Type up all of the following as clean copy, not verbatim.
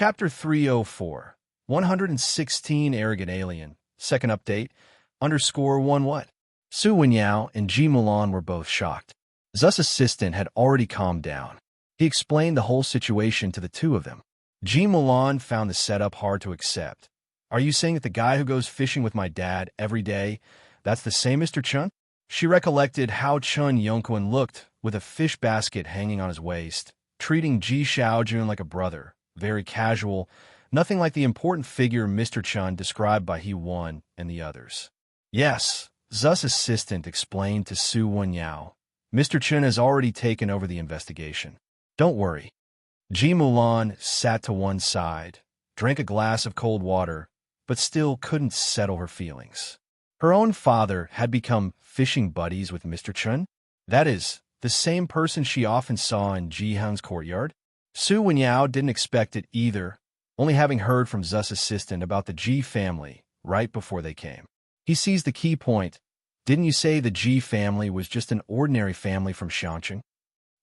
Chapter 304, 116 Arrogant Alien, second update, _1 what? Su Wenyao and Ji Mulan were both shocked. Zu's assistant had already calmed down. He explained the whole situation to the two of them. Ji Mulan found the setup hard to accept. Are you saying that the guy who goes fishing with my dad every day, that's the same Mr. Chun? She recollected how Chun Yongquan looked with a fish basket hanging on his waist, treating Ji Xiaojun like a brother, very casual, nothing like the important figure Mr. Chun described by He Wan and the others. Yes, Zu's assistant explained to Su Wenyao. Mr. Chun has already taken over the investigation. Don't worry. Ji Mulan sat to one side, drank a glass of cold water, but still couldn't settle her feelings. Her own father had become fishing buddies with Mr. Chun. That is, the same person she often saw in Ji Hang's courtyard. Su Wenyao didn't expect it either, only having heard from Zu's assistant about the Ji family right before they came. He seized the key point. Didn't you say the Ji family was just an ordinary family from Shanqing?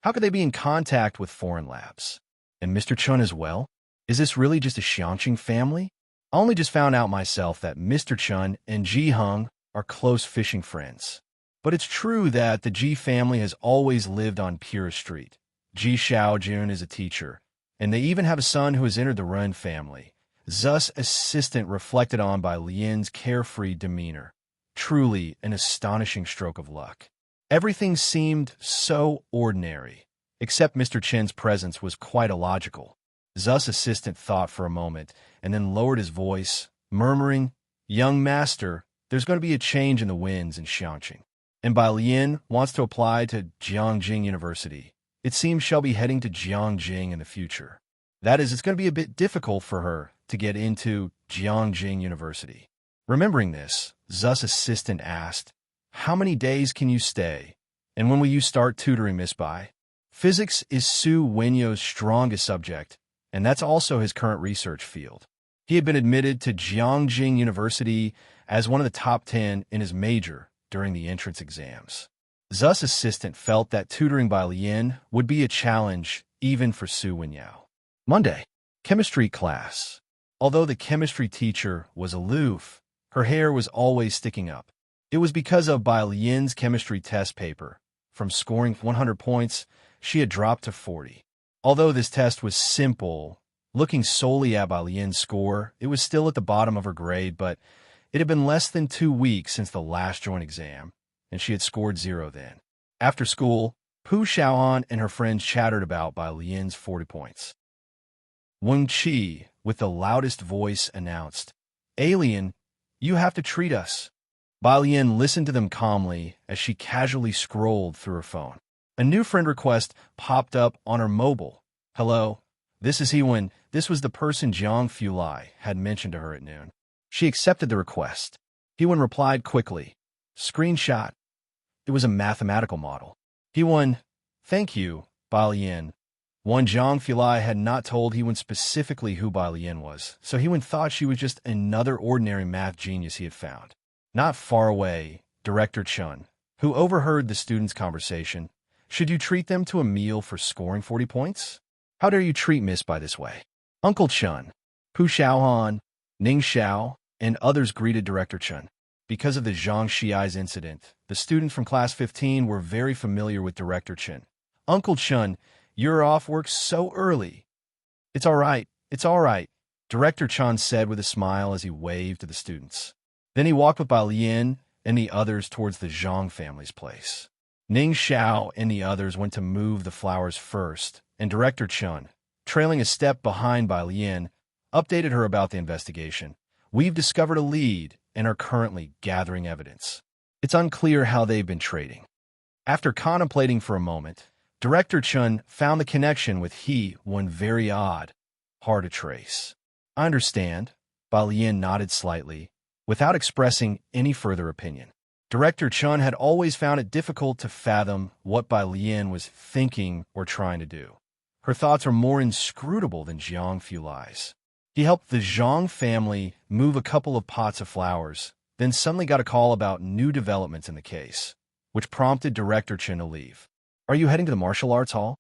How could they be in contact with foreign labs? And Mr. Chun as well? Is this really just a Shanqing family? I only just found out myself that Mr. Chun and Ji Hung are close fishing friends. But it's true that the Ji family has always lived on Pure Street. Ji Xiaojun is a teacher, and they even have a son who has entered the Ren family. Zu's assistant reflected on by Lian's carefree demeanor. Truly an astonishing stroke of luck. Everything seemed so ordinary, except Mr. Chen's presence was quite illogical. Zu's assistant thought for a moment, and then lowered his voice, murmuring, "Young master, there's going to be a change in the winds in Shanqing. And Bai Lian wants to apply to Jiangjing University. It seems she'll be heading to Jiangjing in the future. That is, it's going to be a bit difficult for her to get into Jiangjing University." Remembering this, Zu's assistant asked, "How many days can you stay? And when will you start tutoring Miss Bai?" Physics is Su Wenyao's strongest subject, and that's also his current research field. He had been admitted to Jiangjing University as one of the top 10 in his major during the entrance exams. Zu's assistant felt that tutoring by Lian would be a challenge even for Su Wenyao. Monday, chemistry class. Although the chemistry teacher was aloof, her hair was always sticking up. It was because of Bai Lian's chemistry test paper. From scoring 100 points, she had dropped to 40. Although this test was simple, looking solely at Bai Lian's score, it was still at the bottom of her grade, but it had been less than 2 weeks since the last joint exam, and she had scored 0 then. After school, Pu Xiaohan and her friends chattered about Bai Lian's 40 points. Wen Qi, with the loudest voice, announced, "Alien, you have to treat us." Bai Lian listened to them calmly as she casually scrolled through her phone. A new friend request popped up on her mobile. "Hello, this is Hewen." This was the person Jiang Fulai had mentioned to her at noon. She accepted the request. Hewen replied quickly. Screenshot. It was a mathematical model. Hewen, "Thank you, Bai Lian." One Jiang Fulai had not told Hewen specifically who Bai Lian was, so Hewen thought she was just another ordinary math genius he had found. Not far away, Director Chun, who overheard the students' conversation, "Should you treat them to a meal for scoring 40 points? How dare you treat Miss Bai this way?" Uncle Chun, Pu Xiaohan, Ning Xiao, and others greeted Director Chun. Because of the Zhang Xiai's incident, the students from Class 15 were very familiar with Director Chun. "Uncle Chun, you're off work so early." It's all right, Director Chun said with a smile as he waved to the students. Then he walked with Bai Lian and the others towards the Zhang family's place. Ning Xiao and the others went to move the flowers first, and Director Chun, trailing a step behind Bai Lian, updated her about the investigation. "We've discovered a lead and are currently gathering evidence. It's unclear how they've been trading." After contemplating for a moment, Director Chun found the connection with He Wan very odd, hard to trace. "I understand," Bai Lian nodded slightly, without expressing any further opinion. Director Chun had always found it difficult to fathom what Bai Lian was thinking or trying to do. Her thoughts are more inscrutable than Jiang Fulai's. He helped the Zhang family move a couple of pots of flowers, then suddenly got a call about new developments in the case, which prompted Director Chun to leave. "Are you heading to the martial arts hall?"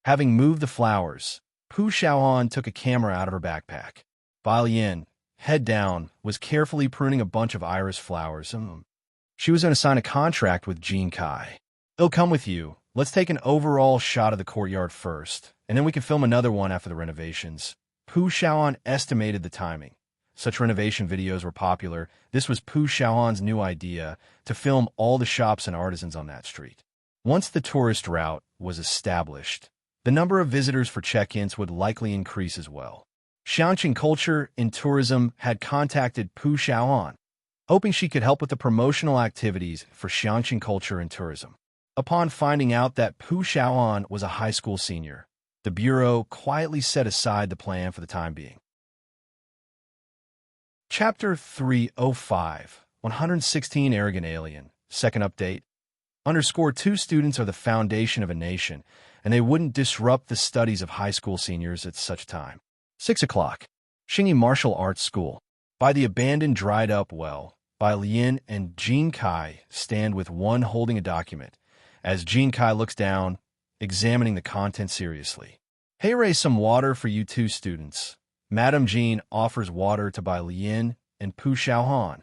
Having moved the flowers, Pu Xiaohan took a camera out of her backpack. Bai Lian, head down, was carefully pruning a bunch of iris flowers. She was going to sign a contract with Jean Kai. He'll come with you. Let's take an overall shot of the courtyard first, and then we can film another one after the renovations. Pu Xiaohan estimated the timing. Such renovation videos were popular. This was Pu Xiaohan's new idea, to film all the shops and artisans on that street. Once the tourist route was established, the number of visitors for check-ins would likely increase as well. Xiangqing Culture and Tourism had contacted Pu Xiaohan, hoping she could help with the promotional activities for Xiangqing Culture and Tourism. Upon finding out that Pu Xiaohan was a high school senior, the Bureau quietly set aside the plan for the time being. Chapter 305, 116 Arrogant Alien, second update. _2 students are the foundation of a nation, and they wouldn't disrupt the studies of high school seniors at such time. 6 o'clock. Xingyi Martial Arts School. By the abandoned dried-up well, Bai Lian and Jean Kai stand with one holding a document, as Jean Kai looks down, examining the content seriously. Heiress, some water for you two students. Madame Jean offers water to Bai Lian and Pu Xiaohan,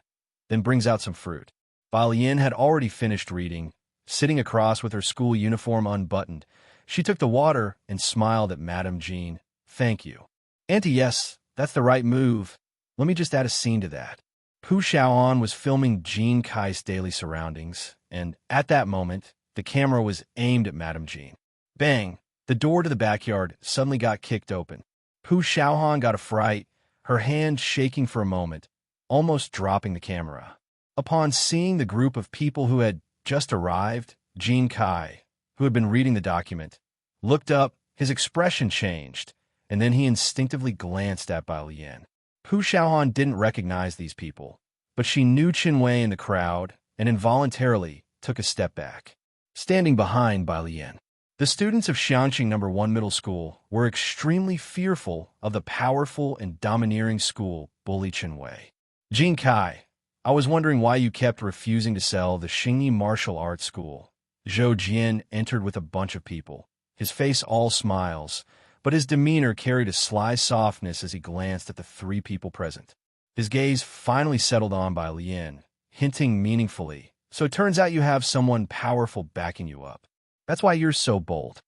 then brings out some fruit. Bai Lian had already finished reading. Sitting across with her school uniform unbuttoned, she took the water and smiled at Madame Jean. Thank you. Auntie, yes, that's the right move. Let me just add a scene to that. Pu Xiaohan was filming Jean Kai's daily surroundings, and at that moment, the camera was aimed at Madame Jean. Bang! The door to the backyard suddenly got kicked open. Pu Xiaohan got a fright, her hand shaking for a moment, almost dropping the camera. Upon seeing the group of people who had just arrived, Jean Kai, who had been reading the document, looked up, his expression changed, and then he instinctively glanced at Bai Lian. Pu Xiaohan didn't recognize these people, but she knew Qin Wei in the crowd and involuntarily took a step back, standing behind Bai Lian. The students of Xiangqing No. 1 Middle School were extremely fearful of the powerful and domineering school bully Qin Wei. Jean Kai, I was wondering why you kept refusing to sell the Xingyi Martial Arts School. Zhou Jian entered with a bunch of people, his face all smiles, but his demeanor carried a sly softness as he glanced at the three people present. His gaze finally settled on Bai Lian, hinting meaningfully, so it turns out you have someone powerful backing you up. That's why you're so bold.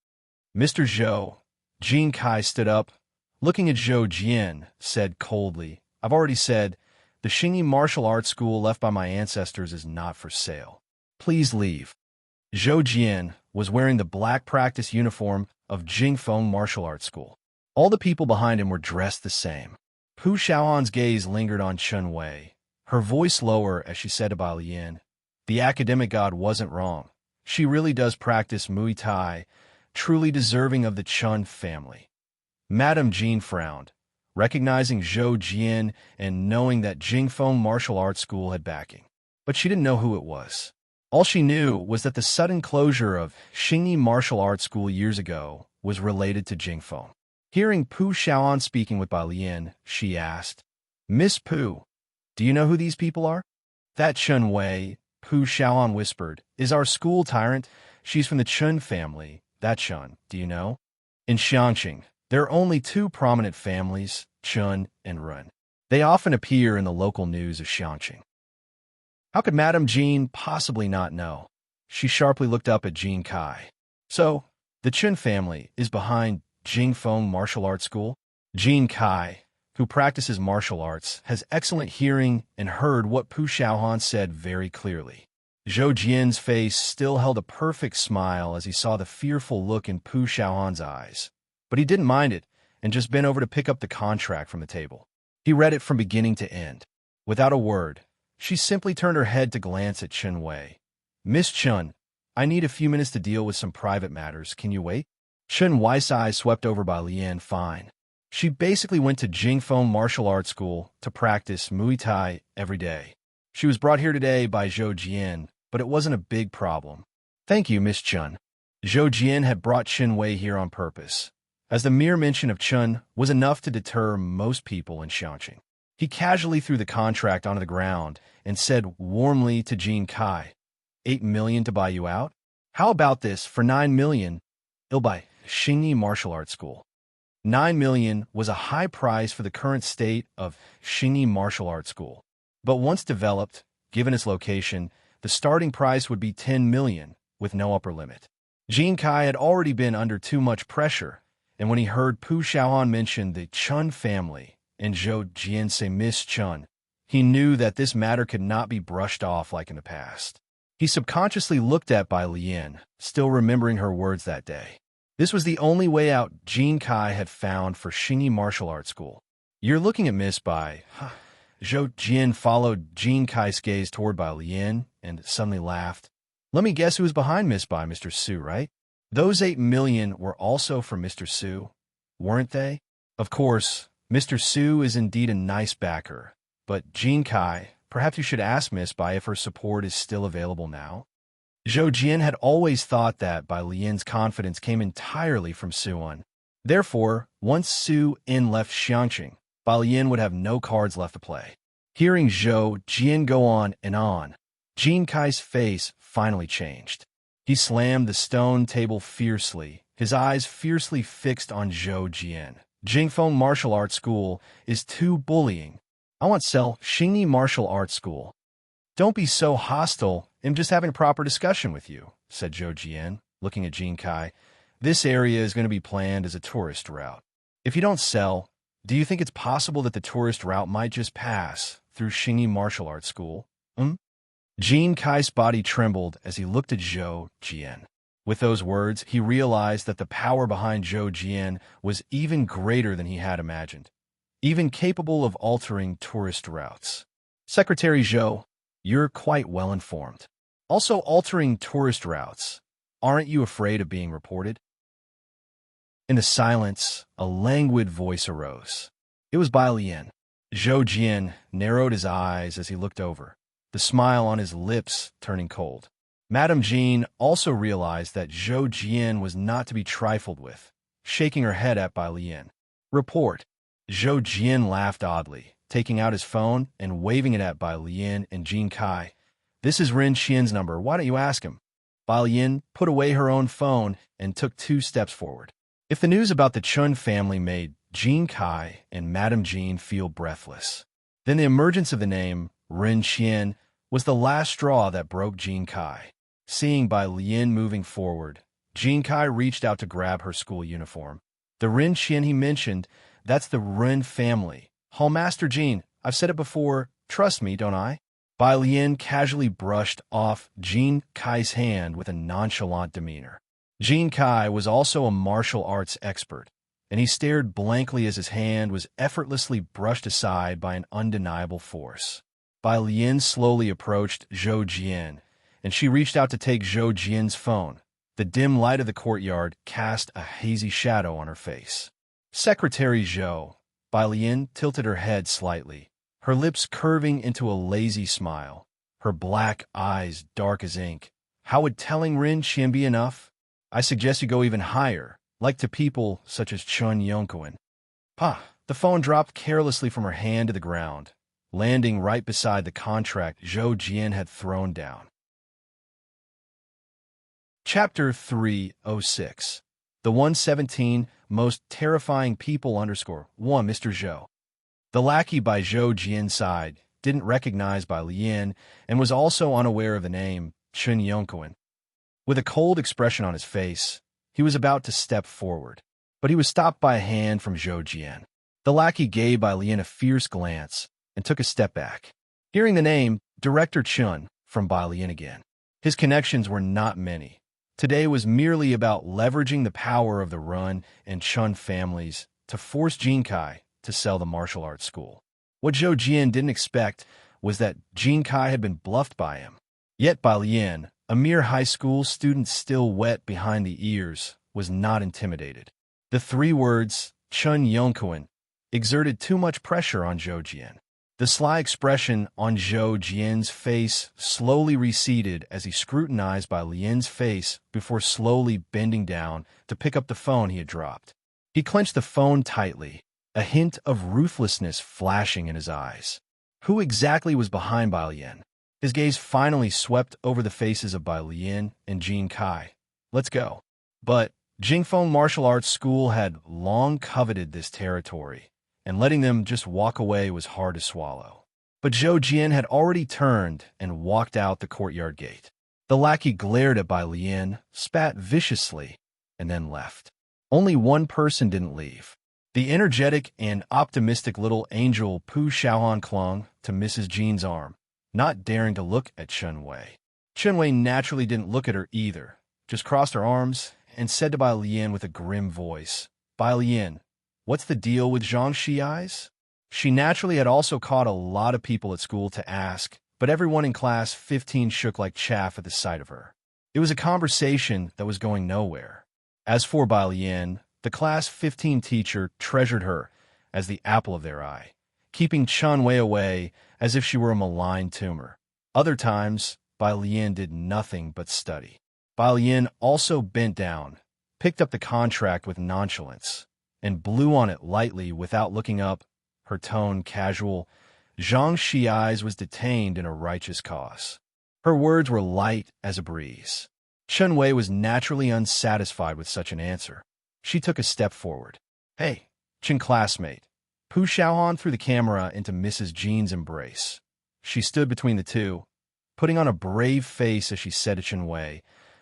Mr. Zhou, Jean Kai stood up, looking at Zhou Jian, said coldly, I've already said, the Xingyi Martial Arts School left by my ancestors is not for sale. Please leave. Zhou Jian was wearing the black practice uniform of Jingfeng Martial Arts School. All the people behind him were dressed the same. Pu Xiaohan's gaze lingered on Qin Wei, her voice lower as she said to Bai Lian, the academic god wasn't wrong. She really does practice Muay Thai, truly deserving of the Chun family. Madame Jean frowned, recognizing Zhou Jian and knowing that Jingfeng Martial Arts School had backing. But she didn't know who it was. All she knew was that the sudden closure of Xingyi Martial Arts School years ago was related to Jingfeng. Hearing Pu Xiaohan speaking with Bai Lian, she asked, Miss Pu, do you know who these people are? That Qin Wei, Pu Xiaohan whispered, is our school tyrant. She's from the Chun family. That Chun, do you know? In Xiangqing, there are only two prominent families, Chun and Run. They often appear in the local news of Xiangqing. How could Madame Jean possibly not know? She sharply looked up at Jean Kai. So, the Chun family is behind Jingfeng Martial Arts School? Jean Kai, who practices martial arts, has excellent hearing and heard what Pu Xiaohan said very clearly. Zhou Jian's face still held a perfect smile as he saw the fearful look in Pu Xiaohan's eyes. But he didn't mind it and just bent over to pick up the contract from the table. He read it from beginning to end. Without a word, she simply turned her head to glance at Qin Wei. Miss Chun, I need a few minutes to deal with some private matters. Can you wait? Qin Wei's eyes swept over Bai Lian. Fine. She basically went to Jingfeng Martial Arts School to practice Muay Thai every day. She was brought here today by Zhou Jian, but it wasn't a big problem. Thank you, Miss Chun. Zhou Jian had brought Qin Wei here on purpose, as the mere mention of Chun was enough to deter most people in Xiangqing. He casually threw the contract onto the ground and said warmly to Jean Kai, 8 million to buy you out? How about this for 9 million? I'll buy Xingyi Martial Arts School. 9 million was a high price for the current state of Xingyi Martial Arts School. But once developed, given its location, the starting price would be 10 million, with no upper limit. Jin Kai had already been under too much pressure, and when he heard Pu Xiaohan mention the Chun family and Zhou Jian say Miss Chun, he knew that this matter could not be brushed off like in the past. He subconsciously looked at Bai Lian, still remembering her words that day. This was the only way out Jin Kai had found for Xingyi Martial Arts School. "You're looking at Miss Bai." Zhou Jian followed Jin Kai's gaze toward Bai Lian and suddenly laughed. "Let me guess who was behind Miss Bai, Mr. Su, right? Those 8 million were also from Mr. Su, weren't they?" Of course, Mr. Su is indeed a nice backer, but Jin Kai, perhaps you should ask Miss Bai if her support is still available now. Zhou Jian had always thought that Bai Lian's confidence came entirely from Su-un. Therefore, once Su-in left Xiangqing, Bai Lian would have no cards left to play. Hearing Zhou Jian go on, Jin Kai's face finally changed. He slammed the stone table fiercely, his eyes fiercely fixed on Zhou Jian. "Jingfeng Martial Arts School is too bullying. I want to sell Xingyi Martial Arts School." "Don't be so hostile. I'm just having a proper discussion with you," said Zhou Jian, looking at Jin Kai. "This area is going to be planned as a tourist route. If you don't sell, do you think it's possible that the tourist route might just pass through Xingyi Martial Arts School?" Jin Kai's body trembled as he looked at Zhou Jian. With those words, he realized that the power behind Zhou Jian was even greater than he had imagined, even capable of altering tourist routes. "Secretary Zhou, you're quite well informed. Also altering tourist routes. Aren't you afraid of being reported?" In the silence, a languid voice arose. It was Bai Lian. Zhou Jian narrowed his eyes as he looked over, the smile on his lips turning cold. Madame Jean also realized that Zhou Jian was not to be trifled with, shaking her head at Bai Lian. "Report." Zhou Jian laughed oddly, taking out his phone and waving it at Bai Lian and Jin Kai. "This is Ren Qian's number. Why don't you ask him?" Bai Lian put away her own phone and took 2 steps forward. If the news about the Chun family made Jin Kai and Madame Jean feel breathless, then the emergence of the name Ren Qian was the last straw that broke Jin Kai. Seeing Bai Lian moving forward, Jin Kai reached out to grab her school uniform. "The Ren Qian he mentioned, that's the Ren family. Hallmaster Jean, I've said it before, trust me, don't I?" Bai Lian casually brushed off Jin Kai's hand with a nonchalant demeanor. Jin Kai was also a martial arts expert, and he stared blankly as his hand was effortlessly brushed aside by an undeniable force. Bai Lian slowly approached Zhou Jian, and she reached out to take Zhou Jian's phone. The dim light of the courtyard cast a hazy shadow on her face. "Secretary Zhou." Bai Lian tilted her head slightly, her lips curving into a lazy smile, her black eyes dark as ink. "How would telling Ren Qian be enough? I suggest you go even higher, like to people such as Chun Yongkuan." The phone dropped carelessly from her hand to the ground, landing right beside the contract Zhou Jian had thrown down. Chapter 306. The 117 Most Terrifying People _1 Mr. Zhou. The lackey by Zhou Jian's side didn't recognize Bai Lian and was also unaware of the name Chun Yongkuan. With a cold expression on his face, he was about to step forward, but he was stopped by a hand from Zhou Jian. The lackey gave Bai Lian a fierce glance and took a step back. Hearing the name, Director Chun, from Bai Lian again. His connections were not many. Today was merely about leveraging the power of the Run and Chun families to force Jin Kai to sell the martial arts school. What Zhou Jian didn't expect was that Jin Kai had been bluffed by him. Yet Bai Lian, a mere high school student still wet behind the ears, was not intimidated. The 3 words, Chun Yongkuan, exerted too much pressure on Zhou Jian. The sly expression on Zhou Jian's face slowly receded as he scrutinized Bai Lian's face before slowly bending down to pick up the phone he had dropped. He clenched the phone tightly, a hint of ruthlessness flashing in his eyes. Who exactly was behind Bai Lian? His gaze finally swept over the faces of Bai Lian and Jin Kai. "Let's go." But Jingfeng Martial Arts School had long coveted this territory, and letting them just walk away was hard to swallow. But Zhou Jian had already turned and walked out the courtyard gate. The lackey glared at Bai Lian, spat viciously, and then left. Only one person didn't leave. The energetic and optimistic little angel Pu Xiaohan clung to Mrs. Jean's arm, not daring to look at Chen Wei. Chen Wei naturally didn't look at her either, just crossed her arms and said to Bai Lian with a grim voice, "Bai Lian, what's the deal with Zhang Xi's?" She naturally had also caught a lot of people at school to ask, but everyone in class 15 shook like chaff at the sight of her. It was a conversation that was going nowhere. As for Bai Lian, the class 15 teacher treasured her as the apple of their eye, keeping Chen Wei away as if she were a malign tumor. Other times, Bai Lian did nothing but study. Bai Lian also bent down, picked up the contract with nonchalance, and blew on it lightly without looking up, her tone casual. Zhang Xi's was detained in a righteous cause. Her words were light as a breeze. Chen Wei was naturally unsatisfied with such an answer. She took a step forward. "Hey, Chen classmate." Pu Xiaohan threw the camera into Mrs. Jean's embrace. She stood between the two, putting on a brave face as she said to Chen Wei,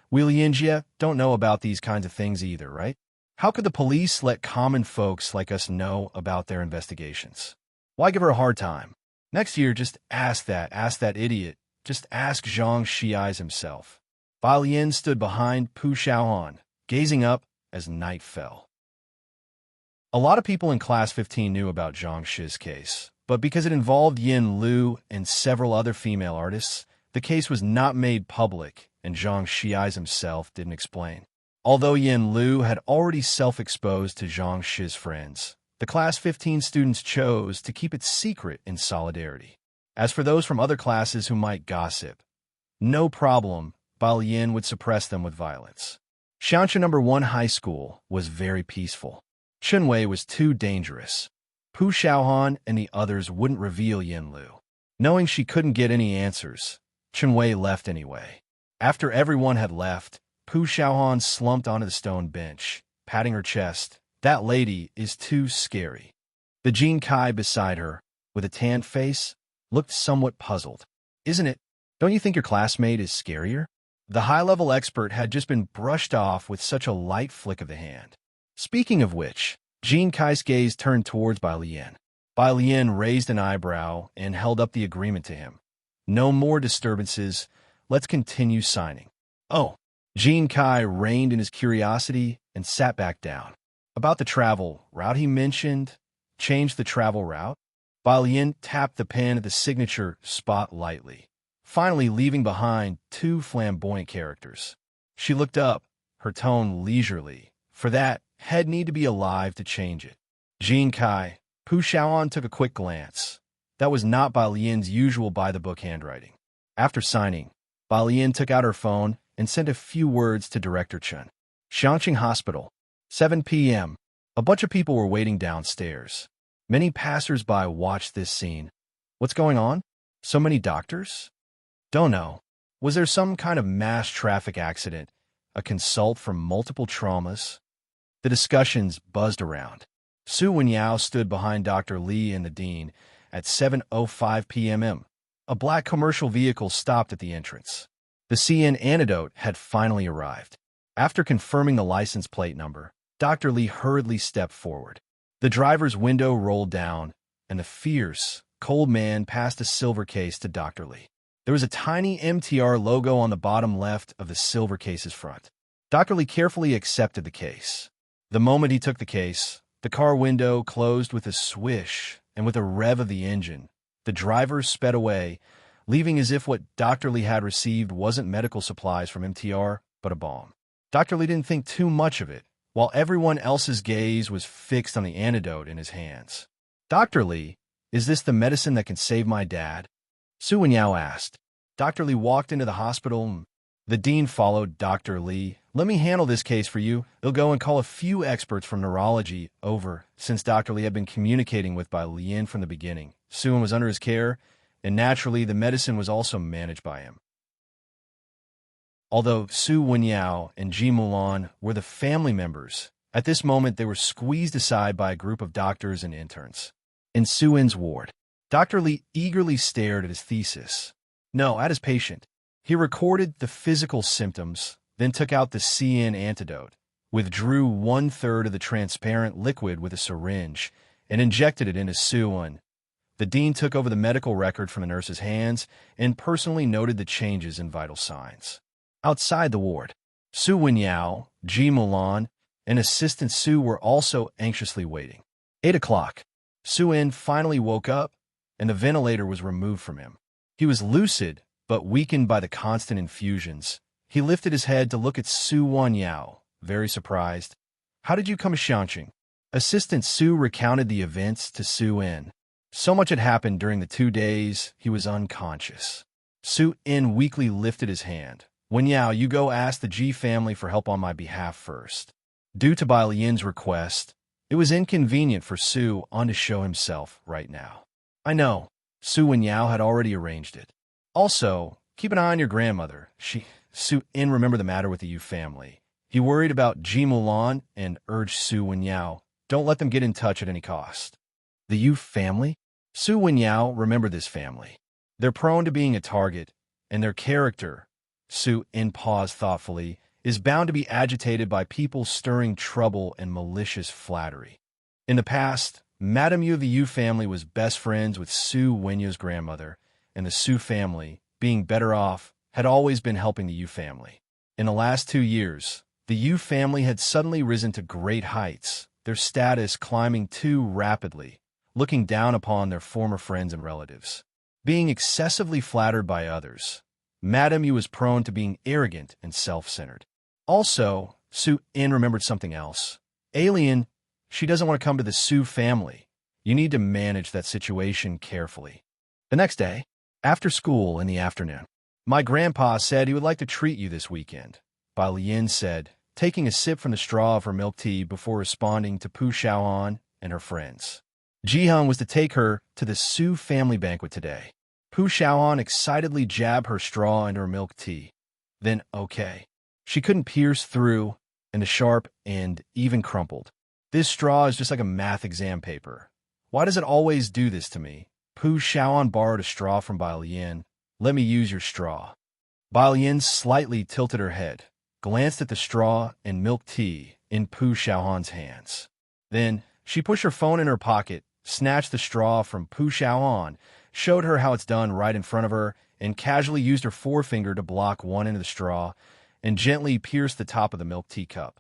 "We Lianjie don't know about these kinds of things either, right? How could the police let common folks like us know about their investigations? Why give her a hard time? Next year, just ask that idiot. Just ask Zhang Xi's himself." Bai Lian stood behind Pu Xiaohan, gazing up as night fell. A lot of people in Class 15 knew about Zhang Shi's case, but because it involved Yin Lu and several other female artists, the case was not made public, and Zhang Xi's himself didn't explain. Although Yin Lu had already self-exposed to Zhang Shi's friends, the Class 15 students chose to keep it secret in solidarity. As for those from other classes who might gossip, no problem, Bai Lian would suppress them with violence. Xiangshan No. 1 High School was very peaceful. Chen Wei was too dangerous. Pu Xiaohan and the others wouldn't reveal Yin Lu. Knowing she couldn't get any answers, Chen Wei left anyway. After everyone had left, Pu Xiaohan slumped onto the stone bench, patting her chest. "That lady is too scary." The Jin Kai beside her, with a tanned face, looked somewhat puzzled. "Isn't it? Don't you think your classmate is scarier?" The high-level expert had just been brushed off with such a light flick of the hand. Speaking of which, Jin Kai's gaze turned towards Bai Lian. Bai Lian raised an eyebrow and held up the agreement to him. "No more disturbances. Let's continue signing." "Oh." Jin Kai reined in his curiosity and sat back down. "About the travel route he mentioned, change the travel route?" Bai Lian tapped the pen at the signature spot lightly, finally leaving behind two flamboyant characters. She looked up, her tone leisurely. "For that, head need to be alive to change it." Jin Kai, Pu Xiaohan took a quick glance. That was not Bai Lian's usual by-the-book handwriting. After signing, Bai Lian took out her phone and sent a few words to Director Chen. "Xiangqing Hospital, 7 p.m. A bunch of people were waiting downstairs. Many passers-by watched this scene. What's going on? So many doctors? Don't know. Was there some kind of mass traffic accident? A consult for multiple traumas?" The discussions buzzed around. Su Wenyao stood behind Dr. Li and the dean at 7:05 p.m. A black commercial vehicle stopped at the entrance. The CN antidote had finally arrived. After confirming the license plate number, Dr. Li hurriedly stepped forward. The driver's window rolled down, and the fierce, cold man passed a silver case to Dr. Li. There was a tiny MTR logo on the bottom left of the silver case's front. Dr. Li carefully accepted the case. The moment he took the case, the car window closed with a swish, and with a rev of the engine, the driver sped away, leaving as if what Dr. Li had received wasn't medical supplies from MTR, but a bomb. Dr. Li didn't think too much of it, while everyone else's gaze was fixed on the antidote in his hands. "Dr. Li, is this the medicine that can save my dad?" Su Wenyao asked. Dr. Li walked into the hospital. The dean followed Dr. Li. "Let me handle this case for you. They'll go and call a few experts from neurology over." Since Dr. Li had been communicating with Bai Lian from the beginning, Suan was under his care, and naturally the medicine was also managed by him. Although Su Wenyao and Ji Mulan were the family members, at this moment they were squeezed aside by a group of doctors and interns. In Su In's ward, Dr. Li eagerly stared at his thesis. No, at his patient. He recorded the physical symptoms, then took out the CN antidote, withdrew 1/3 of the transparent liquid with a syringe, and injected it into Su-un. The dean took over the medical record from the nurse's hands and personally noted the changes in vital signs. Outside the ward, Su Wenyao, Ji Mulan, and assistant Su were also anxiously waiting. 8 o'clock. Su-in finally woke up, and the ventilator was removed from him. He was lucid, but weakened by the constant infusions. He lifted his head to look at Su Wenyao, very surprised. "How did you come enchanting?" Assistant Su recounted the events to Su-in. So much had happened during the 2 days, he was unconscious. Su-in weakly lifted his hand. "Wenyao, you go ask the Ji family for help on my behalf first." Due to Bai Lian's request, it was inconvenient for Su-un to show himself right now. "I know." Su Wenyao had already arranged it. "Also, keep an eye on your grandmother. Su-in remembered the matter with the Yu family. He worried about Ji Mulan and urged Su Wenyao, don't let them get in touch at any cost. The Yu family? Su Wenyao remembered this family. They're prone to being a target, and their character, Su-in paused thoughtfully, is bound to be agitated by people stirring trouble and malicious flattery. In the past, Madame Yu of the Yu family was best friends with Su Wenyao's grandmother, and the Su family, being better off, had always been helping the Yu family. In the last 2 years, the Yu family had suddenly risen to great heights, their status climbing too rapidly, looking down upon their former friends and relatives. Being excessively flattered by others, Madame Yu was prone to being arrogant and self-centered. Also, Su-in remembered something else. Alien, she doesn't want to come to the Su family. You need to manage that situation carefully. The next day, after school in the afternoon, my grandpa said he would like to treat you this weekend, Bai Lian said, taking a sip from the straw of her milk tea before responding to Pu Xiaohan and her friends. Jihan was to take her to the Su family banquet today. Pu Xiaohan excitedly jabbed her straw into her milk tea. Then, okay. She couldn't pierce through, and the sharp end even crumpled. This straw is just like a math exam paper. Why does it always do this to me? Pu Xiaohan borrowed a straw from Bai Lian. Let me use your straw. Bai Lian slightly tilted her head, glanced at the straw and milk tea in Pu Xiaohan's hands. Then, she pushed her phone in her pocket, snatched the straw from Pu Xiaohan, showed her how it's done right in front of her, and casually used her forefinger to block one end of the straw and gently pierced the top of the milk tea cup.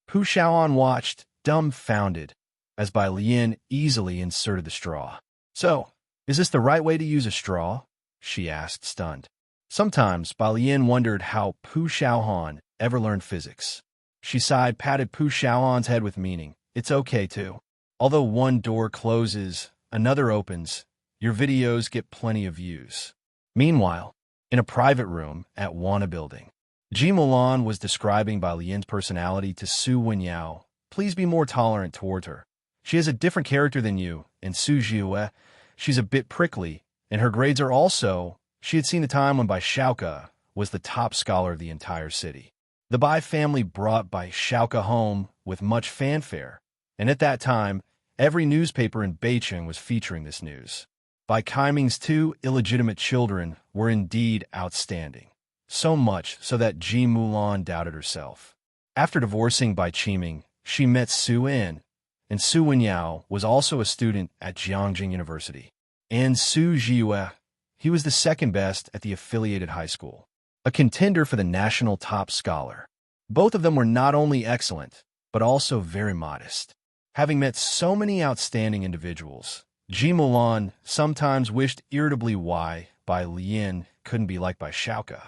Pu Xiaohan watched, dumbfounded, as Bai Lian easily inserted the straw. "So, is this the right way to use a straw?" she asked, stunned. Sometimes Bai Lian wondered how Pu Xiaohan ever learned physics. She sighed, patted Pu Xiaohan's head with meaning. "It's okay, too. Although one door closes, another opens. Your videos get plenty of views." Meanwhile, in a private room at Wana Building, Ji Mulan was describing Bai Lian's personality to Su Wenyao. "Please be more tolerant toward her. She has a different character than you, and Su Jiue, she's a bit prickly, and her grades are also..." She had seen the time when Bai Shaoke was the top scholar of the entire city. The Bai family brought Bai Shaoke home with much fanfare, and at that time, every newspaper in Beijing was featuring this news. Bai Kaiming's 2 illegitimate children were indeed outstanding, so much so that Ji Mulan doubted herself. After divorcing Bai Qiming, she met Su-in, and Su Wenyao was also a student at Jiangjing University. And Su Jiue, he was the second best at the affiliated high school, a contender for the national top scholar. Both of them were not only excellent, but also very modest. Having met so many outstanding individuals, Ji Mulan sometimes wished irritably why Bai Lian couldn't be like Bai Shaoke.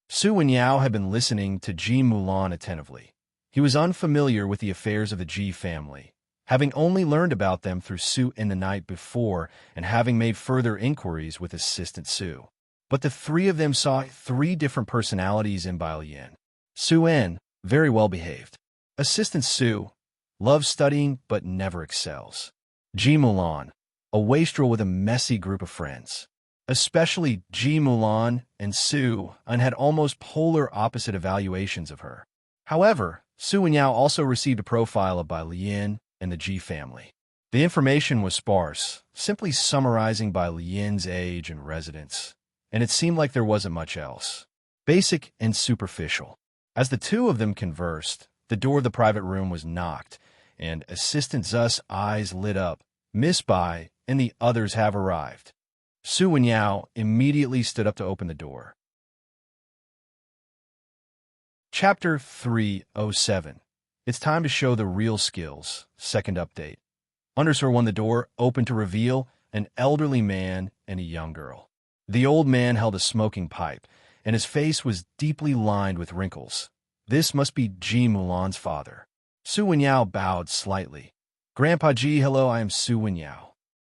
Su Wenyao had been listening to Ji Mulan attentively. He was unfamiliar with the affairs of the Ji family, having only learned about them through Su in the night before and having made further inquiries with Assistant Su. But the 3 of them saw 3 different personalities in Bai Lian. Su-in, very well behaved. Assistant Su, loves studying but never excels. Ji Mulan, a wastrel with a messy group of friends. especially Ji Mulan and Su, and had almost polar opposite evaluations of her. However, Su Wenyao also received a profile of Bai Lian and the Ji family. The information was sparse, simply summarizing Bai Lian's age and residence, and it seemed like there wasn't much else. Basic and superficial. As the two of them conversed, the door of the private room was knocked, and Assistant Zu's eyes lit up. Miss Bai and the others have arrived. Su Wenyao immediately stood up to open the door. Chapter 307. It's time to show the real skills. Second update. Underscore 1. The door opened to reveal an elderly man and a young girl. The old man held a smoking pipe, and his face was deeply lined with wrinkles. This must be Ji Mulan's father. Su Wenyao bowed slightly. Grandpa Ji, hello, I am Su Wenyao.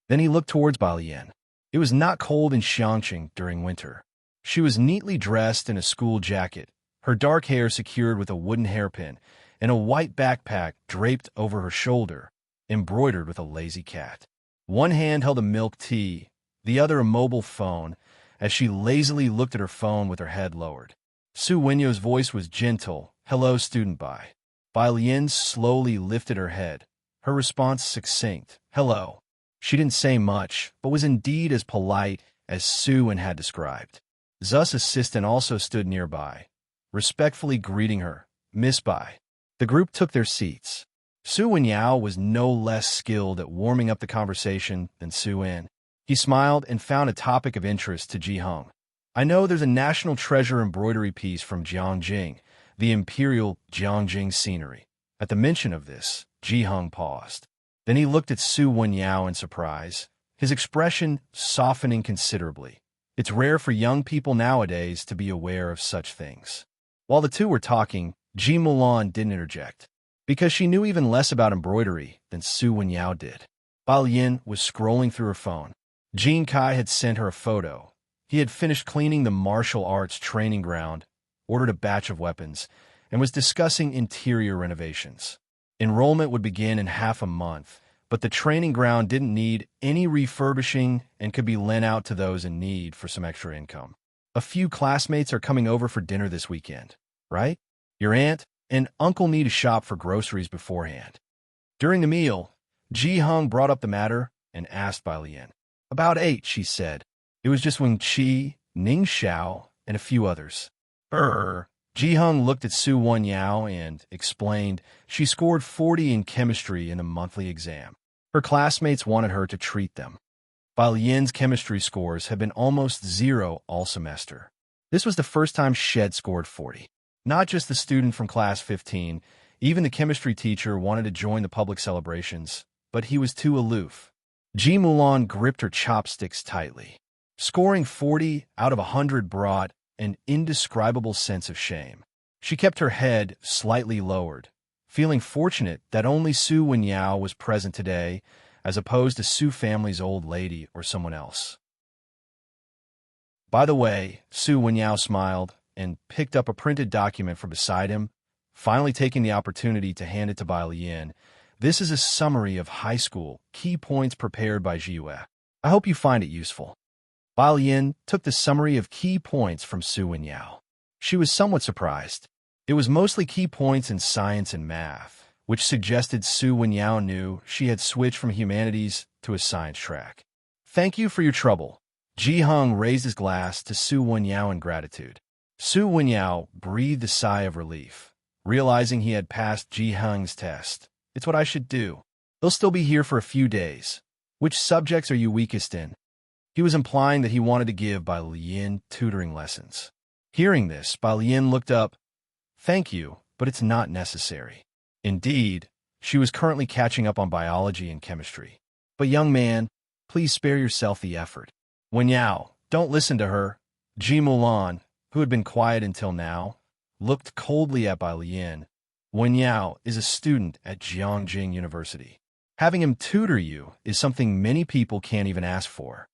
Then he looked towards Bai Lian. It was not cold in Xiangqing during winter. She was neatly dressed in a school jacket, her dark hair secured with a wooden hairpin, and a white backpack draped over her shoulder, embroidered with a lazy cat. One hand held a milk tea, the other a mobile phone, as she lazily looked at her phone with her head lowered. Su Wenyao's voice was gentle. Hello, student Bai. Bai Lian slowly lifted her head, her response succinct. Hello. She didn't say much, but was indeed as polite as Su Wen had described. Zu's assistant also stood nearby, respectfully greeting her. Miss Bai. The group took their seats. Su Wenyao was no less skilled at warming up the conversation than Su Wen. He smiled and found a topic of interest to Ji Hung. I know there's a national treasure embroidery piece from Jiangjing, the imperial Jiangjing scenery. At the mention of this, Ji Hung paused. Then he looked at Su Wenyao in surprise, his expression softening considerably. It's rare for young people nowadays to be aware of such things. While the two were talking, Ji Mulan didn't interject, because she knew even less about embroidery than Su Wenyao did. Bai Lian was scrolling through her phone. Jin Kai had sent her a photo. He had finished cleaning the martial arts training ground, ordered a batch of weapons, and was discussing interior renovations. Enrollment would begin in half a month, but the training ground didn't need any refurbishing and could be lent out to those in need for some extra income. A few classmates are coming over for dinner this weekend, right? Your aunt and uncle need to shop for groceries beforehand. During the meal, Ji Hung brought up the matter and asked Bai Lian. About 8, she said. It was just Wing Qi, Ning Xiao, and a few others. Ji Hung looked at Su Wenyao and explained she scored 40 in chemistry in the monthly exam. Her classmates wanted her to treat them. Bai Lian's chemistry scores had been almost 0 all semester. This was the first time she had scored 40. Not just the student from class 15, even the chemistry teacher wanted to join the public celebrations, but he was too aloof. Ji Mulan gripped her chopsticks tightly. Scoring 40 out of 100 brought an indescribable sense of shame. She kept her head slightly lowered, feeling fortunate that only Su Wenyao was present today, as opposed to Su family's old lady or someone else. By the way, Su Wenyao smiled and picked up a printed document from beside him, finally taking the opportunity to hand it to Bai Lian. This is a summary of high school key points prepared by Jiue. I hope you find it useful. Bai Lian took the summary of key points from Su Wenyao. She was somewhat surprised. It was mostly key points in science and math, which suggested Su Wenyao knew she had switched from humanities to a science track. Thank you for your trouble. Ji Hung raised his glass to Su Wenyao in gratitude. Su Wenyao breathed a sigh of relief, realizing he had passed Ji Hung's test. It's what I should do. He'll still be here for a few days. Which subjects are you weakest in? He was implying that he wanted to give Bai Lian tutoring lessons. Hearing this, Bai Lian looked up. Thank you, but it's not necessary. Indeed, she was currently catching up on biology and chemistry. But young man, please spare yourself the effort. Wenyao, don't listen to her. Ji Mulan, who had been quiet until now, looked coldly at Bai Lian. Wenyao is a student at Jiangjing University. Having him tutor you is something many people can't even ask for.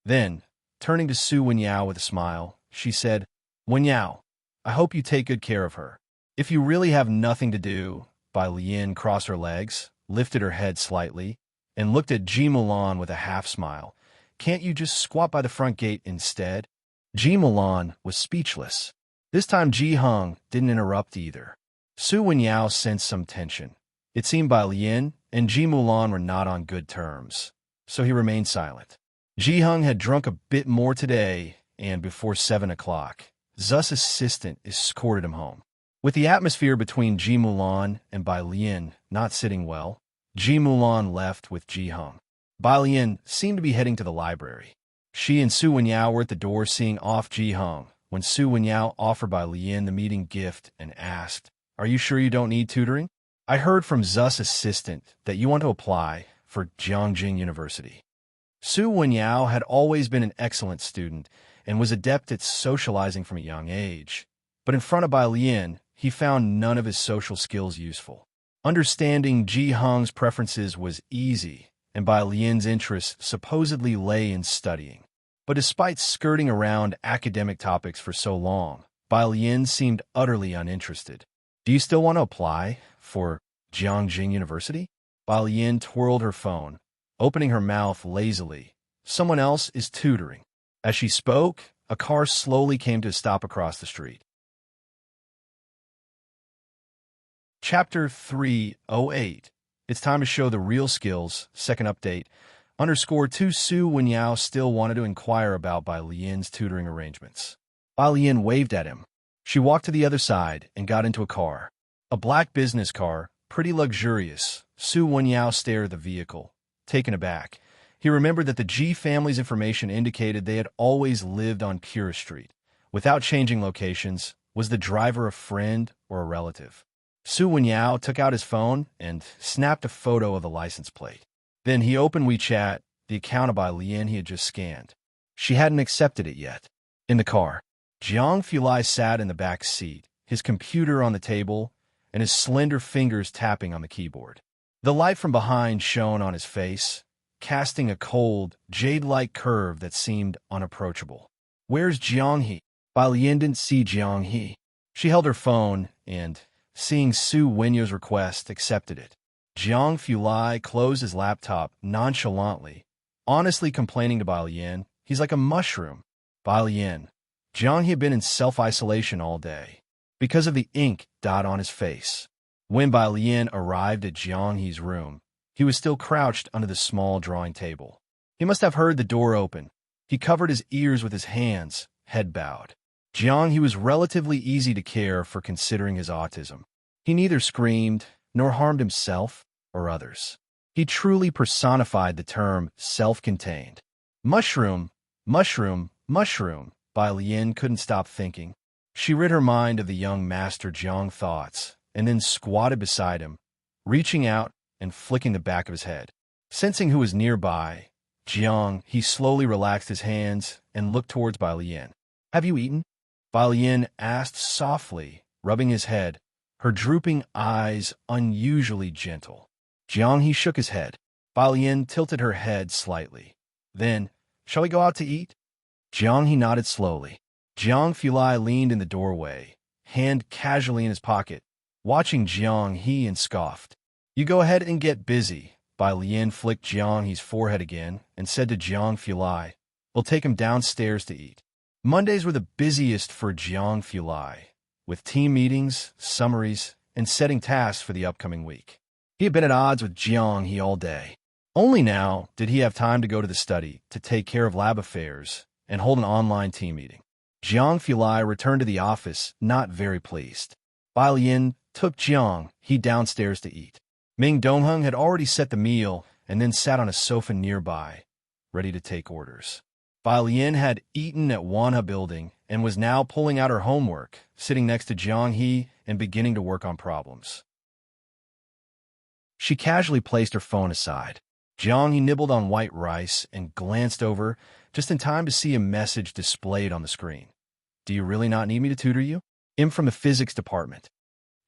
Then, turning to Su Wenyao with a smile, she said, Wenyao, I hope you take good care of her. If you really have nothing to do, Bai Lian crossed her legs, lifted her head slightly, and looked at Ji Mulan with a half-smile. Can't you just squat by the front gate instead? Ji Mulan was speechless. This time Ji Hung didn't interrupt either. Su Wenyao sensed some tension. It seemed Bai Lian and Ji Mulan were not on good terms, so he remained silent. Ji Hung had drunk a bit more today, and before 7 o'clock, Zu's assistant escorted him home. With the atmosphere between Ji Mulan and Bai Lian not sitting well, Ji Mulan left with Ji Hung. Bai Lian seemed to be heading to the library. She and Su Wenyao were at the door seeing off Ji Hung when Su Wenyao offered Bai Lian the meeting gift and asked, "Are you sure you don't need tutoring? I heard from Zu's assistant that you want to apply for Jiangjing University." Su Wenyao had always been an excellent student and was adept at socializing from a young age. But in front of Bai Lian, he found none of his social skills useful. Understanding Ji Hung's preferences was easy, and Bai Lian's interests supposedly lay in studying. But despite skirting around academic topics for so long, Bai Lian seemed utterly uninterested. "Do you still want to apply for Jiangjing University?" Bai Lian twirled her phone, opening her mouth lazily. "Someone else is tutoring." As she spoke, a car slowly came to a stop across the street. Chapter 308. It's time to show the real skills. Second update. _2 Su Wenyao still wanted to inquire about Bai Lian's tutoring arrangements. Bai Lian waved at him. She walked to the other side and got into a car. A black business car, pretty luxurious. Su Wenyao stared at the vehicle, taken aback. He remembered that the Ji family's information indicated they had always lived on Pure Street. Without changing locations, was the driver a friend or a relative? Su Wenyao took out his phone and snapped a photo of the license plate. Then he opened WeChat, the account of Bai Lian he had just scanned. She hadn't accepted it yet. In the car, Jiang Fulai sat in the back seat, his computer on the table, and his slender fingers tapping on the keyboard. The light from behind shone on his face, casting a cold, jade-like curve that seemed unapproachable. "Where's Jiang He?" Bai Lian didn't see Jiang He. She held her phone and, seeing Su Wenyao's request, accepted it. Jiang Fulai closed his laptop nonchalantly, honestly complaining to Bai Lian, "He's like a mushroom." Bai Lian. Jiang He had been in self-isolation all day, because of the ink dot on his face. When Bai Lian arrived at Jiang He's room, he was still crouched under the small drawing table. He must have heard the door open. He covered his ears with his hands, head bowed. Jiang He was relatively easy to care for considering his autism. He neither screamed nor harmed himself or others. He truly personified the term self-contained. Mushroom, mushroom, mushroom. Bai Lian couldn't stop thinking. She rid her mind of the young master Jiang thoughts and then squatted beside him, reaching out and flicking the back of his head. Sensing who was nearby, Jiang, he slowly relaxed his hands and looked towards Bai Lian. "Have you eaten?" Bai Lian asked softly, rubbing his head, her drooping eyes unusually gentle. Jiang He shook his head. Bai Lian tilted her head slightly. Then, "Shall we go out to eat?" Jiang He nodded slowly. Jiang Fulai leaned in the doorway, hand casually in his pocket, watching Jiang He and scoffed. "You go ahead and get busy." Bai Lian flicked Jiang He's forehead again and said to Jiang Fulai, "We'll take him downstairs to eat." Mondays were the busiest for Jiang Fulai, with team meetings, summaries, and setting tasks for the upcoming week. He had been at odds with Jiang He all day. Only now did he have time to go to the study to take care of lab affairs and hold an online team meeting. Jiang Fulai returned to the office not very pleased. Bai Lian took Jiang He downstairs to eat. Ming Dongheng had already set the meal and then sat on a sofa nearby, ready to take orders. Bai Lian had eaten at Wanha Building and was now pulling out her homework, sitting next to Jiang He and beginning to work on problems. She casually placed her phone aside. Jiang He nibbled on white rice and glanced over just in time to see a message displayed on the screen. "Do you really not need me to tutor you? I'm from the physics department."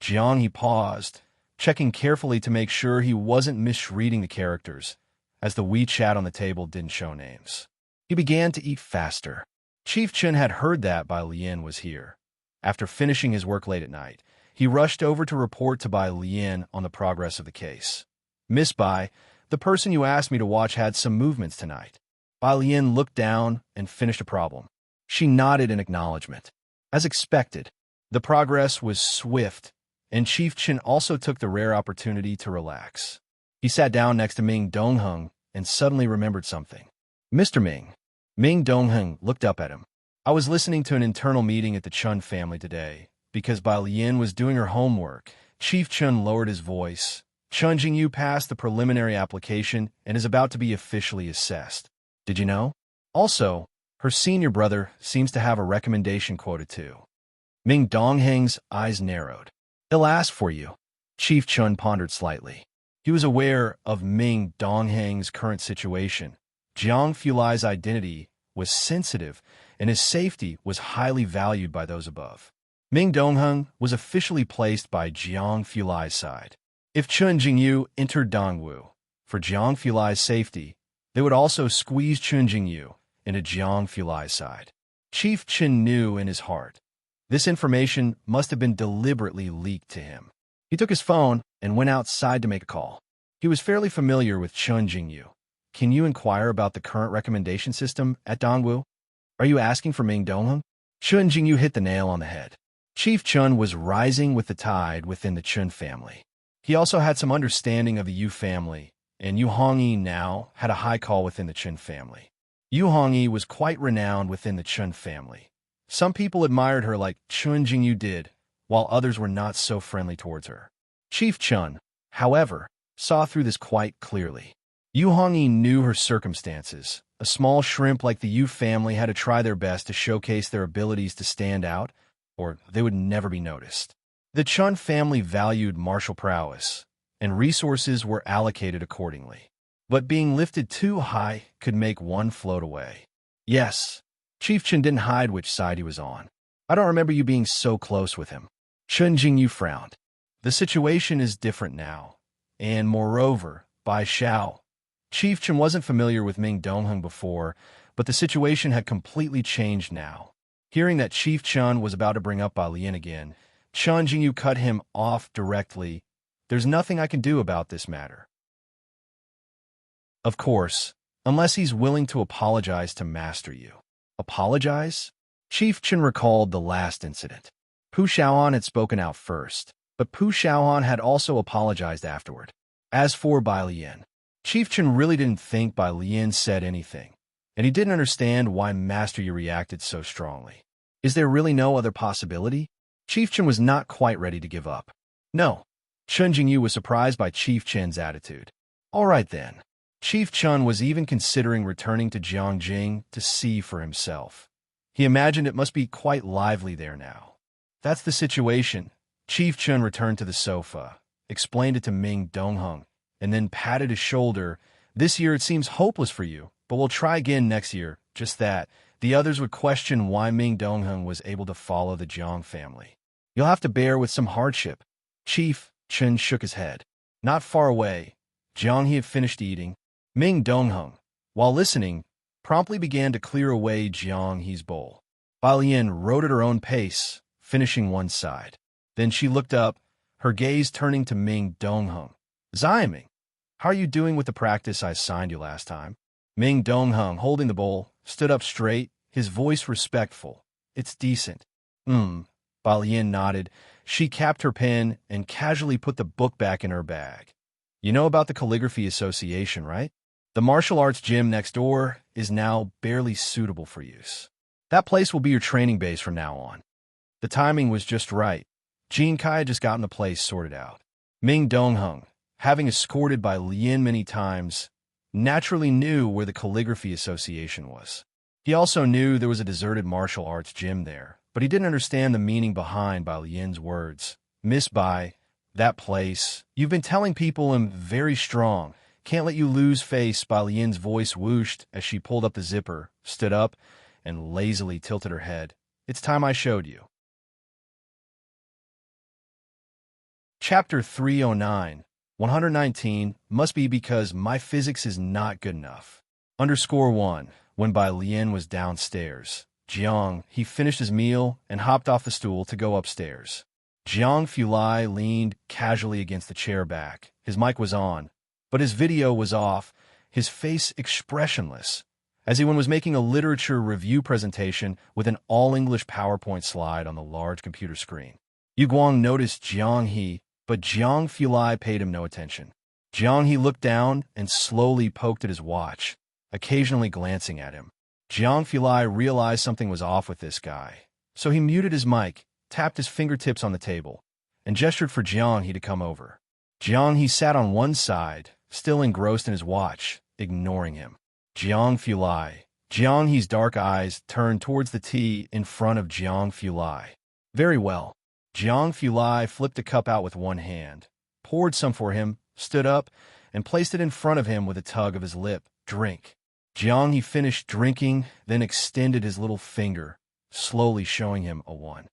Jiang He paused, checking carefully to make sure he wasn't misreading the characters, as the WeChat on the table didn't show names. He began to eat faster. Chief Chen had heard that Bai Lian was here. After finishing his work late at night, he rushed over to report to Bai Lian on the progress of the case. "Miss Bai, the person you asked me to watch had some movements tonight." Bai Lian looked down and finished a problem. She nodded in acknowledgement. As expected, the progress was swift, and Chief Chen also took the rare opportunity to relax. He sat down next to Ming Dongheng and suddenly remembered something. Mr. Ming. Ming Dongheng looked up at him. I was listening to an internal meeting at the Chun family today. Because Bai Lian was doing her homework, Chief Chun lowered his voice. Chun Jingyu passed the preliminary application and is about to be officially assessed. Did you know? Also, her senior brother seems to have a recommendation quota too. Ming Dongheng's eyes narrowed. He'll ask for you. Chief Chun pondered slightly. He was aware of Ming Dongheng's current situation. Jiang Fulai's identity was sensitive, and his safety was highly valued by those above. Ming Dongheng was officially placed by Jiang Fulai's side. If Chun Jingyu entered Dongwu for Jiang Fulai's safety, they would also squeeze Chun Jingyu into Jiang Fulai's side. Chief Chen knew in his heart. This information must have been deliberately leaked to him. He took his phone and went outside to make a call. He was fairly familiar with Chun Jingyu. Can you inquire about the current recommendation system at Dongwu? Are you asking for Ming Dongheng? Chun Jingyu hit the nail on the head. Chief Chun was rising with the tide within the Chun family. He also had some understanding of the Yu family, and Yu Hongyi now had a high call within the Chun family. Yu Hongyi was quite renowned within the Chun family. Some people admired her like Chun Jingyu did, while others were not so friendly towards her. Chief Chun, however, saw through this quite clearly. Yu Hongyi knew her circumstances. A small shrimp like the Yu family had to try their best to showcase their abilities to stand out, or they would never be noticed. The Chun family valued martial prowess, and resources were allocated accordingly. But being lifted too high could make one float away. Yes, Chief Chen didn't hide which side he was on. I don't remember you being so close with him. Chun Jingyu frowned. The situation is different now, and moreover, Bai Xiao. Chief Chen wasn't familiar with Ming Dongheng before, but the situation had completely changed now. Hearing that Chief Chun was about to bring up Bai Lian again, Chun Jingyu cut him off directly. There's nothing I can do about this matter. Of course, unless he's willing to apologize to Master Yu. Apologize? Chief Chen recalled the last incident. Pu Xiaohan had spoken out first, but Pu Xiaohan had also apologized afterward. As for Bai Lian, Chief Chen really didn't think Bai Lian said anything, and he didn't understand why Master Yi reacted so strongly. Is there really no other possibility? Chief Chen was not quite ready to give up. No. Chun Jingyu was surprised by Chief Chen's attitude. All right then. Chief Chun was even considering returning to Jiangjing to see for himself. He imagined it must be quite lively there now. That's the situation. Chief Chun returned to the sofa, explained it to Ming Dongheng, and then patted his shoulder. This year it seems hopeless for you, but we'll try again next year. Just that. The others would question why Ming Dongheng was able to follow the Jiang family. You'll have to bear with some hardship. Chief Chen shook his head. Not far away, Jiang he had finished eating. Ming Dongheng, while listening, promptly began to clear away Jiang He's bowl. Bai Lian rode at her own pace, finishing one side. Then she looked up, her gaze turning to Ming Dongheng. Xiaming, how are you doing with the practice I assigned you last time? Ming Dongheng, holding the bowl, stood up straight, his voice respectful. It's decent. Bai Lian nodded. She capped her pen and casually put the book back in her bag. You know about the Calligraphy Association, right? The martial arts gym next door is now barely suitable for use. That place will be your training base from now on. The timing was just right. Jin Kai had just gotten the place sorted out. Ming Dongheng, having escorted by Lian many times, naturally knew where the Calligraphy Association was. He also knew there was a deserted martial arts gym there, but he didn't understand the meaning behind Bai Lian's words. Miss Bai, that place, you've been telling people I'm very strong. Can't let you lose face. Bai Lian's voice whooshed as she pulled up the zipper, stood up, and lazily tilted her head. It's time I showed you. Chapter 309, 119, must be because my physics is not good enough. _1, when Bai Lian was downstairs. Jiang, he finished his meal and hopped off the stool to go upstairs. Jiang Fulai leaned casually against the chair back. His mic was on, but his video was off, his face expressionless, as he was making a literature review presentation with an all-English PowerPoint slide on the large computer screen. Yu Guang noticed Jiang He, but Jiang Fulai paid him no attention. Jiang He looked down and slowly poked at his watch, occasionally glancing at him. Jiang Fulai realized something was off with this guy, so he muted his mic, tapped his fingertips on the table, and gestured for Jiang He to come over. Jiang He sat on one side, still engrossed in his watch, ignoring him. Jiang Fulai. Jiang He's dark eyes turned towards the tea in front of Jiang Fulai. Very well. Jiang Fulai flipped a cup out with one hand, poured some for him, stood up, and placed it in front of him with a tug of his lip. Drink. Jiang He finished drinking, then extended his little finger, slowly showing him a 1.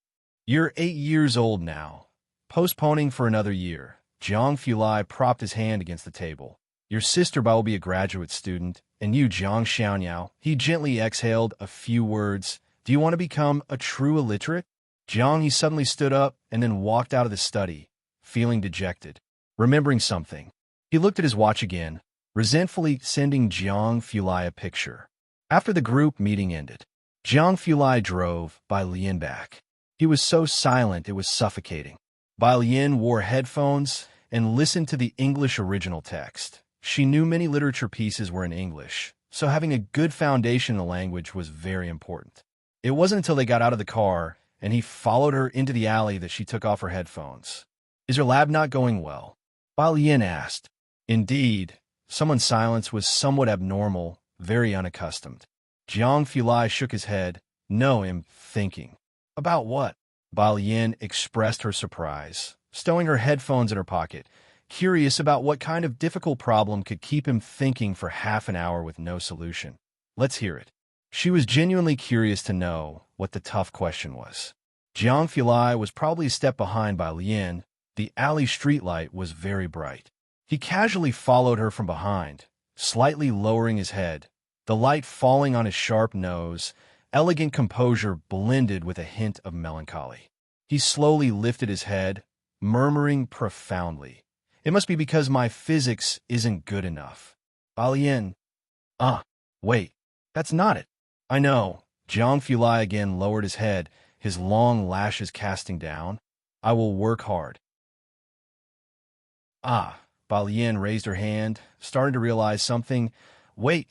You're 8 years old now. Postponing for another year. Jiang Fulai propped his hand against the table. Your sister will be a graduate student, and you, Jiang Xiaonyao. He gently exhaled a few words. Do you want to become a true illiterate? Jiang He suddenly stood up and then walked out of the study, feeling dejected. Remembering something, he looked at his watch again, resentfully sending Jiang Fulai a picture. After the group meeting ended, Jiang Fulai drove Bai Lian back. He was so silent it was suffocating. Bai Lian wore headphones and listened to the English original text. She knew many literature pieces were in English, so having a good foundation in the language was very important. It wasn't until they got out of the car and he followed her into the alley that she took off her headphones. Is your lab not going well? Bai Lian asked. Indeed, someone's silence was somewhat abnormal, very unaccustomed. Jiang Fulai shook his head. No, I'm thinking. About what? Bai Lian expressed her surprise, stowing her headphones in her pocket, curious about what kind of difficult problem could keep him thinking for half an hour with no solution. Let's hear it. She was genuinely curious to know what the tough question was. Jiang Fulai was probably a step behind Bai Lian. The alley streetlight was very bright. He casually followed her from behind, slightly lowering his head, the light falling on his sharp nose. Elegant composure blended with a hint of melancholy. He slowly lifted his head, murmuring profoundly, It must be because my physics isn't good enough. Bai Lian. Wait, that's not it. I know. Jiang Fulai again lowered his head, his long lashes casting down. I will work hard. Bai Lian raised her hand, starting to realize something. Wait,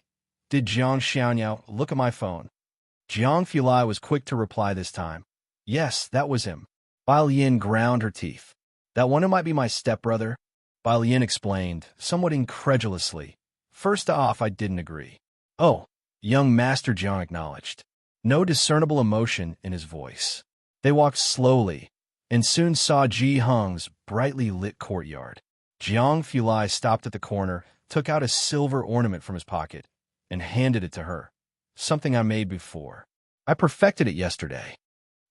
did Jiang Xiaonyao look at my phone? Jiang Fulai was quick to reply this time. Yes, that was him. Bai Lian ground her teeth. That one might be my stepbrother? Bai Lian explained, somewhat incredulously. First off, I didn't agree. Oh, young Master Jiang acknowledged. No discernible emotion in his voice. They walked slowly, and soon saw Ji Heng's brightly lit courtyard. Jiang Fulai stopped at the corner, took out a silver ornament from his pocket, and handed it to her. Something I made before. I perfected it yesterday.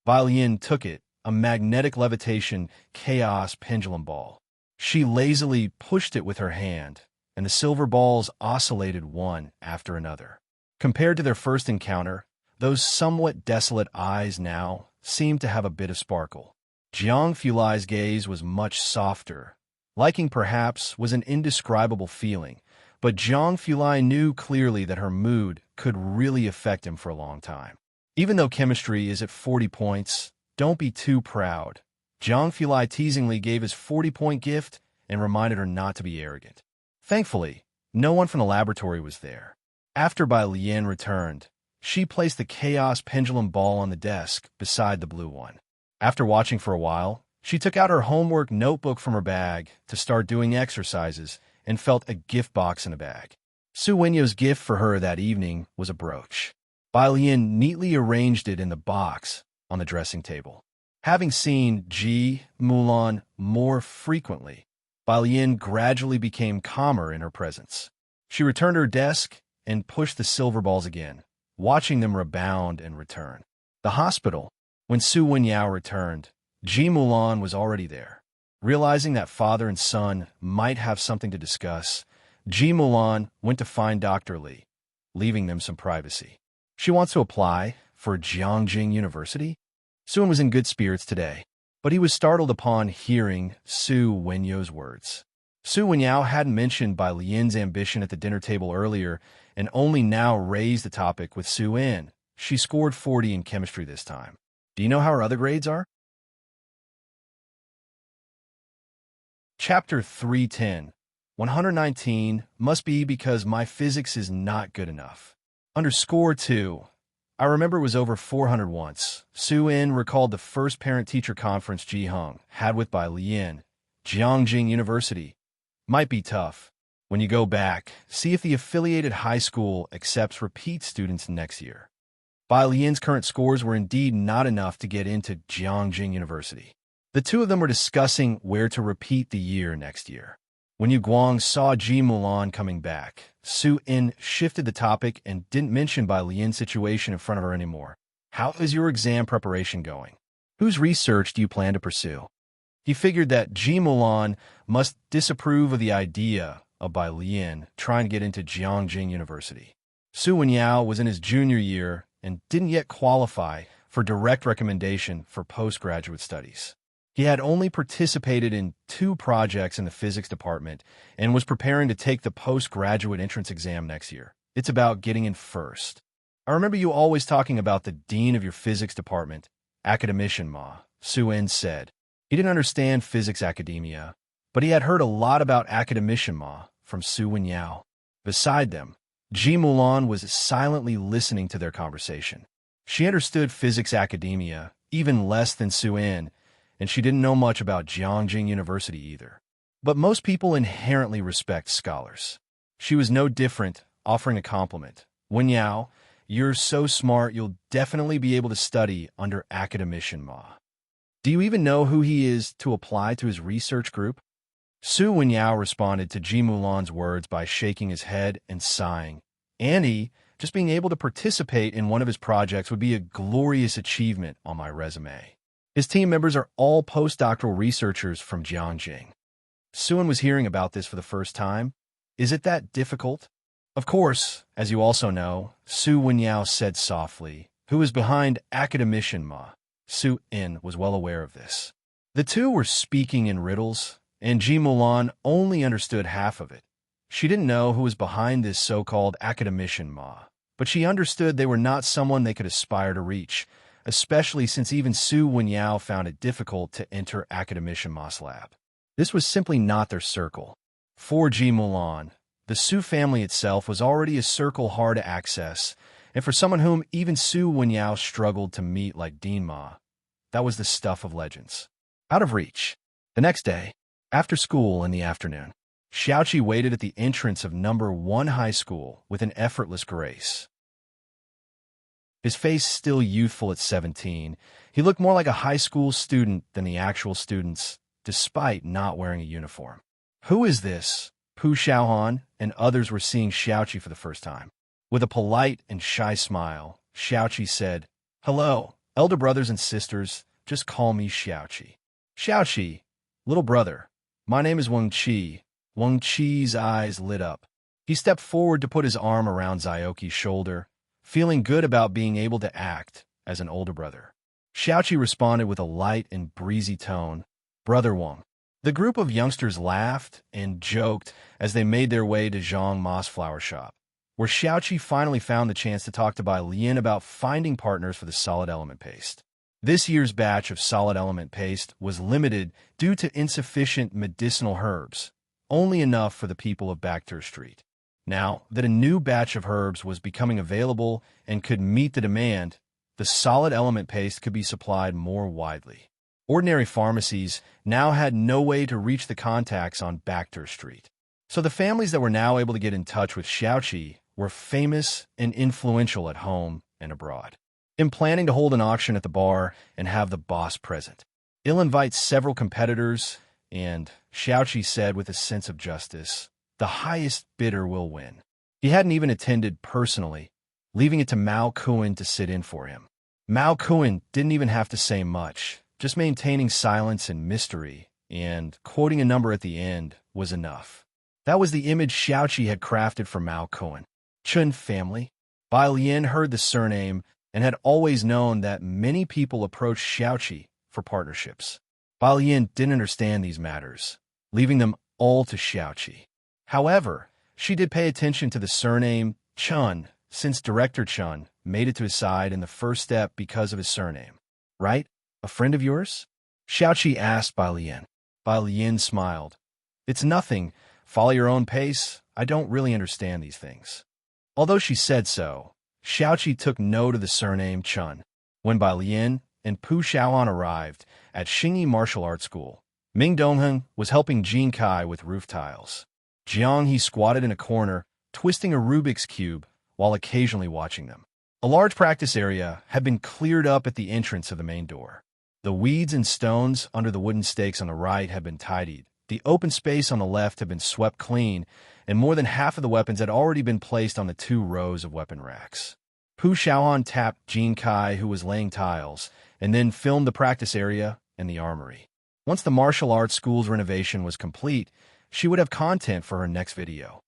Bai Lian took it, a magnetic levitation chaos pendulum ball. She lazily pushed it with her hand, and the silver balls oscillated one after another. Compared to their first encounter, those somewhat desolate eyes now seemed to have a bit of sparkle. Jiang Fulai's gaze was much softer. Liking, perhaps, was an indescribable feeling, but Jiang Fulai knew clearly that her mood could really affect him for a long time. Even though chemistry is at 40 points, don't be too proud. Jiang Fulai teasingly gave his 40-point gift and reminded her not to be arrogant. Thankfully, no one from the laboratory was there. After Bai Lian returned, she placed the chaos pendulum ball on the desk beside the blue one. After watching for a while, she took out her homework notebook from her bag to start doing exercises and felt a gift box in a bag. Su Wenyo's gift for her that evening was a brooch. Bai Lian neatly arranged it in the box on the dressing table. Having seen Ji Mulan more frequently, Bai Lian gradually became calmer in her presence. She returned to her desk and pushed the silver balls again, watching them rebound and return. The hospital. When Su Wenyao returned, Ji Mulan was already there. Realizing that father and son might have something to discuss, Ji Mulan went to find Dr. Li, leaving them some privacy. She wants to apply for Jiangjing University? Sun was in good spirits today, but he was startled upon hearing Su Wenyo's words. Su Wenyao hadn't mentioned Bai Lian's ambition at the dinner table earlier, and only now raised the topic with Su In. She scored 40 in chemistry this time. Do you know how her other grades are? Chapter 310. 119 must be because my physics is not good enough. Underscore 2. I remember it was over 400 once. Su In recalled the first parent-teacher conference Ji Hung had with Bai Lian, Jiangjing University. Might be tough. When you go back, see if the affiliated high school accepts repeat students next year. Bai Lian's current scores were indeed not enough to get into Jiangjing University. The two of them were discussing where to repeat the year next year. When Yu Guang saw Ji Mulan coming back, Su In shifted the topic and didn't mention Bai Lian's situation in front of her anymore. How is your exam preparation going? Whose research do you plan to pursue? He figured that Ji Mulan must disapprove of the idea of Bai Lian trying to get into Jiangjing University. Su Wenyao was in his junior year and didn't yet qualify for direct recommendation for postgraduate studies. He had only participated in 2 projects in the physics department and was preparing to take the postgraduate entrance exam next year. It's about getting in first. I remember you always talking about the dean of your physics department, academician Ma, Su In said. He didn't understand physics academia, but he had heard a lot about academician Ma from Su Wenyao. Beside them, Ji Mulan was silently listening to their conversation. She understood physics academia even less than Su In, and she didn't know much about Jiangjing University either. But most people inherently respect scholars. She was no different, offering a compliment. Wenyao, you're so smart you'll definitely be able to study under academician Ma. Do you even know who he is to apply to his research group? Su Wenyao responded to Ji Mulan's words by shaking his head and sighing. Annie, just being able to participate in one of his projects would be a glorious achievement on my resume. His team members are all postdoctoral researchers from Jiangjing. Su-in was hearing about this for the first time. Is it that difficult? Of course, as you also know, Su Wenyao said softly, who is behind academician Ma. Su-in was well aware of this. The two were speaking in riddles, and Ji Mulan only understood half of it. She didn't know who was behind this so-called academician Ma, but she understood they were not someone they could aspire to reach, especially since even Su Wenyao found it difficult to enter academician Ma's lab. This was simply not their circle. For Ji Mulan, the Su family itself was already a circle hard to access, and for someone whom even Su Wenyao struggled to meet like Dean Ma, that was the stuff of legends. Out of reach. The next day, after school in the afternoon, Xiaoqi waited at the entrance of number 1 high school with an effortless grace. His face still youthful at 17, he looked more like a high school student than the actual students, despite not wearing a uniform. Who is this? Pu Xiaohan and others were seeing Xiaoqi for the first time. With a polite and shy smile, Xiaoqi said, "Hello, elder brothers and sisters, just call me Xiaoqi." "Xiaoqi, little brother, my name is Wang Qi." Wang Qi's eyes lit up. He stepped forward to put his arm around Xiaoqi's shoulder, feeling good about being able to act as an older brother. Xiaoqi responded with a light and breezy tone, "Brother Wang." The group of youngsters laughed and joked as they made their way to Zhang Ma's flower shop, where Xiaoqi finally found the chance to talk to Bai Lian about finding partners for the solid element paste. This year's batch of solid element paste was limited due to insufficient medicinal herbs, only enough for the people of Bacter Street. Now that a new batch of herbs was becoming available and could meet the demand, the solid element paste could be supplied more widely. Ordinary pharmacies now had no way to reach the contacts on Bacter Street. So the families that were now able to get in touch with Xiaoqi were famous and influential at home and abroad. In planning to hold an auction at the bar and have the boss present, he'll invite several competitors, and Xiaoqi said with a sense of justice, the highest bidder will win. He hadn't even attended personally, leaving it to Mao Kuan to sit in for him. Mao Kuan didn't even have to say much, just maintaining silence and mystery, and quoting a number at the end was enough. That was the image Xiaoqi had crafted for Mao Kuan. Chun family. Bai Lian heard the surname and had always known that many people approached Xiaoqi for partnerships. Bai Lian didn't understand these matters, leaving them all to Xiaoqi. However, she did pay attention to the surname Chun, since Director Chun made it to his side in the first step because of his surname. Right? A friend of yours? Xiaoqi asked Bai Lian. Bai Lian smiled. It's nothing. Follow your own pace. I don't really understand these things. Although she said so, Xiaoqi took note of the surname Chun. When Bai Lian and Pu Xiaoan arrived at Xingyi Martial Arts School, Ming Dongheng was helping Jin Kai with roof tiles. Jiang He squatted in a corner, twisting a Rubik's Cube while occasionally watching them. A large practice area had been cleared up at the entrance of the main door. The weeds and stones under the wooden stakes on the right had been tidied. The open space on the left had been swept clean, and more than half of the weapons had already been placed on the 2 rows of weapon racks. Pu Xiaohan tapped Jin Kai, who was laying tiles, and then filmed the practice area and the armory. Once the martial arts school's renovation was complete, she would have content for her next video.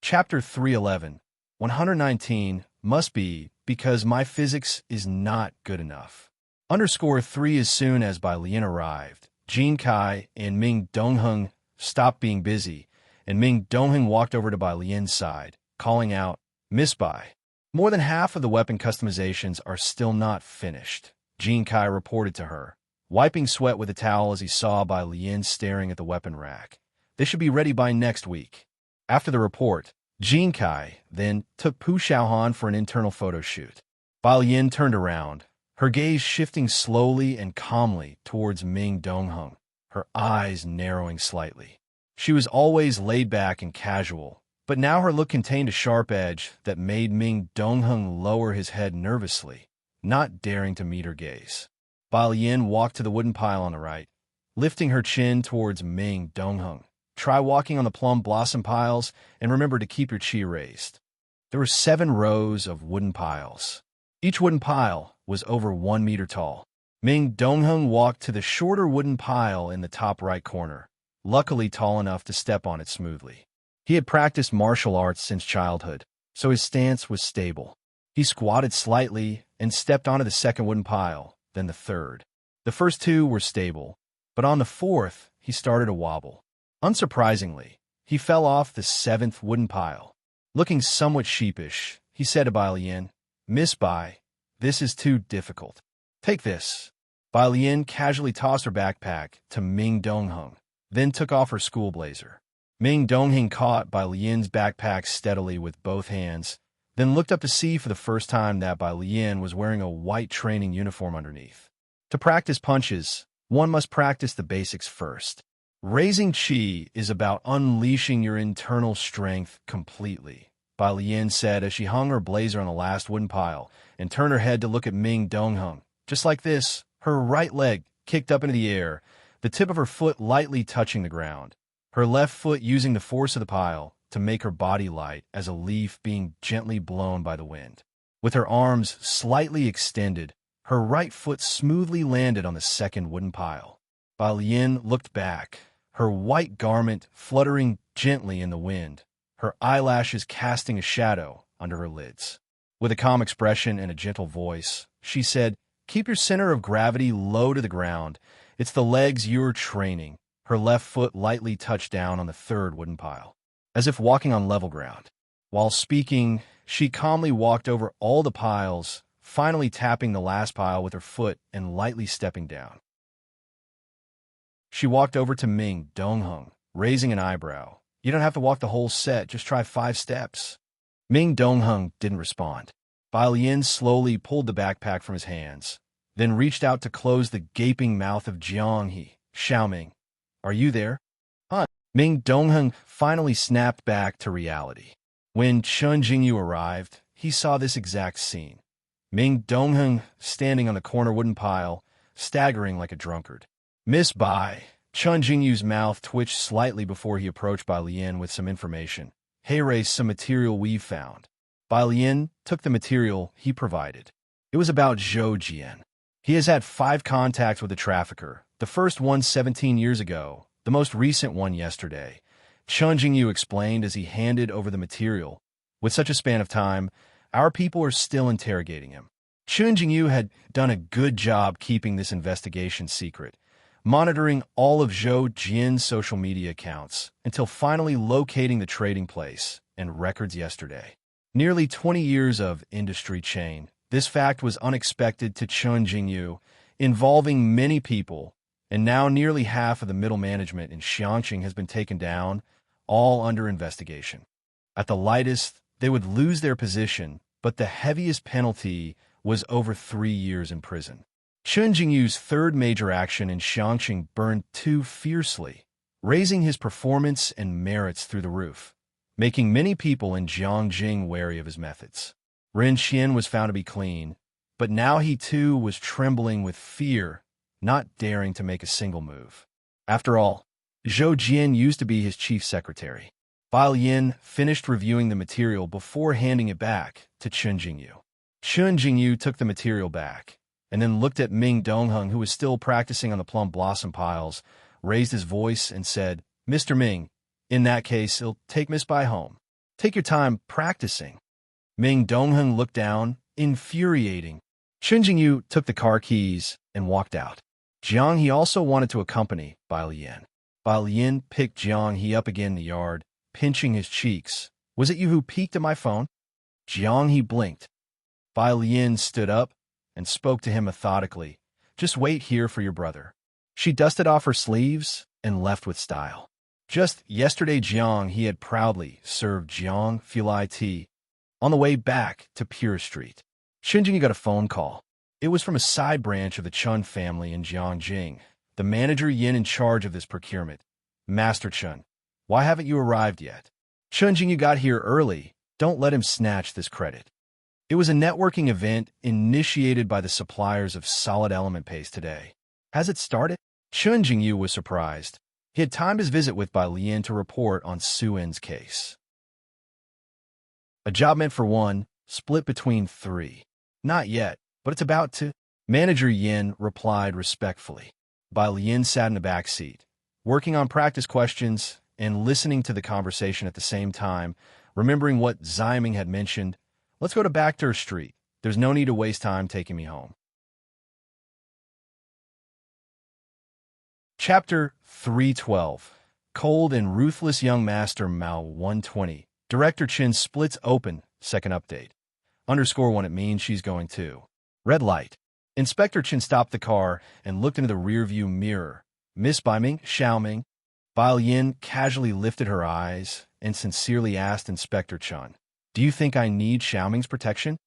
Chapter 311, 119, must be because my physics is not good enough. _3 As soon as Bai Lian arrived, Jin Kai and Ming Dongheng stopped being busy, and Ming Dongheng walked over to Bai Lian's side, calling out, Miss Bai. More than half of the weapon customizations are still not finished, Jin Kai reported to her, wiping sweat with a towel as he saw Bai Lian staring at the weapon rack. They should be ready by next week. After the report, Jin Kai then took Pu Xiaohan for an internal photo shoot. Bai Lian turned around, her gaze shifting slowly and calmly towards Ming Dongheng, her eyes narrowing slightly. She was always laid back and casual, but now her look contained a sharp edge that made Ming Dongheng lower his head nervously, not daring to meet her gaze. Bai Lian walked to the wooden pile on the right, lifting her chin towards Ming Dongheng. Try walking on the plum blossom piles, and remember to keep your chi raised. There were 7 rows of wooden piles. Each wooden pile was over 1 meter tall. Ming Dongheng walked to the shorter wooden pile in the top right corner, luckily tall enough to step on it smoothly. He had practiced martial arts since childhood, so his stance was stable. He squatted slightly and stepped onto the second wooden pile, then the third. The first 2 were stable, but on the 4th, he started to wobble. Unsurprisingly, he fell off the 7th wooden pile. Looking somewhat sheepish, he said to Bai Lian, Miss Bai, this is too difficult. Take this. Bai Lian casually tossed her backpack to Ming Dongheng, then took off her school blazer. Ming Dongheng caught Bai Lian's backpack steadily with both hands, then looked up to see for the first time that Bai Lian was wearing a white training uniform underneath. To practice punches, one must practice the basics first. Raising chi is about unleashing your internal strength completely, Bai Lian said as she hung her blazer on the last wooden pile and turned her head to look at Ming Dongheng. Just like this, her right leg kicked up into the air, the tip of her foot lightly touching the ground, her left foot using the force of the pile to make her body light as a leaf being gently blown by the wind. With her arms slightly extended, her right foot smoothly landed on the second wooden pile. Bai Lian looked back, her white garment fluttering gently in the wind, her eyelashes casting a shadow under her lids. With a calm expression and a gentle voice, she said, Keep your center of gravity low to the ground. It's the legs you're training. Her left foot lightly touched down on the third wooden pile, as if walking on level ground. While speaking, she calmly walked over all the piles, finally tapping the last pile with her foot and lightly stepping down. She walked over to Ming Dongheng, raising an eyebrow. You don't have to walk the whole set, just try 5 steps. Ming Dongheng didn't respond. Bai Lian slowly pulled the backpack from his hands, then reached out to close the gaping mouth of Jiang He. Xiaoming, are you there? Huh? Ming Dongheng finally snapped back to reality. When Chun Jingyu arrived, he saw this exact scene. Ming Dongheng standing on the corner wooden pile, staggering like a drunkard. Miss Bai. Chun Jingyu's mouth twitched slightly before he approached Bai Lian with some information. Heiress, some material we've found. Bai Lian took the material he provided. It was about Zhou Jian. He has had 5 contacts with the trafficker, the first one 17 years ago, the most recent one yesterday. Chun Jingyu explained as he handed over the material. With such a span of time, our people are still interrogating him. Chun Jingyu had done a good job keeping this investigation secret. monitoring all of Zhou Jian's social media accounts until finally locating the trading place and records yesterday. Nearly 20 years of industry chain, this fact was unexpected to Chun Jingyu, involving many people, and now nearly half of the middle management in Xiangqing has been taken down, all under investigation. At the lightest, they would lose their position, but the heaviest penalty was over 3 years in prison. Chun Jingyu's third major action in Xiangqing burned too fiercely, raising his performance and merits through the roof, making many people in Jiangjing wary of his methods. Ren Xian was found to be clean, but now he too was trembling with fear, not daring to make a single move. After all, Zhou Jian used to be his chief secretary. Bai Lian finished reviewing the material before handing it back to Chun Jingyu. Chun Jingyu took the material back, and then looked at Ming Dongheng, who was still practicing on the plum blossom piles, raised his voice and said, "Mr. Ming, in that case, he'll take Miss Bai home. Take your time practicing." Ming Dongheng looked down, infuriating. Chun Jingyu took the car keys and walked out. Jiang He also wanted to accompany Bai Lian. Bai Lian picked Jiang He up again in the yard, pinching his cheeks. "Was it you who peeked at my phone?" Jiang He blinked. Bai Lian stood up and spoke to him methodically. "Just wait here for your brother." She dusted off her sleeves and left with style. Just yesterday, Jiang He had proudly served Jiang Filai tea. On the way back to Pure Street, Chun Jingyu got a phone call. It was from a side branch of the Chun family in Jiangjing. The manager Yin in charge of this procurement. "Master Chun, why haven't you arrived yet?" "Chun Jingyu got here early. Don't let him snatch this credit." It was a networking event initiated by the suppliers of solid element paste today. Has it started? Chun Jingyu was surprised. He had timed his visit with Bai Lian to report on Su En's case. A job meant for one, split between 3. Not yet, but it's about to. Manager Yin replied respectfully. Bai Lian sat in the back seat, working on practice questions and listening to the conversation at the same time, remembering what Ziming had mentioned. "Let's go to Backter Street. There's no need to waste time taking me home." Chapter 312. Cold and Ruthless Young Master Mao 120. Director Chin splits open. Second update. _1 it means she's going to. Red light. Inspector Chin stopped the car and looked into the rearview mirror. "Miss Baiming, Xiaoming." Bai Lian casually lifted her eyes and sincerely asked Inspector Chen, "Do you think I need Xiaoming's protection?"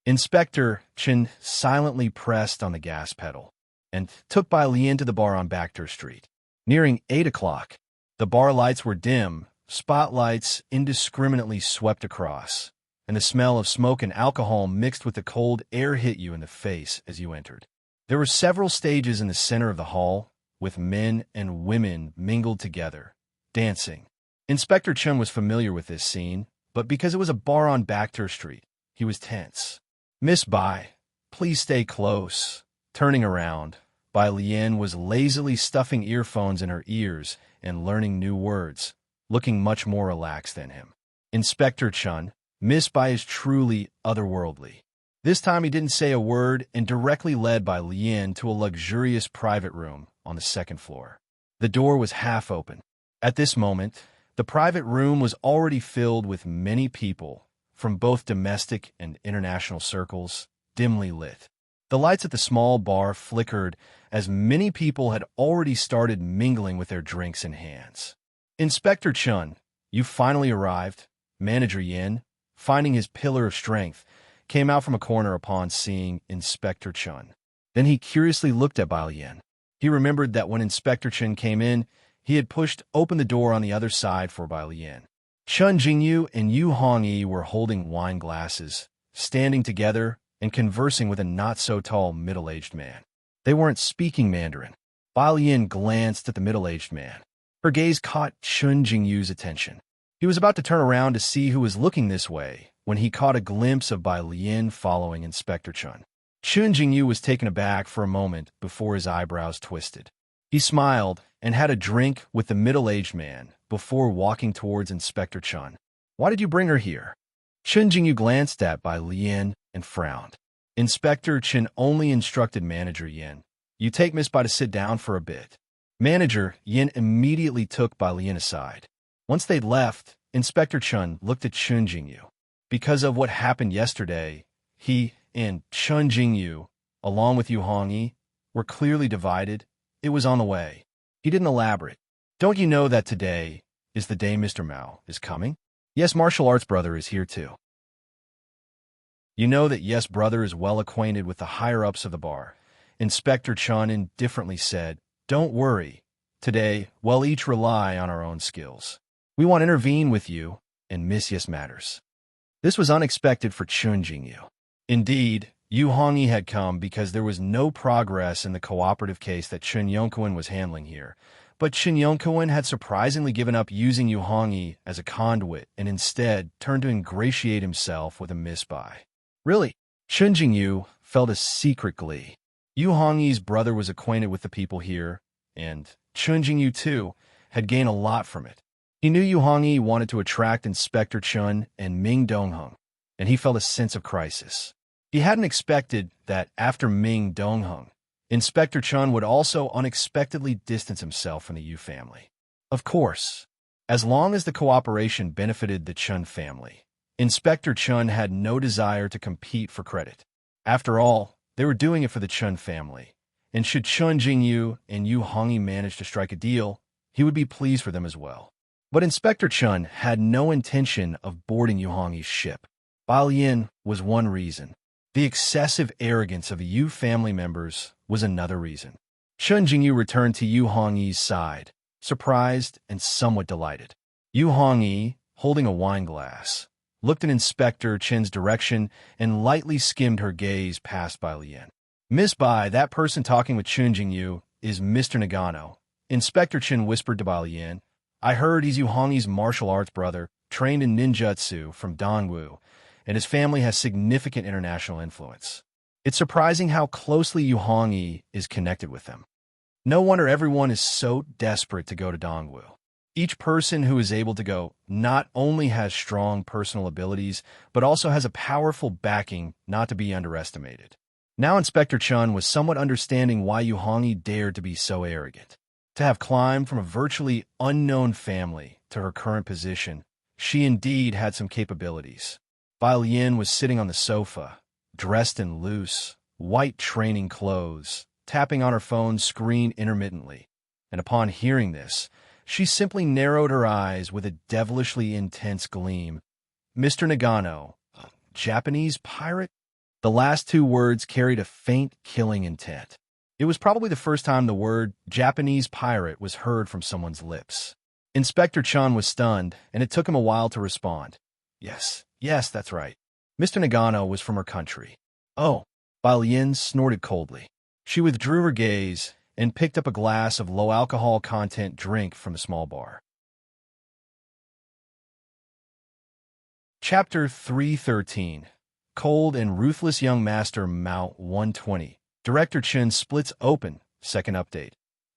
Inspector Chen silently pressed on the gas pedal and took Bai Lian to the bar on Backter Street. Nearing 8 o'clock, the bar lights were dim, spotlights indiscriminately swept across, and the smell of smoke and alcohol mixed with the cold air hit you in the face as you entered. There were several stages in the center of the hall, with men and women mingled together, dancing. Inspector Chen was familiar with this scene, but because it was a bar on Backter Street, he was tense. "Miss Bai, please stay close." Turning around, Bai Lian was lazily stuffing earphones in her ears and learning new words, looking much more relaxed than him. Inspector Chen, Miss Bai is truly otherworldly. This time he didn't say a word and directly led Bai Lian to a luxurious private room on the second floor. The door was half open. At this moment, the private room was already filled with many people, from both domestic and international circles, dimly lit. The lights at the small bar flickered as many people had already started mingling with their drinks in hands. "Inspector Chun, you finally arrived." Manager Yin, finding his pillar of strength, came out from a corner upon seeing Inspector Chun. Then he curiously looked at Bai Lian. He remembered that when Inspector Chen came in, he had pushed open the door on the other side for Bai Lian. Chun Jingyu and Yu Hongyi were holding wine glasses, standing together and conversing with a not-so-tall middle-aged man. They weren't speaking Mandarin. Bai Lian glanced at the middle-aged man. Her gaze caught Chun Jingyu's attention. He was about to turn around to see who was looking this way when he caught a glimpse of Bai Lian following Inspector Chun. Chun Jingyu was taken aback for a moment before his eyebrows twisted. He smiled and had a drink with the middle-aged man before walking towards Inspector Chun. "Why did you bring her here?" Chun Jingyu glanced at Bai Lian and frowned. Inspector Chen only instructed Manager Yin, "You take Miss Bai to sit down for a bit." Manager Yin immediately took Bai Lian aside. Once they'd left, Inspector Chun looked at Chun Jingyu. Because of what happened yesterday, he and Chun Jingyu, along with Yu Hongyi, were clearly divided. It was on the way. He didn't elaborate. Don't you know that today is the day Mr. Mao is coming? Yes, martial arts brother is here too. You know that Yes brother is well acquainted with the higher-ups of the bar. Inspector Chun indifferently said, don't worry. Today, we'll each rely on our own skills. We won't intervene with you and miss Yes matters. This was unexpected for Chun Jingyu. Indeed, Yu Hongyi had come because there was no progress in the cooperative case that Chun Yongkuan was handling here. But Chun Yongkuan had surprisingly given up using Yu Hongyi as a conduit and instead turned to ingratiate himself with a misbuy. Really, Chun Jingyu felt a secret glee. Yu Hongyi's brother was acquainted with the people here, and Chun Jingyu, too, had gained a lot from it. He knew Yu Hongyi wanted to attract Inspector Chun and Ming Dongheng, and he felt a sense of crisis. He hadn't expected that after Ming Dongheng, Inspector Chun would also unexpectedly distance himself from the Yu family. Of course, as long as the cooperation benefited the Chun family, Inspector Chun had no desire to compete for credit. After all, they were doing it for the Chun family, and should Chun Jingyu and Yu Hongyi manage to strike a deal, he would be pleased for them as well. But Inspector Chun had no intention of boarding Yu Hongyi's ship. Bai Lian was one reason. The excessive arrogance of the Yu family members was another reason. Chun Jingyu returned to Yu Hongyi's side, surprised and somewhat delighted. Yu Hongyi, holding a wine glass, looked in Inspector Chun's direction and lightly skimmed her gaze past Bai Lian. Miss Bai, that person talking with Chun Jingyu is Mr. Nagano. Inspector Chun whispered to Bai Lian. I heard he's Yu Hongyi's martial arts brother, trained in ninjutsu from Dongwu, and his family has significant international influence. It's surprising how closely Yu Hongyi is connected with them. No wonder everyone is so desperate to go to Dongwu. Each person who is able to go not only has strong personal abilities, but also has a powerful backing not to be underestimated. Now Inspector Chun was somewhat understanding why Yu Hongyi dared to be so arrogant. To have climbed from a virtually unknown family to her current position, she indeed had some capabilities. Bai Lian was sitting on the sofa, dressed in loose, white training clothes, tapping on her phone screen intermittently, and upon hearing this, she simply narrowed her eyes with a devilishly intense gleam. Mr. Nagano, Japanese pirate? The last two words carried a faint, killing intent. It was probably the first time the word Japanese pirate was heard from someone's lips. Inspector Chun was stunned, and it took him a while to respond. Yes, that's right. Mr. Nagano was from her country. Oh, Bai Lian snorted coldly. She withdrew her gaze and picked up a glass of low-alcohol content drink from a small bar. Chapter 313. Cold and Ruthless Young Master Mao 120. Director Chun splits open. Second update.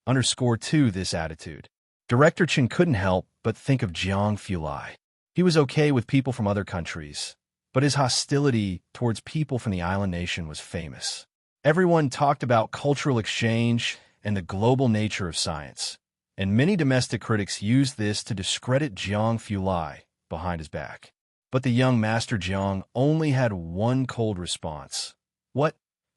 _2 this attitude. Director Chun couldn't help but think of Jiang Fulai. He was okay with people from other countries, but his hostility towards people from the island nation was famous. Everyone talked about cultural exchange and the global nature of science, and many domestic critics used this to discredit Jiang Fulai behind his back. But the young Master Jiang only had one cold response. What?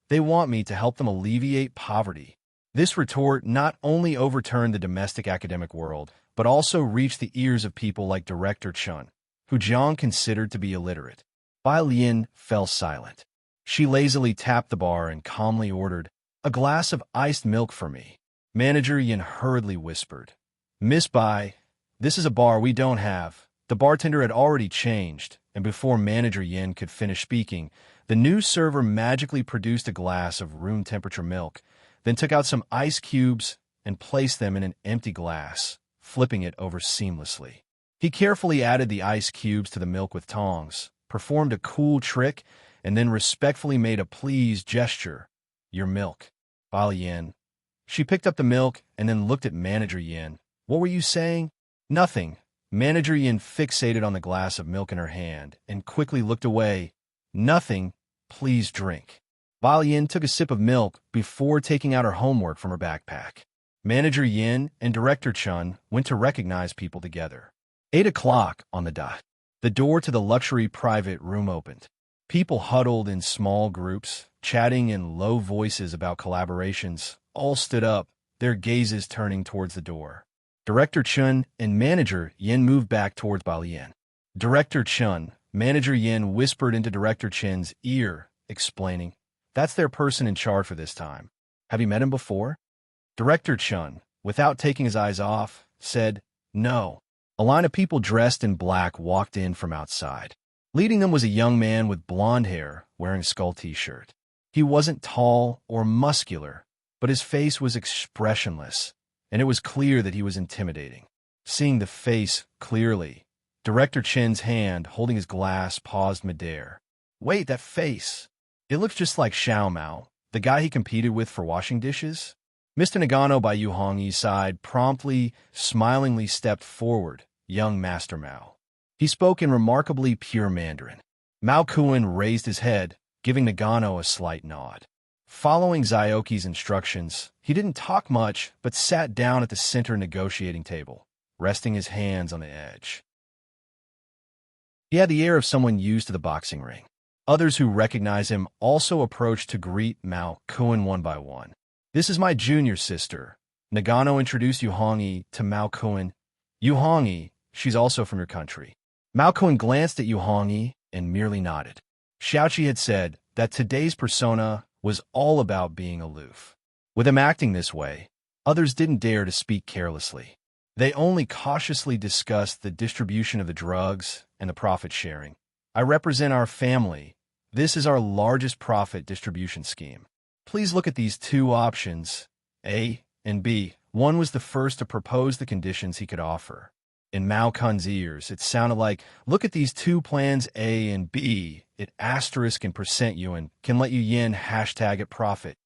They want me to help them alleviate poverty. This retort not only overturned the domestic academic world, but also reached the ears of people like Director Chun, who Jiang considered to be illiterate. Bai Lian fell silent. She lazily tapped the bar and calmly ordered, "A glass of iced milk for me." Manager Yin hurriedly whispered, "Miss Bai, this is a bar we don't have." The bartender had already changed, and before Manager Yin could finish speaking, the new server magically produced a glass of room-temperature milk, then took out some ice cubes and placed them in an empty glass, flipping it over seamlessly. He carefully added the ice cubes to the milk with tongs, performed a cool trick, and then respectfully made a please gesture. "Your milk." Bai Lian. She picked up the milk and then looked at Manager Yin. "What were you saying?" "Nothing." Manager Yin fixated on the glass of milk in her hand and quickly looked away. "Nothing. Please drink." Bai Lian took a sip of milk before taking out her homework from her backpack. Manager Yin and Director Chun went to recognize people together. 8 o'clock on the dot. The door to the luxury private room opened. People huddled in small groups, chatting in low voices about collaborations, all stood up, their gazes turning towards the door. Director Chun and Manager Yin moved back towards Balian. Director Chun, Manager Yin whispered into Director Chin's ear, explaining, "That's their person in charge for this time. Have you met him before?" Director Chun, without taking his eyes off, said, "No." A line of people dressed in black walked in from outside. Leading them was a young man with blonde hair, wearing a skull t-shirt. He wasn't tall or muscular, but his face was expressionless, and it was clear that he was intimidating. Seeing the face clearly, Director Chin's hand, holding his glass, paused midair. "Wait, that face. It looks just like Xiao Mao, the guy he competed with for washing dishes." Mr. Nagano by Yu Hongyi's side promptly, smilingly stepped forward, young Master Mao. He spoke in remarkably pure Mandarin. Mao Kuan raised his head, giving Nagano a slight nod. Following Zioki's instructions, he didn't talk much, but sat down at the center negotiating table, resting his hands on the edge. He had the air of someone used to the boxing ring. Others who recognized him also approached to greet Mao Kuan one by one. "This is my junior sister." Nagano introduced Yu Hongyi to Mao Kuan. "Yu Hongyi, she's also from your country." Mao Kuan glanced at Yu Hongyi and merely nodded. Xiaoqi had said that today's persona was all about being aloof. With him acting this way, others didn't dare to speak carelessly. They only cautiously discussed the distribution of the drugs and the profit sharing. "I represent our family. This is our largest profit distribution scheme. Please look at these two options, A and B." One was the first to propose the conditions he could offer. In Mao Kuan's ears, it sounded like, "Look at these two plans, A and B. It asterisk and percent yuan can let you yen hashtag at profit."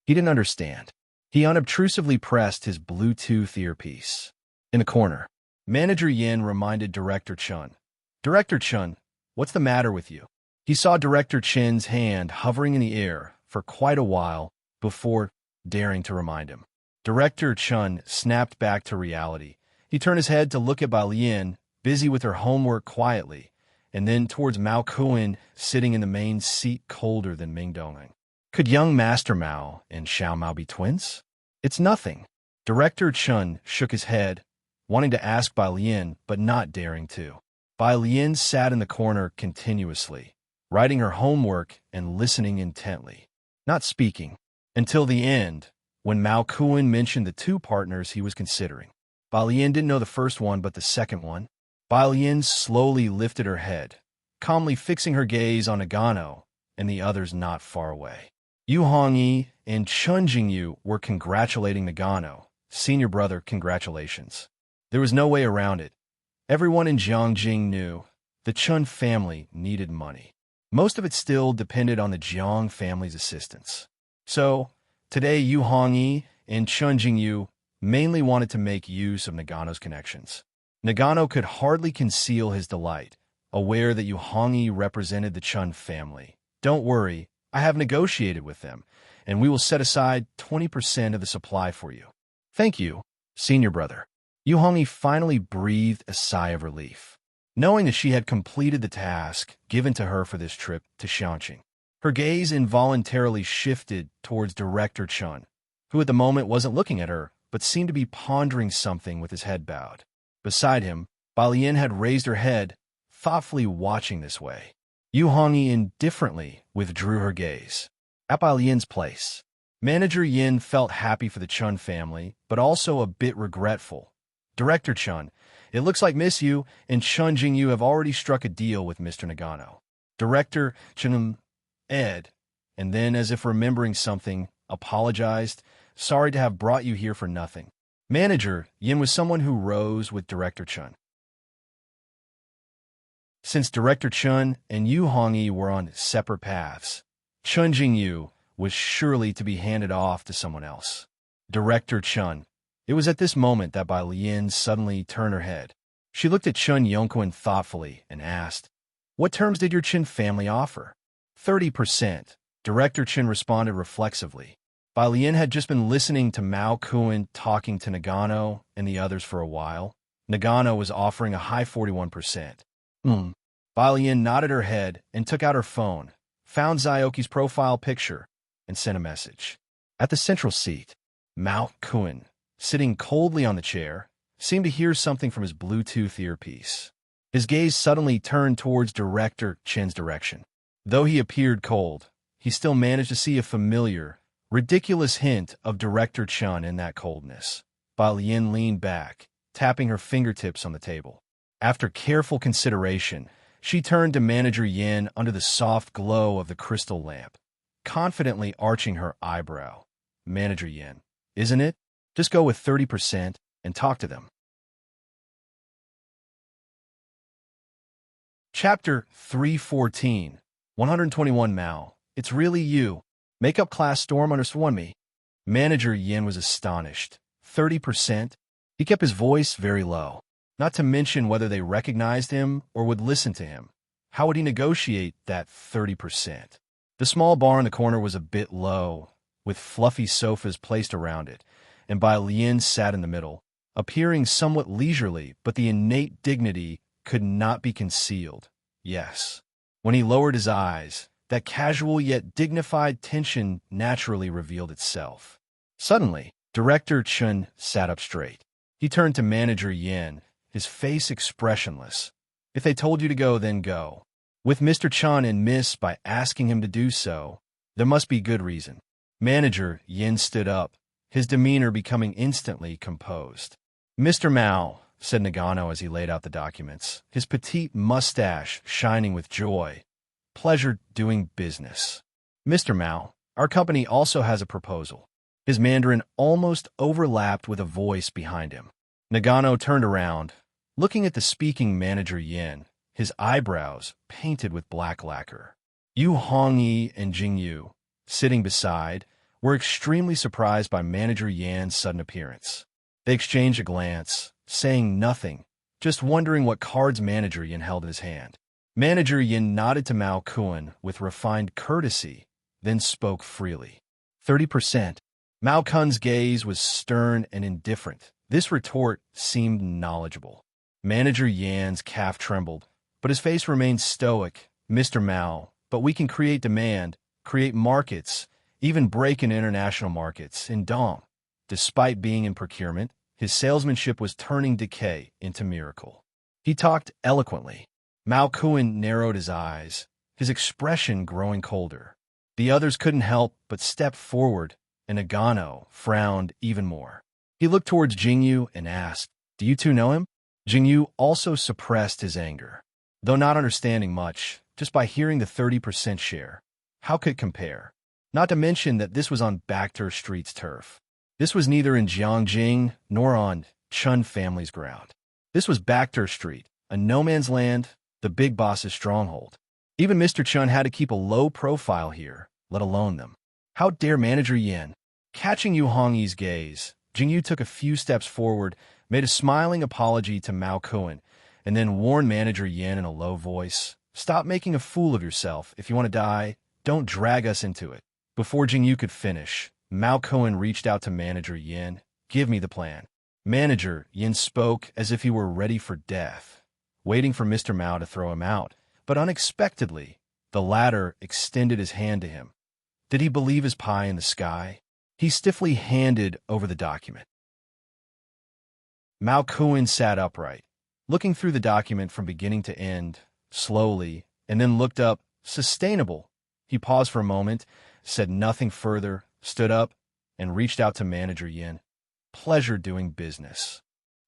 He didn't understand. He unobtrusively pressed his Bluetooth earpiece. In the corner, Manager Yin reminded Director Chun. "Director Chun, what's the matter with you?" He saw Director Chin's hand hovering in the air for quite a while before daring to remind him. Director Chun snapped back to reality. He turned his head to look at Balian, busy with her homework quietly, and then towards Mao Kuan, sitting in the main seat colder than Ming Dongling. Could young Master Mao and Xiao Mao be twins? "It's nothing." Director Chun shook his head, wanting to ask Balian, but not daring to. Balian sat in the corner continuously, writing her homework and listening intently, not speaking, until the end, when Mao Kuan mentioned the two partners he was considering. Balian didn't know the first one, but the second one. Balian slowly lifted her head, calmly fixing her gaze on Nagano and the others not far away. Yu Hongyi and Chun Jingyu were congratulating Nagano. "Senior brother, congratulations." There was no way around it. Everyone in Jiangjing knew the Chun family needed money. Most of it still depended on the Jiang family's assistance. So, today Yu Hongyi and Chun Jingyu mainly wanted to make use of Nagano's connections. Nagano could hardly conceal his delight, aware that Yu Hongyi represented the Chun family. "Don't worry, I have negotiated with them, and we will set aside 20% of the supply for you." "Thank you, senior brother." Yu Hongyi finally breathed a sigh of relief, knowing that she had completed the task given to her for this trip to Xianqing. Her gaze involuntarily shifted towards Director Chun, who at the moment wasn't looking at her, but seemed to be pondering something with his head bowed. Beside him, Balian had raised her head, thoughtfully watching this way. Yu Hongyi indifferently withdrew her gaze. At Balian's place, Manager Yin felt happy for the Chun family, but also a bit regretful. "Director Chun, it looks like Miss Yu and Chun Jingyu have already struck a deal with Mr. Nagano." Director Chun Ed, and then, as if remembering something, apologized. "Sorry to have brought you here for nothing." Manager Yin was someone who rose with Director Chun. Since Director Chun and Yu Hongyi were on separate paths, Chun Jingyu was surely to be handed off to someone else. Director Chun. It was at this moment that Balian suddenly turned her head. She looked at Chun Yongquan thoughtfully and asked, "What terms did your Chin family offer?" 30%. Director Chin responded reflexively. Bai Lian had just been listening to Mao Kuan talking to Nagano and the others for a while. Nagano was offering a high 41%. Bai Lian nodded her head and took out her phone, found Zioki's profile picture, and sent a message. At the central seat, Mao Kuan, sitting coldly on the chair, seemed to hear something from his Bluetooth earpiece. His gaze suddenly turned towards Director Chen's direction. Though he appeared cold, he still managed to see a familiar, ridiculous hint of Director Chen in that coldness. Bai Lian leaned back, tapping her fingertips on the table. After careful consideration, she turned to Manager Yin under the soft glow of the crystal lamp, confidently arching her eyebrow. Manager Yin, isn't it? Just go with 30% and talk to them. Chapter 314, 121 Mao. It's really you. Makeup class storm understood me. Manager Yin was astonished. 30%? He kept his voice very low, not to mention whether they recognized him or would listen to him. How would he negotiate that 30%? The small bar in the corner was a bit low, with fluffy sofas placed around it, and Bai Lian sat in the middle, appearing somewhat leisurely, but the innate dignity could not be concealed. Yes. When he lowered his eyes, that casual yet dignified tension naturally revealed itself. Suddenly, Director Chen sat up straight. He turned to Manager Yin, his face expressionless. If they told you to go, then go. With Mr. Chen in miss by asking him to do so, there must be good reason. Manager Yin stood up, his demeanor becoming instantly composed. Mr. Mao, said Nagano as he laid out the documents, his petite mustache shining with joy. Pleasure doing business. Mr. Mao, our company also has a proposal. His Mandarin almost overlapped with a voice behind him. Nagano turned around, looking at the speaking Manager Yin, his eyebrows painted with black lacquer. Yu Hongyi and Jingyu, sitting beside, were extremely surprised by Manager Yan's sudden appearance. They exchanged a glance, saying nothing, just wondering what cards Manager Yin held in his hand. Manager Yin nodded to Mao Kuan with refined courtesy, then spoke freely. 30%. Mao Kuan's gaze was stern and indifferent. This retort seemed knowledgeable. Manager Yan's calf trembled, but his face remained stoic. Mr. Mao, but we can create demand, create markets, even break in international markets in Dong. Despite being in procurement, his salesmanship was turning decay into miracle. He talked eloquently. Mao Kuan narrowed his eyes, his expression growing colder. The others couldn't help but step forward, and Nagano frowned even more. He looked towards Jingyu and asked, "Do you two know him?" Jingyu also suppressed his anger. Though not understanding much, just by hearing the 30% share, how could it compare? Not to mention that this was on Bacter Street's turf. This was neither in Jiangjing nor on Chun family's ground. This was Bacter Street, a no-man's land, the big boss's stronghold. Even Mr. Chun had to keep a low profile here, let alone them. How dare Manager Yin? Catching Yu Hongyi's gaze, Jingyu took a few steps forward, made a smiling apology to Mao Kuan, and then warned Manager Yin in a low voice, "Stop making a fool of yourself. If you want to die, don't drag us into it." Before Jingyu could finish, Mao Kuan reached out to Manager Yin. "Give me the plan." Manager Yin spoke as if he were ready for death, waiting for Mr. Mao to throw him out, but unexpectedly, the latter extended his hand to him. Did he believe his pie in the sky? He stiffly handed over the document. Mao Kuan sat upright, looking through the document from beginning to end, slowly, and then looked up. Sustainable. He paused for a moment, said nothing further, stood up, and reached out to Manager Yin. "Pleasure doing business."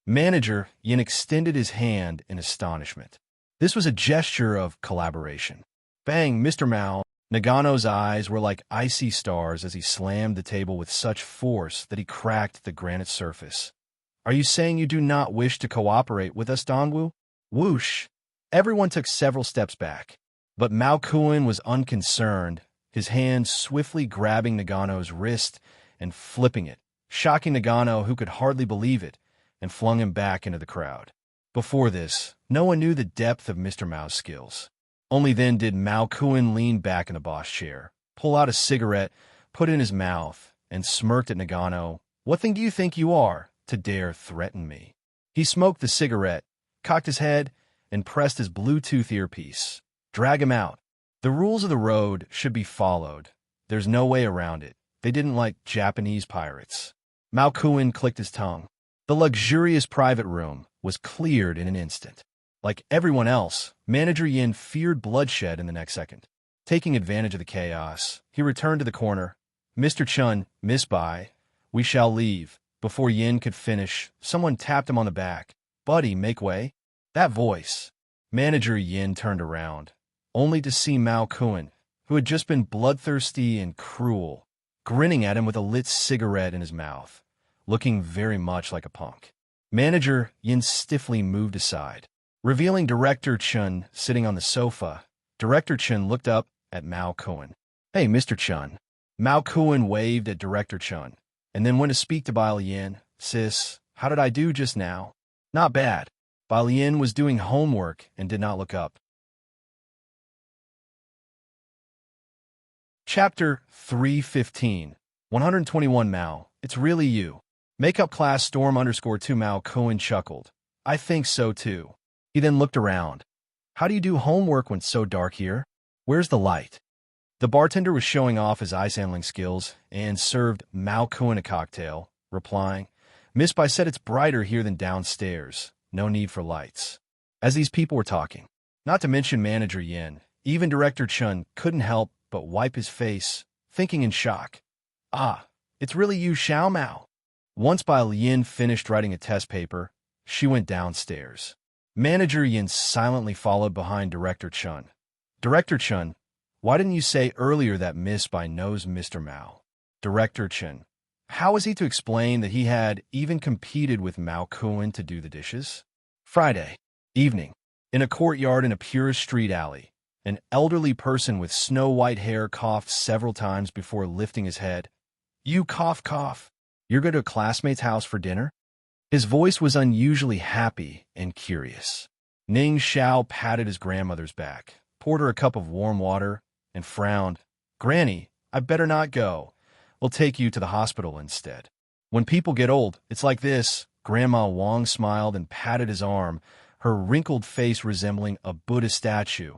Manager Yin extended his hand in astonishment. This was a gesture of collaboration. Bang, Mr. Mao. Nagano's eyes were like icy stars as he slammed the table with such force that he cracked the granite surface. "Are you saying you do not wish to cooperate with us, Dongwu?" Whoosh! Everyone took several steps back. But Mao Kuan was unconcerned, his hand swiftly grabbing Nagano's wrist and flipping it, shocking Nagano, who could hardly believe it, and flung him back into the crowd. Before this, no one knew the depth of Mr. Mao's skills. Only then did Mao Kuan lean back in the boss chair, pull out a cigarette, put it in his mouth, and smirked at Nagano. What thing do you think you are, to dare threaten me? He smoked the cigarette, cocked his head, and pressed his Bluetooth earpiece. Drag him out. The rules of the road should be followed. There's no way around it. They didn't like Japanese pirates. Mao Kuan clicked his tongue. The luxurious private room was cleared in an instant. Like everyone else, Manager Yin feared bloodshed in the next second. Taking advantage of the chaos, he returned to the corner. Mr. Chun, Miss Bai, we shall leave. Before Yin could finish, someone tapped him on the back. Buddy, make way. That voice. Manager Yin turned around, only to see Mao Kuan, who had just been bloodthirsty and cruel, grinning at him with a lit cigarette in his mouth, looking very much like a punk. Manager Yin stiffly moved aside, revealing Director Chun sitting on the sofa. Director Chun looked up at Mao Kuan. Hey, Mr. Chun. Mao Kuan waved at Director Chun, and then went to speak to Bai Lian. Sis, how did I do just now? Not bad. Bai Lian was doing homework and did not look up. Chapter 315. 121 Mao. It's really you. Makeup class storm _2 Mao Kuan chuckled. I think so too. He then looked around. How do you do homework when it's so dark here? Where's the light? The bartender was showing off his ice handling skills and served Mao Kuan a cocktail, replying, Miss Bai said it's brighter here than downstairs. No need for lights. As these people were talking, not to mention Manager Yin, even Director Chun couldn't help but wipe his face, thinking in shock. Ah, it's really you, Xiao Mao. Once Bai Yin finished writing a test paper, she went downstairs. Manager Yin silently followed behind Director Chun. Director Chun, why didn't you say earlier that Miss Bai knows Mr. Mao? Director Chun, how was he to explain that he had even competed with Mao Kuan to do the dishes? Friday evening, in a courtyard in a purest street alley, an elderly person with snow-white hair coughed several times before lifting his head. You cough. You're going to a classmate's house for dinner? His voice was unusually happy and curious. Ning Xiao patted his grandmother's back, poured her a cup of warm water, and frowned. Granny, I better not go. We'll take you to the hospital instead. When people get old, it's like this. Grandma Wang smiled and patted his arm, her wrinkled face resembling a Buddha statue.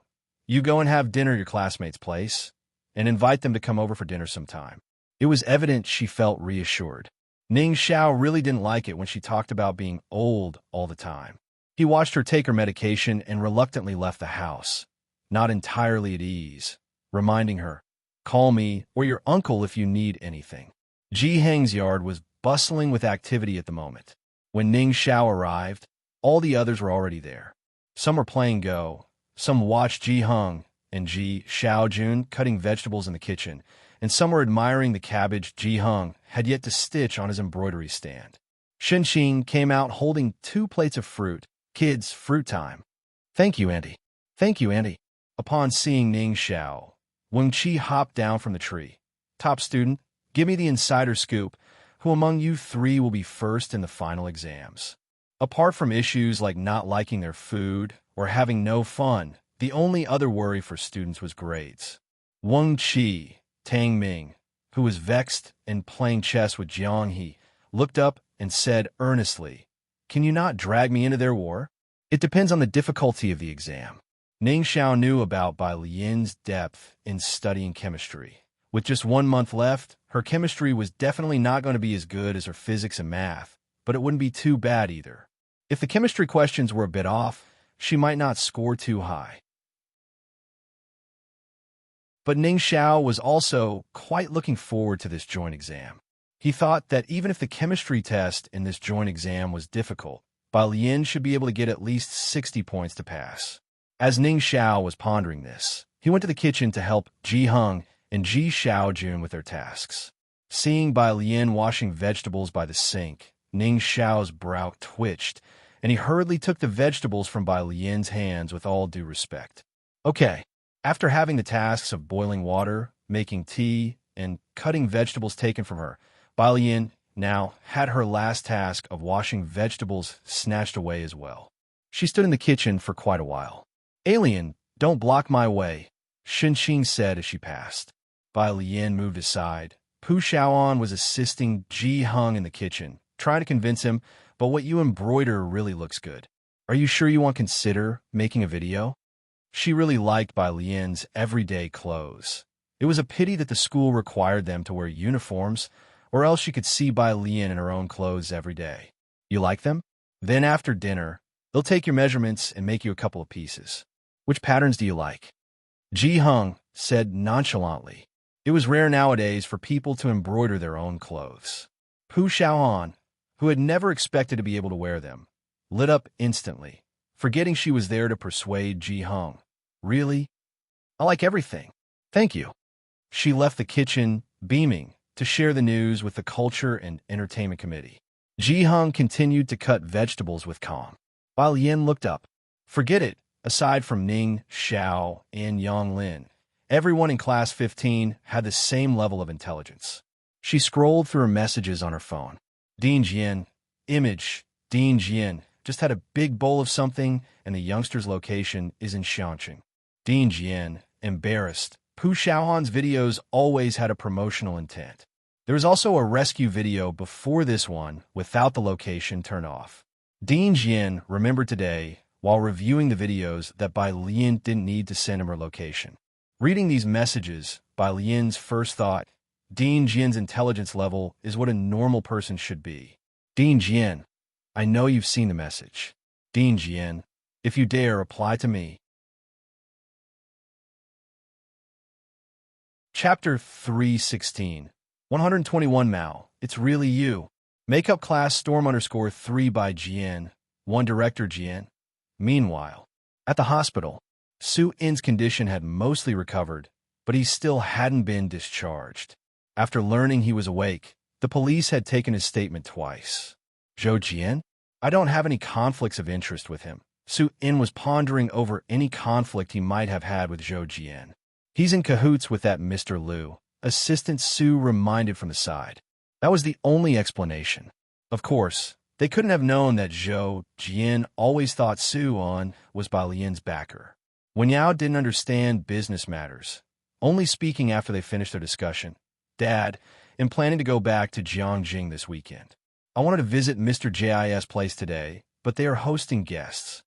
You go and have dinner at your classmate's place, and invite them to come over for dinner sometime. It was evident she felt reassured. Ning Xiao really didn't like it when she talked about being old all the time. He watched her take her medication and reluctantly left the house, not entirely at ease, reminding her, call me or your uncle if you need anything. Ji Heng's yard was bustling with activity at the moment. When Ning Xiao arrived, all the others were already there. Some were playing Go, some watched Ji Heng and Ji Xiaojun cutting vegetables in the kitchen, and some were admiring the cabbage Ji Heng had yet to stitch on his embroidery stand. Shen Qing came out holding 2 plates of fruit. Kids, fruit time. Thank you, Auntie. Thank you, Auntie. Upon seeing Ning Xiao, Wen Qi hopped down from the tree. Top student, give me the insider scoop. Who among you 3 will be first in the final exams? Apart from issues like not liking their food or having no fun, the only other worry for students was grades. Wang Qi, Tang Ming, who was vexed and playing chess with Jiang He, looked up and said earnestly, Can you not drag me into their war? It depends on the difficulty of the exam. Ning Xiao knew about Bai Lian's depth in studying chemistry. With just 1 month left, her chemistry was definitely not going to be as good as her physics and math, but it wouldn't be too bad either. If the chemistry questions were a bit off, she might not score too high. But Ning Xiao was also quite looking forward to this joint exam. He thought that even if the chemistry test in this joint exam was difficult, Bai Lian should be able to get at least 60 points to pass. As Ning Xiao was pondering this, he went to the kitchen to help Ji Heng and Ji Xiaojun with their tasks. Seeing Bai Lian washing vegetables by the sink, Ning Xiao's brow twitched, and he hurriedly took the vegetables from Bai Lian's hands with all due respect. Okay. After having the tasks of boiling water, making tea, and cutting vegetables taken from her, Bai Lian now had her last task of washing vegetables snatched away as well. She stood in the kitchen for quite a while. Alien, don't block my way, Shen Qing said as she passed. Bai Lian moved aside, Pu Xiaoan was assisting Ji Hung in the kitchen, trying to convince him, but what you embroider really looks good. Are you sure you want to consider making a video? She really liked Bai Lian's everyday clothes. It was a pity that the school required them to wear uniforms, or else she could see Bai Lian in her own clothes every day. You like them? Then after dinner, they'll take your measurements and make you a couple of pieces. Which patterns do you like? Ji Hung said nonchalantly. It was rare nowadays for people to embroider their own clothes. Pu Xiaoan, who had never expected to be able to wear them, lit up instantly, forgetting she was there to persuade Ji Hung. Really? I like everything. Thank you. She left the kitchen, beaming, to share the news with the Culture and Entertainment Committee. Ji Hung continued to cut vegetables with calm. While Yin looked up. Forget it, aside from Ning, Xiao, and Yang Lin, everyone in Class 15 had the same level of intelligence. She scrolled through her messages on her phone. Dean Jian, image, Dean Jian, just had a big bowl of something, and the youngster's location is in enchanting. Dean Jian, embarrassed. Pu Xiaohan's videos always had a promotional intent. There was also a rescue video before this one without the location turned off. Dean Jian remembered today, while reviewing the videos, that Bai Lian didn't need to send him her location. Reading these messages, Bai Lian's first thought, Dean Jian's intelligence level is what a normal person should be. Dean Jian, I know you've seen the message. Dean Jian, if you dare, reply to me. Chapter 316. 121 Mao, it's really you. Makeup class storm _3 by Jian, 1 director Jian. Meanwhile, at the hospital, Su In's condition had mostly recovered, but he still hadn't been discharged. After learning he was awake, the police had taken his statement twice. Zhou Jian? I don't have any conflicts of interest with him. Su In was pondering over any conflict he might have had with Zhou Jian. He's in cahoots with that Mr. Liu. Assistant Su reminded from the side. That was the only explanation. Of course, they couldn't have known that Zhou Jian always thought Su On was Bai Lian's backer. Wen Yao didn't understand business matters, only speaking after they finished their discussion. Dad, I'm planning to go back to Jiangjing this weekend. I wanted to visit Mr. Jis' place today, but they are hosting guests.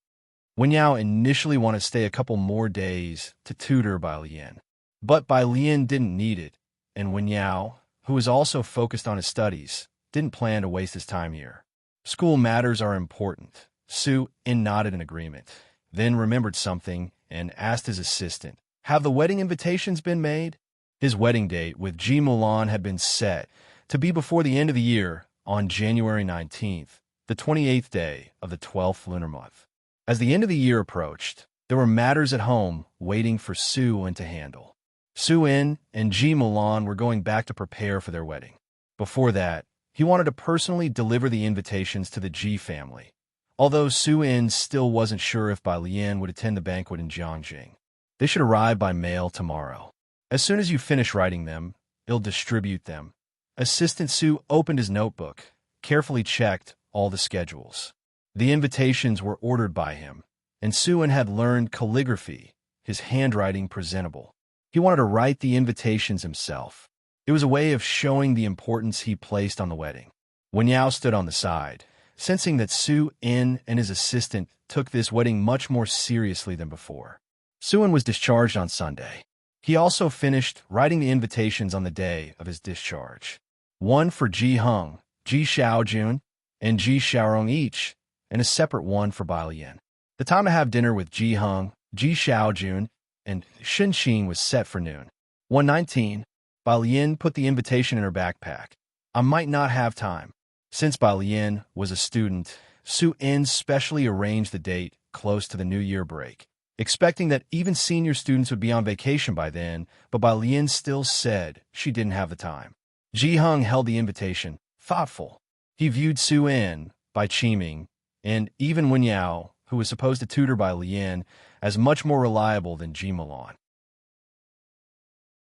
Wen Yao initially wanted to stay a couple more days to tutor Bai Lian, but Bai Lian didn't need it, and Wen Yao, who was also focused on his studies, didn't plan to waste his time here. School matters are important. Su In nodded in agreement, then remembered something and asked his assistant, have the wedding invitations been made? His wedding date with Ji Mulan had been set to be before the end of the year on January 19th, the 28th day of the 12th lunar month. As the end of the year approached, there were matters at home waiting for Su In to handle. Su In and Ji Mulan were going back to prepare for their wedding. Before that, he wanted to personally deliver the invitations to the Ji family, although Su In still wasn't sure if Bai Lian would attend the banquet in Jiangjing. They should arrive by mail tomorrow. As soon as you finish writing them, he'll distribute them. Assistant Su opened his notebook, carefully checked all the schedules. The invitations were ordered by him, and Su In had learned calligraphy, his handwriting presentable. He wanted to write the invitations himself. It was a way of showing the importance he placed on the wedding. Wen Yao stood on the side, sensing that Su In and his assistant took this wedding much more seriously than before. Su In was discharged on Sunday. He also finished writing the invitations on the day of his discharge. One for Ji Hung, Ji Xiaojun, and Ji Xiaorong each, and a separate one for Bai Lian. The time to have dinner with Ji Hung, Ji Xiaojun, and Xinxing was set for noon. 1:19, Bai Lian put the invitation in her backpack. I might not have time. Since Bai Lian was a student, Su In specially arranged the date close to the New Year break, expecting that even senior students would be on vacation by then, but Bai Lian still said she didn't have the time. Ji Hung held the invitation, thoughtful. He viewed Su In, Bai Qiming, and even Wen Yao, who was supposed to tutor Bai Lian, as much more reliable than Ji Mulan.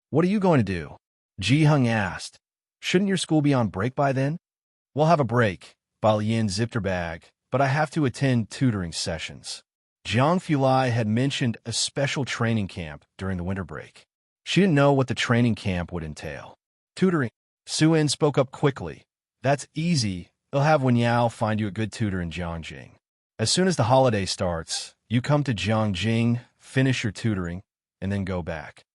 What are you going to do? Ji Hung asked. Shouldn't your school be on break by then? We'll have a break. Bai Lian zipped her bag, but I have to attend tutoring sessions. Jiang Fulai had mentioned a special training camp during the winter break. She didn't know what the training camp would entail. Tutoring. Su-in spoke up quickly. That's easy. They'll have Wen Yao find you a good tutor in Jiangjing. As soon as the holiday starts, you come to Jiangjing, finish your tutoring, and then go back.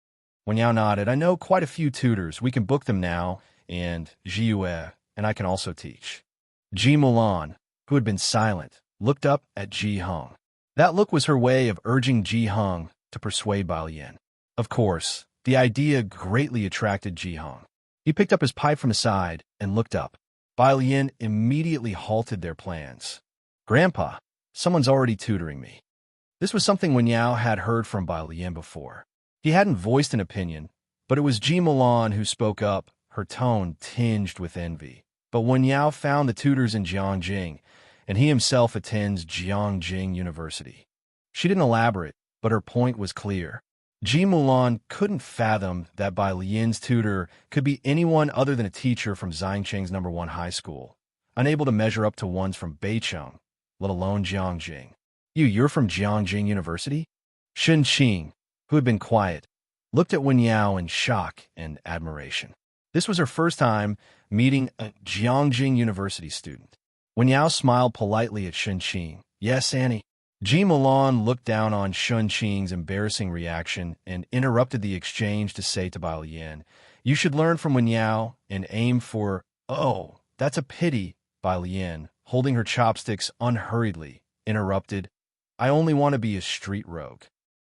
Wen Yao nodded. I know quite a few tutors. We can book them now, and Ji Yue, and I can also teach. Ji Mulan, who had been silent, looked up at Ji Heng. That look was her way of urging Ji Heng to persuade Bai Lian. Of course, the idea greatly attracted Ji Heng. He picked up his pipe from his side and looked up. Bai Lian immediately halted their plans. Grandpa, someone's already tutoring me. This was something Wen Yao had heard from Bai Lian before. He hadn't voiced an opinion, but it was Ji Mulan who spoke up, her tone tinged with envy. But Wen Yao found the tutors in Jiangjing, and he himself attends Jiangjing University. She didn't elaborate, but her point was clear. Ji Mulan couldn't fathom that Bai Lian's tutor could be anyone other than a teacher from Xiangqing's #1 high school, unable to measure up to ones from Beicheng, let alone Jiangjing. You're from Jiangjing University? Shun Qing, who had been quiet, looked at Wen Yao in shock and admiration. This was her first time meeting a Jiangjing University student. Wen Yao smiled politely at Shun Qing. Yes, Annie. Ji Mulan looked down on Shun Qing's embarrassing reaction and interrupted the exchange to say to Bai Lian, you should learn from Wen Yao and aim for, oh, that's a pity, Bai Lian, holding her chopsticks unhurriedly, interrupted, I only want to be a street rogue.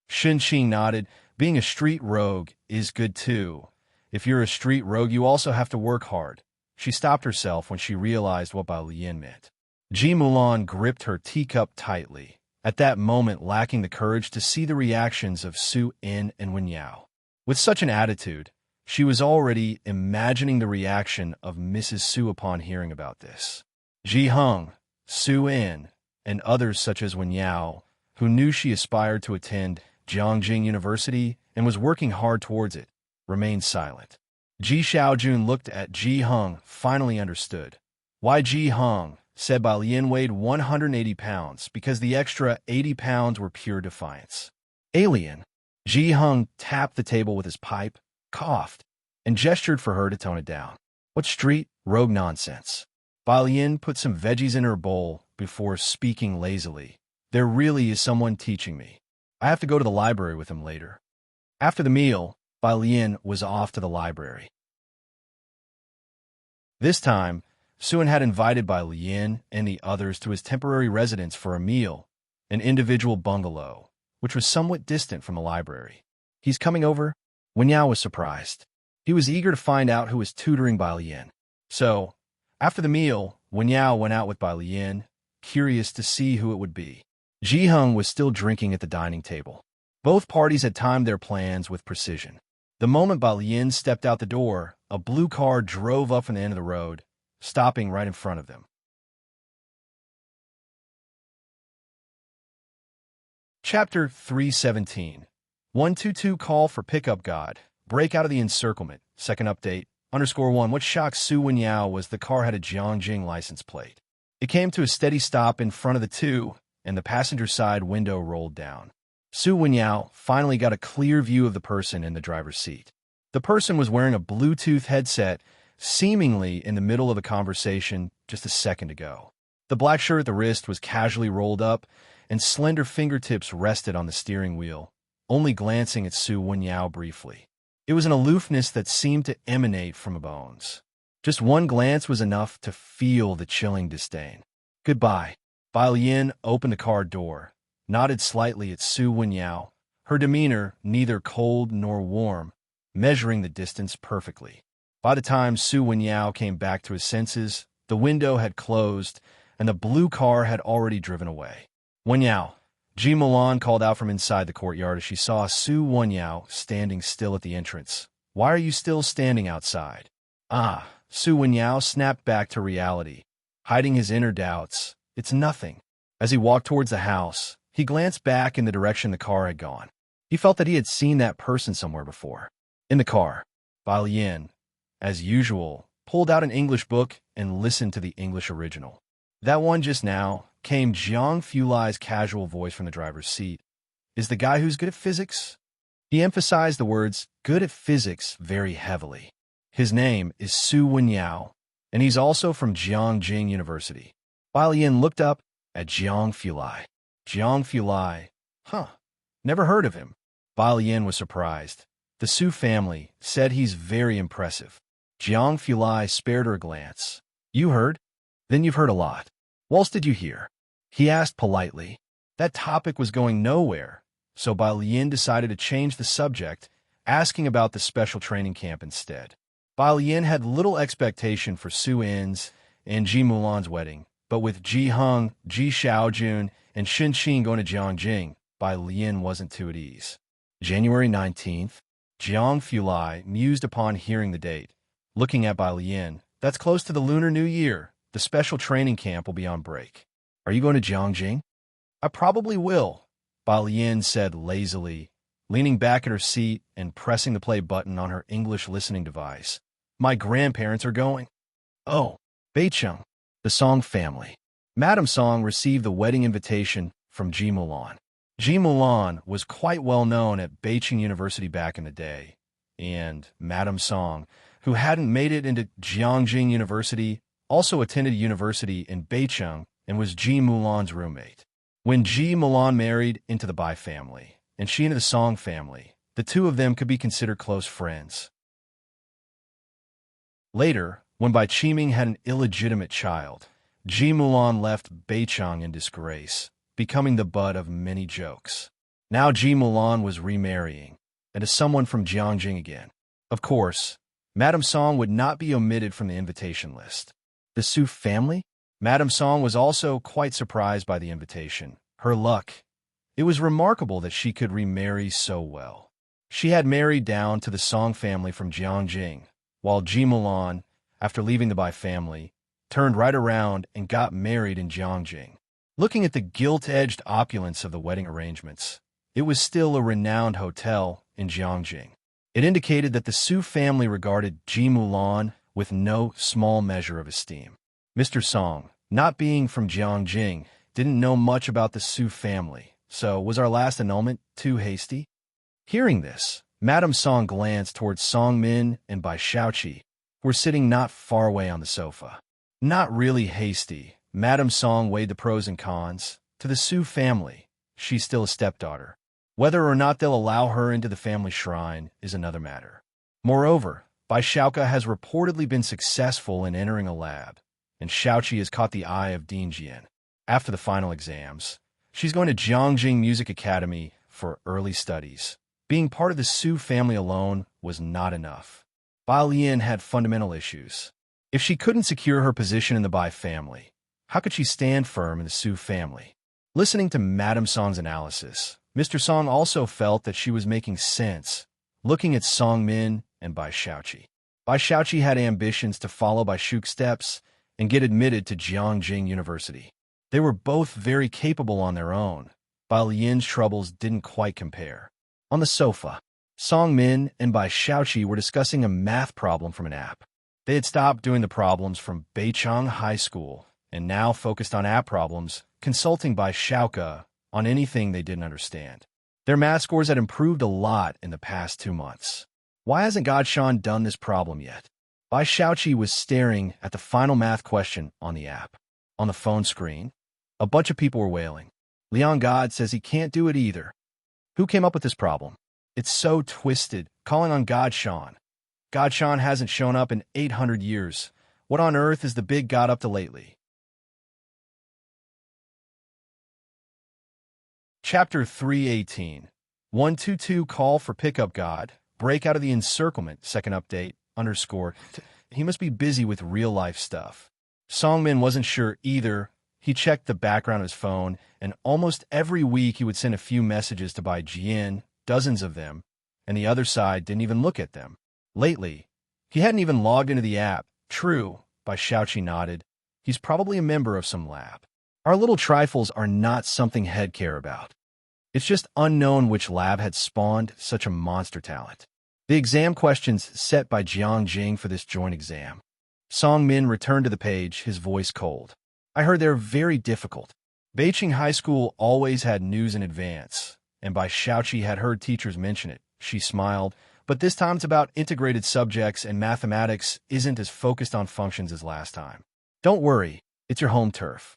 Shun Qing nodded. Being a street rogue is good too. If you're a street rogue, you also have to work hard. She stopped herself when she realized what Bai Lian meant. Ji Mulan gripped her teacup tightly, at that moment lacking the courage to see the reactions of Su-in and Wen Yao. With such an attitude, she was already imagining the reaction of Mrs. Su upon hearing about this. Ji Heng, Su-in, and others such as Wen Yao, who knew she aspired to attend Jiangjing University and was working hard towards it, remained silent. Ji Xiaojun looked at Ji Heng, finally understood. Why Ji Heng? Said Bai Lian weighed 180 pounds because the extra 80 pounds were pure defiance. Alien. Ji Heng tapped the table with his pipe, coughed, and gestured for her to tone it down. What street rogue nonsense. Bai Lian put some veggies in her bowl before speaking lazily. There really is someone teaching me. I have to go to the library with him later. After the meal, Bai Lian was off to the library. This time, Su-in had invited Bai Lian and the others to his temporary residence for a meal, an individual bungalow, which was somewhat distant from the library. He's coming over? Wen Yao was surprised. He was eager to find out who was tutoring Bai Lian. So, after the meal, Wen Yao went out with Bai Lian, curious to see who it would be. Ji Heng was still drinking at the dining table. Both parties had timed their plans with precision. The moment Bai Lian stepped out the door, a blue car drove up from the end of the road, stopping right in front of them. Chapter 317. 122 Call for Pickup God. Break out of the encirclement. Second update. _1. What shocked Su Wen Yao was the car had a Jiangjing license plate. It came to a steady stop in front of the two, and the passenger side window rolled down. Su Wen Yao finally got a clear view of the person in the driver's seat. The person was wearing a Bluetooth headset, seemingly in the middle of a conversation just a second ago. The black shirt at the wrist was casually rolled up, and slender fingertips rested on the steering wheel, only glancing at Su Wen Yao briefly. It was an aloofness that seemed to emanate from bones. Just one glance was enough to feel the chilling disdain. Goodbye. Bai Lian opened the car door, nodded slightly at Su Wen Yao, her demeanor neither cold nor warm, measuring the distance perfectly. By the time Su Wen Yao came back to his senses, the window had closed, and the blue car had already driven away. Wen Yao. Ji Mulan called out from inside the courtyard as she saw Su Wen Yao standing still at the entrance. Why are you still standing outside? Ah, Su Wen Yao snapped back to reality, hiding his inner doubts. It's nothing. As he walked towards the house, he glanced back in the direction the car had gone. He felt that he had seen that person somewhere before. In the car, Bai Lian, as usual, pulled out an English book and listened to the English original. That one just now came Jiang Fulai's casual voice from the driver's seat. Is the guy who's good at physics? He emphasized the words good at physics very heavily. His name is Su Wenyao, and he's also from Jiangjing University. Bai Lian looked up at Jiang Fulai. Jiang Fulai? Huh. Never heard of him. Bai Lian was surprised. The Su family said he's very impressive. Jiang Fulai spared her a glance. You heard? Then you've heard a lot. What else did you hear? He asked politely. That topic was going nowhere, so Bai Lian decided to change the subject, asking about the special training camp instead. Bai Lian had little expectation for Su In's and Ji Mulan's wedding, but with Ji Heng, Ji Xiaojun, and Xin Qin going to Jiangjing, Bai Lian wasn't too at ease. January 19th, Jiang Fulai mused upon hearing the date. Looking at Bai Lian, that's close to the Lunar New Year. The special training camp will be on break. Are you going to Jiangjing? I probably will, Bai Lian said lazily, leaning back in her seat and pressing the play button on her English listening device. My grandparents are going. Oh, Beicheng, the Song family. Madame Song received the wedding invitation from Ji Mulan. Ji Mulan was quite well known at Beicheng University back in the day, and Madame Song, who hadn't made it into Jiangjing University, also attended university in Beicheng and was Ji Mulan's roommate. When Ji Mulan married into the Bai family, and she into the Song family, the two of them could be considered close friends. Later, when Bai Qiming had an illegitimate child, Ji Mulan left Beicheng in disgrace, becoming the butt of many jokes. Now Ji Mulan was remarrying, and to someone from Jiangjing again. Of course, Madame Song would not be omitted from the invitation list. The Su family? Madame Song was also quite surprised by the invitation. Her luck. It was remarkable that she could remarry so well. She had married down to the Song family from Jiangjing, while Ji Mulan, after leaving the Bai family, turned right around and got married in Jiangjing. Looking at the gilt-edged opulence of the wedding arrangements, it was still a renowned hotel in Jiangjing. It indicated that the Su family regarded Ji Mulan with no small measure of esteem. Mr. Song, not being from Jiangjing, didn't know much about the Su family, so was our last annulment too hasty? Hearing this, Madame Song glanced towards Song Min and Bai Xiaoqi, who were sitting not far away on the sofa. Not really hasty, Madame Song weighed the pros and cons. To the Su family, she's still a stepdaughter. Whether or not they'll allow her into the family shrine is another matter. Moreover, Bai Xiaoka has reportedly been successful in entering a lab, and Xiaoqi has caught the eye of Dean Jian. After the final exams, she's going to Jiangjing Music Academy for early studies. Being part of the Su family alone was not enough. Bai Lian had fundamental issues. If she couldn't secure her position in the Bai family, how could she stand firm in the Su family? Listening to Madame Song's analysis, Mr. Song also felt that she was making sense, looking at Song Min and Bai Xiaoqi. Bai Xiaoqi had ambitions to follow Bai Shu's steps and get admitted to Jiangjing University. They were both very capable on their own. Bai Lian's troubles didn't quite compare. On the sofa, Song Min and Bai Xiaoqi were discussing a math problem from an app. They had stopped doing the problems from Beicheng High School and now focused on app problems, consulting Bai Xiaoka on anything they didn't understand. Their math scores had improved a lot in the past 2 months. Why hasn't Godshan done this problem yet? Bai Xiaoqi was staring at the final math question on the app. On the phone screen, a bunch of people were wailing. Leon God says he can't do it either. Who came up with this problem? It's so twisted, calling on Godshan. Godshan hasn't shown up in 800 years. What on earth is the big god up to lately? Chapter 318. 122 Call for Pickup God. Break out of the encirclement. Second update. Underscore. He must be busy with real-life stuff. Songmin wasn't sure either. He checked the background of his phone, and almost every week he would send a few messages to Bai Jian, dozens of them, and the other side didn't even look at them. Lately, he hadn't even logged into the app. True, Bai Xiaoqi nodded. He's probably a member of some lab. Our little trifles are not something he'd care about. It's just unknown which lab had spawned such a monster talent. The exam questions set by Jiangjing for this joint exam. Song Min returned to the page, his voice cold. I heard they're very difficult. Beicheng High School always had news in advance, and Bai Xiaoqi had heard teachers mention it. She smiled. But this time it's about integrated subjects, and mathematics isn't as focused on functions as last time. Don't worry, it's your home turf.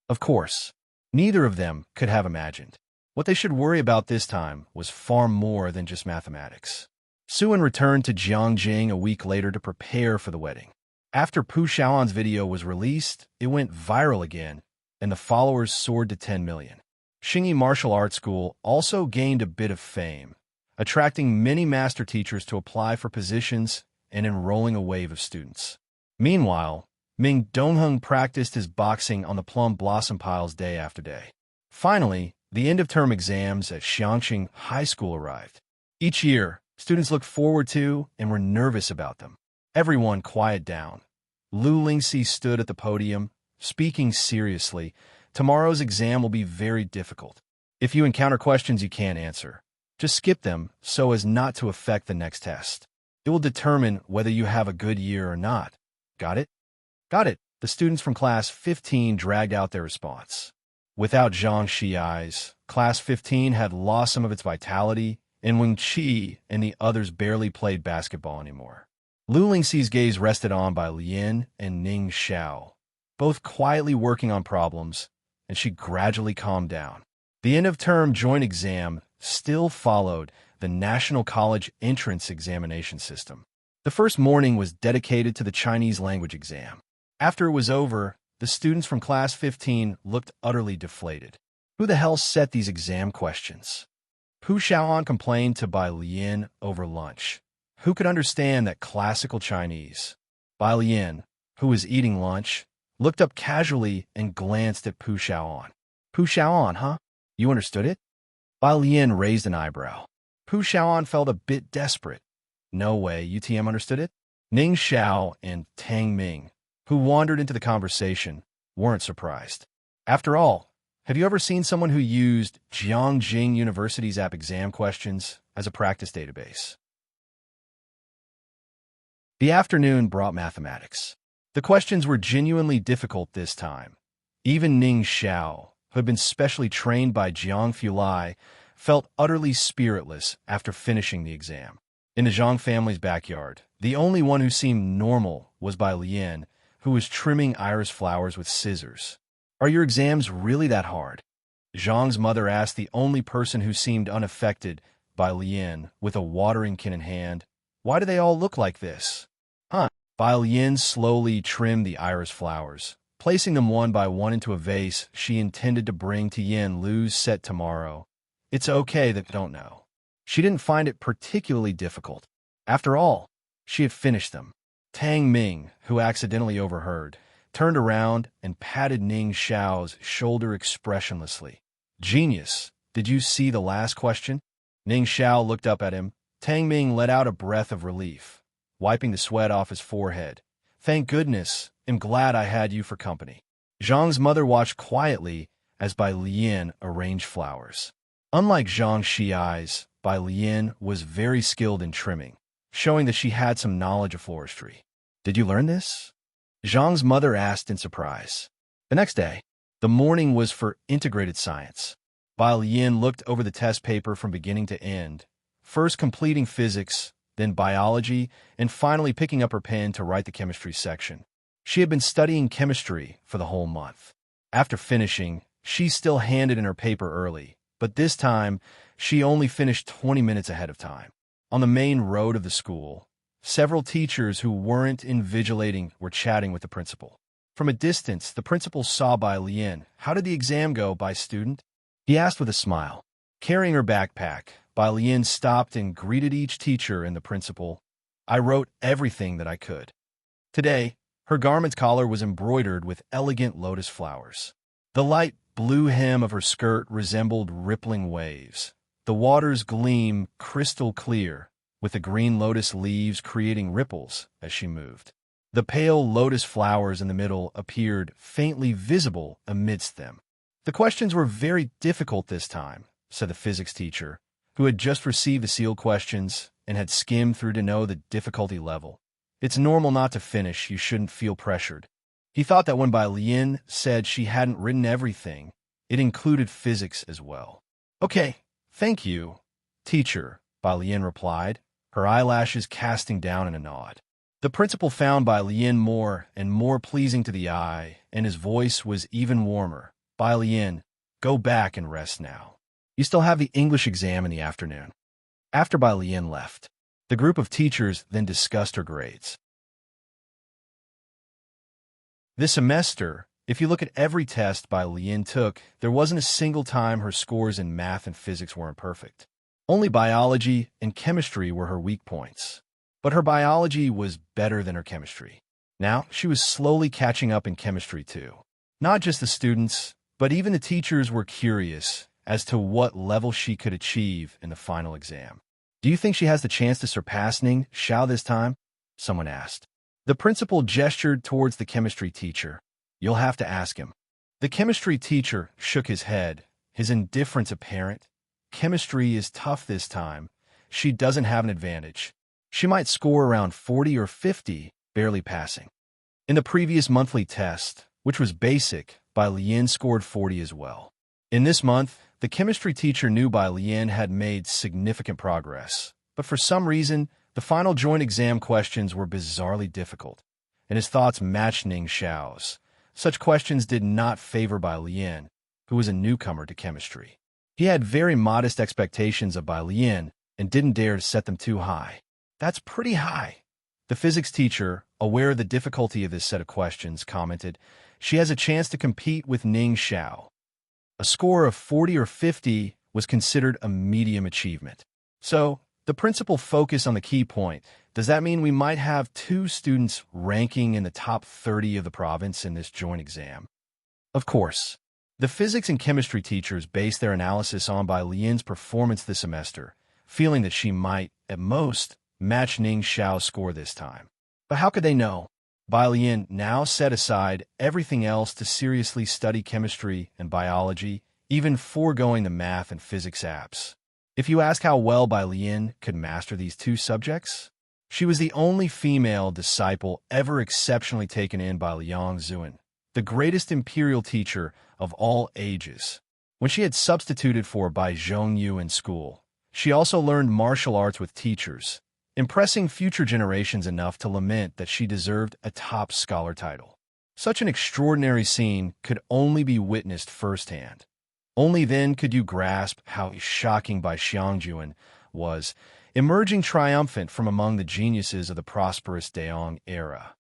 Of course, neither of them could have imagined. What they should worry about this time was far more than just mathematics. Suan returned to Jiangjing a week later to prepare for the wedding. After Pu Xiaoan's video was released, it went viral again, and the followers soared to 10 million. Xingyi Martial Arts School also gained a bit of fame, attracting many master teachers to apply for positions and enrolling a wave of students. Meanwhile, Ming Dongheng practiced his boxing on the plum blossom piles day after day. Finally, the end-of-term exams at Xiangqing High School arrived. Each year, students looked forward to and were nervous about them. Everyone quiet down. Lu Lingxi stood at the podium, speaking seriously. Tomorrow's exam will be very difficult. If you encounter questions you can't answer, just skip them so as not to affect the next test. It will determine whether you have a good year or not. Got it? Got it. The students from Class 15 dragged out their response. Without Zhang Xi's, Class 15 had lost some of its vitality, and Wang Qi and the others barely played basketball anymore. Lu Lingxi's gaze rested on Bai Lian and Ning Xiao, both quietly working on problems, and she gradually calmed down. The end-of-term joint exam still followed the National College entrance examination system. The first morning was dedicated to the Chinese language exam. After it was over, the students from Class 15 looked utterly deflated. Who the hell set these exam questions? Pu Xiaoan complained to Bai Lian over lunch. Who could understand that classical Chinese? Bai Lian, who was eating lunch, looked up casually and glanced at Pu Xiaoan. Pu Xiaoan, huh? You understood it? Bai Lian raised an eyebrow. Pu Xiaoan felt a bit desperate. No way, UTM understood it? Ning Xiao and Tang Ming, who wandered into the conversation, weren't surprised. After all, have you ever seen someone who used Jiangjing University's app exam questions as a practice database? The afternoon brought mathematics. The questions were genuinely difficult this time. Even Ning Xiao, who had been specially trained by Jiang Fulai, felt utterly spiritless after finishing the exam. In the Zhang family's backyard, the only one who seemed normal was Bai Lian, who was trimming iris flowers with scissors. Are your exams really that hard? Zhang's mother asked the only person who seemed unaffected, Bai Lian, with a watering can in hand. Why do they all look like this? Huh? Bai Lian slowly trimmed the iris flowers, placing them one by one into a vase she intended to bring to Yin Lu's set tomorrow. It's okay that they don't know. She didn't find it particularly difficult. After all, she had finished them. Tang Ming, who accidentally overheard, turned around and patted Ning Xiao's shoulder expressionlessly. Genius, did you see the last question? Ning Xiao looked up at him. Tang Ming let out a breath of relief, wiping the sweat off his forehead. Thank goodness, I'm glad I had you for company. Zhang's mother watched quietly as Bai Lian arranged flowers. Unlike Zhang Xi's, Bai Lian was very skilled in trimming, showing that she had some knowledge of floristry. Did you learn this? Zhang's mother asked in surprise. The next day, the morning was for integrated science. Bai Lian looked over the test paper from beginning to end, first completing physics, then biology, and finally picking up her pen to write the chemistry section. She had been studying chemistry for the whole month. After finishing, she still handed in her paper early, but this time, she only finished 20 minutes ahead of time. On the main road of the school, several teachers who weren't invigilating were chatting with the principal. From a distance, the principal saw Bai Lian. How did the exam go, Bai student? He asked with a smile. Carrying her backpack, Bai Lian stopped and greeted each teacher and the principal. I wrote everything that I could. Today, her garment's collar was embroidered with elegant lotus flowers. The light blue hem of her skirt resembled rippling waves. The water's gleam crystal clear, with the green lotus leaves creating ripples as she moved. The pale lotus flowers in the middle appeared faintly visible amidst them. The questions were very difficult this time, said the physics teacher, who had just received the sealed questions and had skimmed through to know the difficulty level. It's normal not to finish, you shouldn't feel pressured. He thought that when Bai Lian said she hadn't written everything, it included physics as well. Okay, thank you, teacher, Bai Lian replied, her eyelashes casting down in a nod. The principal found Bai Lian more and more pleasing to the eye, and his voice was even warmer. Bai Lian, go back and rest now. You still have the English exam in the afternoon. After Bai Lian left, the group of teachers then discussed her grades. This semester, if you look at every test Bai Lian took, there wasn't a single time her scores in math and physics weren't perfect. Only biology and chemistry were her weak points. But her biology was better than her chemistry. Now, she was slowly catching up in chemistry too. Not just the students, but even the teachers were curious as to what level she could achieve in the final exam. Do you think she has the chance to surpass Ning Xiao this time? Someone asked. The principal gestured towards the chemistry teacher. You'll have to ask him. The chemistry teacher shook his head, his indifference apparent. Chemistry is tough this time. She doesn't have an advantage. She might score around 40 or 50, barely passing. In the previous monthly test, which was basic, Bai Lian scored 40 as well. In this month, the chemistry teacher knew Bai Lian had made significant progress, but for some reason, the final joint exam questions were bizarrely difficult, and his thoughts matched Ning Xiao's. Such questions did not favor Bai Lian, who was a newcomer to chemistry. He had very modest expectations of Bai Lian and didn't dare to set them too high. That's pretty high. The physics teacher, aware of the difficulty of this set of questions, commented, she has a chance to compete with Ning Xiao. A score of 40 or 50 was considered a medium achievement. So, the principal focused on the key point. Does that mean we might have 2 students ranking in the top 30 of the province in this joint exam? Of course. The physics and chemistry teachers based their analysis on Bai Lian's performance this semester, feeling that she might, at most, match Ning Xiao's score this time. But how could they know? Bai Lian now set aside everything else to seriously study chemistry and biology, even foregoing the math and physics apps. If you ask how well Bai Lian could master these 2 subjects, she was the only female disciple ever exceptionally taken in by Liang Zuan, the greatest imperial teacher of all ages. When she had substituted for Bai Zhongyu in school, she also learned martial arts with teachers, impressing future generations enough to lament that she deserved a top scholar title. Such an extraordinary scene could only be witnessed firsthand. Only then could you grasp how shocking Bai Xiangjuan was, emerging triumphant from among the geniuses of the prosperous Daong era.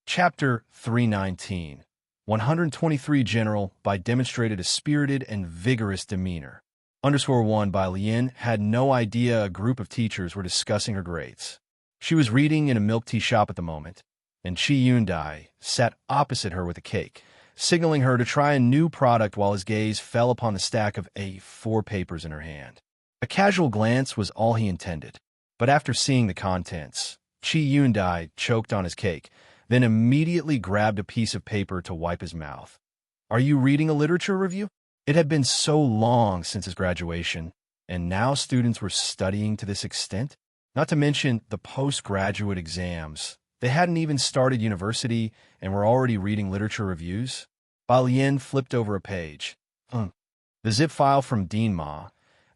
Chapter 319. 123 General Bai demonstrated a spirited and vigorous demeanor. _1 Bai Lian had no idea a group of teachers were discussing her grades. She was reading in a milk tea shop at the moment, and Qi Yundai sat opposite her with a cake, signaling her to try a new product while his gaze fell upon the stack of A4 papers in her hand. A casual glance was all he intended, but after seeing the contents, Qi Yundai choked on his cake, then immediately grabbed a piece of paper to wipe his mouth. Are you reading a literature review? It had been so long since his graduation, and now students were studying to this extent? Not to mention the postgraduate exams. They hadn't even started university and were already reading literature reviews. Bai Lian flipped over a page. The zip file from Dean Ma,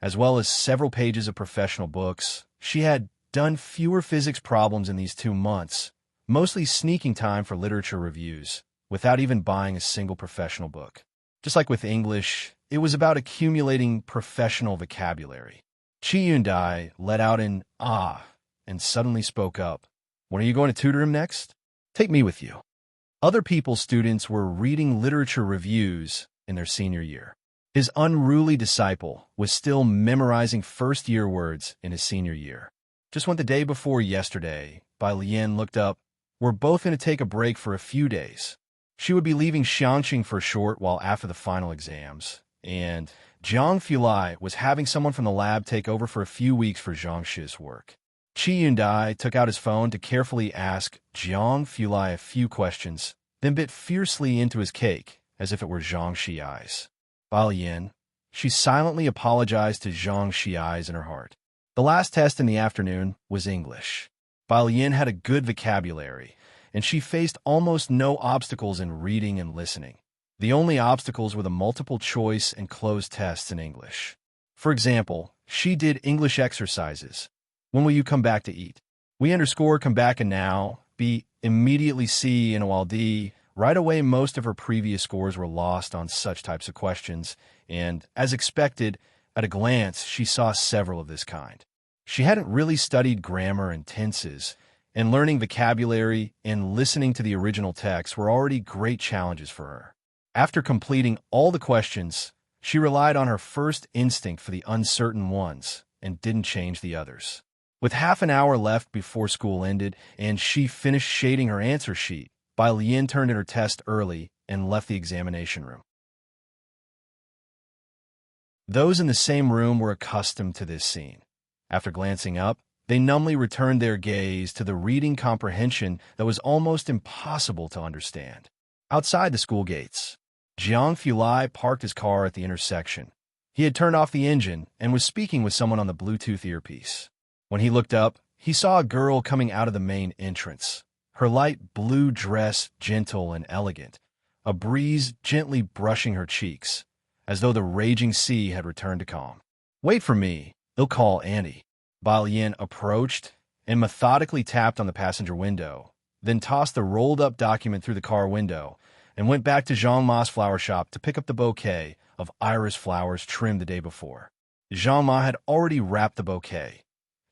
as well as several pages of professional books. She had done fewer physics problems in these 2 months, mostly sneaking time for literature reviews, without even buying a single professional book. Just like with English, it was about accumulating professional vocabulary. Qi Yundai let out an ah and suddenly spoke up. When are you going to tutor him next? Take me with you. Other people's students were reading literature reviews in their senior year. His unruly disciple was still memorizing first-year words in his senior year. Just went the day before yesterday, Bai Lian looked up. We're both going to take a break for a few days. She would be leaving Xiangqing for short while after the final exams, and Jiang Fulai was having someone from the lab take over for a few weeks for Zhang Shi's work. Qi Yundai took out his phone to carefully ask Jiang Fulai a few questions, then bit fiercely into his cake as if it were Zhang Shi's. Bai Lian, she silently apologized to Zhang Shi's in her heart. The last test in the afternoon was English. Bai Lian had a good vocabulary, and she faced almost no obstacles in reading and listening. The only obstacles were the multiple choice and closed tests in English. For example, she did English exercises. When will you come back to eat? We underscore come back and now. B. Immediately C and while D. Right away, most of her previous scores were lost on such types of questions, and, as expected, at a glance, she saw several of this kind. She hadn't really studied grammar and tenses, and learning vocabulary and listening to the original text were already great challenges for her. After completing all the questions, she relied on her first instinct for the uncertain ones and didn't change the others. With half an hour left before school ended and she finished shading her answer sheet, Bai Lian turned in her test early and left the examination room. Those in the same room were accustomed to this scene. After glancing up, they numbly returned their gaze to the reading comprehension that was almost impossible to understand. Outside the school gates, Jiang Fulai parked his car at the intersection. He had turned off the engine and was speaking with someone on the Bluetooth earpiece. When he looked up, he saw a girl coming out of the main entrance. Her light blue dress gentle and elegant, a breeze gently brushing her cheeks, as though the raging sea had returned to calm. "Wait for me, they'll call Annie." Bai Lian approached and methodically tapped on the passenger window, then tossed the rolled-up document through the car window and went back to Zhang Ma's flower shop to pick up the bouquet of iris flowers trimmed the day before. Zhang Ma had already wrapped the bouquet.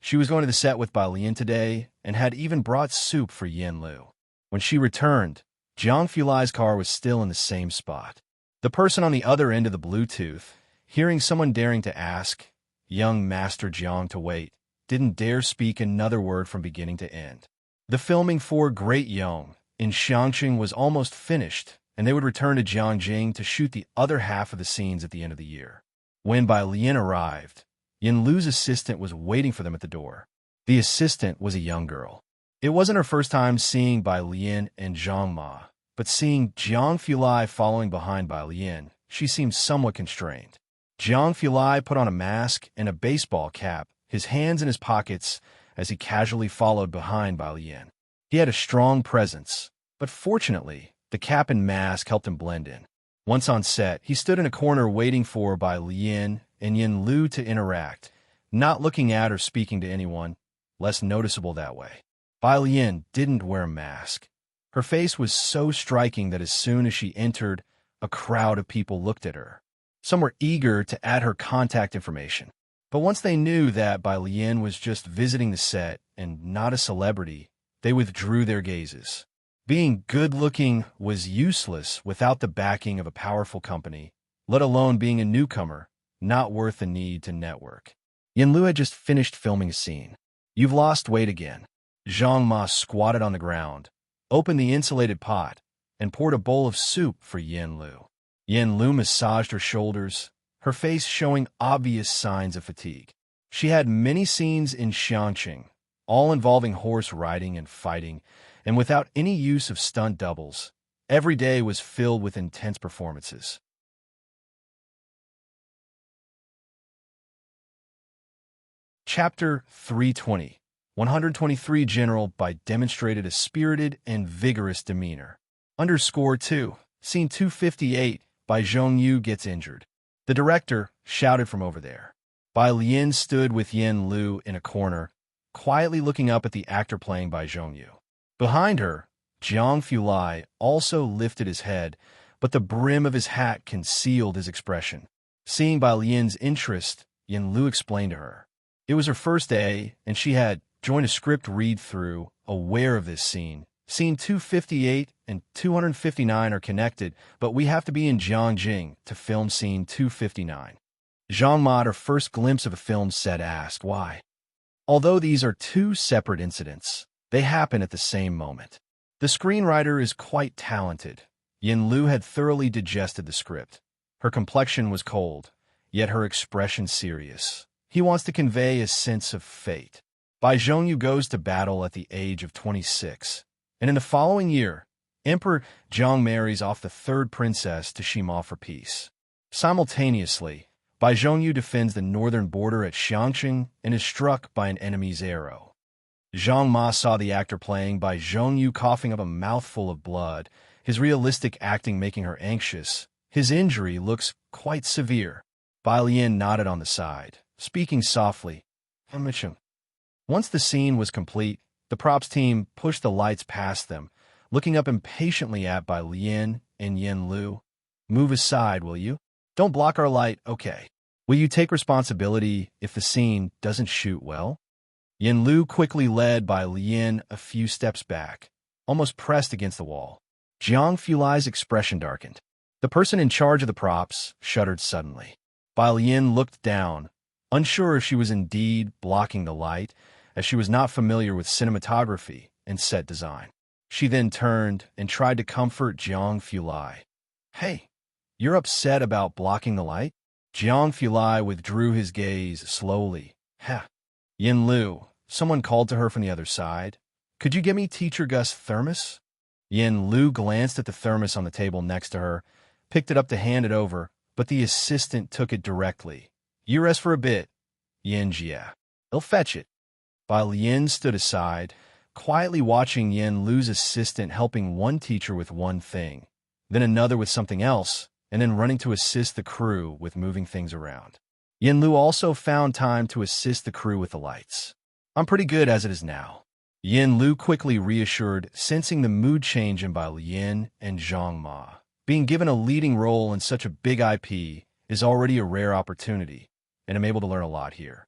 She was going to the set with Bai Lian today and had even brought soup for Yin Lu. When she returned, Jiang Fulai's car was still in the same spot. The person on the other end of the Bluetooth, hearing someone daring to ask young Master Jiang to wait, didn't dare speak another word from beginning to end. The filming for Great Yong in Xiangqing was almost finished, and they would return to Jiangjing to shoot the other half of the scenes at the end of the year. When Bai Lian arrived, Yin Lu's assistant was waiting for them at the door. The assistant was a young girl. It wasn't her first time seeing Bai Lian and Zhang Ma, but seeing Jiang Fulai following behind Bai Lian, she seemed somewhat constrained. Jiang Fulai put on a mask and a baseball cap, his hands in his pockets as he casually followed behind Bai Lian. He had a strong presence, but fortunately, the cap and mask helped him blend in. Once on set, he stood in a corner waiting for Bai Lian and Yin Lu to interact, not looking at or speaking to anyone, less noticeable that way. Bai Lian didn't wear a mask. Her face was so striking that as soon as she entered, a crowd of people looked at her. Some were eager to add her contact information. But once they knew that Bai Lian was just visiting the set and not a celebrity, they withdrew their gazes. Being good-looking was useless without the backing of a powerful company, let alone being a newcomer, not worth the need to network. Yin Lu had just finished filming a scene. "You've lost weight again." Zhang Ma squatted on the ground, opened the insulated pot, and poured a bowl of soup for Yin Lu. Yin Lu massaged her shoulders, her face showing obvious signs of fatigue. She had many scenes in Xiangqing, all involving horse riding and fighting, and without any use of stunt doubles. Every day was filled with intense performances. Chapter 320. 123 General by demonstrated a spirited and vigorous demeanor. Underscore 2. Scene 258 by Zhong Yu gets injured. The director shouted from over there. Bai Lian stood with Yin Lu in a corner, quietly looking up at the actor playing by Zhong Yu. Behind her, Jiang Fulai also lifted his head, but the brim of his hat concealed his expression. Seeing Bai Lian's interest, Yin Lu explained to her. It was her first day, and she had joined a script read-through, aware of this scene. Scene 258 and 259 are connected, but we have to be in Jiangjing to film scene 259. Zhang Ma, her first glimpse of a film set, asked why. Although these are two separate incidents, they happen at the same moment. The screenwriter is quite talented. Yin Lu had thoroughly digested the script. Her complexion was cold, yet her expression serious. He wants to convey a sense of fate. Bai Zhongyu goes to battle at the age of 26, and in the following year, Emperor Zhang marries off the third princess to Shima for peace. Simultaneously, Bai Zhongyu defends the northern border at Xiangqing and is struck by an enemy's arrow. Zhang Ma saw the actor playing Bai Zhongyu coughing up a mouthful of blood, his realistic acting making her anxious. His injury looks quite severe. Bai Lian nodded on the side, speaking softly. Enrich. Once the scene was complete, the props team pushed the lights past them, looking up impatiently at Bai Lian and Yin Lu. Move aside, will you? Don't block our light, okay. Will you take responsibility if the scene doesn't shoot well? Yin Lu quickly led Bai Lian a few steps back, almost pressed against the wall. Jiang Fulai's expression darkened. The person in charge of the props shuddered suddenly. Bai Lian looked down, unsure if she was indeed blocking the light, as she was not familiar with cinematography and set design. She then turned and tried to comfort Jiang Fulai. Hey, you're upset about blocking the light? Jiang Fulai withdrew his gaze slowly. Ha! Yin Lu, someone called to her from the other side. Could you get me Teacher Gus' thermos? Yin Lu glanced at the thermos on the table next to her, picked it up to hand it over, but the assistant took it directly. You rest for a bit, Yin Jia. He'll fetch it. Bai Lian stood aside, quietly watching Yin Lu's assistant helping one teacher with one thing, then another with something else, and then running to assist the crew with moving things around. Yin Lu also found time to assist the crew with the lights. I'm pretty good as it is now. Yin Lu quickly reassured, sensing the mood change in Bai Lian and Zhang Ma. Being given a leading role in such a big IP is already a rare opportunity, and I'm able to learn a lot here.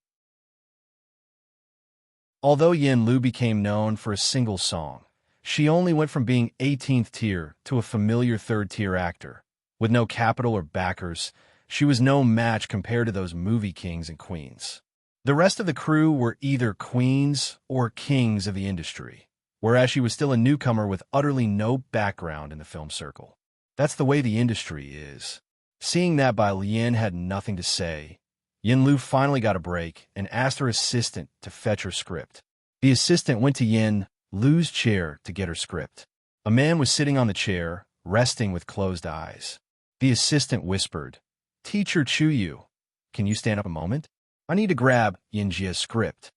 Although Yin Lu became known for a single song, she only went from being 18th tier to a familiar 3rd tier actor. With no capital or backers, she was no match compared to those movie kings and queens. The rest of the crew were either queens or kings of the industry, whereas she was still a newcomer with utterly no background in the film circle. That's the way the industry is. Seeing that Bai Lian had nothing to say, Yin Lu finally got a break and asked her assistant to fetch her script. The assistant went to Yin Lu's chair to get her script. A man was sitting on the chair, resting with closed eyes. The assistant whispered, Teacher Chuyu, can you stand up a moment? I need to grab Yin Jia's script.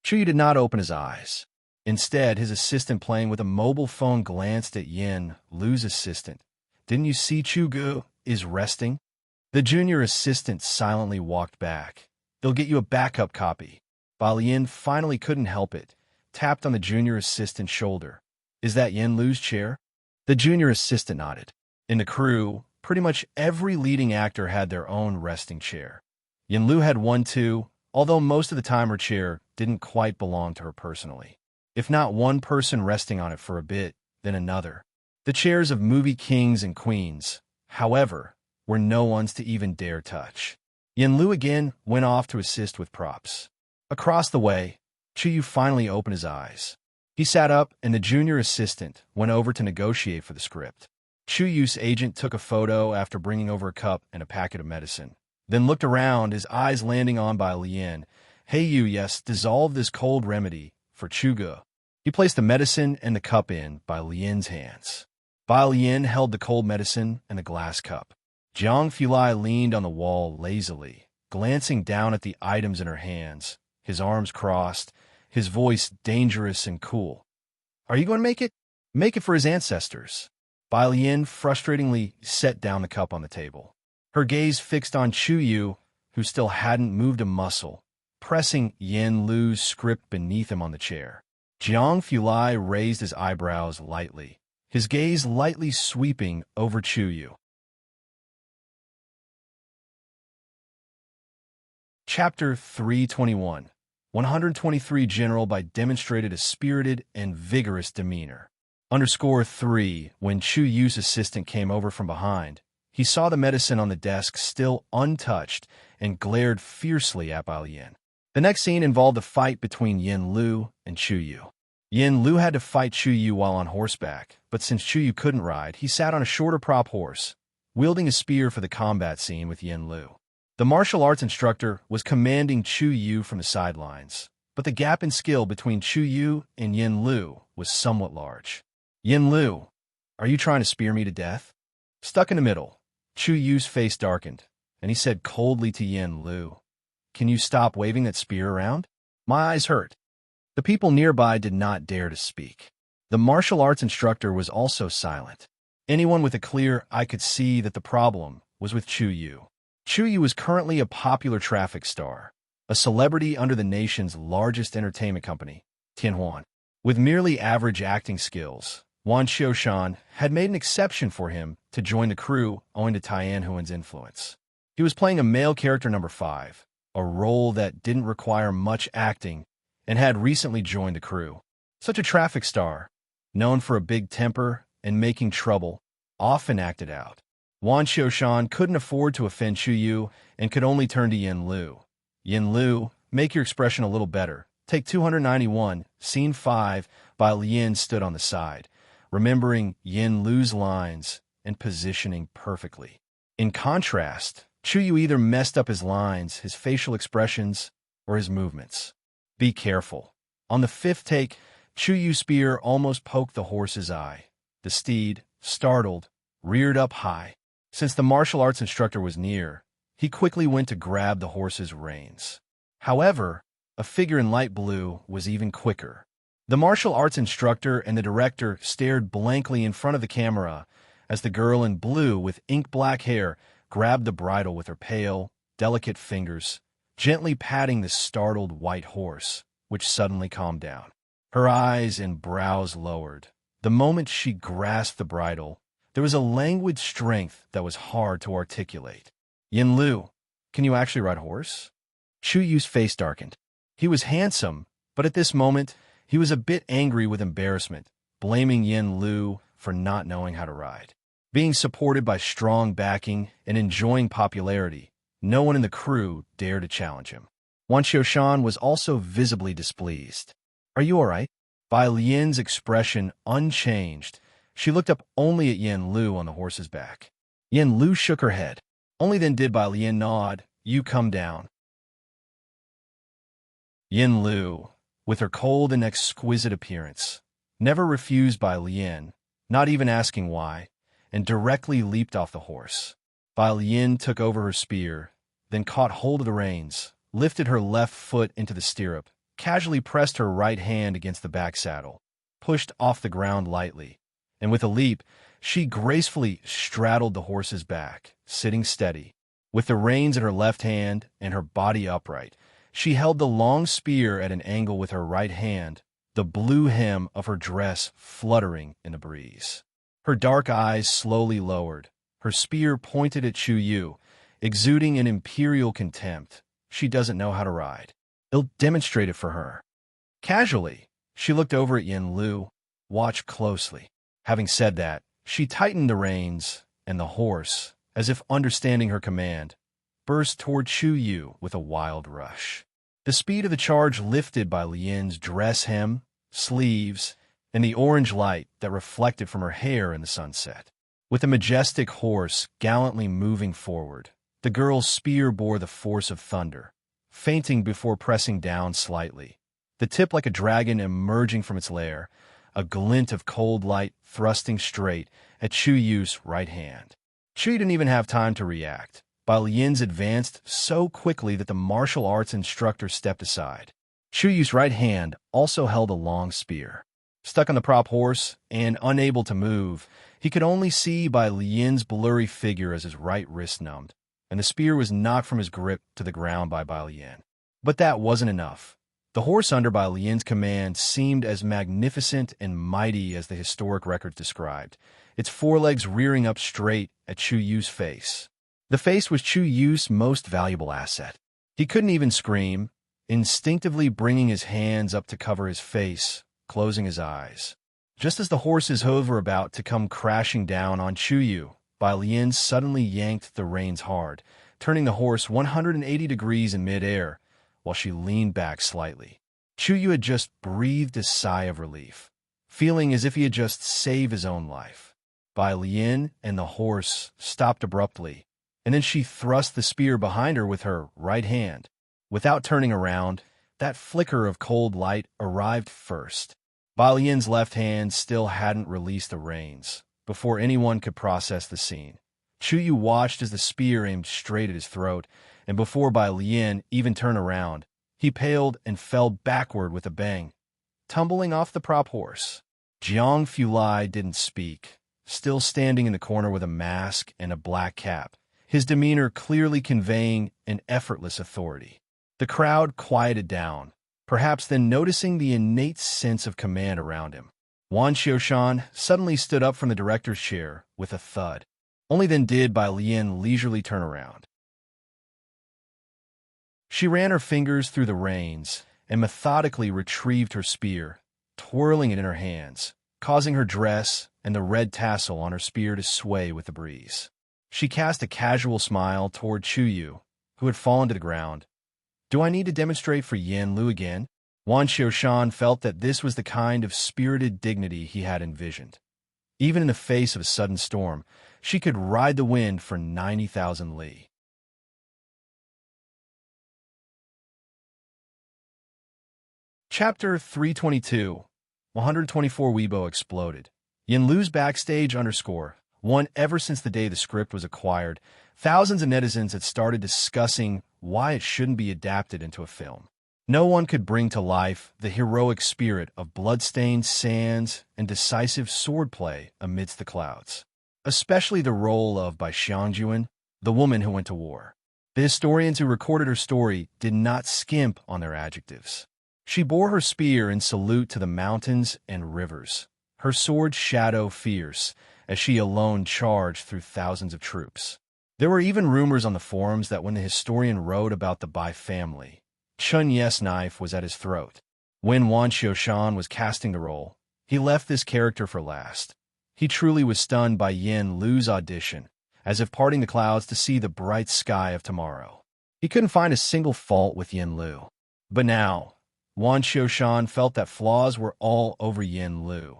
Chuyu did not open his eyes. Instead, his assistant playing with a mobile phone glanced at Yin Lu's assistant. Didn't you see Chugu is resting? The junior assistant silently walked back. They'll get you a backup copy. Bai Lian finally couldn't help it, tapped on the junior assistant's shoulder. Is that Yin Lu's chair? The junior assistant nodded. In the crew, pretty much every leading actor had their own resting chair. Yin Lu had one too, although most of the time her chair didn't quite belong to her personally. If not one person resting on it for a bit, then another. The chairs of movie kings and queens, however, were no one's to even dare touch. Yin Lu again went off to assist with props. Across the way, Chuyu finally opened his eyes. He sat up and the junior assistant went over to negotiate for the script. Chuyu's agent took a photo after bringing over a cup and a packet of medicine, then looked around, his eyes landing on Bai Lian. Hey you, yes, dissolve this cold remedy for Chugu. He placed the medicine and the cup in Bai Lian's hands. Bai Lian held the cold medicine and the glass cup. Jiang Fulai leaned on the wall lazily, glancing down at the items in her hands, his arms crossed, his voice dangerous and cool. Are you going to make it? Make it for his ancestors. Bai Lian frustratingly set down the cup on the table. Her gaze fixed on Chuyu, who still hadn't moved a muscle, pressing Yin Lu's script beneath him on the chair. Jiang Fulai raised his eyebrows lightly, his gaze lightly sweeping over Chuyu. Chapter 321. 123 General Bai demonstrated a spirited and vigorous demeanor. _3. When Chuyu's assistant came over from behind, he saw the medicine on the desk still untouched and glared fiercely at Bai Lian. The next scene involved a fight between Yin Lu and Chuyu. Yin Lu had to fight Chuyu while on horseback, but since Chuyu couldn't ride, he sat on a shorter prop horse, wielding a spear for the combat scene with Yin Lu. The martial arts instructor was commanding Chuyu from the sidelines, but the gap in skill between Chuyu and Yin Lu was somewhat large. Yin Lu, are you trying to spear me to death? Stuck in the middle, Chuyu's face darkened, and he said coldly to Yin Lu, Can you stop waving that spear around? My eyes hurt. The people nearby did not dare to speak. The martial arts instructor was also silent. Anyone with a clear eye could see that the problem was with Chuyu. Chu Yu was currently a popular traffic star, a celebrity under the nation's largest entertainment company, Tianhuan. With merely average acting skills, Wan Xiaoshan had made an exception for him to join the crew owing to Tianhuan's influence. He was playing a male character number 5, a role that didn't require much acting and had recently joined the crew. Such a traffic star, known for a big temper and making trouble, often acted out. Wan Xiaoshan couldn't afford to offend Chu Yu and could only turn to Yin Lu. Yin Lu, make your expression a little better. Take 291, Scene 5, while Lien stood on the side, remembering Yin Lu's lines and positioning perfectly. In contrast, Chu Yu either messed up his lines, his facial expressions, or his movements. Be careful. On the 5th take, Chu Yu's spear almost poked the horse's eye. The steed, startled, reared up high. Since the martial arts instructor was near, he quickly went to grab the horse's reins. However, a figure in light blue was even quicker. The martial arts instructor and the director stared blankly in front of the camera as the girl in blue with ink-black hair grabbed the bridle with her pale, delicate fingers, gently patting the startled white horse, which suddenly calmed down. Her eyes and brows lowered. The moment she grasped the bridle, there was a languid strength that was hard to articulate. Yin Lu, can you actually ride a horse? Chu Yu's face darkened. He was handsome, but at this moment, he was a bit angry with embarrassment, blaming Yin Lu for not knowing how to ride. Being supported by strong backing and enjoying popularity, no one in the crew dared to challenge him. Wan Xiaoshan was also visibly displeased. Are you all right? By Lian's expression unchanged, she looked up only at Yin Lu on the horse's back. Yin Lu shook her head. Only then did Bai Lian nod. You come down. Yin Lu, with her cold and exquisite appearance, never refused Bai Lian, not even asking why, and directly leaped off the horse. Bai Lian took over her spear, then caught hold of the reins, lifted her left foot into the stirrup, casually pressed her right hand against the back saddle, pushed off the ground lightly, and with a leap, she gracefully straddled the horse's back, sitting steady. With the reins in her left hand and her body upright, she held the long spear at an angle with her right hand, the blue hem of her dress fluttering in the breeze. Her dark eyes slowly lowered, her spear pointed at Chu Yu, exuding an imperial contempt. She doesn't know how to ride. I'll demonstrate it for her. Casually, she looked over at Yin Lu, watched closely. Having said that, she tightened the reins, and the horse, as if understanding her command, burst toward Chu Yu with a wild rush. The speed of the charge lifted by Lian's dress hem, sleeves, and the orange light that reflected from her hair in the sunset. With the majestic horse gallantly moving forward, the girl's spear bore the force of thunder, fainting before pressing down slightly, the tip like a dragon emerging from its lair, a glint of cold light thrusting straight at Chu Yu's right hand. Chu didn't even have time to react. Bai Lian's advanced so quickly that the martial arts instructor stepped aside. Chu Yu's right hand also held a long spear. Stuck on the prop horse and unable to move, he could only see Bai Lian's blurry figure as his right wrist numbed, and the spear was knocked from his grip to the ground by Bai Lian. But that wasn't enough. The horse under Bai Lian's command seemed as magnificent and mighty as the historic records described, its forelegs rearing up straight at Chu Yu's face. The face was Chu Yu's most valuable asset. He couldn't even scream, instinctively bringing his hands up to cover his face, closing his eyes. Just as the horse's hooves were about to come crashing down on Chu Yu, Bai Lian suddenly yanked the reins hard, turning the horse 180 degrees in midair, while she leaned back slightly. Chu Yu had just breathed a sigh of relief, feeling as if he had just saved his own life. Bai Lian and the horse stopped abruptly, and then she thrust the spear behind her with her right hand. Without turning around, that flicker of cold light arrived first. Bai Lian's left hand still hadn't released the reins. Before anyone could process the scene, Chu Yu watched as the spear aimed straight at his throat, and before Bai Lian even turned around, he paled and fell backward with a bang, tumbling off the prop horse. Jiang Fulai didn't speak, still standing in the corner with a mask and a black cap, his demeanor clearly conveying an effortless authority. The crowd quieted down, perhaps then noticing the innate sense of command around him. Wan Xiaoshan suddenly stood up from the director's chair with a thud. Only then did Bai Lian leisurely turn around. She ran her fingers through the reins and methodically retrieved her spear, twirling it in her hands, causing her dress and the red tassel on her spear to sway with the breeze. She cast a casual smile toward Chu Yu, who had fallen to the ground. Do I need to demonstrate for Yin Lu again? Wan Xiaoshan felt that this was the kind of spirited dignity he had envisioned. Even in the face of a sudden storm, she could ride the wind for 90,000 li. Chapter 322. 124 Weibo exploded. Yin Lu's backstage _1 ever since the day the script was acquired, thousands of netizens had started discussing why it shouldn't be adapted into a film. No one could bring to life the heroic spirit of bloodstained sands and decisive swordplay amidst the clouds, especially the role of Bai Xiangjuan, the woman who went to war. The historians who recorded her story did not skimp on their adjectives. She bore her spear in salute to the mountains and rivers, her sword's shadow fierce, as she alone charged through thousands of troops. There were even rumors on the forums that when the historian wrote about the Bai family, Chun Ye's knife was at his throat. When Wan Xiaoshan was casting the role, he left this character for last. He truly was stunned by Yin Lu's audition, as if parting the clouds to see the bright sky of tomorrow. He couldn't find a single fault with Yin Lu. But now, Wan Xiaoshan felt that flaws were all over Yin Lu.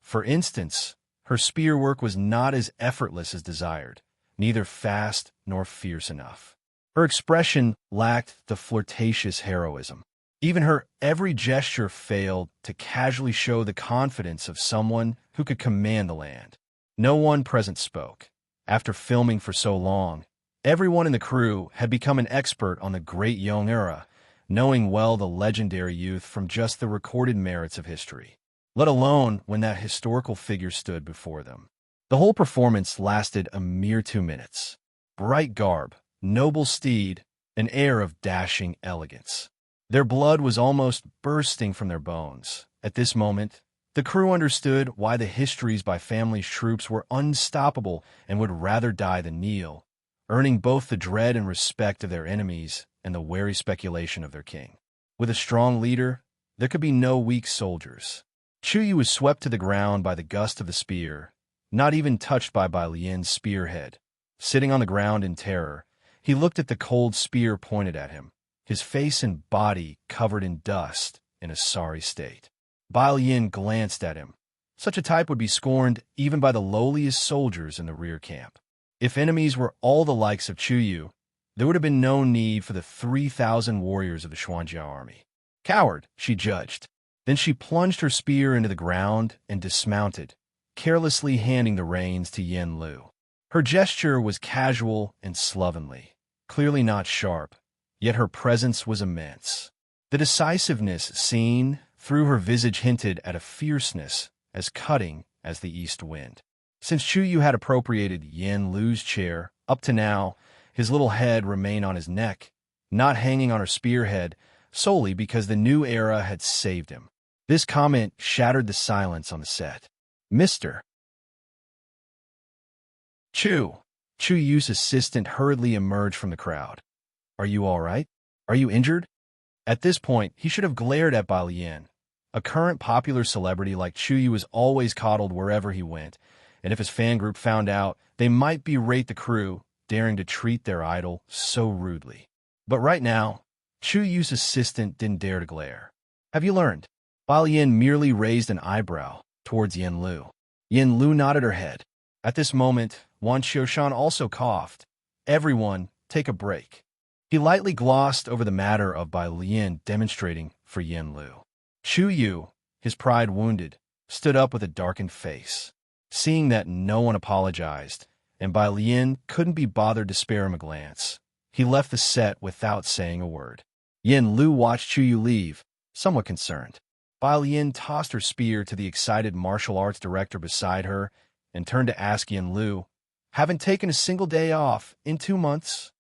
For instance, her spear work was not as effortless as desired, neither fast nor fierce enough. Her expression lacked the flirtatious heroism. Even her every gesture failed to casually show the confidence of someone who could command the land. No one present spoke. After filming for so long, everyone in the crew had become an expert on the Great Yong era, knowing well the legendary youth from just the recorded merits of history, let alone when that historical figure stood before them. The whole performance lasted a mere 2 minutes. Bright garb, noble steed, an air of dashing elegance. Their blood was almost bursting from their bones. At this moment, the crew understood why the histories by family's troops were unstoppable and would rather die than kneel, earning both the dread and respect of their enemies and the wary speculation of their king. With a strong leader, there could be no weak soldiers. Chu Yu was swept to the ground by the gust of the spear, not even touched by Bai Lian's spearhead. Sitting on the ground in terror, he looked at the cold spear pointed at him, his face and body covered in dust, in a sorry state. Bai Lian glanced at him. Such a type would be scorned even by the lowliest soldiers in the rear camp. If enemies were all the likes of Chu Yu, there would have been no need for the 3,000 warriors of the Xuanjiao army. Coward, she judged. Then she plunged her spear into the ground and dismounted, carelessly handing the reins to Yin Lu. Her gesture was casual and slovenly, clearly not sharp, yet her presence was immense. The decisiveness seen through her visage hinted at a fierceness as cutting as the east wind. Since Chu Yu had appropriated Yin Lu's chair, up to now, his little head remained on his neck, not hanging on her spearhead, solely because the new era had saved him. This comment shattered the silence on the set. Mr. Chu Yu's assistant hurriedly emerged from the crowd. Are you all right? Are you injured? At this point, he should have glared at Bai Lian. A current popular celebrity like Chu Yu was always coddled wherever he went, and if his fan group found out, they might berate the crew, daring to treat their idol so rudely. But right now, Chu Yu's assistant didn't dare to glare. Have you learned? Bai Lian merely raised an eyebrow towards Yin Lu. Yin Lu nodded her head. At this moment, Wan Xiaoshan also coughed. Everyone, take a break. He lightly glossed over the matter of Bai Lian demonstrating for Yin Lu. Chu Yu, his pride wounded, stood up with a darkened face. Seeing that no one apologized, and Bai Lian couldn't be bothered to spare him a glance, he left the set without saying a word. Yin Lu watched Chu Yu leave, somewhat concerned. Bai Lian tossed her spear to the excited martial arts director beside her and turned to ask Yin Lu, Haven't taken a single day off in 2 months.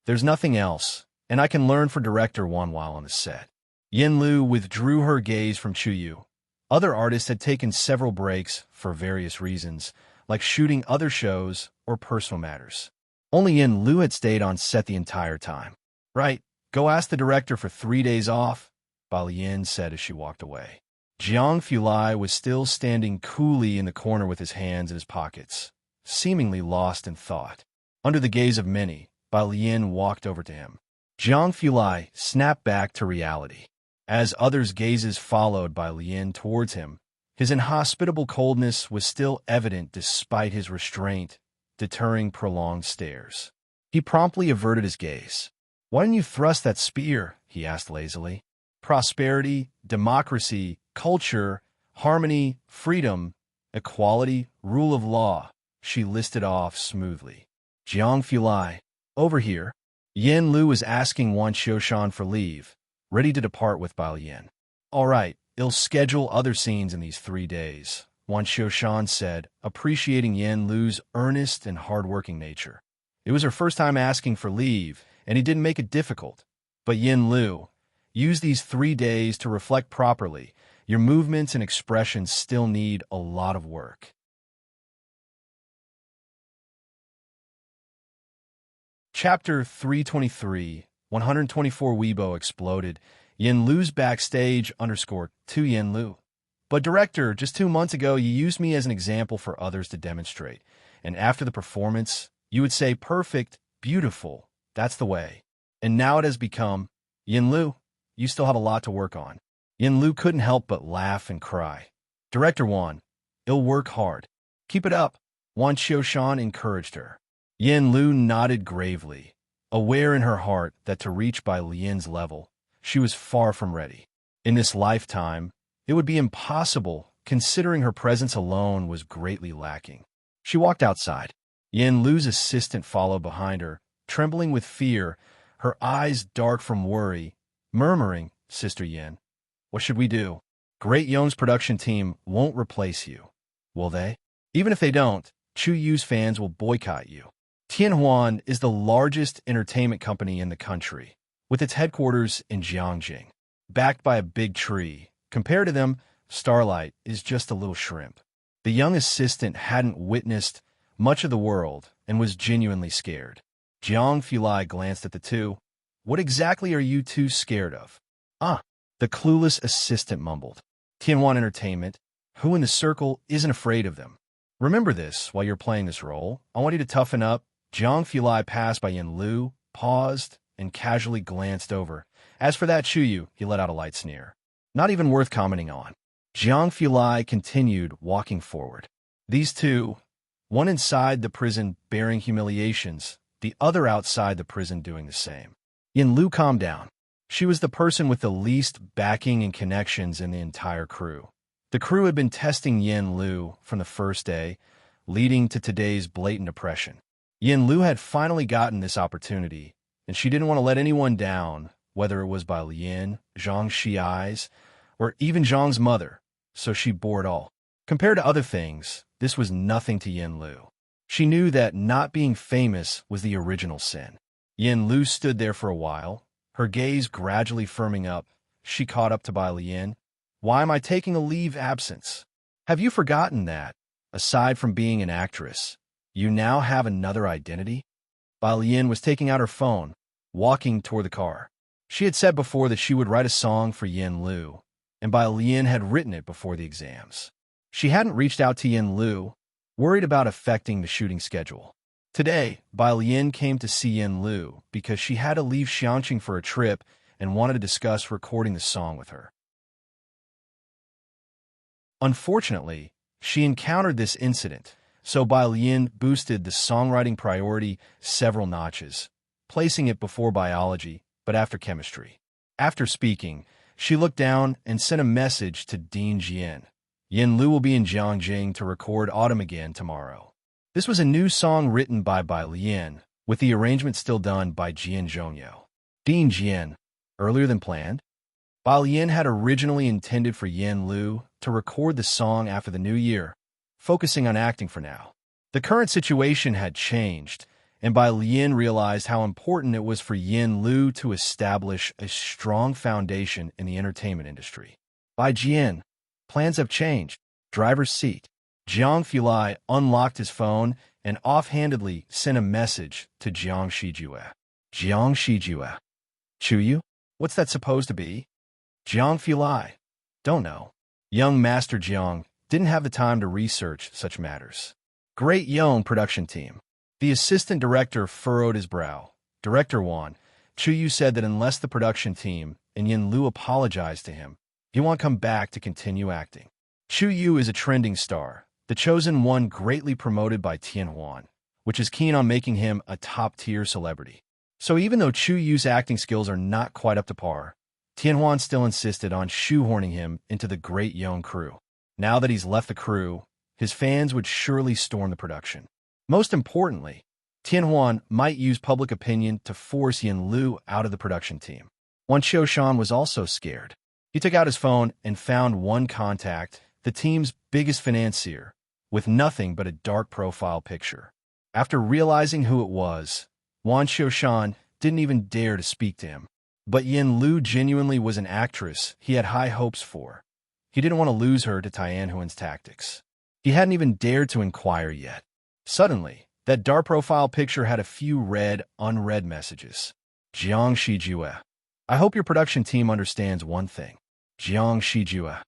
There's nothing else, and I can learn for Director One while on the set. Yin Lu withdrew her gaze from Chuyu. Other artists had taken several breaks for various reasons, like shooting other shows or personal matters. Only Yin Lu had stayed on set the entire time. Right, go ask the director for 3 days off, Ba Yin said as she walked away. Jiang Fulai was still standing coolly in the corner with his hands in his pockets, seemingly lost in thought. Under the gaze of many, Ba Yin walked over to him. Jiang Fulai snapped back to reality. As others' gazes followed Ba Yin towards him, his inhospitable coldness was still evident despite his restraint, deterring prolonged stares. He promptly averted his gaze. "Why didn't you thrust that spear?" he asked lazily. "Prosperity, democracy, culture, harmony, freedom, equality, rule of law," she listed off smoothly. Jiang Fulai, over here. Yin Lu was asking Wan Xiushan for leave, ready to depart with Ba Yin. "All right, I'll schedule other scenes in these 3 days," Wan Xiushan said, appreciating Yin Lu's earnest and hard-working nature. It was her first time asking for leave, and he didn't make it difficult. "But Yin Lu, use these 3 days to reflect properly. Your movements and expressions still need a lot of work." Chapter 323, 124 Weibo exploded. Yin Lu's backstage _to Yin Lu. "But director, just 2 months ago you used me as an example for others to demonstrate. And after the performance, you would say perfect, beautiful, that's the way. And now it has become, Yin Lu, you still have a lot to work on." Yin Lu couldn't help but laugh and cry. "Director Wan, I'll work hard. Keep it up," Wan Xiushan encouraged her. Yin Lu nodded gravely, aware in her heart that to reach Ba Yin's level, she was far from ready. In this lifetime, it would be impossible, considering her presence alone was greatly lacking. She walked outside. Yin Lu's assistant followed behind her, trembling with fear, her eyes dark from worry, murmuring, "Sister Yin, what should we do? Great Yong's production team won't replace you. Will they? Even if they don't, Chu Yu's fans will boycott you." Tianhuan is the largest entertainment company in the country, with its headquarters in Jiangxing. Backed by a big tree, compared to them, Starlight is just a little shrimp. The young assistant hadn't witnessed much of the world and was genuinely scared. Jiang Fulai glanced at the two. "What exactly are you two scared of?" The clueless assistant mumbled. "Tianhuan Entertainment, who in the circle isn't afraid of them? Remember this while you're playing this role. I want you to toughen up." Jiang Fulai passed by Yin Lu, paused, and casually glanced over. "As for that Chuyu," he let out a light sneer. "Not even worth commenting on." Jiang Fulai continued walking forward. These two, one inside the prison bearing humiliations, the other outside the prison doing the same. Yin Lu calmed down. She was the person with the least backing and connections in the entire crew. The crew had been testing Yin Lu from the first day, leading to today's blatant oppression. Yin Lu had finally gotten this opportunity, and she didn't want to let anyone down, whether it was by Yin, Zhang Xiai's, or even Zhang's mother, so she bore it all. Compared to other things, this was nothing to Yin Lu. She knew that not being famous was the original sin. Yin Lu stood there for a while, her gaze gradually firming up. She caught up to Ba Yin. "Why am I taking a leave absence? Have you forgotten that, aside from being an actress, you now have another identity?" Ba Yin was taking out her phone, walking toward the car. She had said before that she would write a song for Yin Lu, and Ba Yin had written it before the exams. She hadn't reached out to Yin Lu, worried about affecting the shooting schedule. Today, Ba Yin came to see Yin Lu because she had to leave Xianqing for a trip and wanted to discuss recording the song with her. Unfortunately, she encountered this incident, so Ba Yin boosted the songwriting priority several notches, placing it before biology, but after chemistry. After speaking, she looked down and sent a message to Dean Jian. Yin Lu will be in Jiangxing to record Autumn Again tomorrow. This was a new song written by Ba Yin, with the arrangement still done by Jian Zhongyou. Dean Jian, earlier than planned? Ba Yin had originally intended for Yin Lu to record the song after the new year, focusing on acting for now. The The current situation had changed, and Bai Lian realized how important it was for Yin Lu to establish a strong foundation in the entertainment industry. Bai Jian, plans have changed. Driver's seat. Jiang Fulai unlocked his phone and offhandedly sent a message to Jiang Shijue. Jiang Shijue. Chuyu? What's that supposed to be? Jiang Fulai. Don't know. Young Master Jiang didn't have the time to research such matters. Great Yong production team. The assistant director furrowed his brow. Director Wan, Chuyu said that unless the production team and Yin Lu apologized to him, he won't come back to continue acting. Chuyu is a trending star, the chosen one greatly promoted by Tianhuan, which is keen on making him a top-tier celebrity. So even though Chuyu's acting skills are not quite up to par, Tianhuan still insisted on shoehorning him into the Great Yong crew. Now that he's left the crew, his fans would surely storm the production. Most importantly, Tianhuan might use public opinion to force Yin Lu out of the production team. Wan Qiushan was also scared. He took out his phone and found one contact, the team's biggest financier, with nothing but a dark profile picture. After realizing who it was, Wan Qiushan didn't even dare to speak to him. But Yin Lu genuinely was an actress he had high hopes for. He didn't want to lose her to Tianhuan's tactics. He hadn't even dared to inquire yet. Suddenly, that dark profile picture had a few unread messages. Jiang Shijue. I hope your production team understands one thing. Jiang Shijue.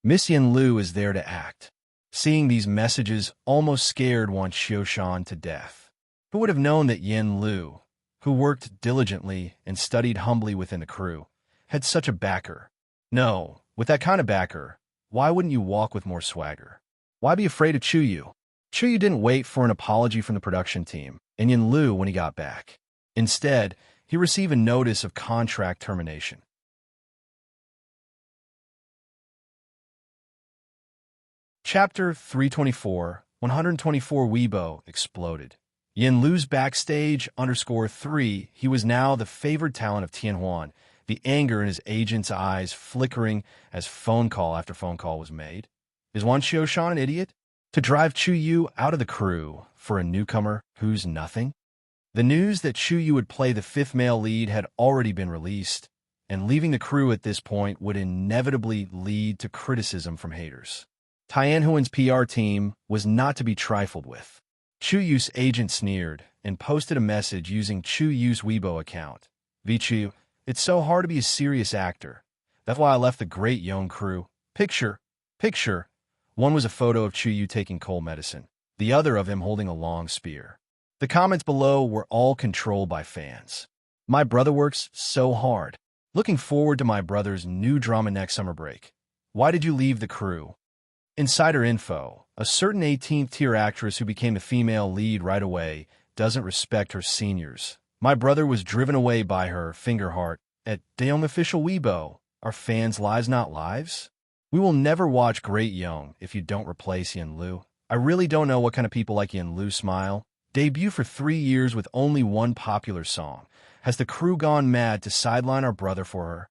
Miss Yin Lu is there to act. Seeing these messages almost scared Wan Qiushan to death. Who would have known that Yin Lu, who worked diligently and studied humbly within the crew, had such a backer? No, with that kind of backer, why wouldn't you walk with more swagger? Why be afraid of Chuyu? Chuyu didn't wait for an apology from the production team and Yin Lu when he got back. Instead, he received a notice of contract termination. Chapter 324, 124 Weibo exploded. Yin Lu's backstage _3, he was now the favored talent of Tianhuan, the anger in his agent's eyes flickering as phone call after phone call was made. Is Wan Qiushan an idiot? To drive Chuyu out of the crew for a newcomer who's nothing? The news that Chuyu would play the fifth male lead had already been released, and leaving the crew at this point would inevitably lead to criticism from haters. Tianhuan's PR team was not to be trifled with. Chuyu's agent sneered and posted a message using Chuyu's Weibo account. Vichu, it's so hard to be a serious actor. That's why I left the Great Yong crew. Picture. One was a photo of Chuyu taking cold medicine, the other of him holding a long spear. The comments below were all controlled by fans. My brother works so hard. Looking forward to my brother's new drama next summer break. Why did you leave the crew? Insider info, a certain 18th-tier actress who became the female lead right away doesn't respect her seniors. My brother was driven away by her, finger heart, at Daeong official Weibo. Are fans' lives not lives? We will never watch Great Yong if you don't replace Yin Lu. I really don't know what kind of people like Yin Lu smile. Debut for 3 years with only one popular song. Has the crew gone mad to sideline our brother for her?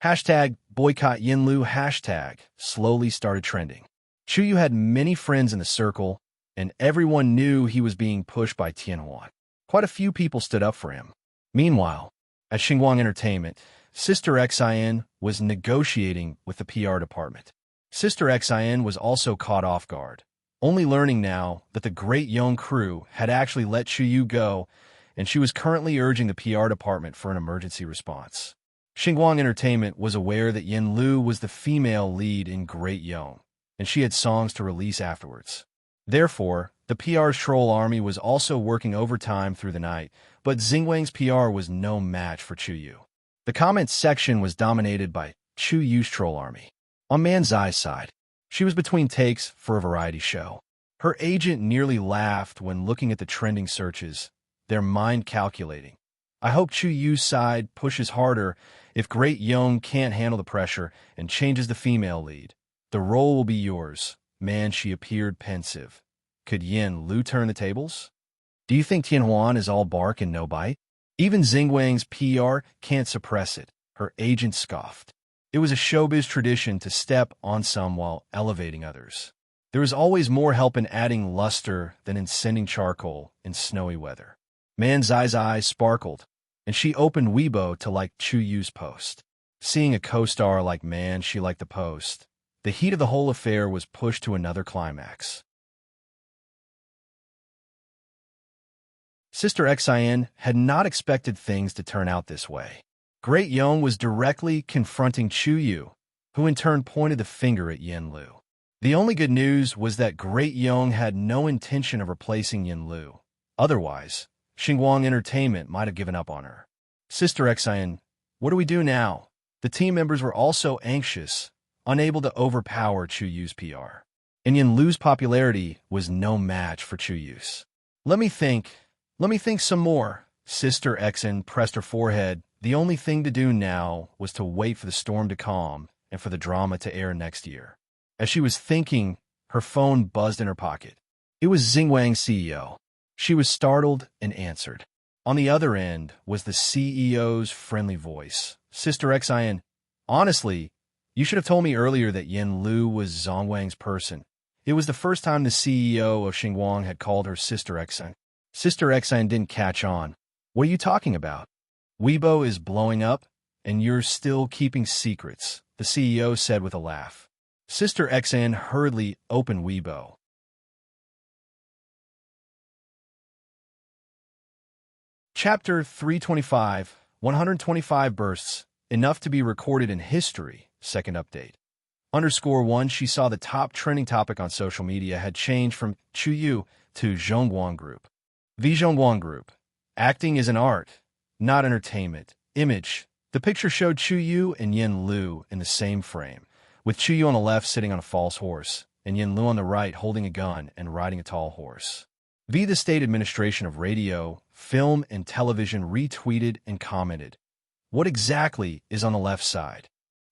Hashtag boycott Yin Lu hashtag slowly started trending. Chuyu had many friends in the circle, and everyone knew he was being pushed by Tianhuan. Quite a few people stood up for him. Meanwhile, at Xinguang Entertainment, Sister Xin was negotiating with the PR department. Sister Xin was also caught off guard, only learning now that the Great Yong crew had actually let Chuyu go, and she was currently urging the PR department for an emergency response. Xinguang Entertainment was aware that Yin Lu was the female lead in Great Yong, and she had songs to release afterwards. Therefore, the PR's troll army was also working overtime through the night, but Xingwang's PR was no match for Chuyu. The comments section was dominated by Chuyu's troll army. On Manzai's side, she was between takes for a variety show. Her agent nearly laughed when looking at the trending searches, their mind calculating. I hope Chuyu's side pushes harder if Great Yong can't handle the pressure and changes the female lead. The role will be yours. Man, she appeared pensive. Could Yin Lu turn the tables? Do you think Tianhuan is all bark and no bite? Even Xingwang's PR can't suppress it. Her agent scoffed. It was a showbiz tradition to step on some while elevating others. There is always more help in adding luster than in sending charcoal in snowy weather. Man's eyes sparkled, and she opened Weibo to like Chu Yu's post. Seeing a co-star like Man, she liked the post. The heat of the whole affair was pushed to another climax. Sister Xin had not expected things to turn out this way. Great Yong was directly confronting Chu Yu, who in turn pointed the finger at Yin Lu. The only good news was that Great Yong had no intention of replacing Yin Lu. Otherwise, Xinguang Entertainment might have given up on her. Sister Xin, what do we do now? The team members were also anxious, unable to overpower Chu Yu's PR. And Yin Lu's popularity was no match for Chu Yu's. Let me think some more. Sister Xin pressed her forehead. The only thing to do now was to wait for the storm to calm and for the drama to air next year. As she was thinking, her phone buzzed in her pocket. It was Xinguang's CEO. She was startled and answered. On the other end was the CEO's friendly voice. Sister Xin, honestly, you should have told me earlier that Yin Lu was Zhongwang's person. It was the first time the CEO of Xinguang had called her Sister Xin. Sister Xin didn't catch on. What are you talking about? Weibo is blowing up, and you're still keeping secrets, the CEO said with a laugh. Sister Xin hurriedly opened Weibo. Chapter 325, 125 bursts, enough to be recorded in history, second update. _1 She saw the top trending topic on social media had changed from Chu Yu to Zhongguang Group. The Zhongguang Group. Acting is an art, not entertainment. Image. The picture showed Chu Yu and Yin Lu in the same frame, with Chu Yu on the left sitting on a false horse, and Yin Lu on the right holding a gun and riding a tall horse. The State Administration of Radio, Film, and Television retweeted and commented. What exactly is on the left side?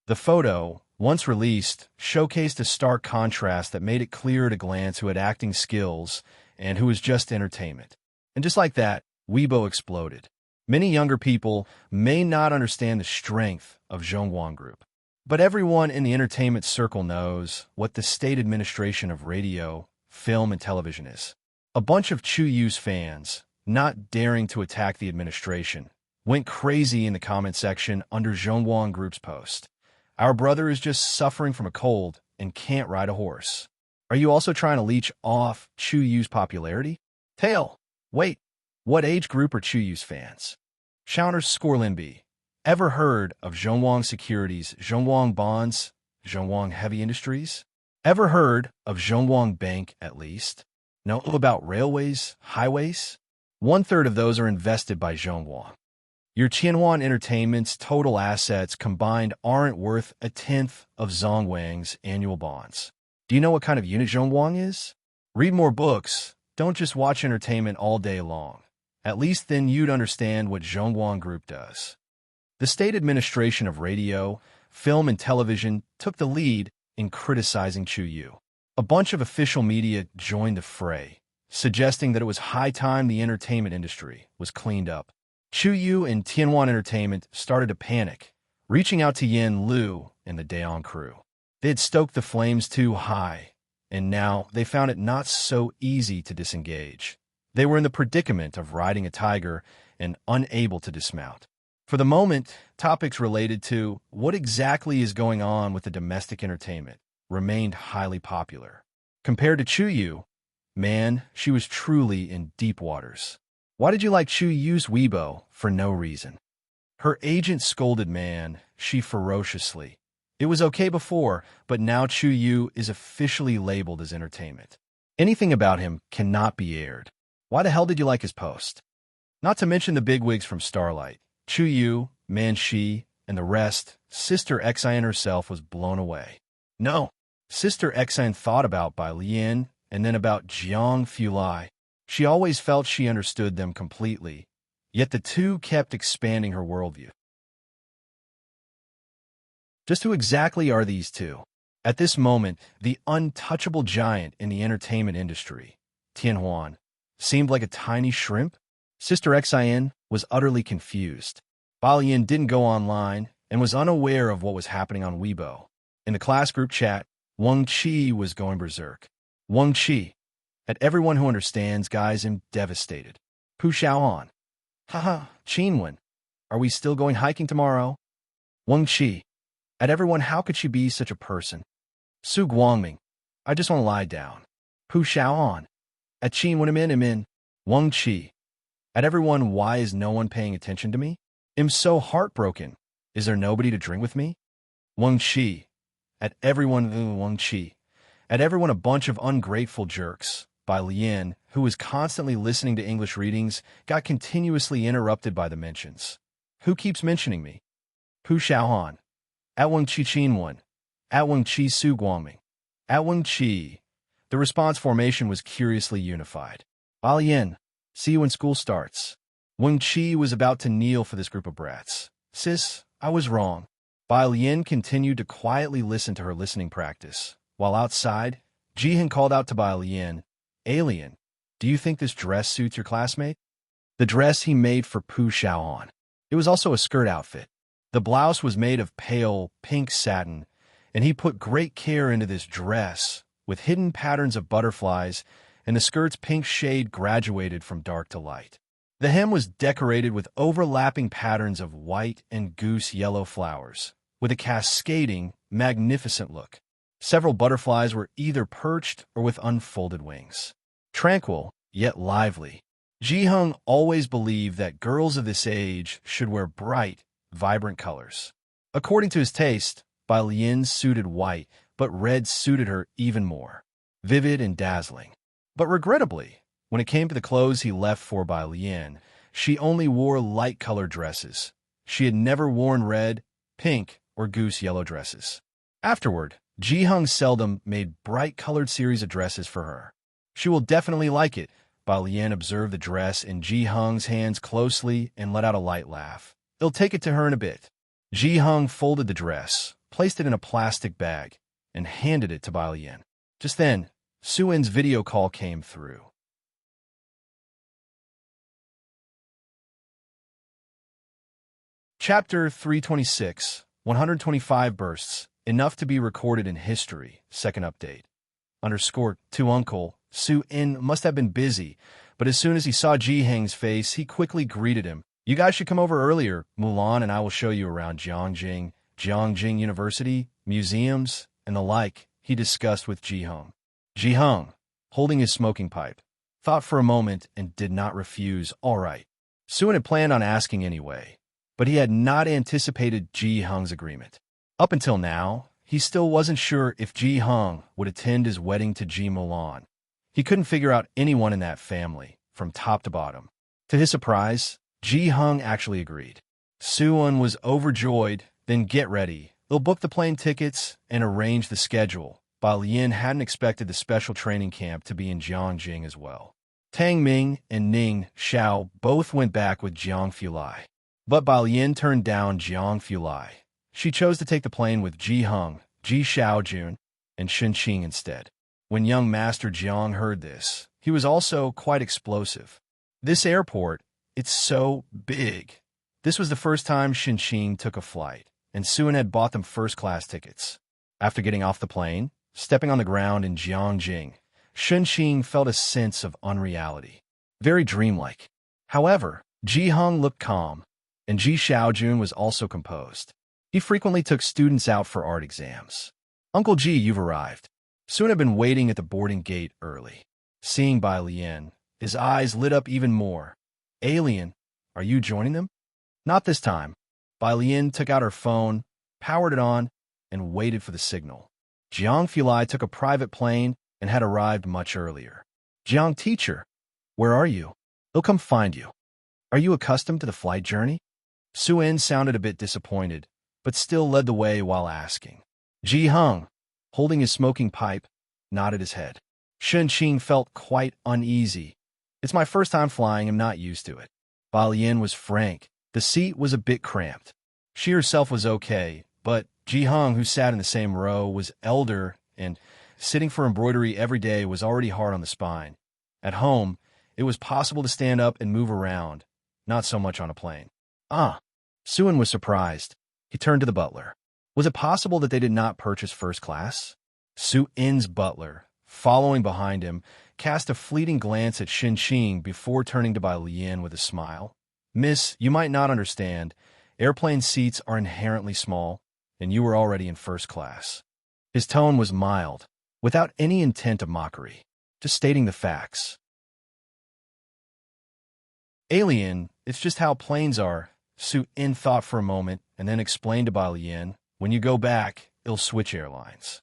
The photo, once released, showcased a stark contrast that made it clear at a glance who had acting skills and who was just entertainment. And just like that, Weibo exploded. Many younger people may not understand the strength of Zhongguang Group, but everyone in the entertainment circle knows what the State Administration of Radio, Film, and Television is. A bunch of Chu Yu's fans, not daring to attack the administration, went crazy in the comment section under Zhongguang Group's post. Our brother is just suffering from a cold and can't ride a horse. Are you also trying to leech off Chu Yu's popularity? Tail. Wait, what age group are Chu Yu's fans? Shouters Scorlinby. Ever heard of Zhongguang Securities, Zhongguang Bonds, Zhongguang Heavy Industries? Ever heard of Zhongguang Bank, at least? Know about railways, highways? 1/3 of those are invested by Zhongguang. Your Qianhuan Entertainment's total assets combined aren't worth 1/10 of Zhongguang's annual bonds. Do you know what kind of unit Zhongguang is? Read more books. Don't just watch entertainment all day long. At least then you'd understand what Zhongguang Group does. The State Administration of Radio, Film, and Television took the lead in criticizing Chu Yu. A bunch of official media joined the fray, suggesting that it was high time the entertainment industry was cleaned up. Chu Yu and Tianwan Entertainment started to panic, reaching out to Yin Lu and the Daeon crew. They had stoked the flames too high, and now they found it not so easy to disengage. They were in the predicament of riding a tiger and unable to dismount. For the moment, topics related to what exactly is going on with the domestic entertainment remained highly popular. Compared to Chu Yu, man, she was truly in deep waters. Why did you like Chu Yu's Weibo for no reason? Her agent scolded Man, she ferociously. It was okay before, but now Chu Yu is officially labeled as entertainment. Anything about him cannot be aired. Why the hell did you like his post? Not to mention the bigwigs from Starlight. Chu Yu, Man Shi, and the rest, Sister Xin herself was blown away. No, Sister Xin thought about Bai Lian and then about Jiang Fulai. She always felt she understood them completely, yet the two kept expanding her worldview. Just who exactly are these two? At this moment, the untouchable giant in the entertainment industry, Tianhuan, seemed like a tiny shrimp. Sister Xin was utterly confused. Balian didn't go online and was unaware of what was happening on Weibo. In the class group chat, Wang Qi was going berserk. Wang Qi. At everyone who understands, guys, am devastated. Pu Xiaohan. Haha, Qinwen. Are we still going hiking tomorrow? Wang Qi. At everyone, how could she be such a person? Su Guangming. I just want to lie down. Pu Xiaohan. At Qinwen, I'm in. Wang Qi. At everyone, why is no one paying attention to me? I'm so heartbroken. Is there nobody to drink with me? Wang Qi. At everyone, Wang Qi. At everyone, a bunch of ungrateful jerks. By Lian, who was constantly listening to English readings, got continuously interrupted by the mentions. Who keeps mentioning me? Pu Xiaohan. At Wang Qi Qinwen. At Wang Qi Su Guangming. At Wang Qi. The response formation was curiously unified. Ba Lian. See you when school starts. Wang Qi was about to kneel for this group of brats. Sis, I was wrong. Bai Lian continued to quietly listen to her listening practice. While outside, Jihan called out to Bai Lian, Alien, do you think this dress suits your classmate? The dress he made for Pu Xiaohan. It was also a skirt outfit. The blouse was made of pale pink satin, and he put great care into this dress, with hidden patterns of butterflies, and the skirt's pink shade graduated from dark to light. The hem was decorated with overlapping patterns of white and goose yellow flowers, with a cascading, magnificent look. Several butterflies were either perched or with unfolded wings. Tranquil, yet lively. Jiheng always believed that girls of this age should wear bright, vibrant colors. According to his taste, Bai Lian suited white, but red suited her even more. Vivid and dazzling. But regrettably, when it came to the clothes he left for Bai Lian, she only wore light-colored dresses. She had never worn red, pink, or goose yellow dresses. Afterward, Jiheng seldom made bright-colored series of dresses for her. She will definitely like it. Bai Lian observed the dress in Jiheng's hands closely and let out a light laugh. He'll take it to her in a bit. Jiheng folded the dress, placed it in a plastic bag, and handed it to Bai Lian. Just then, Suin's video call came through. Chapter 326, 125 bursts, enough to be recorded in history, second update. _2 Uncle, Su-in must have been busy, but as soon as he saw Jiheng's face, he quickly greeted him. You guys should come over earlier, Mulan, and I will show you around Jiangjing University, museums, and the like, he discussed with Jiheng. Jiheng, holding his smoking pipe, thought for a moment and did not refuse. All right. Suin had planned on asking anyway, but he had not anticipated Jiheng's agreement. Up until now, he still wasn't sure if Jiheng would attend his wedding to Ji Mulan. He couldn't figure out anyone in that family, from top to bottom. To his surprise, Jiheng actually agreed. Suin was overjoyed. Then get ready. They'll book the plane tickets and arrange the schedule. Bai Lian hadn't expected the special training camp to be in Jiangjing as well. Tang Ming and Ning Xiao both went back with Jiang Fulai. But Bai Lian turned down Jiang Fulai. She chose to take the plane with Jiheng, Ji Xiaojun, and Shenqing instead. When young Master Jiang heard this, he was also quite explosive. This airport, it's so big. This was the first time Shenqing took a flight, and Suin had bought them first-class tickets. After getting off the plane, stepping on the ground in Jiangjing, Shenqing felt a sense of unreality. Very dreamlike. However, Jiheng looked calm, and Ji Xiaojun was also composed. He frequently took students out for art exams. Uncle Ji, you've arrived. Suin had been waiting at the boarding gate early. Seeing Bai Lian, his eyes lit up even more. Alien, are you joining them? Not this time. Bai Lian took out her phone, powered it on, and waited for the signal. Jiang Fulai took a private plane and had arrived much earlier. Jiang teacher, where are you? They'll come find you. Are you accustomed to the flight journey? Suin sounded a bit disappointed, but still led the way while asking. Jiheng, holding his smoking pipe, nodded his head. Shenqing felt quite uneasy. It's my first time flying, I'm not used to it. Bai Lian was frank. The seat was a bit cramped. She herself was okay, but Jiheng, who sat in the same row, was elder, and sitting for embroidery every day was already hard on the spine. At home, it was possible to stand up and move around, not so much on a plane. Suin was surprised. He turned to the butler. Was it possible that they did not purchase first class? Suin's butler, following behind him, cast a fleeting glance at Xin before turning to Bai Lian with a smile. Miss, you might not understand. Airplane seats are inherently small, and you were already in first class. His tone was mild, without any intent of mockery, just stating the facts. Alien, it's just how planes are, Su In thought for a moment and then explained to Bai Lian, when you go back, it'll switch airlines.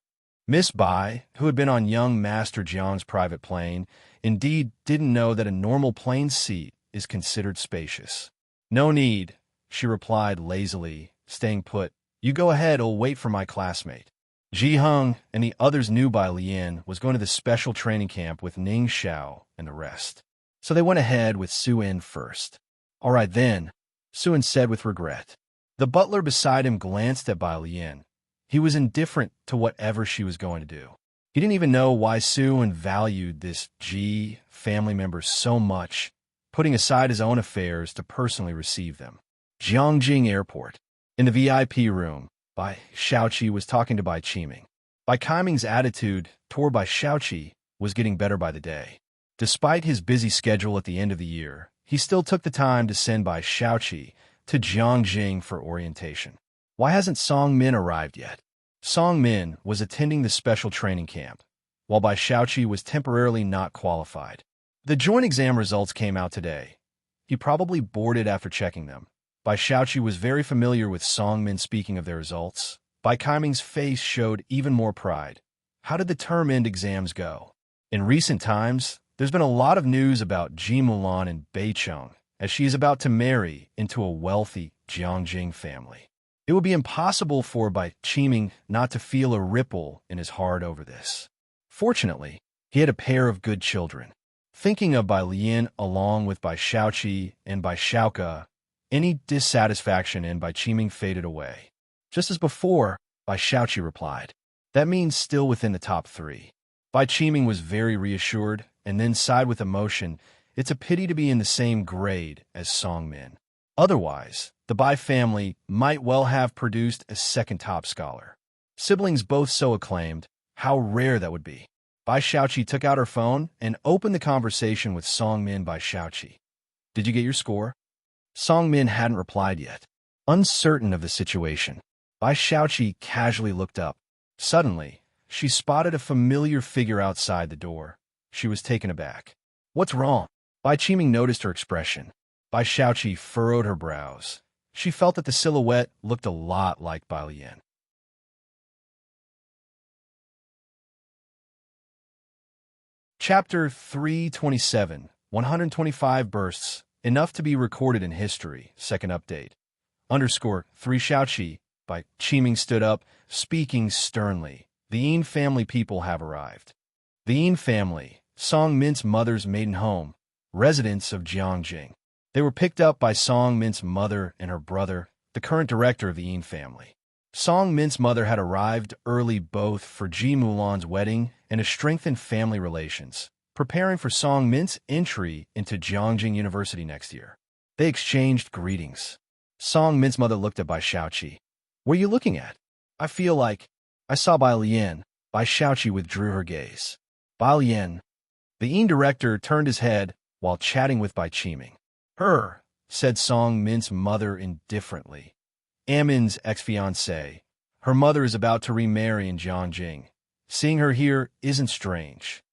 Miss Bai, who had been on young Master Jiang's private plane, indeed didn't know that a normal plane seat is considered spacious. No need, she replied lazily, staying put. You go ahead, I'll wait for my classmate. Ji Heng and the others knew Bai Lian was going to the special training camp with Ning Xiao and the rest. So they went ahead with Su In first. All right then, Su In said with regret. The butler beside him glanced at Bai Lian. He was indifferent to whatever she was going to do. He didn't even know why Su In valued this Ji family member so much, putting aside his own affairs to personally receive them. Jiangjing Airport. In the VIP room, Bai Xiaoqi was talking to Bai Qiming. Bai Qiming's attitude toward Bai Xiaoqi was getting better by the day. Despite his busy schedule at the end of the year, he still took the time to send Bai Xiaoqi to Jiangjing for orientation. Why hasn't Song Min arrived yet? Song Min was attending the special training camp, while Bai Xiaoqi was temporarily not qualified. The joint exam results came out today. He probably boarded after checking them. Bai Xiaoqi was very familiar with Song Min speaking of their results. Bai Qiming's face showed even more pride. How did the term-end exams go? In recent times, there's been a lot of news about Ji Mulan and Beicheng, as she is about to marry into a wealthy Jiangjing family. It would be impossible for Bai Qiming not to feel a ripple in his heart over this. Fortunately, he had a pair of good children. Thinking of Bai Lian along with Bai Xiaoqi and Bai Xiaoke, any dissatisfaction in Bai Qiming faded away. Just as before, Bai Xiaoqi replied, that means still within the top 3. Bai Qiming was very reassured and then sighed with emotion. It's a pity to be in the same grade as Song Min. Otherwise, the Bai family might well have produced a second top scholar. Siblings both so acclaimed, how rare that would be. Bai Xiaoqi took out her phone and opened the conversation with Song Min. Bai Xiaoqi, did you get your score? Song Min hadn't replied yet. Uncertain of the situation, Bai Xiaoqi casually looked up. Suddenly, she spotted a familiar figure outside the door. She was taken aback. What's wrong? Bai Qiming noticed her expression. Bai Xiaoqi furrowed her brows. She felt that the silhouette looked a lot like Bai Lian. Chapter 327, 125 bursts, enough to be recorded in history, second update. _3 Xiaoqi, Bai Qiming stood up, speaking sternly. The Yin family people have arrived. The Yin family, Song Min's mother's maiden home, residents of Jiangjing. They were picked up by Song Min's mother and her brother, the current director of the Yin family. Song Min's mother had arrived early both for Ji Mulan's wedding and to strengthen family relations, preparing for Song Min's entry into Jiangjing University next year. They exchanged greetings. Song Min's mother looked at Bai Xiaoqi. What are you looking at? I feel like I saw Bai Lian. Bai Xiaoqi withdrew her gaze. Bai Lian. The Yin director turned his head while chatting with Bai Qiming. Her, said Song Min's mother indifferently. Amin's ex-fiancée. Her mother is about to remarry in Jiangjing. Seeing her here isn't strange.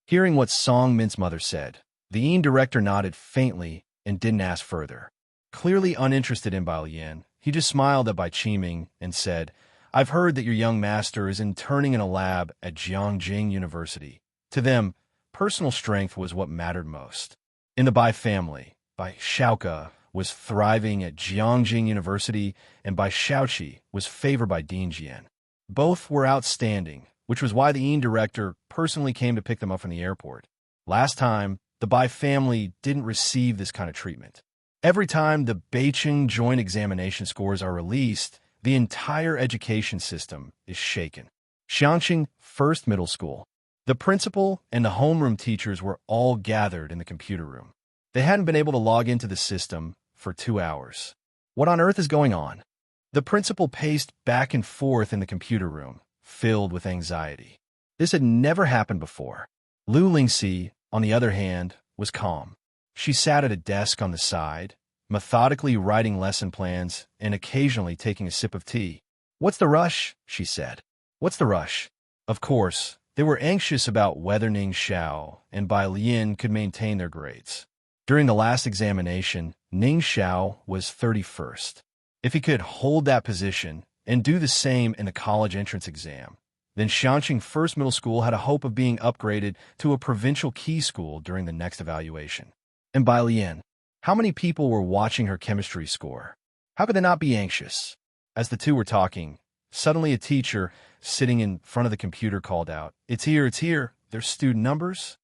Hearing what Song Min's mother said, the Yin director nodded faintly and didn't ask further. Clearly uninterested in Bai Lian, he just smiled at Bai Qiming and said, I've heard that your young master is interning in a lab at Jiangjing University. To them, personal strength was what mattered most. In the Bai family, Bai Xiaoke was thriving at Jiangjing University, and Bai Xiaoqi was favored by Dean Jian. Both were outstanding, which was why the Yin director personally came to pick them up from the airport. Last time, the Bai family didn't receive this kind of treatment. Every time the Beicheng joint examination scores are released, the entire education system is shaken. Xiangqing First Middle School. The principal and the homeroom teachers were all gathered in the computer room. They hadn't been able to log into the system for 2 hours. What on earth is going on? The principal paced back and forth in the computer room, filled with anxiety. This had never happened before. Lu Lingxi, on the other hand, was calm. She sat at a desk on the side, methodically writing lesson plans and occasionally taking a sip of tea. "What's the rush?" she said. "What's the rush?" Of course, they were anxious about whether Ning Xiao and Bai Lian could maintain their grades. During the last examination, Ning Xiao was 31st. If he could hold that position and do the same in the college entrance exam, then Xiangqing First Middle School had a hope of being upgraded to a provincial key school during the next evaluation. And Bai Lian, how many people were watching her chemistry score? How could they not be anxious? As the two were talking, suddenly a teacher sitting in front of the computer called out, it's here, there's student numbers."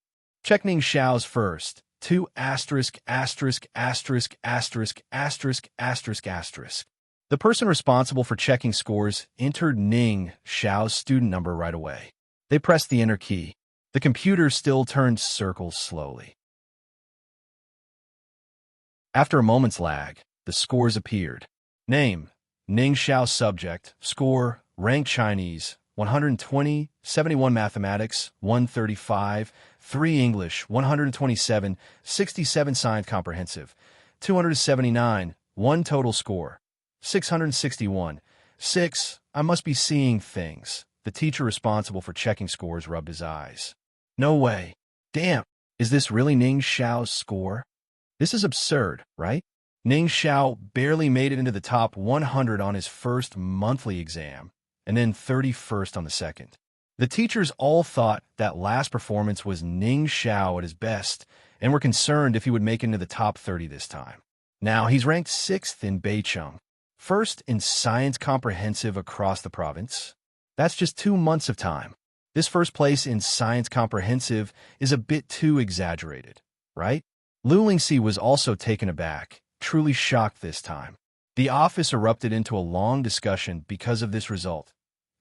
"Check Ning Xiao's first, 2 asterisk asterisk asterisk asterisk asterisk asterisk asterisk." The person responsible for checking scores entered Ning Xiao's student number right away. They pressed the enter key. The computer still turned circles slowly. After a moment's lag, the scores appeared. Name: Ning Xiao. Subject: Score: Rank Chinese, 120, 71 Mathematics, 135, 3 English, 127, 67 Science Comprehensive, 279, 1 Total Score, 661. 6. I must be seeing things. The teacher responsible for checking scores rubbed his eyes. No way. Damn, is this really Ning Xiao's score? This is absurd, right? Ning Xiao barely made it into the top 100 on his first monthly exam, and then 31st on the second. The teachers all thought that last performance was Ning Xiao at his best, and were concerned if he would make it into the top 30 this time. Now he's ranked 6th in Beicheng, 1st in Science Comprehensive across the province. That's just 2 months of time. This first place in Science Comprehensive is a bit too exaggerated, right? Lu Lingxi was also taken aback, truly shocked this time. The office erupted into a long discussion because of this result.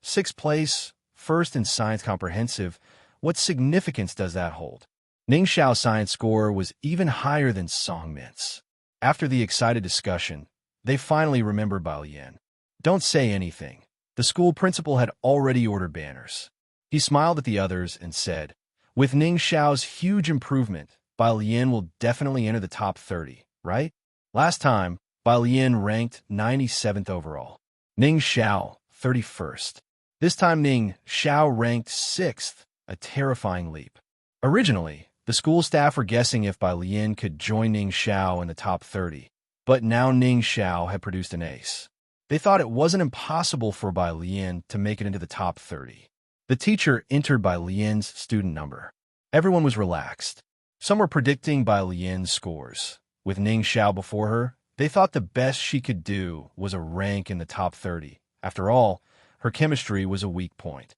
6th place, 1st in Science Comprehensive, what significance does that hold? Ning Xiao's science score was even higher than Song Min's. After the excited discussion, they finally remembered Bai Lian. Don't say anything. The school principal had already ordered banners. He smiled at the others and said, with Ning Xiao's huge improvement, Bai Lian will definitely enter the top 30, right? Last time, Bai Lian ranked 97th overall. Ning Xiao, 31st. This time Ning Xiao ranked 6th, a terrifying leap. Originally, the school staff were guessing if Bai Lian could join Ning Xiao in the top 30, but now Ning Xiao had produced an ace. They thought it wasn't impossible for Bai Lian to make it into the top 30. The teacher entered Bai Lian's student number. Everyone was relaxed. Some were predicting Bai Lian's scores. With Ning Xiao before her, they thought the best she could do was a rank in the top 30. After all, her chemistry was a weak point.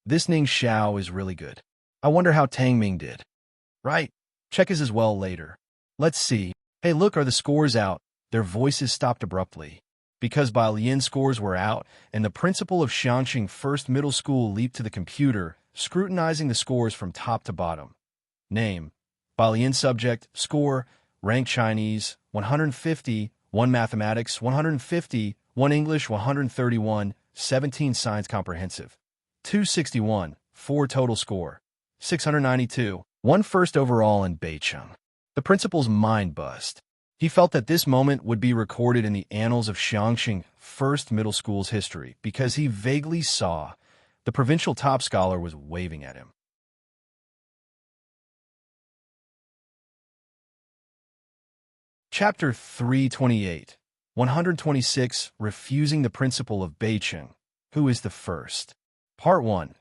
This Ning Xiao is really good. I wonder how Tang Ming did. Right, check his as well later. Let's see. Hey look, are the scores out? Their voices stopped abruptly. Because Bai Lian's scores were out, and the principal of Xiangqing First Middle School leaped to the computer, scrutinizing the scores from top to bottom. Name: Bai Lian. Subject: Score: Rank Chinese, 150, 1 Mathematics, 150, 1 English, 131, 17 Science Comprehensive, 261, 4 Total Score, 692, 1 First overall in Beicheng. The principal's mind buzzed. He felt that this moment would be recorded in the annals of Xiangqing First Middle School's history because he vaguely saw the provincial top scholar was waving at him. Chapter 328, 126, Refusing the Principal of Beicheng, Who is the First? Part 1.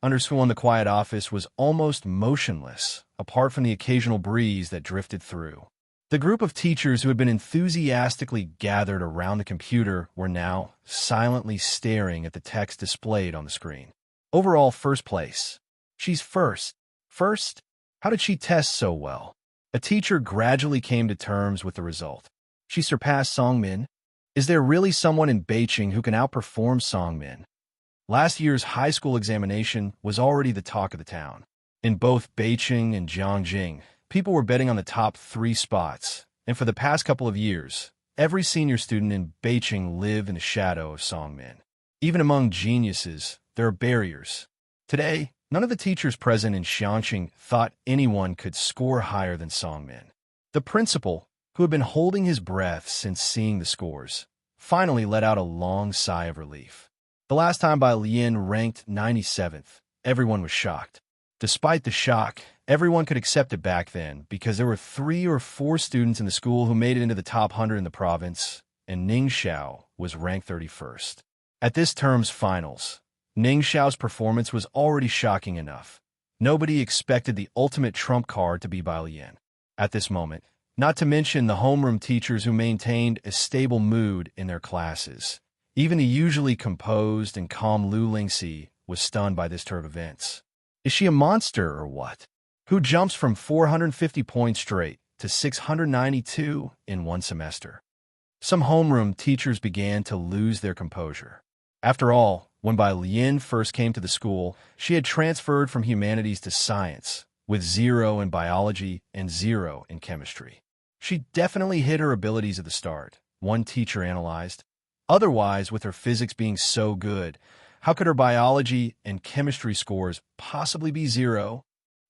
Underscore in the quiet office was almost motionless, apart from the occasional breeze that drifted through. The group of teachers who had been enthusiastically gathered around the computer were now silently staring at the text displayed on the screen. Overall first place. She's first. First? How did she test so well? A teacher gradually came to terms with the result. She surpassed Song Min. Is there really someone in Beicheng who can outperform Song Min? Last year's high school examination was already the talk of the town. In both Beicheng and Jiangjing, people were betting on the top 3 spots, and for the past couple of years, every senior student in Beicheng lived in the shadow of Song Min. Even among geniuses, there are barriers. Today, none of the teachers present in Xiangqing thought anyone could score higher than Songmin. The principal, who had been holding his breath since seeing the scores, finally let out a long sigh of relief. The last time Bai Lian ranked 97th, everyone was shocked. Despite the shock, everyone could accept it back then because there were 3 or 4 students in the school who made it into the top 100 in the province, and Ning Xiao was ranked 31st. At this term's finals, Ning Xiao's performance was already shocking enough. Nobody expected the ultimate trump card to be Bai Lian. At this moment, not to mention the homeroom teachers who maintained a stable mood in their classes. Even the usually composed and calm Lu Lingxi was stunned by this turn of events. Is she a monster or what? Who jumps from 450 points straight to 692 in one semester? Some homeroom teachers began to lose their composure. After all, when Bai Lian first came to the school, she had transferred from humanities to science, with 0 in biology and 0 in chemistry. She definitely hid her abilities at the start, one teacher analyzed. Otherwise, with her physics being so good, how could her biology and chemistry scores possibly be 0?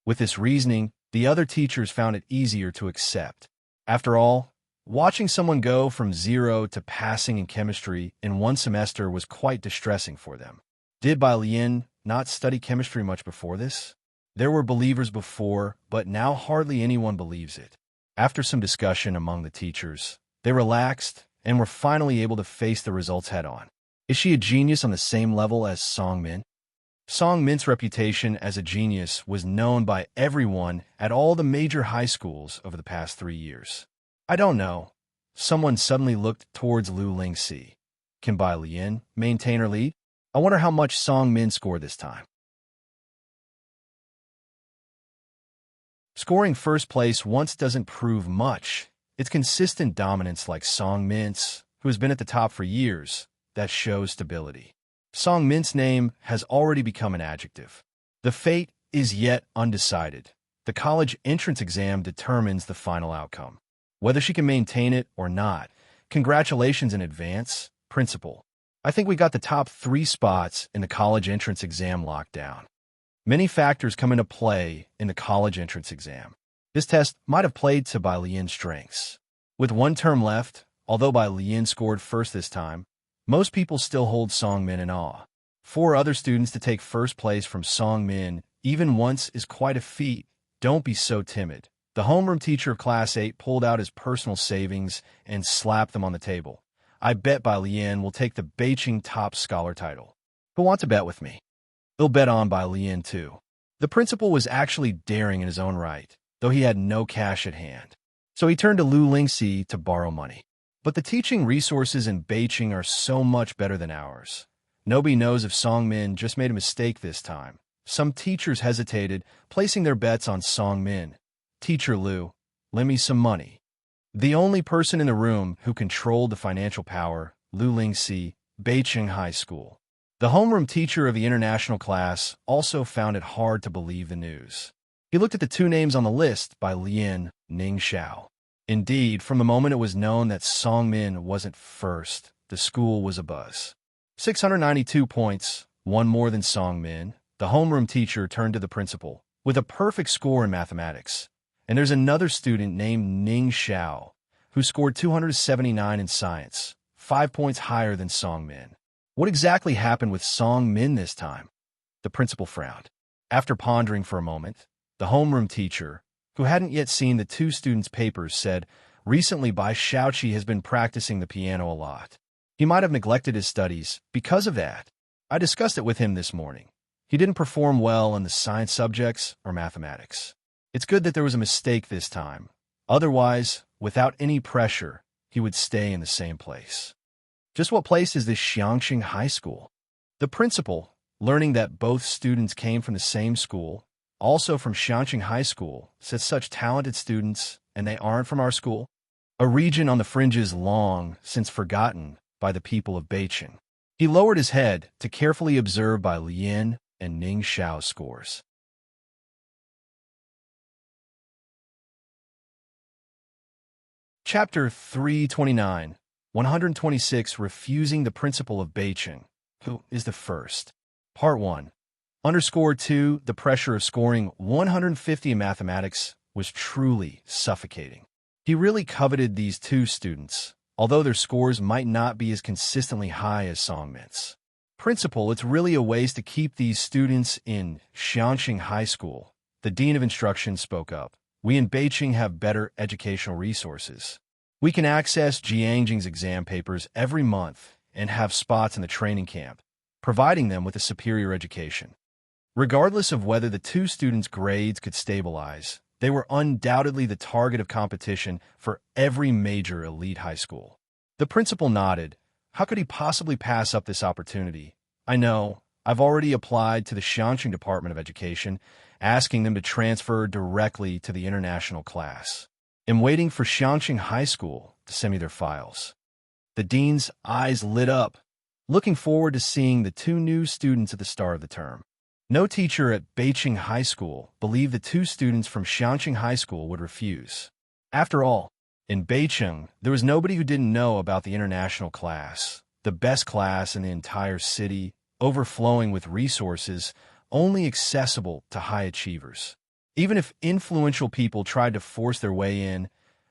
With this reasoning, the other teachers found it easier to accept. After all, watching someone go from 0 to passing in chemistry in one semester was quite distressing for them. Did Bai Lian not study chemistry much before this? There were believers before, but now hardly anyone believes it. After some discussion among the teachers, they relaxed and were finally able to face the results head-on. Is she a genius on the same level as Song Min? Song Min's reputation as a genius was known by everyone at all the major high schools over the past 3 years. I don't know. Someone suddenly looked towards Lu Lingxi. Can Bai Lian maintain her lead? I wonder how much Song Min scored this time. Scoring first place once doesn't prove much. It's consistent dominance like Song Min's, who has been at the top for years, that shows stability. Song Min's name has already become an adjective. The fate is yet undecided. The college entrance exam determines the final outcome. Whether she can maintain it or not, congratulations in advance, principal. I think we got the top 3 spots in the college entrance exam locked down. Many factors come into play in the college entrance exam. This test might have played to Bai Lian's strengths. With 1 term left, although Bai Lian scored first this time, most people still hold Song Min in awe. 4 other students to take first place from Song Min even once is quite a feat. Don't be so timid. The homeroom teacher of Class 8 pulled out his personal savings and slapped them on the table. I bet Bai Lian will take the Beijing top scholar title. Who wants to bet with me? He'll bet on Bai Lian too. The principal was actually daring in his own right, though he had no cash at hand. So he turned to Lu Lingxi to borrow money. But the teaching resources in Beijing are so much better than ours. Nobody knows if Song Min just made a mistake this time. Some teachers hesitated, placing their bets on Song Min. Teacher Lu, lend me some money. The only person in the room who controlled the financial power, Lu Lingxi, Beijing High School. The homeroom teacher of the international class also found it hard to believe the news. He looked at the 2 names on the list by Lian, Ning Xiao. Indeed, from the moment it was known that Song Min wasn't first, the school was abuzz. 692 points, 1 more than Song Min. The homeroom teacher turned to the principal, with a perfect score in mathematics. And there's another student named Ning Xiao, who scored 279 in science, 5 points higher than Song Min. What exactly happened with Song Min this time? The principal frowned. After pondering for a moment, the homeroom teacher, who hadn't yet seen the 2 students' papers, said, recently Bai Xiaoqi has been practicing the piano a lot. He might have neglected his studies because of that. I discussed it with him this morning. He didn't perform well in the science subjects or mathematics. It's good that there was a mistake this time. Otherwise, without any pressure, he would stay in the same place. Just what place is this Xiangqing High School? The principal, learning that both students came from the same school, also from Xiangqing High School, said such talented students, and they aren't from our school? A region on the fringes long since forgotten by the people of Beijing. He lowered his head to carefully observe Bai Lian and Ning Xiao's scores. Chapter 329, 126 Refusing the Principal of Beijing. Who is the first? Part 1. _2, the pressure of scoring 150 in mathematics was truly suffocating. He really coveted these 2 students, although their scores might not be as consistently high as Songmin's. Principal, it's really a waste to keep these students in Xianxing High School. The Dean of Instruction spoke up. We in Beijing have better educational resources. We can access Jiangjing's exam papers every month and have spots in the training camp, providing them with a superior education. Regardless of whether the 2 students' grades could stabilize, they were undoubtedly the target of competition for every major elite high school. The principal nodded. How could he possibly pass up this opportunity? I know. I've already applied to the Xianxing Department of Education, asking them to transfer directly to the international class. I'm waiting for Xianxing High School to send me their files. The dean's eyes lit up, looking forward to seeing the 2 new students at the start of the term. No teacher at Beijing High School believed the 2 students from Xianxing High School would refuse. After all, in Beijing, there was nobody who didn't know about the international class, the best class in the entire city, overflowing with resources only accessible to high achievers. Even if influential people tried to force their way in,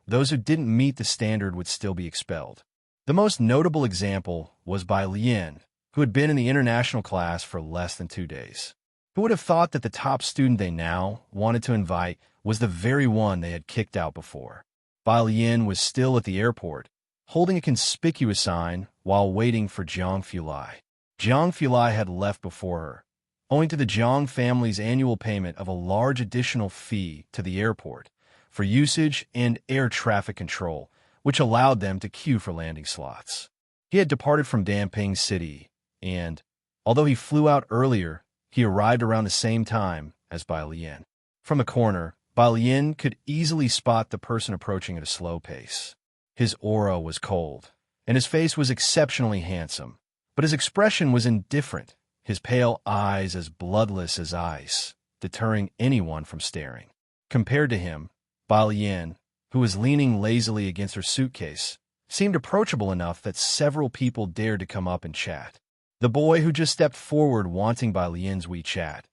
those who didn't meet the standard would still be expelled. The most notable example was by Lian, who had been in the international class for less than 2 days. Who would have thought that the top student they now wanted to invite was the very one they had kicked out before? Bai Lian was still at the airport, holding a conspicuous sign while waiting for Jiang Fulai. Jiang Fulai had left before her, owing to the Jiang family's annual payment of a large additional fee to the airport for usage and air traffic control, which allowed them to queue for landing slots. He had departed from Damping City, and, although he flew out earlier, he arrived around the same time as Bai Lian. From a corner, Bai Lian could easily spot the person approaching at a slow pace. His aura was cold, and his face was exceptionally handsome, but his expression was indifferent, his pale eyes as bloodless as ice, deterring anyone from staring. Compared to him, Bai Lian, who was leaning lazily against her suitcase, seemed approachable enough that several people dared to come up and chat. The boy who just stepped forward wanting Bai Lian's WeChat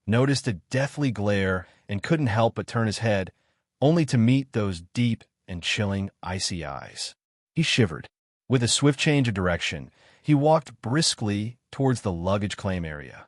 noticed a deathly glare and couldn't help but turn his head, only to meet those deep and chilling icy eyes. He shivered. With a swift change of direction, he walked briskly towards the luggage claim area.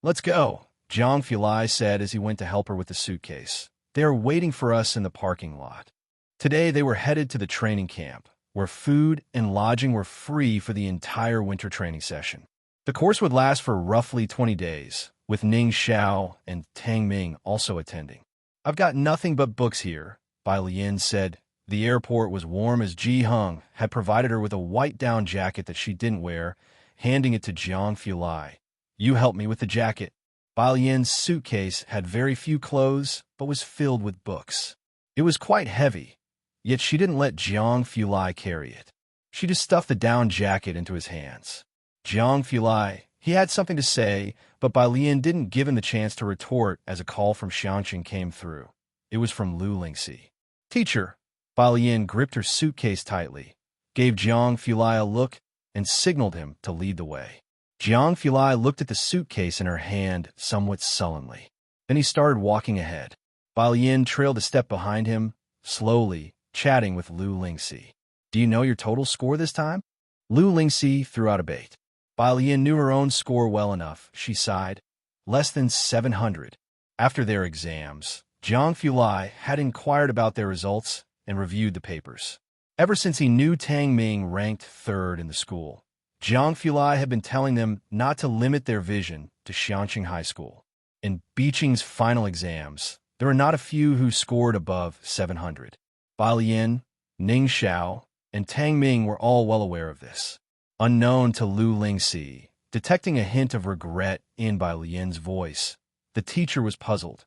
"Let's go," Jiang Fulai said as he went to help her with the suitcase. "They are waiting for us in the parking lot." Today they were headed to the training camp, where food and lodging were free for the entire winter training session. The course would last for roughly 20 days, with Ning Xiao and Tang Ming also attending. "I've got nothing but books here," Bai Lian said. The airport was warm as Ji Heng had provided her with a white down jacket that she didn't wear, handing it to Jiang Fulai. "You help me with the jacket." Bai Lian's suitcase had very few clothes, but was filled with books. It was quite heavy, yet she didn't let Jiang Fulai carry it. She just stuffed the down jacket into his hands. Jiang Fulai, he had something to say, but Bai Lian didn't give him the chance to retort as a call from Xianxing came through. It was from Lu Lingxi. "Teacher." Bai Lian gripped her suitcase tightly, gave Jiang Fulai a look, and signaled him to lead the way. Jiang Fulai looked at the suitcase in her hand somewhat sullenly. Then he started walking ahead. Bai Lian trailed a step behind him, slowly, chatting with Lu Lingxi. "Do you know your total score this time?" Lu Lingxi threw out a bait. Bai Lian knew her own score well enough, she sighed. Less than 700. After their exams, Jiang Fulai had inquired about their results and reviewed the papers. Ever since he knew Tang Ming ranked 3rd in the school, Jiang Fulai had been telling them not to limit their vision to Xianxing High School. In Beijing's final exams, there were not a few who scored above 700. Bai Lian, Ning Xiao, and Tang Ming were all well aware of this. Unknown to Lu Lingxi, detecting a hint of regret in Bai Lian's voice, the teacher was puzzled.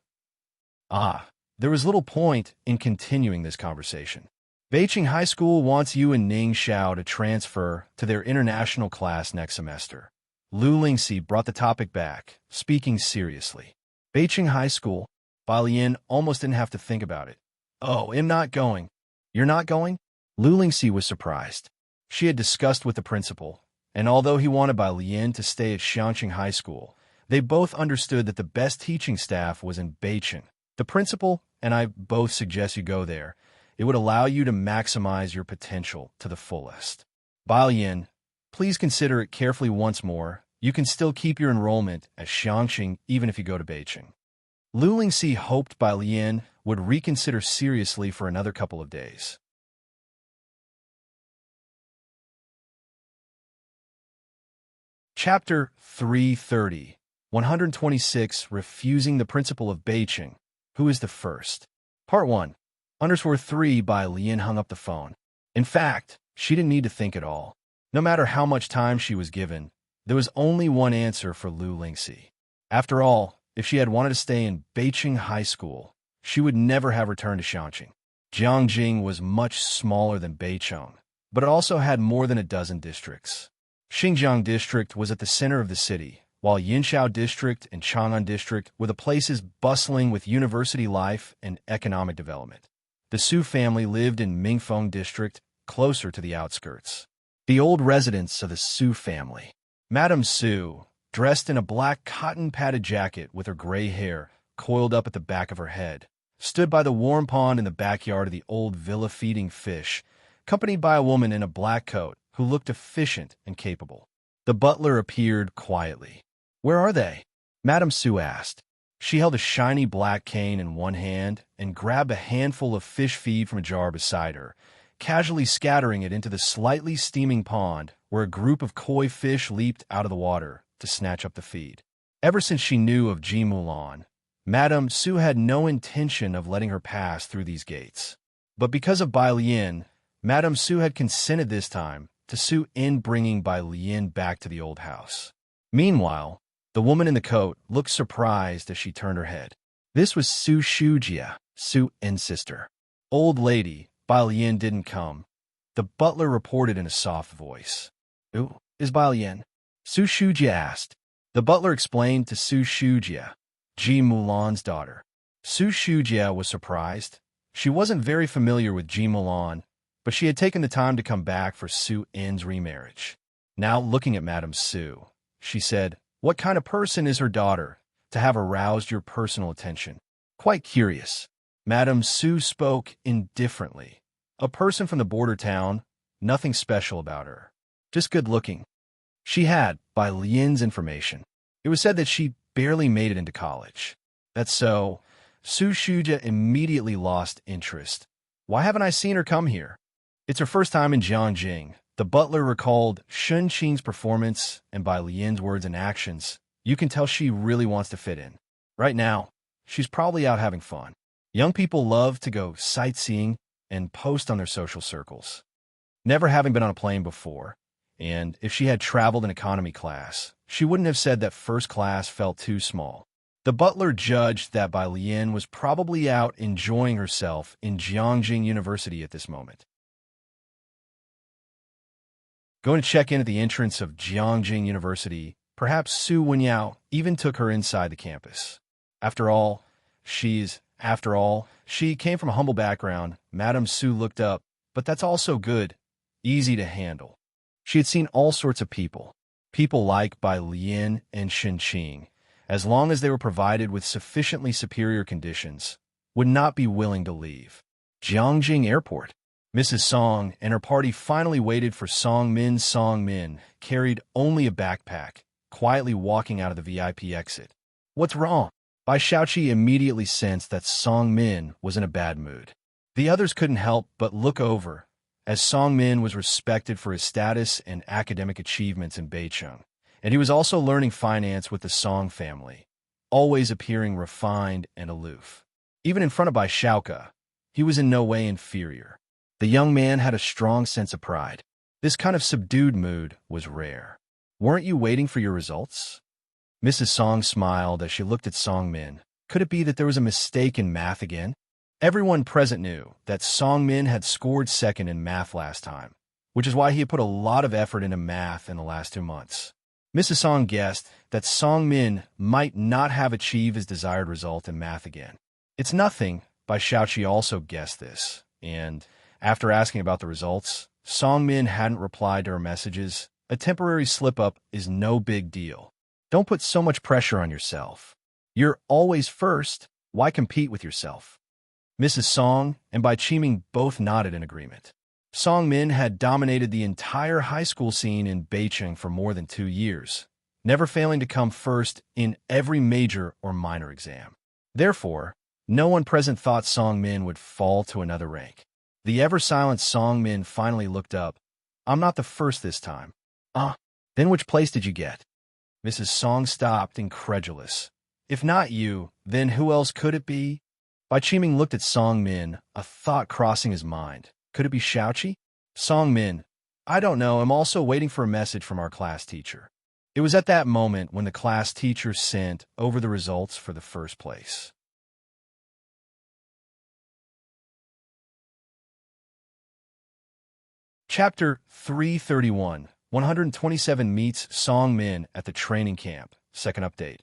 There was little point in continuing this conversation. "Beijing High School wants you and Ning Xiao to transfer to their international class next semester." Lu Lingxi brought the topic back, speaking seriously. "Beijing High School?" Bai Lian almost didn't have to think about it. "Oh, I'm not going." "You're not going?" Lu Lingxi was surprised. She had discussed with the principal, And although he wanted Bai Lian to stay at Xiangqing High School, they both understood that the best teaching staff was in Beijing. The principal and I both suggest you go there. It would allow you to maximize your potential to the fullest. Bai Lian, please consider it carefully once more. You can still keep your enrollment at Xiangqing even if you go to Beijing. Lu Lingxi hoped Bai Lian would reconsider seriously for another couple of days. Chapter 330, 126, Refusing the Principal of Beijing. Who is the first? Part 1. _3 Bai Lian hung up the phone. In fact, she didn't need to think at all. No matter how much time she was given, there was only one answer for Lu Lingxi. After all, if she had wanted to stay in Beijing High School, she would never have returned to Xiangqing. Jiangjing was much smaller than Beicheng, but it also had more than a dozen districts. Xinjiang District was at the center of the city, while Yinxiao District and Chang'an District were the places bustling with university life and economic development. The Su family lived in Mingfeng District, closer to the outskirts. The old residence of the Su family. Madame Su, dressed in a black cotton-padded jacket with her gray hair coiled up at the back of her head, stood by the warm pond in the backyard of the old villa feeding fish, accompanied by a woman in a black coat who looked efficient and capable. The butler appeared quietly. "Where are they?" Madame Su asked. She held a shiny black cane in one hand and grabbed a handful of fish feed from a jar beside her, casually scattering it into the slightly steaming pond where a group of koi fish leaped out of the water to snatch up the feed. Ever since she knew of Ji Mulan, Madame Su had no intention of letting her pass through these gates. But because of Bai Lian, Madame Su had consented this time to Su in bringing Bai Lian back to the old house. Meanwhile, the woman in the coat looked surprised as she turned her head. This was Su Shujia, Su In's sister. "Old lady, Bai Lian didn't come," the butler reported in a soft voice. "Who is Bai Lian?" Su Shujia asked. The butler explained to Su Shujia, Ji Mulan's daughter. Su Shujia was surprised. She wasn't very familiar with Ji Mulan, but she had taken the time to come back for Su In's remarriage. Now, looking at Madame Su, she said, "What kind of person is her daughter to have aroused your personal attention?" "Quite curious." Madame Su spoke indifferently. "A person from the border town, nothing special about her. Just good-looking." She had, by Lian's information, it was said that she barely made it into college. "That's so." Su Shujia immediately lost interest. "Why haven't I seen her come here?" "It's her first time in Jiangjing." The butler recalled Shun Qing's performance, and by Lian's words and actions, you can tell she really wants to fit in. Right now, she's probably out having fun. Young people love to go sightseeing and post on their social circles. Never having been on a plane before, and if she had traveled in economy class, she wouldn't have said that first class felt too small. The butler judged that Bai Lian was probably out enjoying herself in Jiangjing University at this moment. Going to check in at the entrance of Jiangjing University, perhaps Su Wenyao even took her inside the campus. After all, she came from a humble background. Madame Su looked up, but that's also good, easy to handle. She had seen all sorts of people like Bai Lian and Shen Qing, as long as they were provided with sufficiently superior conditions, would not be willing to leave. Jiangjing Airport. Mrs. Song and her party finally waited for Song Min. Song Min carried only a backpack, quietly walking out of the VIP exit. "What's wrong?" Bai Shaoqi immediately sensed that Song Min was in a bad mood. The others couldn't help but look over, as Song Min was respected for his status and academic achievements in Beicheng, and he was also learning finance with the Song family, always appearing refined and aloof. Even in front of Bai Shaoqi, he was in no way inferior. The young man had a strong sense of pride. This kind of subdued mood was rare. "Weren't you waiting for your results?" Mrs. Song smiled as she looked at Song Min. Could it be that there was a mistake in math again? Everyone present knew that Song Min had scored second in math last time, which is why he had put a lot of effort into math in the last 2 months. Mrs. Song guessed that Song Min might not have achieved his desired result in math again. "It's nothing," Bai Shaoqi also guessed this, and after asking about the results, Song Min hadn't replied to her messages A temporary slip-up is no big deal. Don't put so much pressure on yourself. You're always first. Why compete with yourself? Mrs. Song and Bai Qiming both nodded in agreement. Song Min had dominated the entire high school scene in Beijing for more than 2 years, never failing to come first in every major or minor exam. Therefore, no one present thought Song Min would fall to another rank. The ever-silent Song Min finally looked up. I'm not the first this time. Then which place did you get? Mrs. Song stopped, incredulous. If not you, then who else could it be? Bai Qiming looked at Song Min, a thought crossing his mind. Could it be Xiaoqi? Song Min, I don't know. I'm also waiting for a message from our class teacher. It was at that moment when the class teacher sent over the results for the first place. Chapter 331, 127 meets Song Min at the training camp. Second update.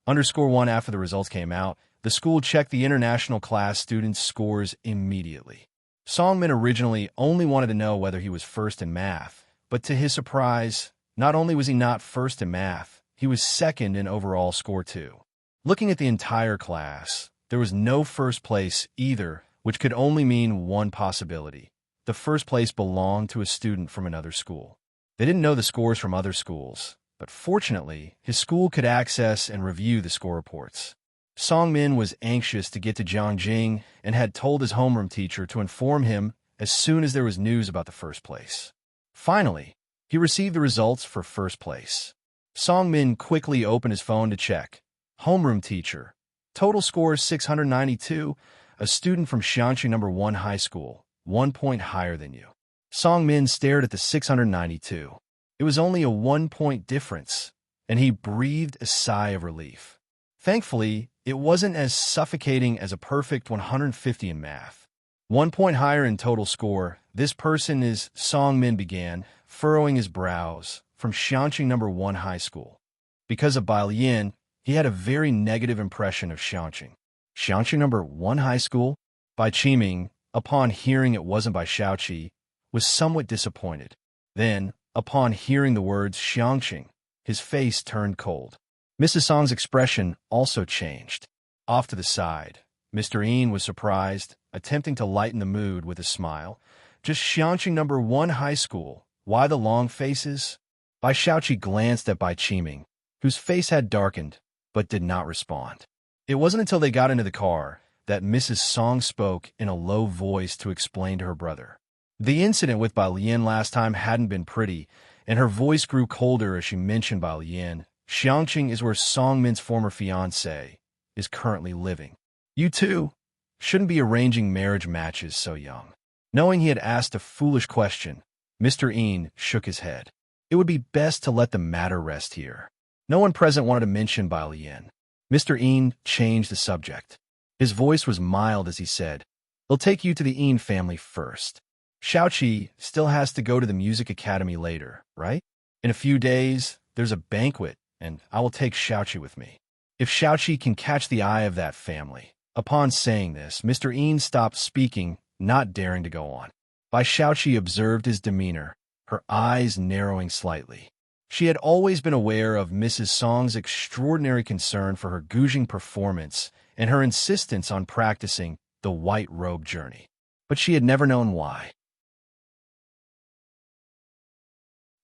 _1 After the results came out, the school checked the international class students' scores immediately. Song Min originally only wanted to know whether he was first in math, but to his surprise, not only was he not first in math, he was second in overall score too. Looking at the entire class, there was no first place either, which could only mean one possibility. The first place belonged to a student from another school. They didn't know the scores from other schools, but fortunately, his school could access and review the score reports. Song Min was anxious to get to Jiangjing and had told his homeroom teacher to inform him as soon as there was news about the first place. Finally, he received the results for first place. Song Min quickly opened his phone to check. Homeroom teacher. Total score 692, a student from Xianxi No. 1 High School, 1 point higher than you. Song Min stared at the 692. It was only a 1-point difference, and he breathed a sigh of relief. Thankfully, it wasn't as suffocating as a perfect 150 in math. 1 point higher in total score, this person is, Song Min began, furrowing his brows, from Xianxi No. 1 High School. Because of Bai Lian, he had a very negative impression of Xianxi. Xianxi No. 1 High School? Bai Qiming, upon hearing it wasn't by Xiaoqi, was somewhat disappointed. Then, upon hearing the words Xianxi, his face turned cold. Mrs. Song's expression also changed. Off to the side, Mr. Een was surprised, attempting to lighten the mood with a smile. Just Xianxi No. 1 High School. Why the long faces? Bai Xiaoqi glanced at Bai Qiming, whose face had darkened, but did not respond. It wasn't until they got into the car that Mrs. Song spoke in a low voice to explain to her brother. The incident with Bai Lian last time hadn't been pretty, and her voice grew colder as she mentioned Bai Lian. Xianxi is where Song Min's former fiancé is currently living. You two shouldn't be arranging marriage matches so young. Knowing he had asked a foolish question, Mr. Een shook his head. It would be best to let the matter rest here. No one present wanted to mention Bai Lian. Mr. Een changed the subject. His voice was mild as he said, "They'll take you to the Een family first. Xiaoqi still has to go to the music academy later, right? In a few days, there's a banquet, and I will take Xiaoqi with me. If Xiaoqi can catch the eye of that family." Upon saying this, Mr. Een stopped speaking, not daring to go on. Bai Xiaoqi observed his demeanor, her eyes narrowing slightly. She had always been aware of Mrs. Song's extraordinary concern for her Guzheng performance and her insistence on practicing the white robe journey, but she had never known why.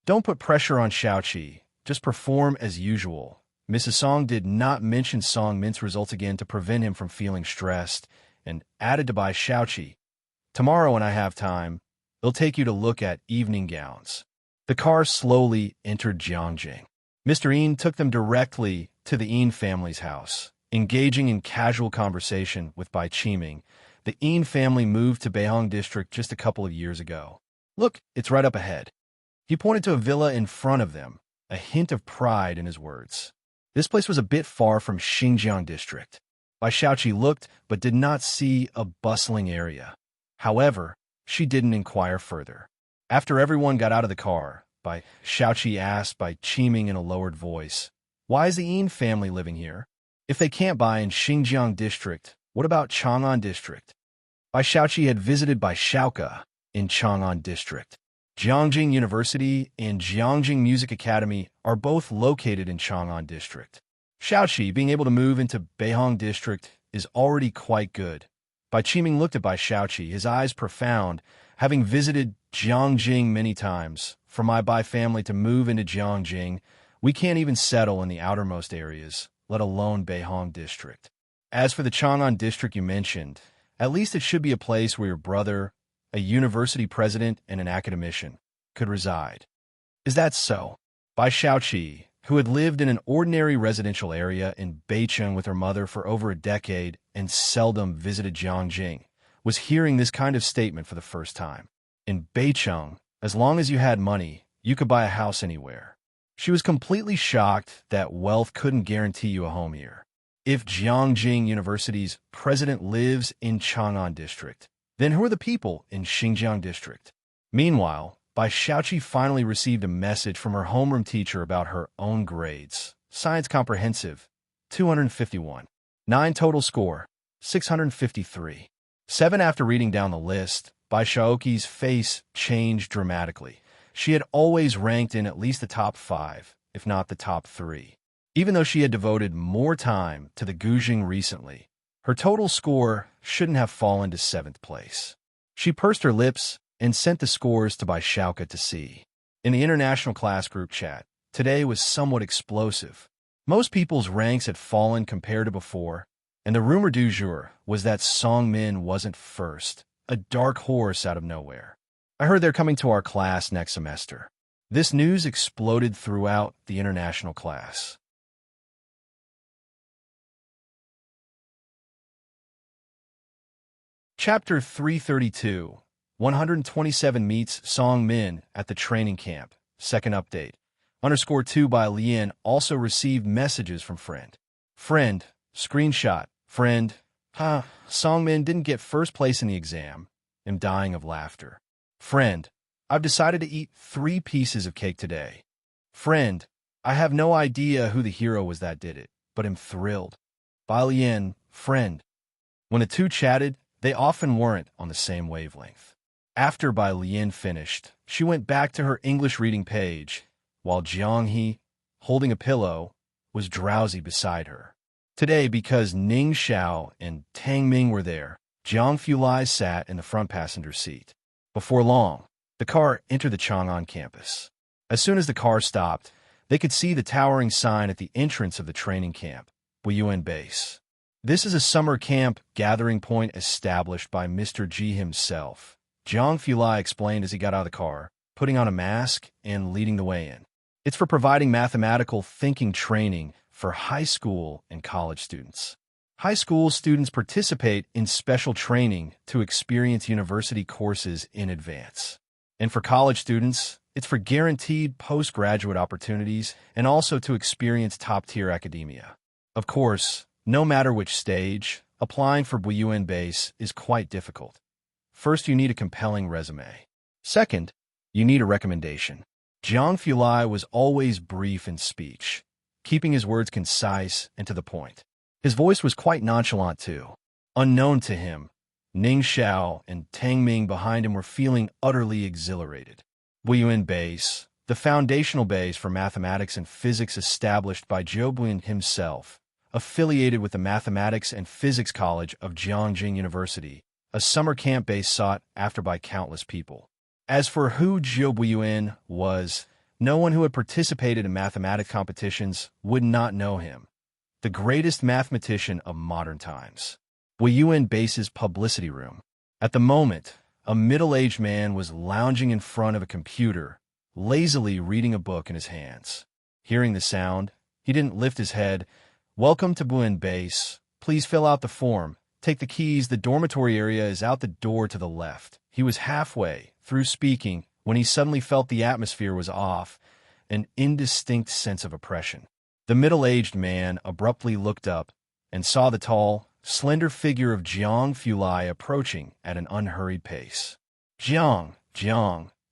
Don't put pressure on Xiaoqi, just perform as usual. Mrs. Song did not mention Song Min's results again to prevent him from feeling stressed, and added to Bai Xiaoqi, "Tomorrow when I have time, they'll take you to look at evening gowns." The car slowly entered Jiangjing. Mr. Een took them directly to the Een family's house. Engaging in casual conversation with Bai Qiming, the Een family moved to Beihong district just a couple of years ago. "Look, it's right up ahead." He pointed to a villa in front of them, a hint of pride in his words. This place was a bit far from Xinjiang district. Bai Xiaoqi looked but did not see a bustling area. However, she didn't inquire further. After everyone got out of the car, Bai Xiaoqi asked Bai Qiming in a lowered voice, "Why is the Een family living here? If they can't buy in Xinjiang district, what about Chang'an district?" Bai Xiaoqi had visited Bai Xiaoka in Chang'an district. Jiangjing University and Jiangjing Music Academy are both located in Chang'an District. Shaoqi being able to move into Beihong District is already quite good. Bai Qiming looked at Bai Shaoqi, his eyes profound, having visited Jiangjing many times. For my Bai family to move into Jiangjing, we can't even settle in the outermost areas, let alone Beihong District. As for the Chang'an District you mentioned, at least it should be a place where your brother, a university president and an academician, could reside. Is that so? Bai Shaoqi, who had lived in an ordinary residential area in Beicheng with her mother for over a decade and seldom visited Jiangjing, was hearing this kind of statement for the first time. In Beicheng, as long as you had money, you could buy a house anywhere. She was completely shocked that wealth couldn't guarantee you a home here. If Jiangjing University's president lives in Chang'an District, then who are the people in Xinjiang District? Meanwhile, Bai Shaoqi finally received a message from her homeroom teacher about her own grades. Science Comprehensive, 251. 9 total score, 653. 7 after reading down the list, Bai Shaoqi's face changed dramatically. She had always ranked in at least the top 5, if not the top 3. Even though she had devoted more time to the Guzheng recently, her total score shouldn't have fallen to 7th place. She pursed her lips and sent the scores to Bai Shaoqi to see. In the international class group chat, today was somewhat explosive. Most people's ranks had fallen compared to before, and the rumor du jour was that Song Min wasn't first, a dark horse out of nowhere. I heard they're coming to our class next semester. This news exploded throughout the international class. Chapter 332, 127 meets Song Min at the training camp. Second update. _2 by Lian also received messages from friend. Friend, screenshot, friend, Song Min didn't get first place in the exam. Am dying of laughter. Friend, I've decided to eat 3 pieces of cake today. Friend, I have no idea who the hero was that did it, but am thrilled. By Lian, friend. When the two chatted, they often weren't on the same wavelength. After Bai Lian finished, she went back to her English reading page, while Jiang He, holding a pillow, was drowsy beside her. Today, because Ning Xiao and Tang Ming were there, Jiang Fulai sat in the front passenger seat. Before long, the car entered the Chang'an campus. As soon as the car stopped, they could see the towering sign at the entrance of the training camp, Wuyuan Base. This is a summer camp gathering point established by Mr. Ji himself. Jiang Fulai explained as he got out of the car, putting on a mask and leading the way in. It's for providing mathematical thinking training for high school and college students. High school students participate in special training to experience university courses in advance. And for college students, it's for guaranteed postgraduate opportunities and also to experience top-tier academia. Of course, no matter which stage, applying for Wuyuan Base is quite difficult. First, you need a compelling resume. Second, you need a recommendation. Jiang Fulai was always brief in speech, keeping his words concise and to the point. His voice was quite nonchalant too. Unknown to him, Ning Xiao and Tang Ming behind him were feeling utterly exhilarated. Wuyuan Base, the foundational base for mathematics and physics established by Zhou Buin himself, affiliated with the Mathematics and Physics College of Jiangjing University, a summer camp base sought after by countless people. As for who Zhou Buyuan was, no one who had participated in mathematics competitions would not know him. The greatest mathematician of modern times. Wuyuan Base's publicity room. At the moment, a middle-aged man was lounging in front of a computer, lazily reading a book in his hands. Hearing the sound, he didn't lift his head. Welcome to Wuyuan Base. Please fill out the form. Take the keys. The dormitory area is out the door to the left. He was halfway through speaking when he suddenly felt the atmosphere was off, an indistinct sense of oppression. The middle-aged man abruptly looked up and saw the tall, slender figure of Jiang Fulai approaching at an unhurried pace. Jiang.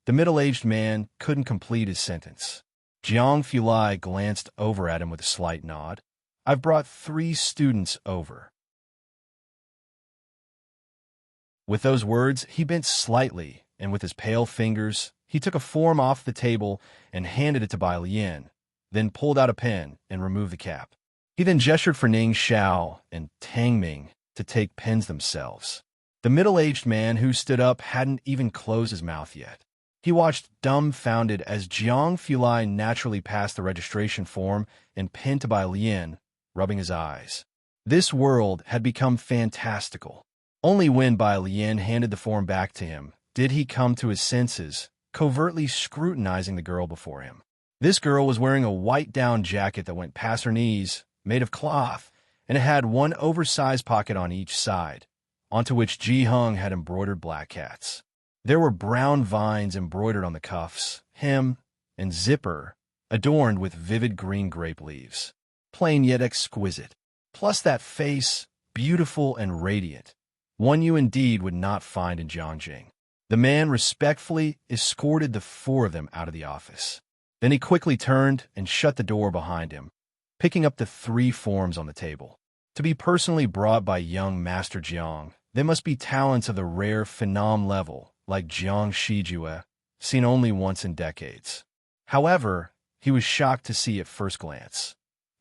The middle-aged man couldn't complete his sentence. Jiang Fulai glanced over at him with a slight nod. I've brought 3 students over. With those words, he bent slightly, and with his pale fingers, He took a form off the table and handed it to Bai Lian, then pulled out a pen and removed the cap. He then gestured for Ning Xiao and Tang Ming to take pens themselves. The middle-aged man who stood up hadn't even closed his mouth yet. He watched dumbfounded as Jiang Fulai naturally passed the registration form and penned to Bai Lian, rubbing his eyes. This world had become fantastical. Only when Bai Lian handed the form back to him did he come to his senses, covertly scrutinizing the girl before him. This girl was wearing a white down jacket that went past her knees, made of cloth, and it had one oversized pocket on each side, onto which Ji Hung had embroidered black cats. There were brown vines embroidered on the cuffs, hem, and zipper, adorned with vivid green grape leaves. Plain yet exquisite. Plus that face, beautiful and radiant, one you indeed would not find in Jiangjing. The man respectfully escorted the four of them out of the office. Then he quickly turned and shut the door behind him, picking up the 3 forms on the table. To be personally brought by young Master Jiang, they must be talents of the rare phenom level, like Jiang Shijue, seen only once in decades. However, he was shocked to see at first glance.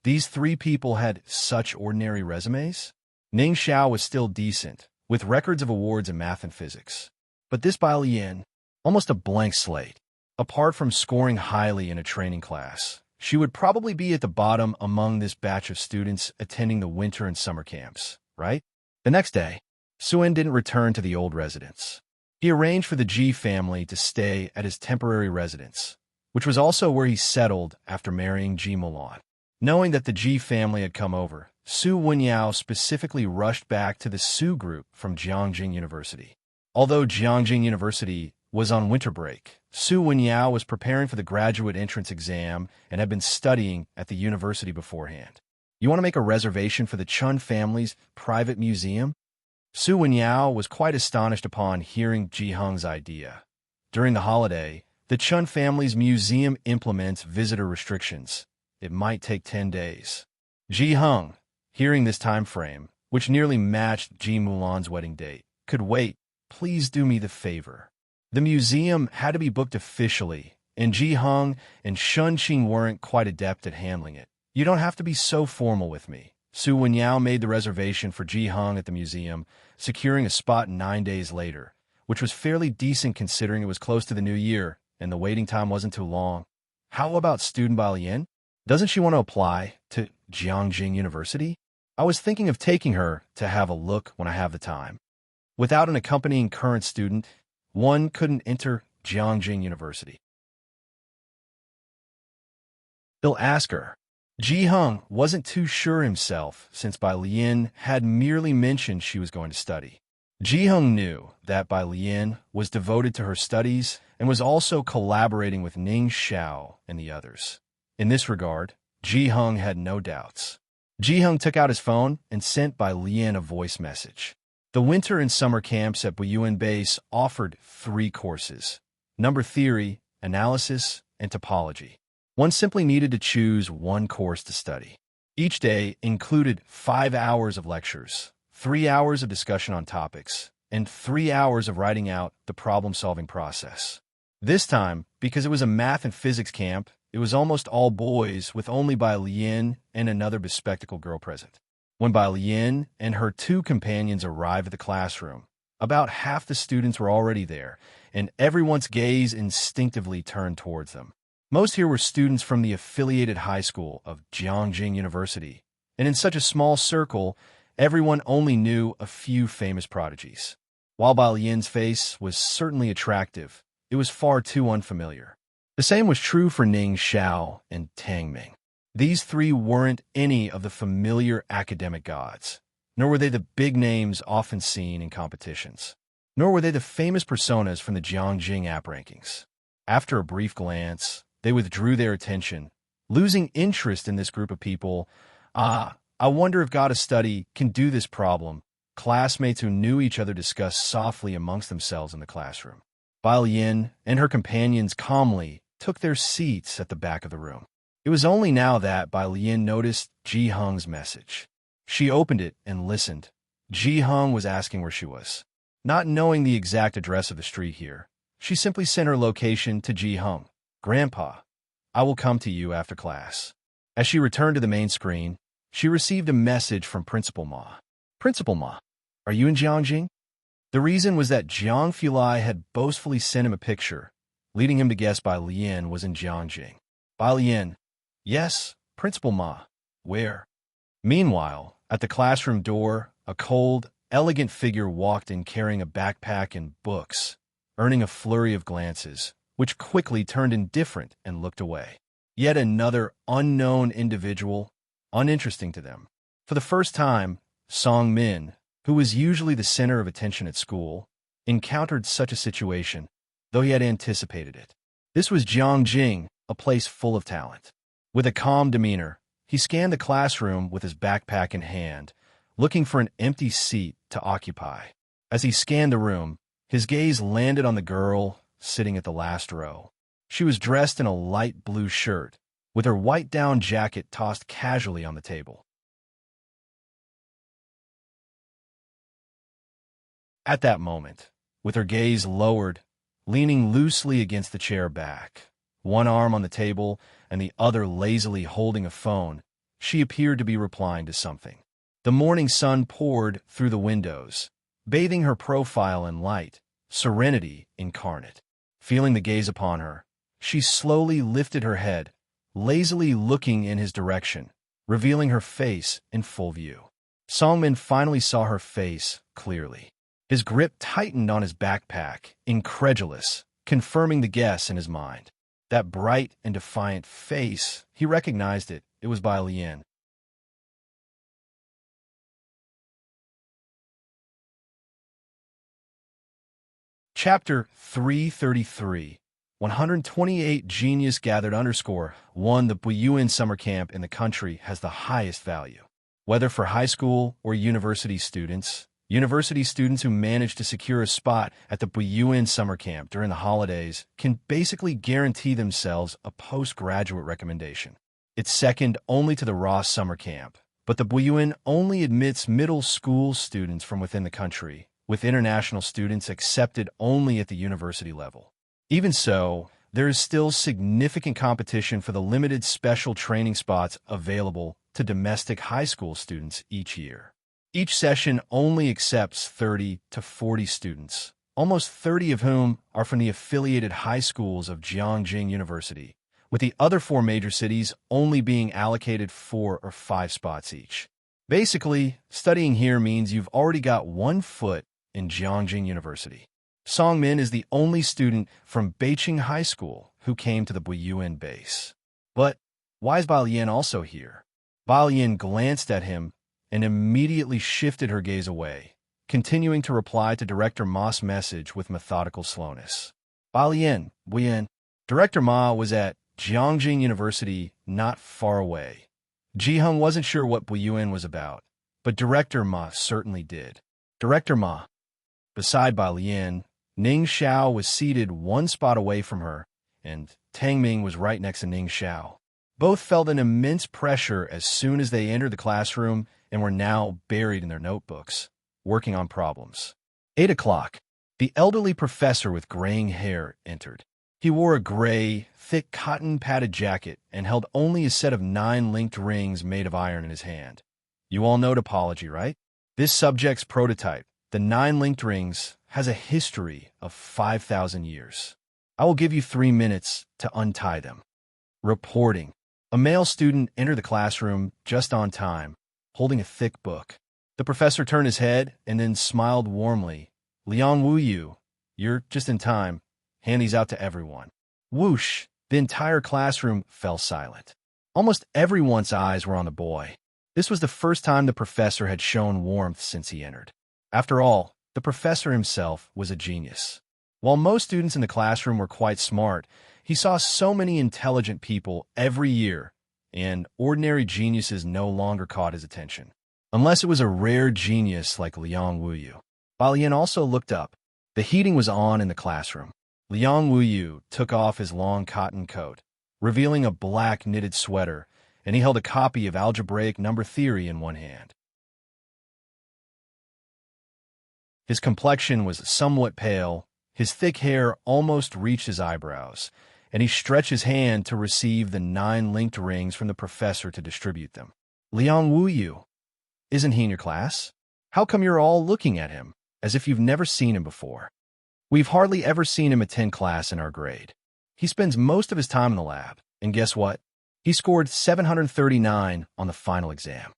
These 3 people had such ordinary resumes? Ning Xiao was still decent, with records of awards in math and physics. But this Bai Lian, almost a blank slate. Apart from scoring highly in a training class, she would probably be at the bottom among this batch of students attending the winter and summer camps, right? The next day, Suen didn't return to the old residence. He arranged for the Ji family to stay at his temporary residence, which was also where he settled after marrying Ji Mulan. Knowing that the Ji family had come over, Su Wenyao specifically rushed back to the Su group from Jiangjing University. Although Jiangjing University was on winter break, Su Wenyao was preparing for the graduate entrance exam and had been studying at the university beforehand. You want to make a reservation for the Chun family's private museum? Su Wenyao was quite astonished upon hearing Ji Hung's idea. During the holiday, the Chun family's museum implements visitor restrictions. It might take 10 days. Ji Hung, hearing this time frame, which nearly matched Ji Mulan's wedding date, could wait. Please do me the favor. The museum had to be booked officially, and Ji Hung and Shun Qing weren't quite adept at handling it. You don't have to be so formal with me. Su Wenyao made the reservation for Ji Hung at the museum, securing a spot 9 days later, which was fairly decent considering it was close to the new year, and the waiting time wasn't too long. How about student Bai Lian? Doesn't she want to apply to Jiangjing University? I was thinking of taking her to have a look when I have the time. Without an accompanying current student, one couldn't enter Jiangjing University. He'll ask her. Ji Hung wasn't too sure himself since Bai Lian had merely mentioned she was going to study. Ji Hung knew that Bai Lian was devoted to her studies and was also collaborating with Ning Xiao and the others. In this regard, Ji Hung had no doubts. Ji Hung took out his phone and sent Bai Lian a voice message. The winter and summer camps at Buyuan Base offered 3 courses: number theory, analysis, and topology. One simply needed to choose one course to study. Each day included 5 hours of lectures, 3 hours of discussion on topics, and 3 hours of writing out the problem-solving process. This time, because it was a math and physics camp, it was almost all boys with only Bai Lian and another bespectacled girl present. When Bai Lian and her 2 companions arrived at the classroom, about half the students were already there, and everyone's gaze instinctively turned towards them. Most here were students from the affiliated high school of Jiangjing University, and in such a small circle, everyone only knew a few famous prodigies. While Bai Lian's face was certainly attractive, it was far too unfamiliar. The same was true for Ning Xiao and Tang Ming. These 3 weren't any of the familiar academic gods, nor were they the big names often seen in competitions, nor were they the famous personas from the Jiangjing app rankings. After a brief glance, they withdrew their attention, losing interest in this group of people. I wonder if God of Study can do this problem, classmates who knew each other discussed softly amongst themselves in the classroom. Bai Lian and her companions calmly took their seats at the back of the room. It was only now that Bai Lian noticed Ji Hung's message. She opened it and listened. Ji Hung was asking where she was. Not knowing the exact address of the street here, She simply sent her location to Ji Hung. "Grandpa, I will come to you after class." As she returned to the main screen, she received a message from Principal Ma. "Principal Ma, are you in Jiangjing?" The reason was that Jiang Fulai had boastfully sent him a picture, leading him to guess Bai Lian was in Jiangjing. Bai Lian, "Yes, Principal Ma. Where?" Meanwhile, at the classroom door, a cold, elegant figure walked in carrying a backpack and books, earning a flurry of glances, which quickly turned indifferent and looked away. Yet another unknown individual, uninteresting to them. For the first time, Song Min, who was usually the center of attention at school, encountered such a situation, though he had anticipated it. This was Jiangjing, a place full of talent. With a calm demeanor, he scanned the classroom with his backpack in hand, looking for an empty seat to occupy. As he scanned the room, his gaze landed on the girl sitting at the last row. She was dressed in a light blue shirt, with her white down jacket tossed casually on the table. At that moment, with her gaze lowered, leaning loosely against the chair back, one arm on the table and the other lazily holding a phone, she appeared to be replying to something. The morning sun poured through the windows, bathing her profile in light, serenity incarnate. Feeling the gaze upon her, she slowly lifted her head, lazily looking in his direction, revealing her face in full view. Songmin finally saw her face clearly. His grip tightened on his backpack, incredulous, confirming the guess in his mind. That bright and defiant face, he recognized it. It was Bai Lian. Chapter 333, 128 Genius Gathered _1 The Buyuan summer camp in the country has the highest value. Whether for high school or university students who manage to secure a spot at the Buyuan summer camp during the holidays can basically guarantee themselves a postgraduate recommendation. It's second only to the Ross summer camp, but the Buyuan only admits middle school students from within the country, with international students accepted only at the university level. Even so, there is still significant competition for the limited special training spots available to domestic high school students each year. Each session only accepts 30 to 40 students, almost 30 of whom are from the affiliated high schools of Jiangjing University, with the other 4 major cities only being allocated 4 or 5 spots each. Basically, studying here means you've already got 1 foot in Jiangjing University. Songmin is the only student from Beiqing High School who came to the Buyuan base. But why is Bai Lian also here? Bai Lian glanced at him and immediately shifted her gaze away, continuing to reply to Director Ma's message with methodical slowness. Bai Lian, Buyan. Director Ma was at Jiangjing University not far away. Ji Hung wasn't sure what Buyuan was about, but Director Ma certainly did. Director Ma. Beside Bai Lian, Ning Xiao was seated 1 spot away from her, and Tang Ming was right next to Ning Xiao. Both felt an immense pressure as soon as they entered the classroom and were now buried in their notebooks, working on problems. 8 o'clock. The elderly professor with graying hair entered. He wore a gray, thick cotton-padded jacket and held only a set of 9 linked rings made of iron in his hand. You all know topology, right? This subject's prototype, the 9 linked rings, has a history of 5,000 years. I will give you 3 minutes to untie them. Reporting. A male student entered the classroom just on time, holding a thick book. The professor turned his head and then smiled warmly. "Liang Wuyu, you're just in time. Hand these out to everyone." Whoosh! The entire classroom fell silent. Almost everyone's eyes were on the boy. This was the first time the professor had shown warmth since he entered. After all, the professor himself was a genius. While most students in the classroom were quite smart, he saw so many intelligent people every year, and ordinary geniuses no longer caught his attention. Unless it was a rare genius like Liang Wuyu. Bai Lian also looked up. The heating was on in the classroom. Liang Wuyu took off his long cotton coat, revealing a black knitted sweater, and he held a copy of algebraic number theory in one hand. His complexion was somewhat pale, His thick hair almost reached his eyebrows, and he stretched his hand to receive the 9 linked rings from the professor to distribute them. Liang Wuyu, isn't he in your class? How come you're all looking at him, as if you've never seen him before? We've hardly ever seen him attend class in our grade. He spends most of his time in the lab, and guess what? He scored 739 on the final exam.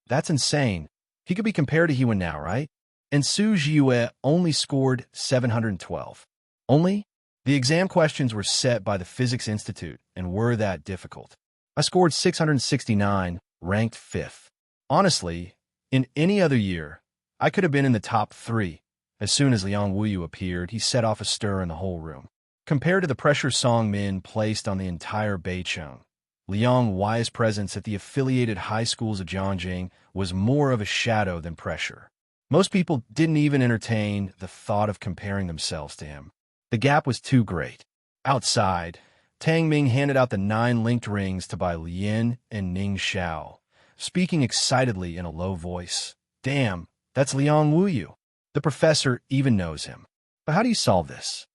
That's insane. He could be compared to Hewen now, right? And Su Jiue only scored 712. Only? The exam questions were set by the Physics Institute and were that difficult. I scored 669, ranked 5th. Honestly, in any other year, I could have been in the top 3. As soon as Liang Wuyu appeared, he set off a stir in the whole room. Compared to the pressure Song Min placed on the entire Beicheng, Liang Wu's presence at the affiliated high schools of Jianjing was more of a shadow than pressure. Most people didn't even entertain the thought of comparing themselves to him. The gap was too great. Outside, Tang Ming handed out the 9 linked rings to Bai Lian and Ning Xiao, speaking excitedly in a low voice. Damn, that's Liang Wuyu. The professor even knows him. But how do you solve this?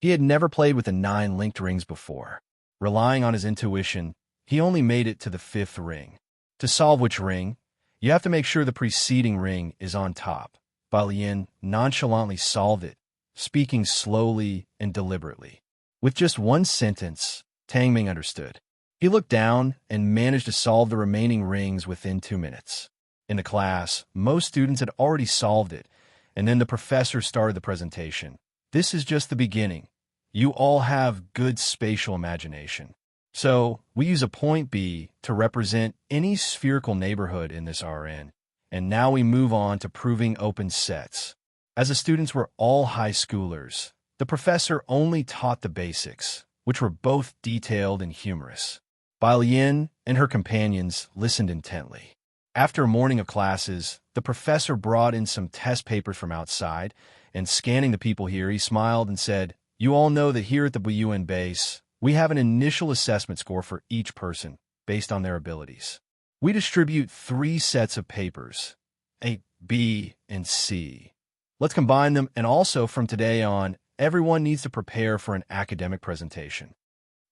He had never played with the 9 linked rings before. Relying on his intuition, he only made it to the 5th ring. To solve which ring, you have to make sure the preceding ring is on top. Bai Lian nonchalantly solved it, speaking slowly and deliberately. With just one sentence, Tang Ming understood. He looked down and managed to solve the remaining rings within 2 minutes. In the class, most students had already solved it, and then the professor started the presentation. This is just the beginning. You all have good spatial imagination. So, we use a point B to represent any spherical neighborhood in this Rn, and now we move on to proving open sets. As the students were all high schoolers, the professor only taught the basics, which were both detailed and humorous. Bai Lian and her companions listened intently. After a morning of classes, the professor brought in some test papers from outside, and scanning the people here, he smiled and said, "You all know that here at the Buyuan base, we have an initial assessment score for each person, based on their abilities. We distribute 3 sets of papers, A, B, and C. Let's combine them, and also from today on, everyone needs to prepare for an academic presentation.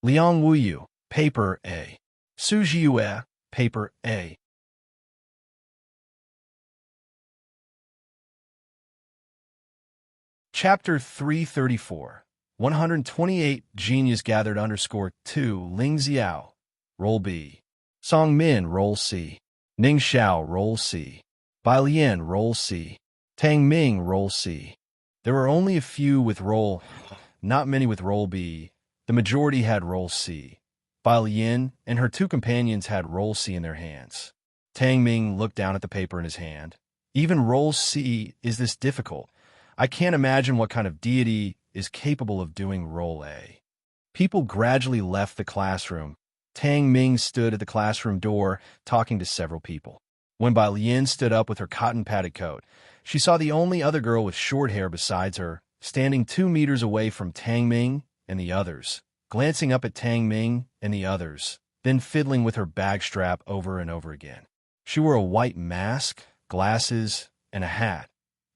Liang Wuyu, Paper A. Su Jiue, Paper A." Chapter 334. 128 Genius Gathered _2 Ling Xiao, Role B. Song Min, Role C. Ning Xiao, Role C. Bai Lian, Role C. Tang Ming, Role C. There were only a few with Role, not many with Role B. The majority had Role C. Bai Lian and her 2 companions had Role C in their hands. Tang Ming looked down at the paper in his hand. Even Role C is this difficult. I can't imagine what kind of deity is capable of doing Role A. People gradually left the classroom. Tang Ming stood at the classroom door, talking to several people. When Bai Lian stood up with her cotton-padded coat, she saw the only other girl with short hair besides her, standing 2 meters away from Tang Ming and the others, glancing up at Tang Ming and the others, then fiddling with her bag strap over and over again. She wore a white mask, glasses, and a hat,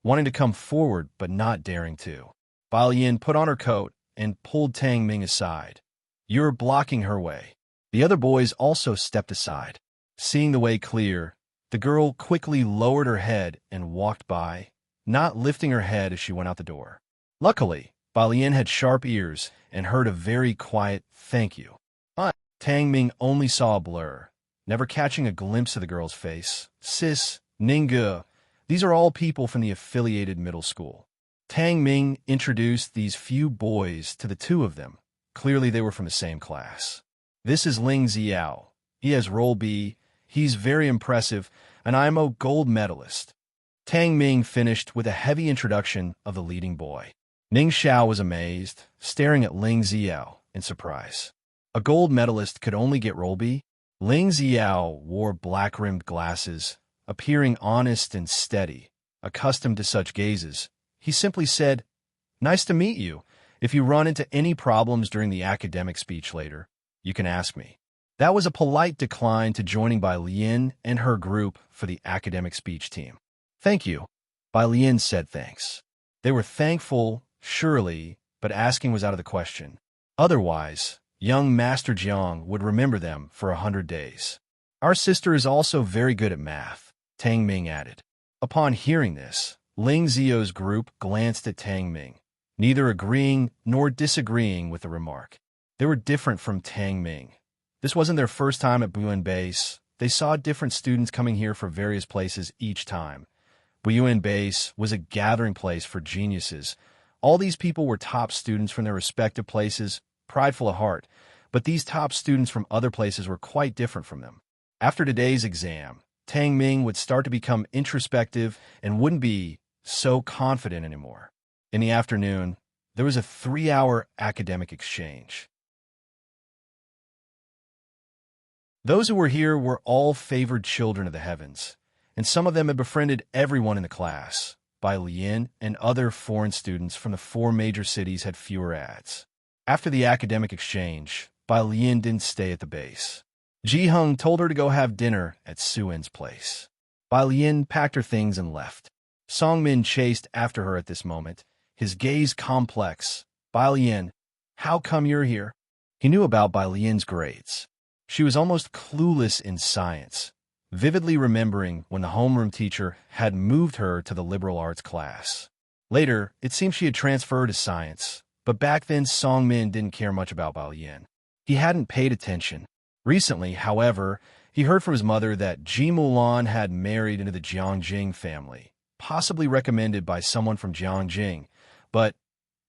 wanting to come forward but not daring to. Bai Lian put on her coat and pulled Tang Ming aside. "You're blocking her way." The other boys also stepped aside. Seeing the way clear, the girl quickly lowered her head and walked by, not lifting her head as she went out the door. Luckily, Bai Lian had sharp ears and heard a very quiet "thank you." But Tang Ming only saw a blur, never catching a glimpse of the girl's face. Sis, Ningge, these are all people from the affiliated middle school. Tang Ming introduced these few boys to the 2 of them. Clearly they were from the same class. "This is Ling Xiao. He has Role B. He's very impressive, and I'm a gold medalist." Tang Ming finished with a heavy introduction of the leading boy. Ning Xiao was amazed, staring at Ling Xiao in surprise. A gold medalist could only get Role B? Ling Xiao wore black-rimmed glasses, appearing honest and steady, accustomed to such gazes. He simply said, "Nice to meet you. If you run into any problems during the academic speech later, you can ask me." That was a polite decline to joining Bai Lian and her group for the academic speech team. "Thank you." Bai Lian said thanks. They were thankful, surely, but asking was out of the question. Otherwise, young Master Jiang would remember them for 100 days. Our sister is also very good at math, Tang Ming added. Upon hearing this, Ling Zio's group glanced at Tang Ming, neither agreeing nor disagreeing with the remark. They were different from Tang Ming. This wasn't their first time at Buyuan Base. They saw different students coming here from various places each time. Buyuan Base was a gathering place for geniuses. All these people were top students from their respective places, prideful at heart, but these top students from other places were quite different from them. After today's exam, Tang Ming would start to become introspective and wouldn't be so confident anymore. In the afternoon, there was a 3-hour academic exchange. Those who were here were all favored children of the heavens, and some of them had befriended everyone in the class. Bai Lian and other foreign students from the 4 major cities had fewer ads. After the academic exchange, Bai Lian didn't stay at the base. Ji Heng told her to go have dinner at Suen's place. Bai Lian packed her things and left. Song Min chased after her at this moment, his gaze complex. Bai Lian, how come you're here? He knew about Bai Lian's grades. She was almost clueless in science, vividly remembering when the homeroom teacher had moved her to the liberal arts class. Later, it seemed she had transferred to science, but back then Song Min didn't care much about Bai Lian. He hadn't paid attention. Recently, however, he heard from his mother that Ji Mulan had married into the Jiangjing family, possibly recommended by someone from Jiangjing. But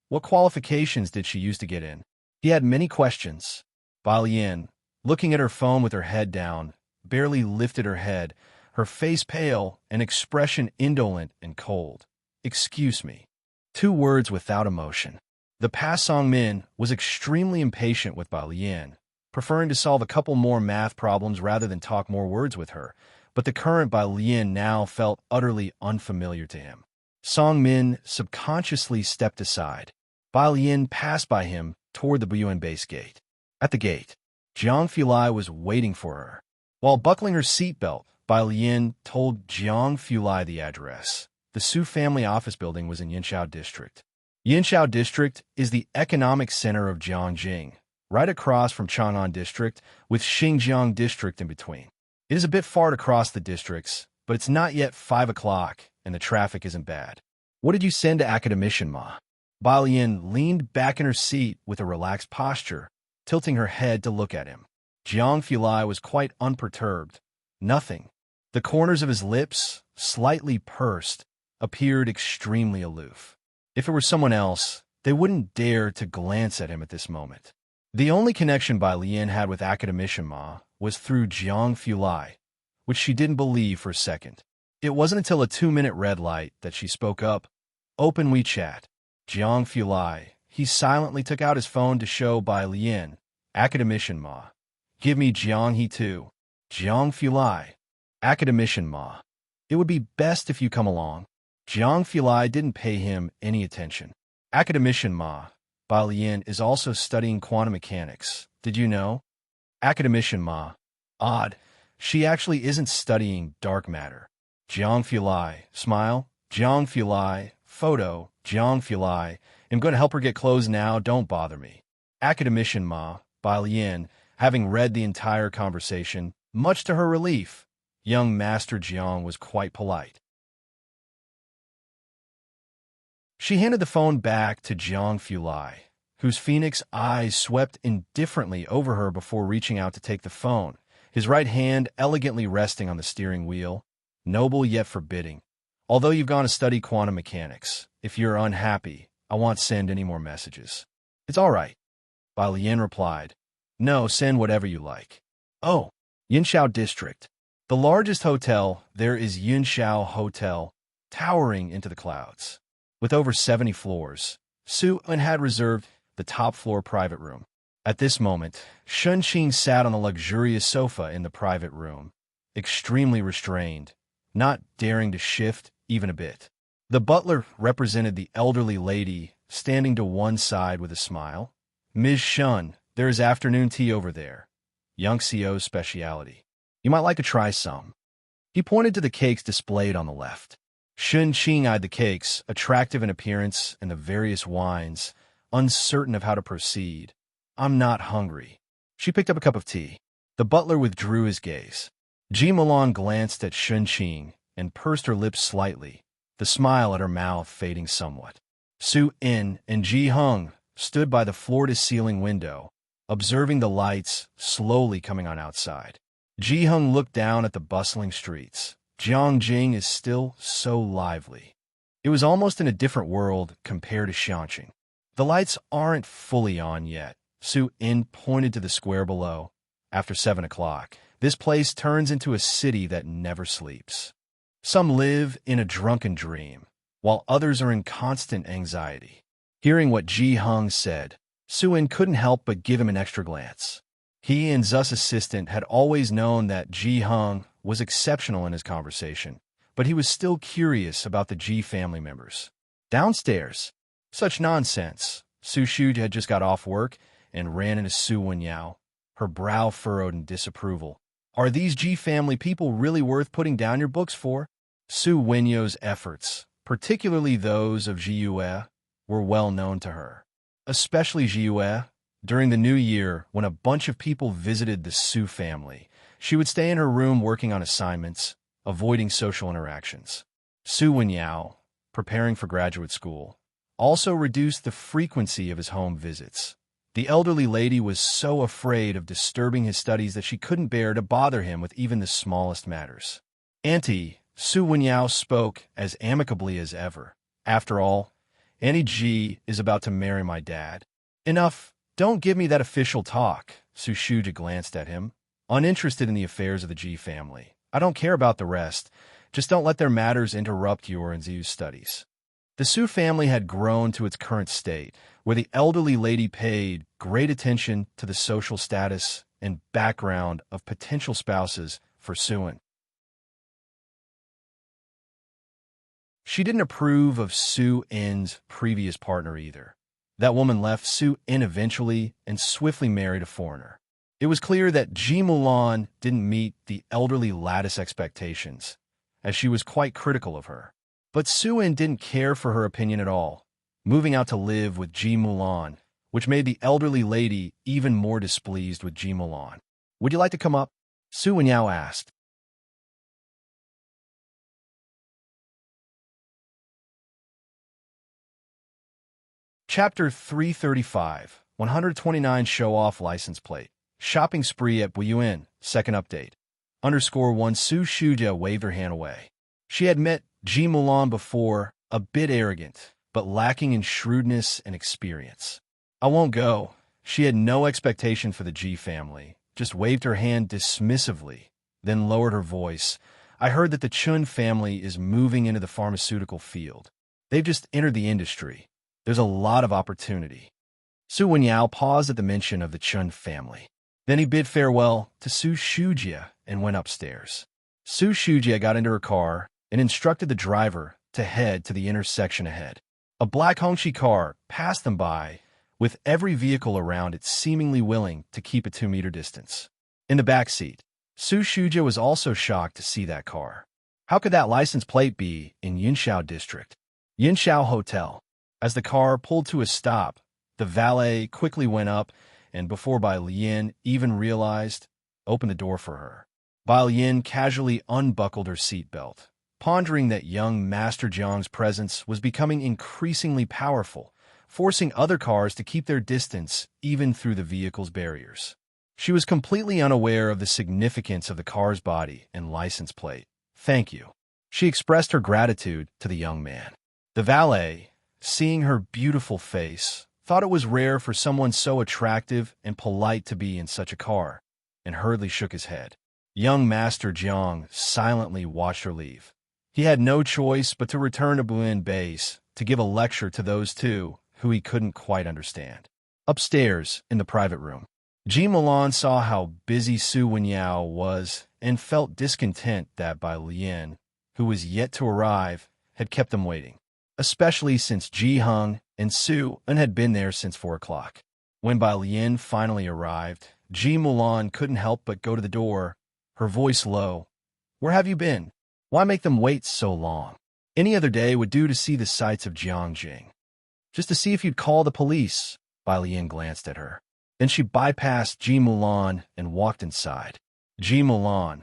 what qualifications did she use to get in? He had many questions. Bai Lian, looking at her phone with her head down, barely lifted her head, her face pale, an expression indolent and cold. Excuse me. 2 words without emotion. The past Song Min was extremely impatient with Bai Lian, preferring to solve a couple more math problems rather than talk more words with her, but the current Bai Lian now felt utterly unfamiliar to him. Song Min subconsciously stepped aside. Bai Lian passed by him toward the Buyuan base gate. At the gate, Jiang Fulai was waiting for her. While buckling her seatbelt, Bai Lian told Jiang Fulai the address. The Su family office building was in Yinshao District. Yinshao District is the economic center of Jiangjing, right across from Chang'an District, with Xinjiang District in between. It is a bit far to cross the districts, but it's not yet 5 o'clock, and the traffic isn't bad. What did you send to Academician, Ma? Bai Lian leaned back in her seat with a relaxed posture, tilting her head to look at him. Jiang Fulai was quite unperturbed. Nothing. The corners of his lips, slightly pursed, appeared extremely aloof. If it were someone else, they wouldn't dare to glance at him at this moment. The only connection Bai Lian had with Academician Ma was through Jiang Fulai, which she didn't believe for a second. It wasn't until a 2-minute red light that she spoke up. Open WeChat. Jiang Fulai. He silently took out his phone to show Bai Lian. Academician Ma. Give me Jiang He too. Jiang Fulai. Academician Ma. It would be best if you come along. Jiang Fulai didn't pay him any attention. Academician Ma. Bai Lian is also studying quantum mechanics. Did you know? Academician Ma. Odd. She actually isn't studying dark matter. Jiang Fulai. Smile. Jiang Fulai. Photo. Jiang Fulai. I'm going to help her get clothes now. Don't bother me. Academician Ma. Bai Lian, having read the entire conversation, much to her relief, young Master Jiang was quite polite. She handed the phone back to Jiang Fulai, whose phoenix eyes swept indifferently over her before reaching out to take the phone, his right hand elegantly resting on the steering wheel, noble yet forbidding. Although you've gone to study quantum mechanics, if you're unhappy, I won't send any more messages. It's all right. Bai Lian replied, no, send whatever you like. Oh, Yinshao District. The largest hotel there is Yinshao Hotel, towering into the clouds. With over 70 floors, Su En had reserved the top floor private room. At this moment, Shun Qing sat on a luxurious sofa in the private room, extremely restrained, not daring to shift even a bit. The butler represented the elderly lady, standing to one side with a smile. Ms. Shun, there is afternoon tea over there. Young Sio's specialty. You might like to try some. He pointed to the cakes displayed on the left. Shun Qing eyed the cakes, attractive in appearance, and the various wines, uncertain of how to proceed. I'm not hungry. She picked up a cup of tea. The butler withdrew his gaze. Ji Mulan glanced at Shun Qing and pursed her lips slightly, the smile at her mouth fading somewhat. Su In and Ji Hung stood by the floor-to-ceiling window, observing the lights slowly coming on outside. Ji Hung looked down at the bustling streets. Jiangjing is still so lively. It was almost in a different world compared to Xianqing. The lights aren't fully on yet. Su In pointed to the square below. After 7 o'clock, this place turns into a city that never sleeps. Some live in a drunken dream, while others are in constant anxiety. Hearing what Ji Hung said, Su In couldn't help but give him an extra glance. He and Zu's assistant had always known that Ji Hung was exceptional in his conversation, but he was still curious about the Ji family members. Downstairs. Such nonsense. Su Shu had just got off work and ran into Su Wenyao, her brow furrowed in disapproval. Are these Ji family people really worth putting down your books for? Su Wenyao's efforts, particularly those of Ji Yue, were well known to her. Especially Ji Yue. During the new year, when a bunch of people visited the Su family, she would stay in her room working on assignments, avoiding social interactions. Su Wenyao, preparing for graduate school, also reduced the frequency of his home visits. The elderly lady was so afraid of disturbing his studies that she couldn't bear to bother him with even the smallest matters. Auntie, Su Wenyao spoke as amicably as ever. After all, Auntie Ji is about to marry my dad. Enough, don't give me that official talk. Su Shuja glanced at him, uninterested in the affairs of the Ji family. I don't care about the rest. Just don't let their matters interrupt your and Ziu's studies. The Su family had grown to its current state, where the elderly lady paid great attention to the social status and background of potential spouses for Suin. She didn't approve of Su In's previous partner either. That woman left Su In eventually and swiftly married a foreigner. It was clear that Ji Mulan didn't meet the elderly lattice expectations, as she was quite critical of her. But Su In didn't care for her opinion at all, moving out to live with Ji Mulan, which made the elderly lady even more displeased with Ji Mulan. Would you like to come up? Su Wenyao asked. Chapter 335, 129 Show-Off License Plate. Shopping Spree at Buyuan, second update. _1 Su Shuja waved her hand away. She had met Ji Mulan before, a bit arrogant, but lacking in shrewdness and experience. I won't go. She had no expectation for the Ji family, just waved her hand dismissively, then lowered her voice. I heard that the Chun family is moving into the pharmaceutical field. They've just entered the industry. There's a lot of opportunity. Su Wenyao paused at the mention of the Chun family. Then he bid farewell to Su Shujia and went upstairs. Su Shujia got into her car and instructed the driver to head to the intersection ahead. A black Hongqi car passed them by, with every vehicle around it seemingly willing to keep a 2-meter distance. In the back seat, Su Shujia was also shocked to see that car. How could that license plate be in Yinshao District? Yinshao Hotel. As the car pulled to a stop, the valet quickly went up and, before Bai Lian even realized, opened the door for her. Bai Lian casually unbuckled her seatbelt, pondering that young Master Jiang's presence was becoming increasingly powerful, forcing other cars to keep their distance even through the vehicle's barriers. She was completely unaware of the significance of the car's body and license plate. Thank you. She expressed her gratitude to the young man. The valet, seeing her beautiful face, thought it was rare for someone so attractive and polite to be in such a car, and hurriedly shook his head. Young Master Jiang silently watched her leave. He had no choice but to return to Buin Base to give a lecture to those two who he couldn't quite understand. Upstairs, in the private room, Ji Mulan saw how busy Su Wenyao was and felt discontent that Bai Lian, who was yet to arrive, had kept them waiting, especially since Ji Hung and Su Un had been there since 4 o'clock. When Bai Lian finally arrived, Ji Mulan couldn't help but go to the door, her voice low. Where have you been? Why make them wait so long? Any other day would do to see the sights of Jiangjing. Just to see if you'd call the police. Bai Lian glanced at her. Then she bypassed Ji Mulan and walked inside. Ji Mulan,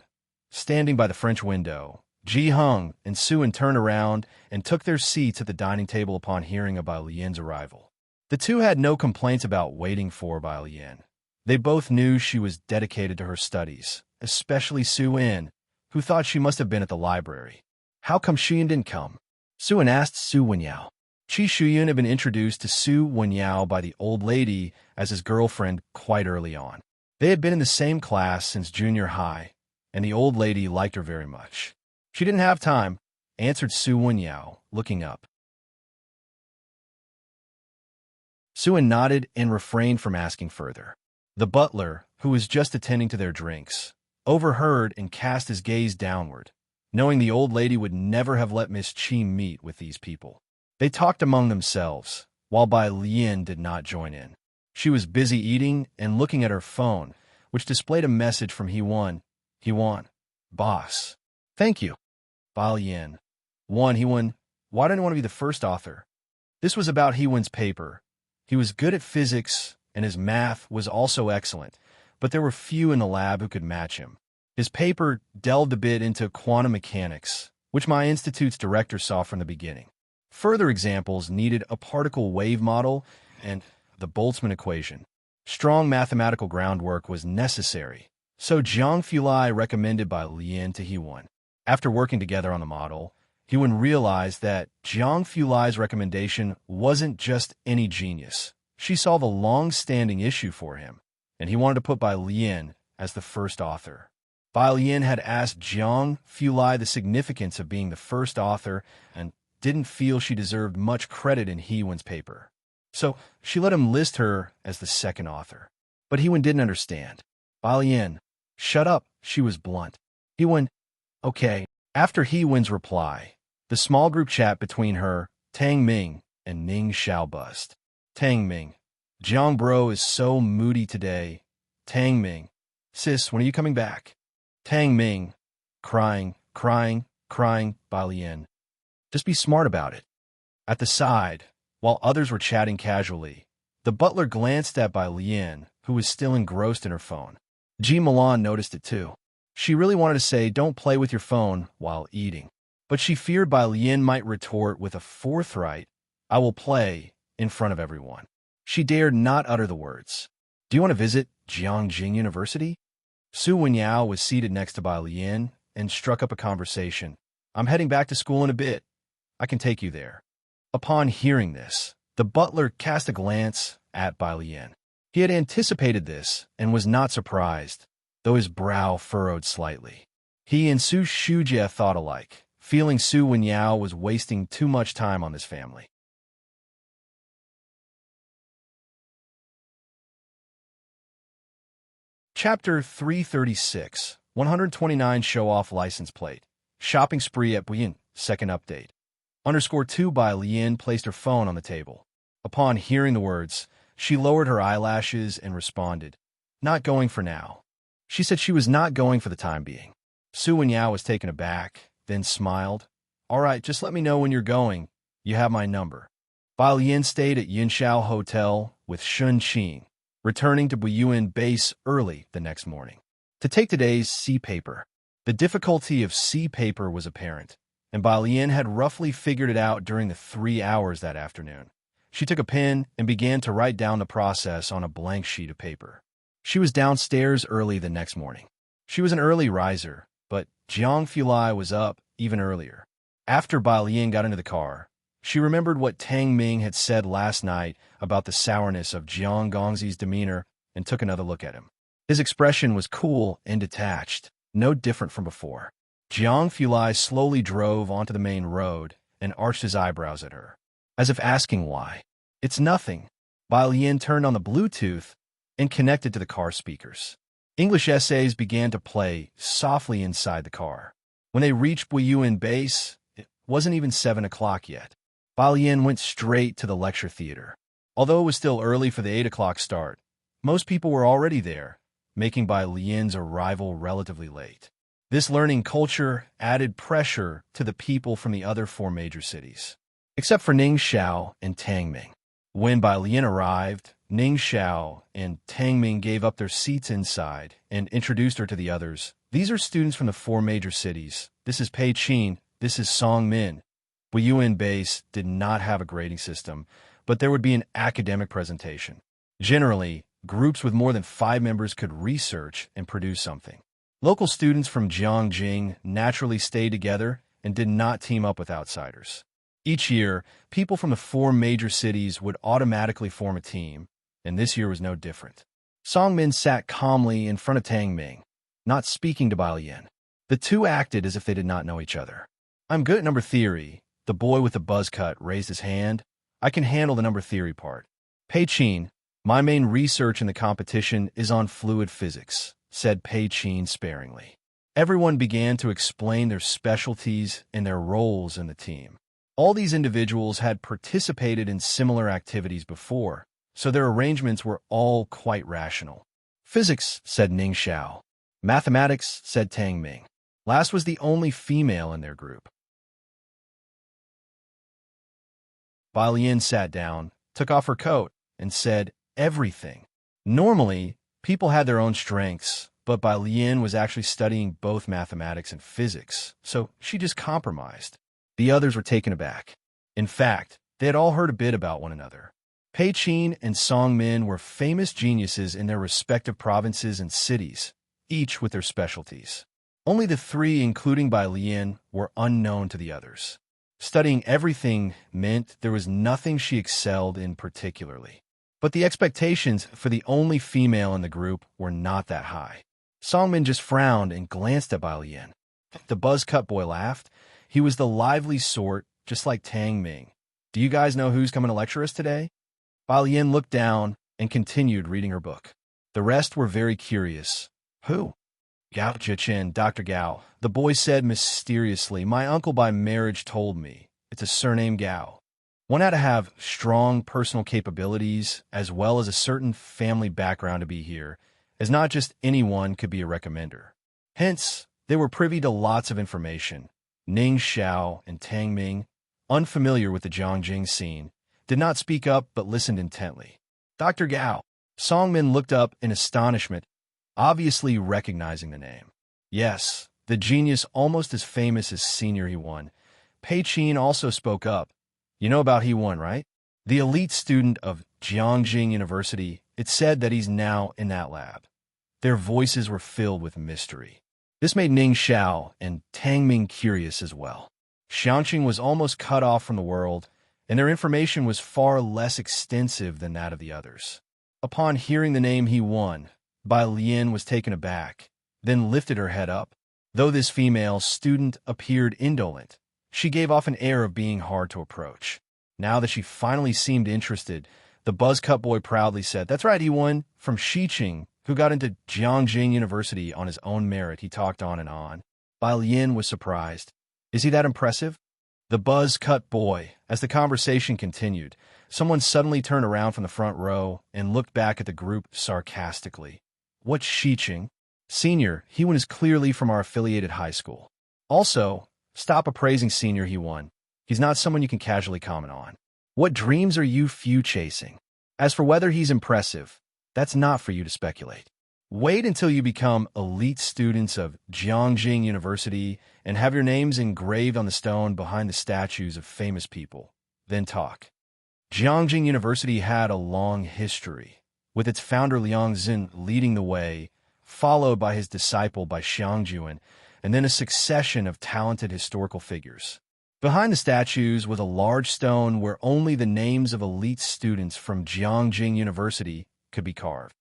standing by the French window, Ji Hung and Su turned around and took their seats at the dining table upon hearing of Bai Lian's arrival. The two had no complaints about waiting for Bai Lian. They both knew she was dedicated to her studies, especially Su In, who thought she must have been at the library. How come Shuyan didn't come? Su In asked Su Wenyao. Qi Shuyun had been introduced to Su Wenyao by the old lady as his girlfriend quite early on. They had been in the same class since junior high, and the old lady liked her very much. She didn't have time, answered Su Wenyao, looking up. Su In nodded and refrained from asking further. The butler, who was just attending to their drinks, overheard and cast his gaze downward, knowing the old lady would never have let Miss Qi meet with these people. They talked among themselves, while Bai Lian did not join in. She was busy eating and looking at her phone, which displayed a message from He-Wan. He-Wan, boss. Thank you. Bai Lian. He-Wan, why don't you want to be the first author? This was about He-Wan's paper. He was good at physics, and his math was also excellent, but there were few in the lab who could match him. His paper delved a bit into quantum mechanics, which my institute's director saw from the beginning. Further examples needed a particle wave model and the Boltzmann equation. Strong mathematical groundwork was necessary, so Jiang Fulai recommended Bai Lian to He-Wan. After working together on the model, He-Wan realized that Jiang Fulai's recommendation wasn't just any genius. She saw the long-standing issue for him, and he wanted to put Bai Lian as the first author. Bai Lian had asked Jiang Fulai the significance of being the first author and didn't feel she deserved much credit in He-Wan's paper. So she let him list her as the second author. But He-Wan didn't understand. Bai Lian, shut up, she was blunt. He-Wan, okay. After He-Wan's reply, the small group chat between her, Tang Ming, and Ning Xiao buzzed. Tang Ming, Jiang bro is so moody today. Tang Ming, sis, when are you coming back? Tang Ming, crying. Bai Lian. Just be smart about it. At the side, while others were chatting casually, the butler glanced at Bai Lian, who was still engrossed in her phone. Ji Mulan noticed it too. She really wanted to say, don't play with your phone while eating. But she feared Bai Lian might retort with a forthright, I will play, in front of everyone. She dared not utter the words. Do you want to visit Jiangjing University? Su Wenyao was seated next to Bai Lian and struck up a conversation. I'm heading back to school in a bit. I can take you there. Upon hearing this, the butler cast a glance at Bai Lian. He had anticipated this and was not surprised, though his brow furrowed slightly. He and Su Shujie thought alike, feeling Su Wenyao was wasting too much time on this family. Chapter 336, 129 Show-Off License Plate. Shopping Spree at Buyin, second update. _2 Bai Lian placed her phone on the table. Upon hearing the words, she lowered her eyelashes and responded, not going for now. She said she was not going for the time being. Su Wenyao was taken aback, then smiled. All right, just let me know when you're going. You have my number. Bai Lian stayed at Yinshao Hotel with Shun Qing, returning to Buyuan base early the next morning to take today's C paper. The difficulty of C paper was apparent, and Bai Lian had roughly figured it out during the 3 hours that afternoon. She took a pen and began to write down the process on a blank sheet of paper. She was downstairs early the next morning. She was an early riser, but Jiang Fulai was up even earlier. After Bai Lian got into the car, she remembered what Tang Ming had said last night about the sourness of Jiang Gongzi's demeanor and took another look at him. His expression was cool and detached, no different from before. Jiang Fulai slowly drove onto the main road and arched his eyebrows at her, as if asking why. It's nothing. Bai Lian turned on the Bluetooth and connected to the car speakers. English essays began to play softly inside the car. When they reached Buyuan base, it wasn't even 7 o'clock yet. Bai Lian went straight to the lecture theater. Although it was still early for the 8 o'clock start, most people were already there, making Bai Lian's arrival relatively late. This learning culture added pressure to the people from the other four major cities, except for Ningxiao and Tangming. When Bai Lian arrived, Ningxiao and Tangming gave up their seats inside and introduced her to the others. These are students from the four major cities. This is Pei Qin. This is Song Min. Weiyuan Base did not have a grading system, but there would be an academic presentation. Generally, groups with more than 5 members could research and produce something. Local students from Jiangjing naturally stayed together and did not team up with outsiders. Each year, people from the 4 major cities would automatically form a team, and this year was no different. Song Min sat calmly in front of Tang Ming, not speaking to Bai Lian. The two acted as if they did not know each other. "I'm good at number theory." The boy with the buzz cut raised his hand. "I can handle the number theory part." "Pei Qin, my main research in the competition is on fluid physics," said Pei Qin sparingly. Everyone began to explain their specialties and their roles in the team. All these individuals had participated in similar activities before, so their arrangements were all quite rational. "Physics," said Ningxiao. "Mathematics," said Tang Ming. Last was the only female in their group. Bai Lian sat down, took off her coat, and said, "Everything." Normally, people had their own strengths, but Bai Lian was actually studying both mathematics and physics, so she just compromised. The others were taken aback. In fact, they had all heard a bit about one another. Pei Qin and Song Min were famous geniuses in their respective provinces and cities, each with their specialties. Only the 3, including Bai Lian, were unknown to the others. Studying everything meant there was nothing she excelled in particularly. But the expectations for the only female in the group were not that high. Song Min just frowned and glanced at Bai Lian. The buzz-cut boy laughed. He was the lively sort, just like Tang Ming. "Do you guys know who's coming to lecture us today?" Bai Lian looked down and continued reading her book. The rest were very curious. "Who?" "Gao Jichen, Dr. Gao," the boy said mysteriously. "My uncle by marriage told me. It's a surname Gao. One had to have strong personal capabilities as well as a certain family background to be here, as not just anyone could be a recommender. Hence, they were privy to lots of information. Ningxiao and Tang Ming, unfamiliar with the Jiangjing scene, did not speak up but listened intently. "Dr. Gao." Song Min looked up in astonishment, obviously recognizing the name. Yes, the genius almost as famous as Senior He-Won. Pei Qin also spoke up. "You know about He-Won, right? The elite student of Jiangjing University. It's said that he's now in that lab." Their voices were filled with mystery. This made Ningxiao and Tang Ming curious as well. Xianqing was almost cut off from the world, and their information was far less extensive than that of the others. Upon hearing the name He-Won, Bai Lian was taken aback, then lifted her head up. Though this female student appeared indolent, she gave off an air of being hard to approach. Now that she finally seemed interested, the buzz-cut boy proudly said, "That's right, He-Won, from Xiqing, who got into Jiangjing University on his own merit." He talked on and on. Bai Lian was surprised. "Is he that impressive?" The buzz-cut boy, as the conversation continued, someone suddenly turned around from the front row and looked back at the group sarcastically. "What's Xiqing?" "Senior, He-Won is clearly from our affiliated high school." "Also, stop appraising Senior He-Won. He's not someone you can casually comment on. What dreams are you few chasing? As for whether he's impressive, that's not for you to speculate. Wait until you become elite students of Jiangjing University and have your names engraved on the stone behind the statues of famous people. Then talk." Jiangjing University had a long history, with its founder Liang Xin leading the way, followed by his disciple by Xiangjuan, and then a succession of talented historical figures. Behind the statues was a large stone where only the names of elite students from Jiangjing University could be carved.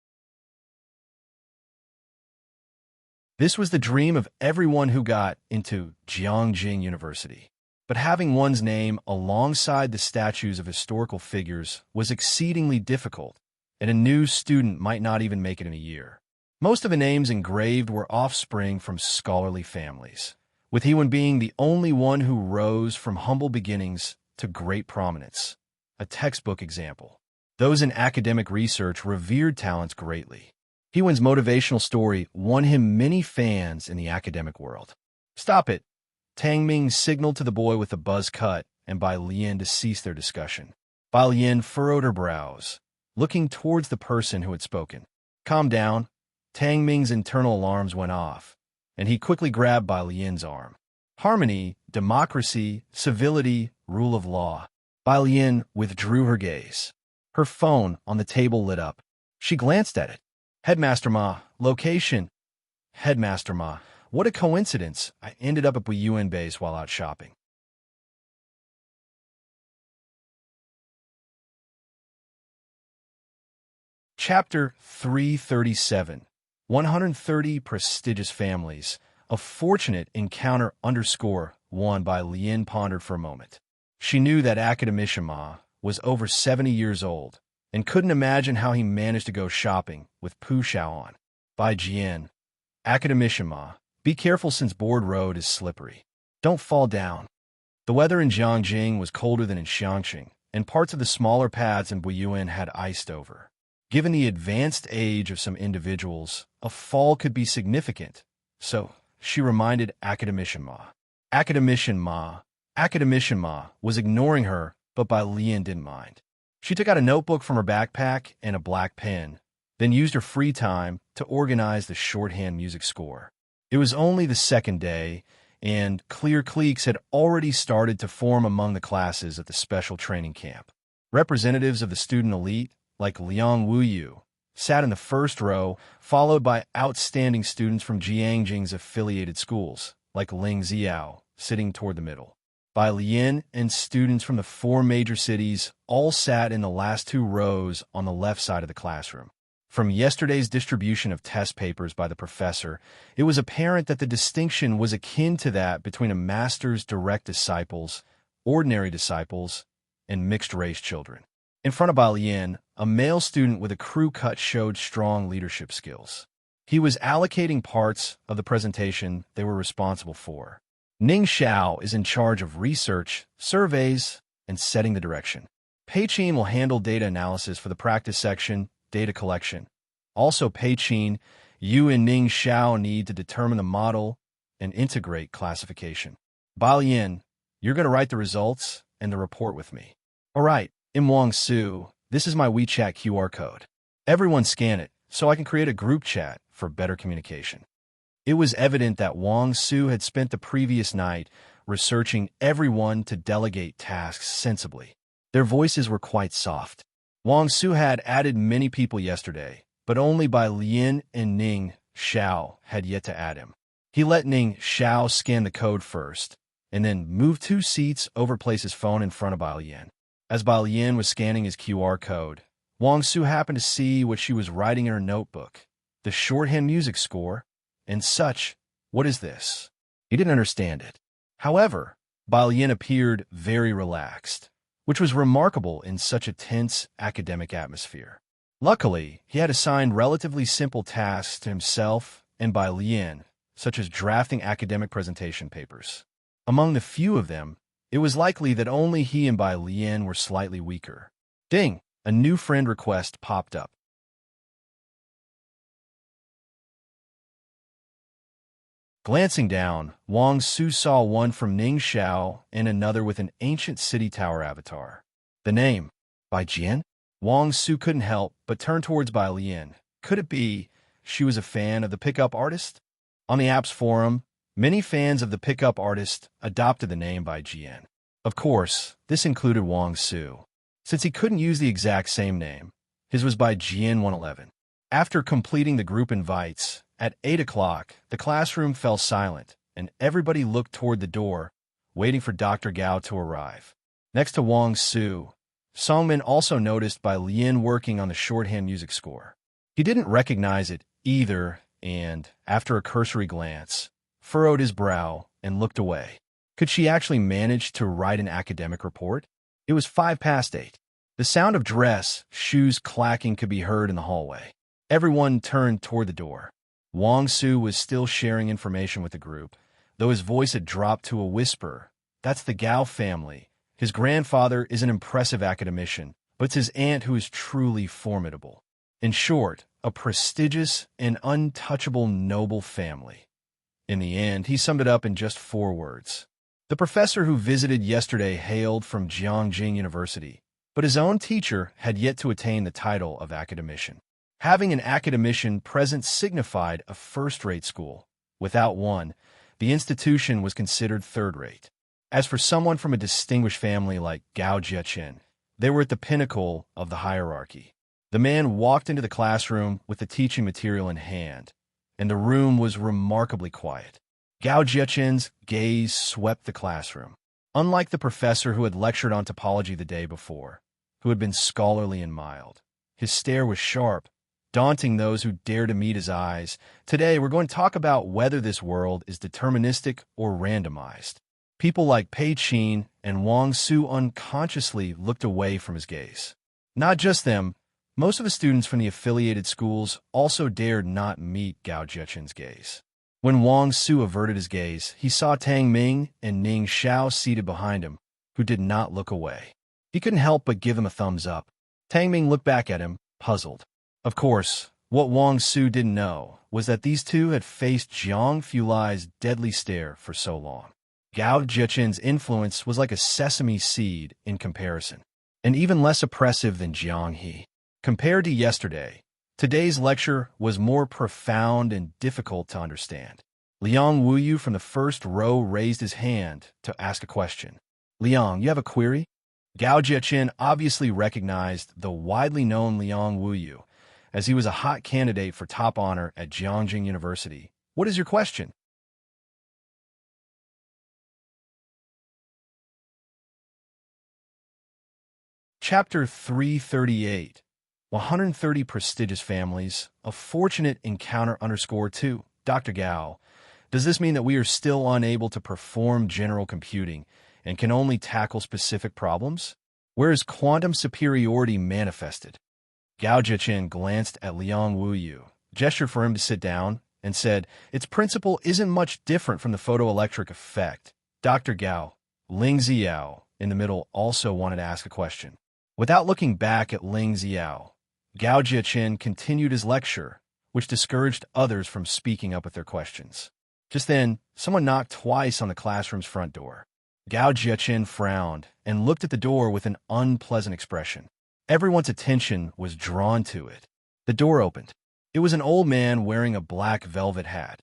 This was the dream of everyone who got into Jiangjing University. But having one's name alongside the statues of historical figures was exceedingly difficult, and a new student might not even make it in a year. Most of the names engraved were offspring from scholarly families, with He-Won being the only one who rose from humble beginnings to great prominence. A textbook example. Those in academic research revered talents greatly. Hewen's motivational story won him many fans in the academic world. Stop it. Tang Ming signaled to the boy with a buzz cut and Bai Lian to cease their discussion. Bai Lian furrowed her brows, looking towards the person who had spoken. Calm down. Tang Ming's internal alarms went off, and he quickly grabbed Bai Lian's arm. Harmony, democracy, civility, rule of law. Bai Lian withdrew her gaze. Her phone on the table lit up. She glanced at it. Headmaster Ma, location. Headmaster Ma, what a coincidence. I ended up at Buyuan base while out shopping. Chapter 337. 130 Prestigious Families. A Fortunate Encounter _1 by Lien pondered for a moment. She knew that Academician Ma was over 70 years old and couldn't imagine how he managed to go shopping with Pu Xiao on. By Jian. Academician Ma, be careful since Board Road is slippery. Don't fall down. The weather in Jiangjing was colder than in Xiangqing, and parts of the smaller paths in Buyuan had iced over. Given the advanced age of some individuals, a fall could be significant, so she reminded Academician Ma. Academician Ma was ignoring her, but Bai Lian didn't mind. She took out a notebook from her backpack and a black pen, then used her free time to organize the shorthand music score. It was only the second day, and clear cliques had already started to form among the classes at the special training camp. Representatives of the student elite, like Liang Wuyu, sat in the first row, followed by outstanding students from Jiangjing's affiliated schools, like Ling Xiao, sitting toward the middle. Bai Lian and students from the 4 major cities all sat in the last 2 rows on the left side of the classroom. From yesterday's distribution of test papers by the professor, it was apparent that the distinction was akin to that between a master's direct disciples, ordinary disciples, and mixed-race children. In front of Bai Lian, a male student with a crew cut showed strong leadership skills. He was allocating parts of the presentation they were responsible for. Ning Xiao is in charge of research, surveys, and setting the direction. Pei Qin will handle data analysis for the practice section, data collection. Also, Pei Qin, you and Ning Xiao need to determine the model and integrate classification. Bai Lian, you're going to write the results and the report with me. All right, Im Wang Su, this is my WeChat QR code. Everyone scan it so I can create a group chat for better communication. It was evident that Wang Su had spent the previous night researching everyone to delegate tasks sensibly. Their voices were quite soft. Wang Su had added many people yesterday, but only Bai Lian and Ning Xiao had yet to add him. He let Ning Xiao scan the code first, and then moved 2 seats over, place his phone in front of Bai Lian. As Bai Lian was scanning his QR code, Wang Su happened to see what she was writing in her notebook, the shorthand music score, and such. What is this? He didn't understand it. However, Bai Lian appeared very relaxed, which was remarkable in such a tense academic atmosphere. Luckily, he had assigned relatively simple tasks to himself and Bai Lian, such as drafting academic presentation papers. Among the few of them, it was likely that only he and Bai Lian were slightly weaker. Ding! A new friend request popped up. Glancing down, Wang Su saw one from Ning Xiao and another with an ancient city tower avatar. The name, Bai Jian? Wang Su couldn't help but turn towards Bai Lian. Could it be she was a fan of the pickup artist? On the app's forum, many fans of the pickup artist adopted the name Bai Jian. Of course, this included Wang Su. Since he couldn't use the exact same name, his was Bai Jian 111. After completing the group invites, at 8 o'clock, the classroom fell silent, and everybody looked toward the door, waiting for Dr. Gao to arrive. Next to Wang Su, Songmin also noticed Bai Lian working on the shorthand music score. He didn't recognize it either, and, after a cursory glance, furrowed his brow and looked away. Could she actually manage to write an academic report? It was 8:05. The sound of dress, shoes clacking could be heard in the hallway. Everyone turned toward the door. Wang Su was still sharing information with the group, though his voice had dropped to a whisper. That's the Gao family. His grandfather is an impressive academician, but it's his aunt who is truly formidable. In short, a prestigious and untouchable noble family. In the end, he summed it up in just 4 words. The professor who visited yesterday hailed from Jiangjing University, but his own teacher had yet to attain the title of academician. Having an academician present signified a first-rate school. Without one, the institution was considered third-rate. As for someone from a distinguished family like Gao Jiechen, they were at the pinnacle of the hierarchy. The man walked into the classroom with the teaching material in hand, and the room was remarkably quiet. Gao Jiechen's gaze swept the classroom. Unlike the professor who had lectured on topology the day before, who had been scholarly and mild, his stare was sharp, daunting those who dare to meet his eyes. Today, we're going to talk about whether this world is deterministic or randomized. People like Pei Qin and Wang Su unconsciously looked away from his gaze. Not just them, most of the students from the affiliated schools also dared not meet Gao Jiechen's gaze. When Wang Su averted his gaze, he saw Tang Ming and Ning Xiao seated behind him, who did not look away. He couldn't help but give them a thumbs up. Tang Ming looked back at him, puzzled. Of course, what Wang Su didn't know was that these two had faced Jiang Fulai's deadly stare for so long. Gao Jiechen's influence was like a sesame seed in comparison, and even less oppressive than Jiang He. Compared to yesterday, today's lecture was more profound and difficult to understand. Liang Wuyu from the first row raised his hand to ask a question. Liang, you have a query? Gao Jiechen obviously recognized the widely known Liang Wuyu, as he was a hot candidate for top honor at Jiangjing University. What is your question? Chapter 338, 130 Prestigious Families, A Fortunate Encounter _2. Dr. Gao, does this mean that we are still unable to perform general computing and can only tackle specific problems? Where is quantum superiority manifested? Gao Jiechen glanced at Liang Wuyu, gestured for him to sit down, and said, its principle isn't much different from the photoelectric effect. Dr. Gao, Ling Xiao, in the middle, also wanted to ask a question. Without looking back at Ling Xiao, Gao Jiechen continued his lecture, which discouraged others from speaking up with their questions. Just then, someone knocked twice on the classroom's front door. Gao Jiechen frowned and looked at the door with an unpleasant expression. Everyone's attention was drawn to it. The door opened. It was an old man wearing a black velvet hat,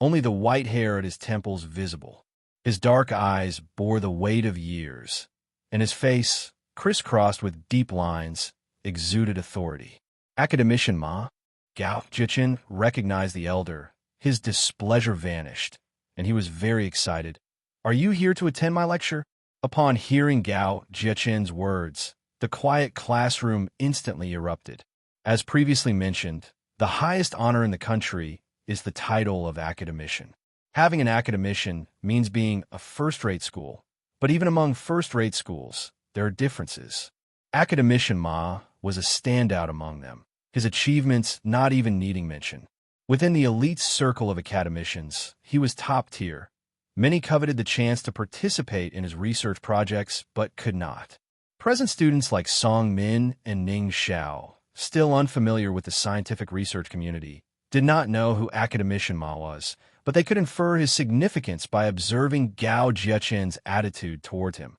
only the white hair at his temples visible. His dark eyes bore the weight of years, and his face, crisscrossed with deep lines, exuded authority. Academician Ma? Gao Jiechen recognized the elder. His displeasure vanished, and he was very excited. Are you here to attend my lecture? Upon hearing Gao Jiechen's words, the quiet classroom instantly erupted. As previously mentioned, the highest honor in the country is the title of academician. Having an academician means being a first-rate school, but even among first-rate schools, there are differences. Academician Ma was a standout among them, his achievements not even needing mention. Within the elite circle of academicians, he was top tier. Many coveted the chance to participate in his research projects, but could not. Present students like Song Min and Ning Xiao, still unfamiliar with the scientific research community, did not know who Academician Ma was, but they could infer his significance by observing Gao Jiechen's attitude toward him,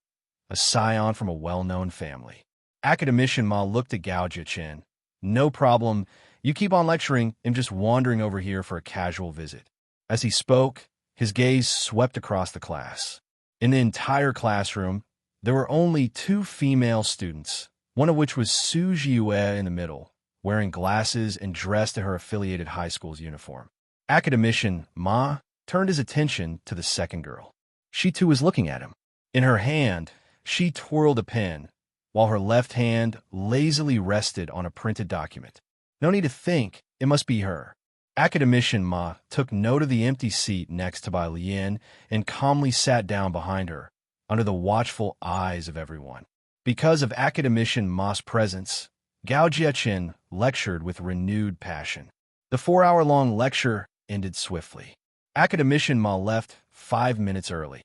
a scion from a well-known family. Academician Ma looked at Gao Jiechen. No problem, you keep on lecturing, I'm just wandering over here for a casual visit. As he spoke, his gaze swept across the class. In the entire classroom, there were only 2 female students, one of which was Su Jiue in the middle, wearing glasses and dressed in her affiliated high school's uniform. Academician Ma turned his attention to the second girl. She too was looking at him. In her hand, she twirled a pen, while her left hand lazily rested on a printed document. No need to think, it must be her. Academician Ma took note of the empty seat next to Bai Lian and calmly sat down behind her, under the watchful eyes of everyone. Because of Academician Ma's presence, Gao Jiechen lectured with renewed passion. The 4-hour-long lecture ended swiftly. Academician Ma left 5 minutes early.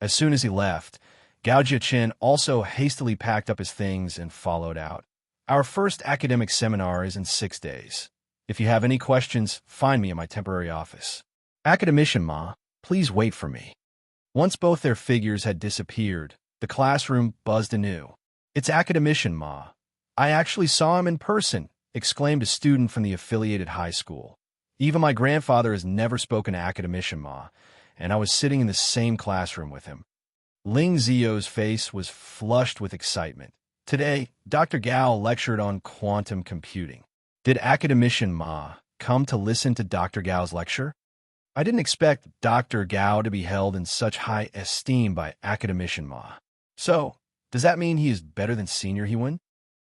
As soon as he left, Gao Jiaqin also hastily packed up his things and followed out. Our first academic seminar is in 6 days. If you have any questions, find me in my temporary office. Academician Ma, please wait for me. Once both their figures had disappeared, the classroom buzzed anew. It's Academician Ma. I actually saw him in person, exclaimed a student from the affiliated high school. Even my grandfather has never spoken to Academician Ma, and I was sitting in the same classroom with him. Ling Zio's face was flushed with excitement. Today, Dr. Gao lectured on quantum computing. Did Academician Ma come to listen to Dr. Gao's lecture? I didn't expect Dr. Gao to be held in such high esteem by Academician Ma. So, does that mean he is better than Senior Hewen?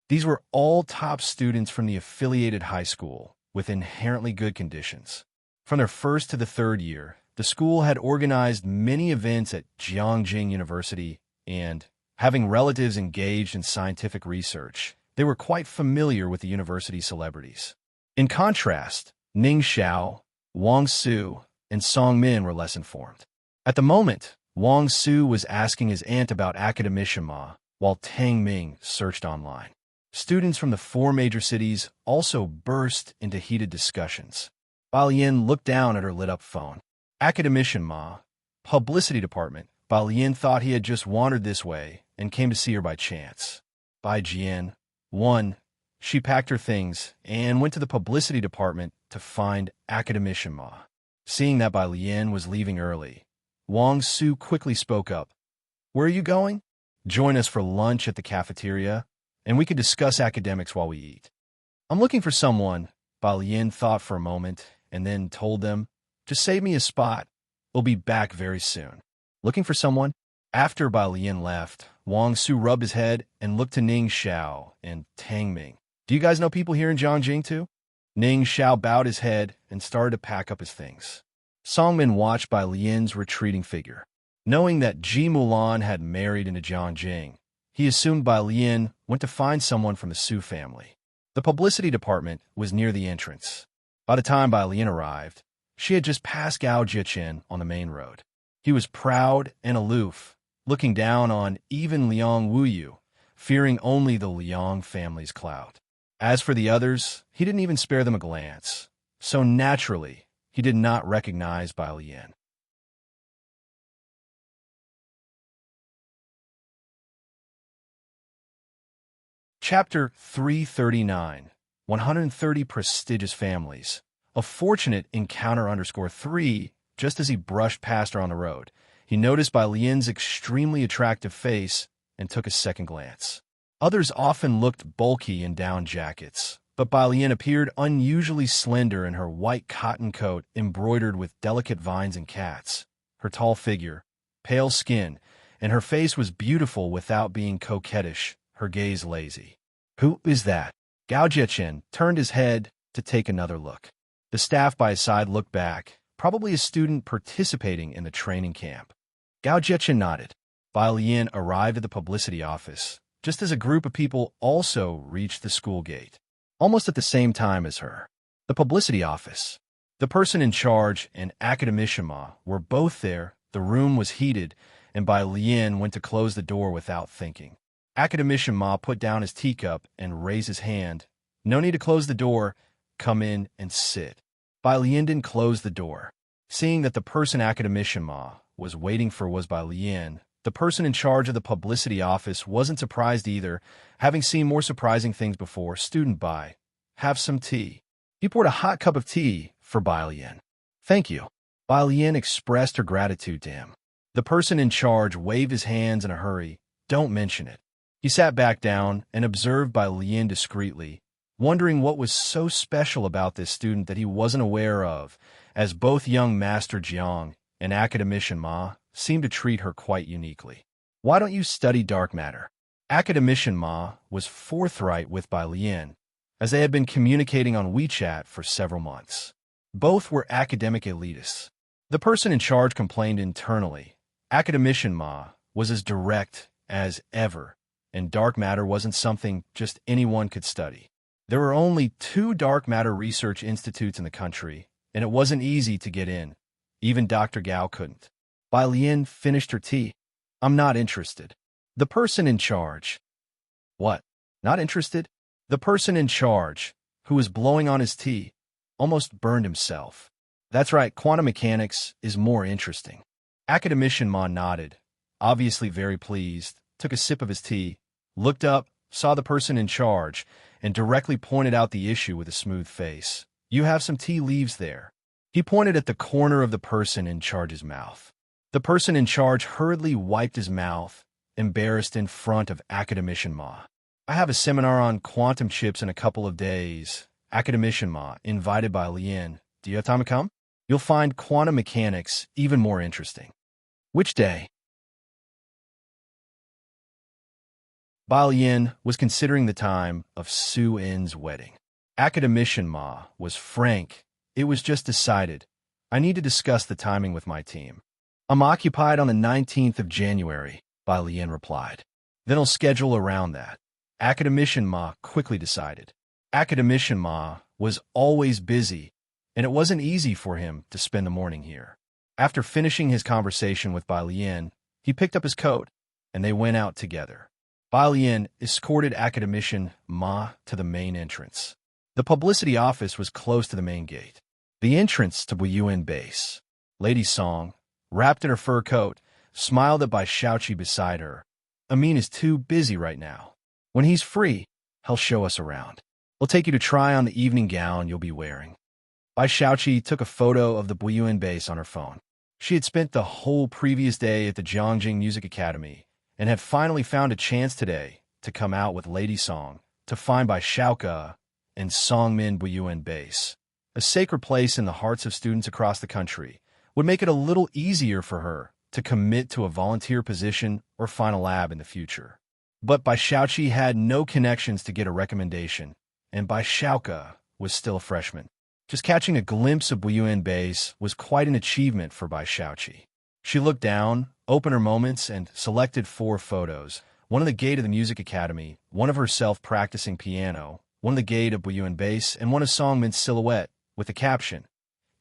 These were all top students from the affiliated high school, with inherently good conditions. From their first to the third year, the school had organized many events at Jiangjing University, and, having relatives engaged in scientific research, they were quite familiar with the university celebrities. In contrast, Ning Xiao, Wang Su, and Song Min were less informed. At the moment, Wang Su was asking his aunt about Academician Ma, while Tang Ming searched online. Students from the 4 major cities also burst into heated discussions. Balian looked down at her lit-up phone. Academician Ma, Publicity Department. Balian thought he had just wandered this way and came to see her by chance. Bai Jian, 1. She packed her things and went to the Publicity Department to find Academician Ma. Seeing that Bai Lian was leaving early, Wang Su quickly spoke up. Where are you going? Join us for lunch at the cafeteria, and we could discuss academics while we eat. I'm looking for someone. Bai Lian thought for a moment and then told them, just save me a spot. We'll be back very soon. Looking for someone? After Bai Lian left, Wang Su rubbed his head and looked to Ning Xiao and Tang Ming. Do you guys know people here in Jiangjing too? Ning Xiao bowed his head and started to pack up his things. Songmin watched Bai Lian's retreating figure. Knowing that Ji Mulan had married into Jiangjing, he assumed Bai Lian went to find someone from the Su family. The publicity department was near the entrance. By the time Bai Lian arrived, she had just passed Gao Jiaqin on the main road. He was proud and aloof, looking down on even Liang Wuyu, fearing only the Liang family's clout. As for the others, he didn't even spare them a glance. So naturally, he did not recognize Bai Lian. Chapter 339, 130 Prestigious Families. A fortunate encounter _3, just as he brushed past her on the road. He noticed Bai Lian's extremely attractive face and took a second glance. Others often looked bulky in down jackets, but Bai Lian appeared unusually slender in her white cotton coat embroidered with delicate vines and cats. Her tall figure, pale skin, and her face was beautiful without being coquettish, her gaze lazy. Who is that? Gao Jiaqin turned his head to take another look. The staff by his side looked back, probably a student participating in the training camp. Gao Jiaqin nodded. Bai Lian arrived at the publicity office, just as a group of people also reached the school gate, almost at the same time as her. The publicity office. The person in charge and Academician Ma were both there. The room was heated, and Bai Lian went to close the door without thinking. Academician Ma put down his teacup and raised his hand. No need to close the door. Come in and sit. Bai Lian didn't close the door. Seeing that the person Academician Ma was waiting for was Bai Lian, the person in charge of the publicity office wasn't surprised either, having seen more surprising things before. Student Bai, have some tea. He poured a hot cup of tea for Bai Lian. Thank you. Bai Lian expressed her gratitude to him. The person in charge waved his hands in a hurry. Don't mention it. He sat back down and observed Bai Lian discreetly, wondering what was so special about this student that he wasn't aware of, as both young Master Jiang and Academician Ma seemed to treat her quite uniquely. Why don't you study dark matter? Academician Ma was forthright with Bai Lian, as they had been communicating on WeChat for several months. Both were academic elitists. The person in charge complained internally. Academician Ma was as direct as ever, and dark matter wasn't something just anyone could study. There were only 2 dark matter research institutes in the country, and it wasn't easy to get in. Even Dr. Gao couldn't. Bai Lian finished her tea. I'm not interested. The person in charge. What? Not interested? The person in charge, who was blowing on his tea, almost burned himself. That's right, quantum mechanics is more interesting. Academician Ma nodded, obviously very pleased, took a sip of his tea, looked up, saw the person in charge, and directly pointed out the issue with a smooth face. You have some tea leaves there. He pointed at the corner of the person in charge's mouth. The person in charge hurriedly wiped his mouth, embarrassed in front of Academician Ma. I have a seminar on quantum chips in a couple of days. Academician Ma, invited by Lien. Do you have time to come? You'll find quantum mechanics even more interesting. Which day? Bai Lien was considering the time of Su In's wedding. Academician Ma was frank. It was just decided. I need to discuss the timing with my team. I'm occupied on the 19th of January, Bai Lien replied. Then I'll schedule around that. Academician Ma quickly decided. Academician Ma was always busy, and it wasn't easy for him to spend the morning here. After finishing his conversation with Bai Lien, he picked up his coat, and they went out together. Bai Lien escorted Academician Ma to the main entrance. The publicity office was close to the main gate. The entrance to Buyuan Base. Lady Song, wrapped in her fur coat, smiled at Bai Shaoqi beside her. Amin is too busy right now. When he's free, he'll show us around. We'll take you to try on the evening gown you'll be wearing. Bai Shaoqi took a photo of the Buyuan Base on her phone. She had spent the whole previous day at the Jiangjing Music Academy and had finally found a chance today to come out with Lady Song to find Bai Shaoke and Songmin Buyuan Base. A sacred place in the hearts of students across the country would make it a little easier for her to commit to a volunteer position or find a lab in the future. But Bai Shaoqi had no connections to get a recommendation, and Bai Shaoke was still a freshman. Just catching a glimpse of Buyuan Base was quite an achievement for Bai Shaoqi. She looked down, opened her moments, and selected 4 photos. One of the gate of the music academy, one of herself practicing piano, one of the gate of Buyuan Base, and one of Songmin's silhouette, with the caption,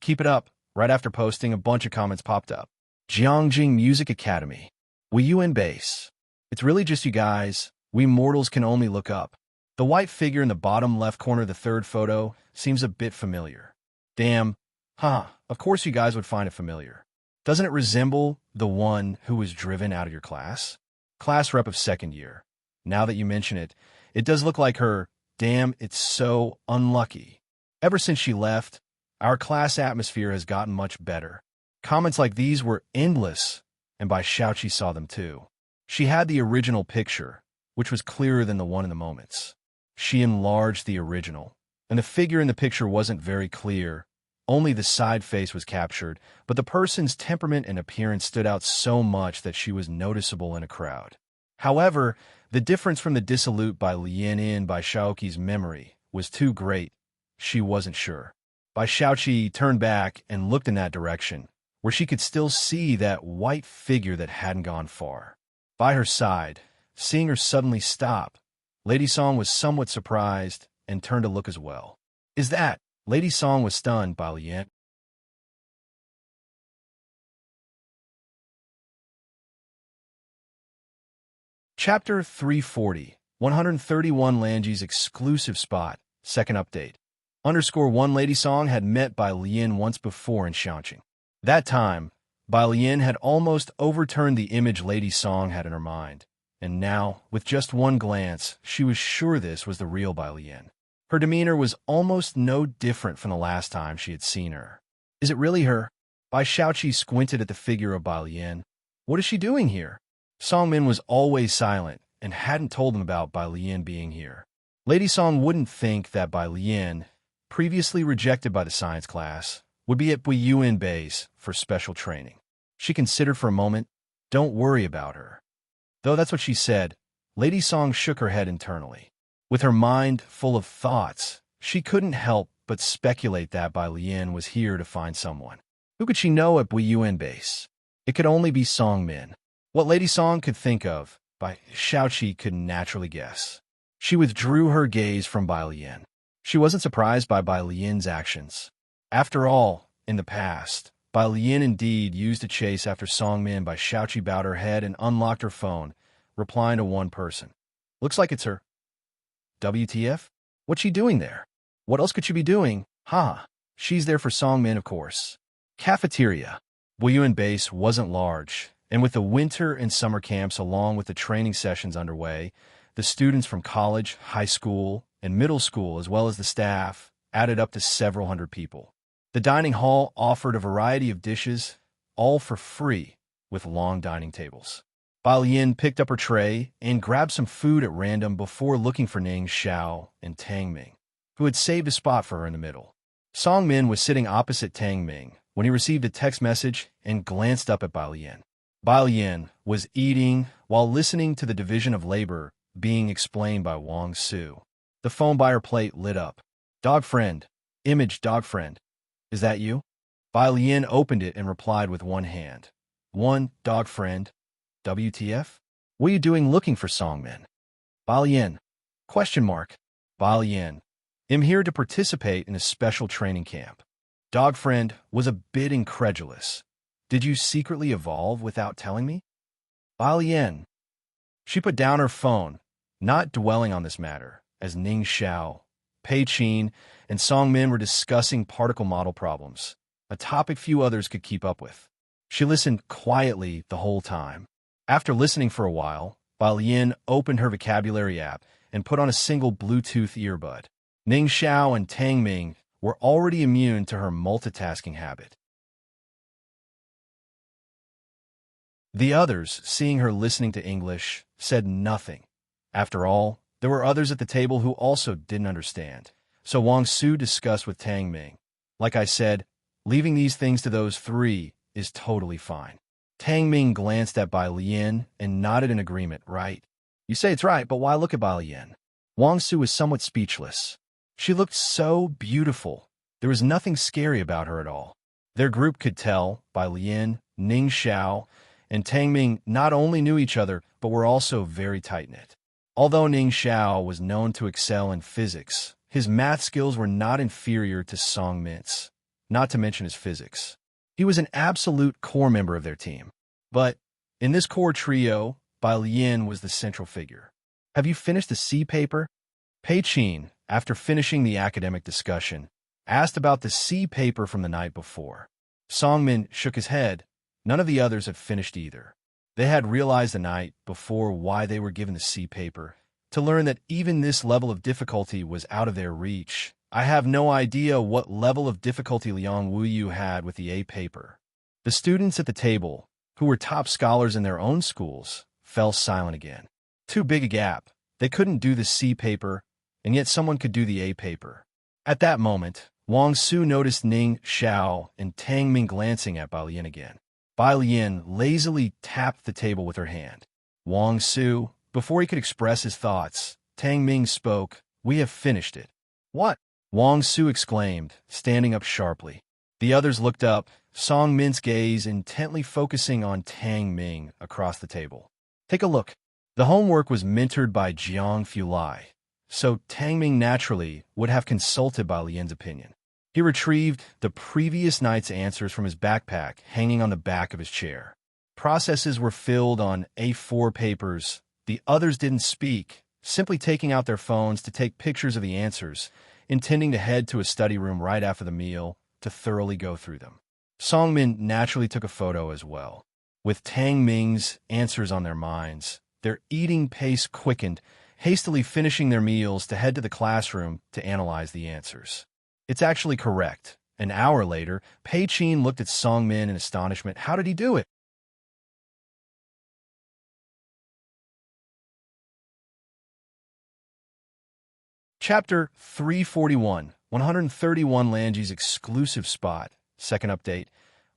"Keep it up." Right after posting, a bunch of comments popped up. Jiangjing Music Academy. Buyuan Base. It's really just you guys. We mortals can only look up. The white figure in the bottom left corner of the third photo seems a bit familiar. Damn. Of course you guys would find it familiar. Doesn't it resemble the one who was driven out of your class? Class rep of second year. Now that you mention it, it does look like her. Damn, it's so unlucky. Ever since she left, our class atmosphere has gotten much better. Comments like these were endless, and Bai Shaoqi saw them too. She had the original picture, which was clearer than the one in the moments. She enlarged the original, and the figure in the picture wasn't very clear. Only the side face was captured, but the person's temperament and appearance stood out so much that she was noticeable in a crowd. However, the difference from the dissolute Bai Lien in Bai Shaoqi's memory was too great. She wasn't sure. Bai Shaoqi turned back and looked in that direction, where she could still see that white figure that hadn't gone far. By her side, seeing her suddenly stop, Lady Song was somewhat surprised and turned to look as well. Is that? Lady Song was stunned by Lien. Chapter 340, 131 Lanji's exclusive spot, second update. _1 Lady Song had met Bai Lien once before in Shanqing. That time, Bai Lien had almost overturned the image Lady Song had in her mind, and now, with just one glance, she was sure this was the real Bai Lien. Her demeanor was almost no different from the last time she had seen her. Is it really her? Bai Shaoqi squinted at the figure of Bai Lien. What is she doing here? Songmin was always silent and hadn't told him about Bai Lien being here. Lady Song wouldn't think that Bai Lien, previously rejected by the science class, would be at Buyuan Base for special training. She considered for a moment. Don't worry about her. Though that's what she said, Lady Song shook her head internally. With her mind full of thoughts, she couldn't help but speculate that Bai Lien was here to find someone. Who could she know at Buyuan Base? It could only be Songmin. What Lady Song could think of, Bai Shaoqi could naturally guess. She withdrew her gaze from Bai Lien. She wasn't surprised by Bai Lien's actions. After all, in the past, Bai Lien indeed used to chase after Songmin. Bai Shaoqi bowed her head and unlocked her phone, replying to one person. Looks like it's her. WTF? What's she doing there? What else could she be doing? She's there for Songmin, of course. Cafeteria. Wuyuan base wasn't large, and with the winter and summer camps along with the training sessions underway, the students from college, high school, and middle school, as well as the staff, added up to several hundred people. The dining hall offered a variety of dishes, all for free, with long dining tables. Bai Lian picked up her tray and grabbed some food at random before looking for Ning Xiao and Tang Ming, who had saved a spot for her in the middle. Song Min was sitting opposite Tang Ming when he received a text message and glanced up at Bai Lian. Bai Lian was eating while listening to the division of labor being explained by Wang Su. The phone by her plate lit up. Dog friend. Image dog friend. Is that you? Bai Lian opened it and replied with one hand. One, dog friend. WTF? What are you doing looking for Songmin? Bai Lian. Question mark. Bai Lian. I'm here to participate in a special training camp. Dog friend was a bit incredulous. Did you secretly evolve without telling me? Bai Lian. She put down her phone, not dwelling on this matter, as Ning Xiao, Pei Qin, and Song Min were discussing particle model problems, a topic few others could keep up with. She listened quietly the whole time. After listening for a while, Bai Lian opened her vocabulary app and put on a single Bluetooth earbud. Ning Xiao and Tang Ming were already immune to her multitasking habit. The others, seeing her listening to English, said nothing. After all, there were others at the table who also didn't understand. So Wang Su discussed with Tang Ming. Like I said, leaving these things to those three is totally fine. Tang Ming glanced at Bai Lian and nodded in agreement. Right. You say it's right, but why look at Bai Lian? Wang Su was somewhat speechless. She looked so beautiful. There was nothing scary about her at all. Their group could tell Bai Lian, Ning Xiao, and Tang Ming not only knew each other, but were also very tight-knit. Although Ning Xiao was known to excel in physics, his math skills were not inferior to Song Min's, not to mention his physics. He was an absolute core member of their team. But in this core trio, Bai Lian was the central figure. Have you finished the C paper? Pei Qin, after finishing the academic discussion, asked about the C paper from the night before. Song Min shook his head. None of the others had finished either. They had realized the night before why they were given the C paper, to learn that even this level of difficulty was out of their reach. I have no idea what level of difficulty Liang Wuyu had with the A paper. The students at the table, who were top scholars in their own schools, fell silent again. Too big a gap. They couldn't do the C paper, and yet someone could do the A paper. At that moment, Wang Su noticed Ning Xiao and Tang Ming glancing at Bai Lian again. Bai Lian lazily tapped the table with her hand. Wang Su, before he could express his thoughts, Tang Ming spoke. We have finished it. What? Wang Su exclaimed, standing up sharply. The others looked up, Song Min's gaze intently focusing on Tang Ming across the table. Take a look. The homework was mentored by Jiang Fulai, so Tang Ming naturally would have consulted Bai Lian's opinion. He retrieved the previous night's answers from his backpack hanging on the back of his chair. Processes were filled on A4 papers. The others didn't speak, simply taking out their phones to take pictures of the answers, intending to head to a study room right after the meal to thoroughly go through them. Song Min naturally took a photo as well. With Tang Ming's answers on their minds, their eating pace quickened, hastily finishing their meals to head to the classroom to analyze the answers. It's actually correct. An hour later, Pei Qin looked at Song Min in astonishment. How did he do it? Chapter 341, 131 Lanji's exclusive spot, second update,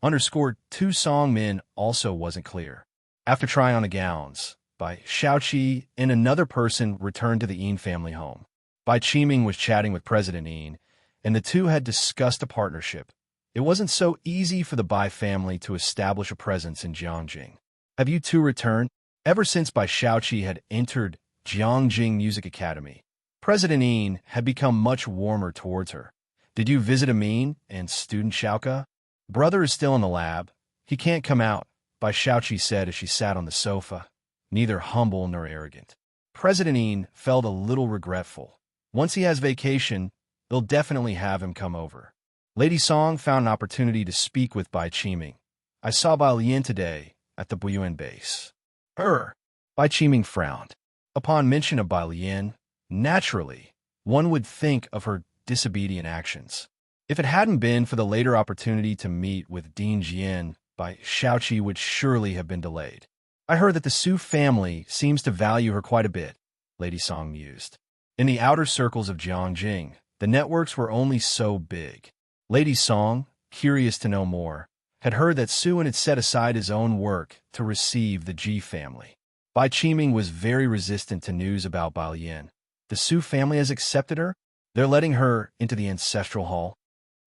_2 Song Min also wasn't clear. After trying on the gowns, Bai Xiaoqi and another person returned to the Yin family home. Bai Qiming was chatting with President Yin, and the two had discussed a partnership. It wasn't so easy for the Bai family to establish a presence in Jiangjing. Have you two returned? Ever since Bai Xiaoqi had entered Jiangjing Music Academy, President Yin had become much warmer towards her. Did you visit Amin and student Xiaoka? Brother is still in the lab. He can't come out, Bai Xiaoqi said as she sat on the sofa. neither humble nor arrogant. President Een felt a little regretful. Once he has vacation, they'll definitely have him come over. Lady Song found an opportunity to speak with Bai Qiming. I saw Bai Lian today at the Buyuan base. Bai Qiming frowned. Upon mention of Bai Lian, naturally, one would think of her disobedient actions. If it hadn't been for the later opportunity to meet with Dean Jian, Bai Shaoqi would surely have been delayed. I heard that the Su family seems to value her quite a bit, Lady Song mused. In the outer circles of Jiangjing, the networks were only so big. Lady Song, curious to know more, had heard that Su had set aside his own work to receive the Ji family. Bai Qiming was very resistant to news about Bai Lian. The Su family has accepted her? They're letting her into the ancestral hall?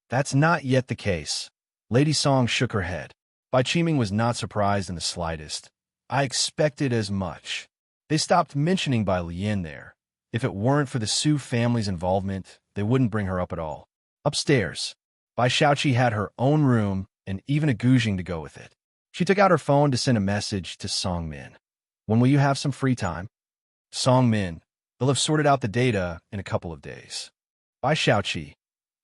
That's not yet the case. Lady Song shook her head. Bai Qiming was not surprised in the slightest. I expected as much. They stopped mentioning Bai Lian there. If it weren't for the Su family's involvement, they wouldn't bring her up at all. Upstairs, Bai Shaoqi had her own room and even a guzheng to go with it. She took out her phone to send a message to Song Min. When will you have some free time? Song Min, they'll have sorted out the data in a couple of days. Bai Shaoqi,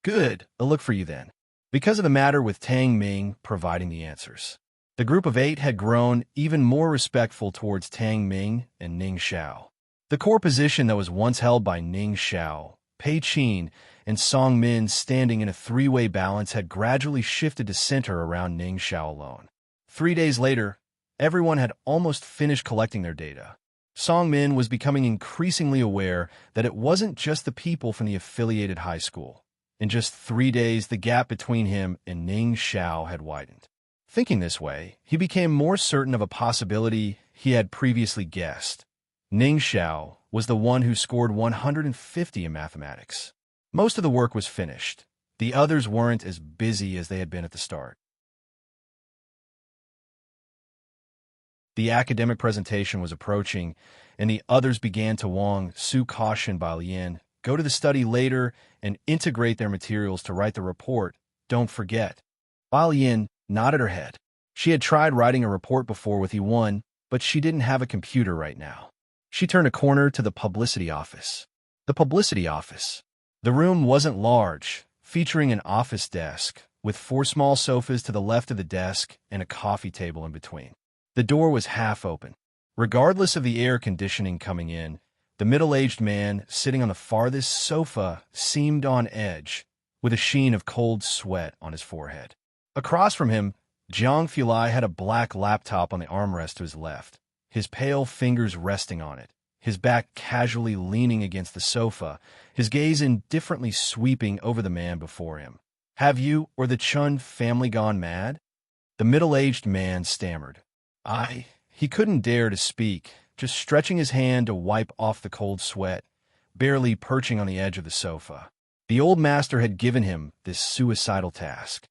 good, I'll look for you then. Because of the matter with Tang Ming providing the answers. The group of 8 had grown even more respectful towards Tang Ming and Ning Xiao. The core position that was once held by Ning Xiao, Pei Qin, and Song Min standing in a three-way balance had gradually shifted to center around Ning Xiao alone. 3 days later, everyone had almost finished collecting their data. Song Min was becoming increasingly aware that it wasn't just the people from the affiliated high school. In just 3 days, the gap between him and Ning Xiao had widened. Thinking this way, he became more certain of a possibility he had previously guessed. Ning Xiao was the one who scored 150 in mathematics. Most of the work was finished. The others weren't as busy as they had been at the start. The academic presentation was approaching, and the others began to Wang Su caution Bai Lian, go to the study later and integrate their materials to write the report. Don't forget. Bai Lian nodded her head. She had tried writing a report before with E1, but she didn't have a computer right now. She turned a corner to the publicity office. The publicity office. The room wasn't large, featuring an office desk, with 4 small sofas to the left of the desk and a coffee table in between. The door was half open. Regardless of the air conditioning coming in, the middle-aged man sitting on the farthest sofa seemed on edge, with a sheen of cold sweat on his forehead. Across from him, Jiang Fulai had a black laptop on the armrest to his left, his pale fingers resting on it, his back casually leaning against the sofa, his gaze indifferently sweeping over the man before him. Have you or the Chun family gone mad? The middle-aged man stammered. He couldn't dare to speak, just stretching his hand to wipe off the cold sweat, barely perching on the edge of the sofa. The old master had given him this suicidal task.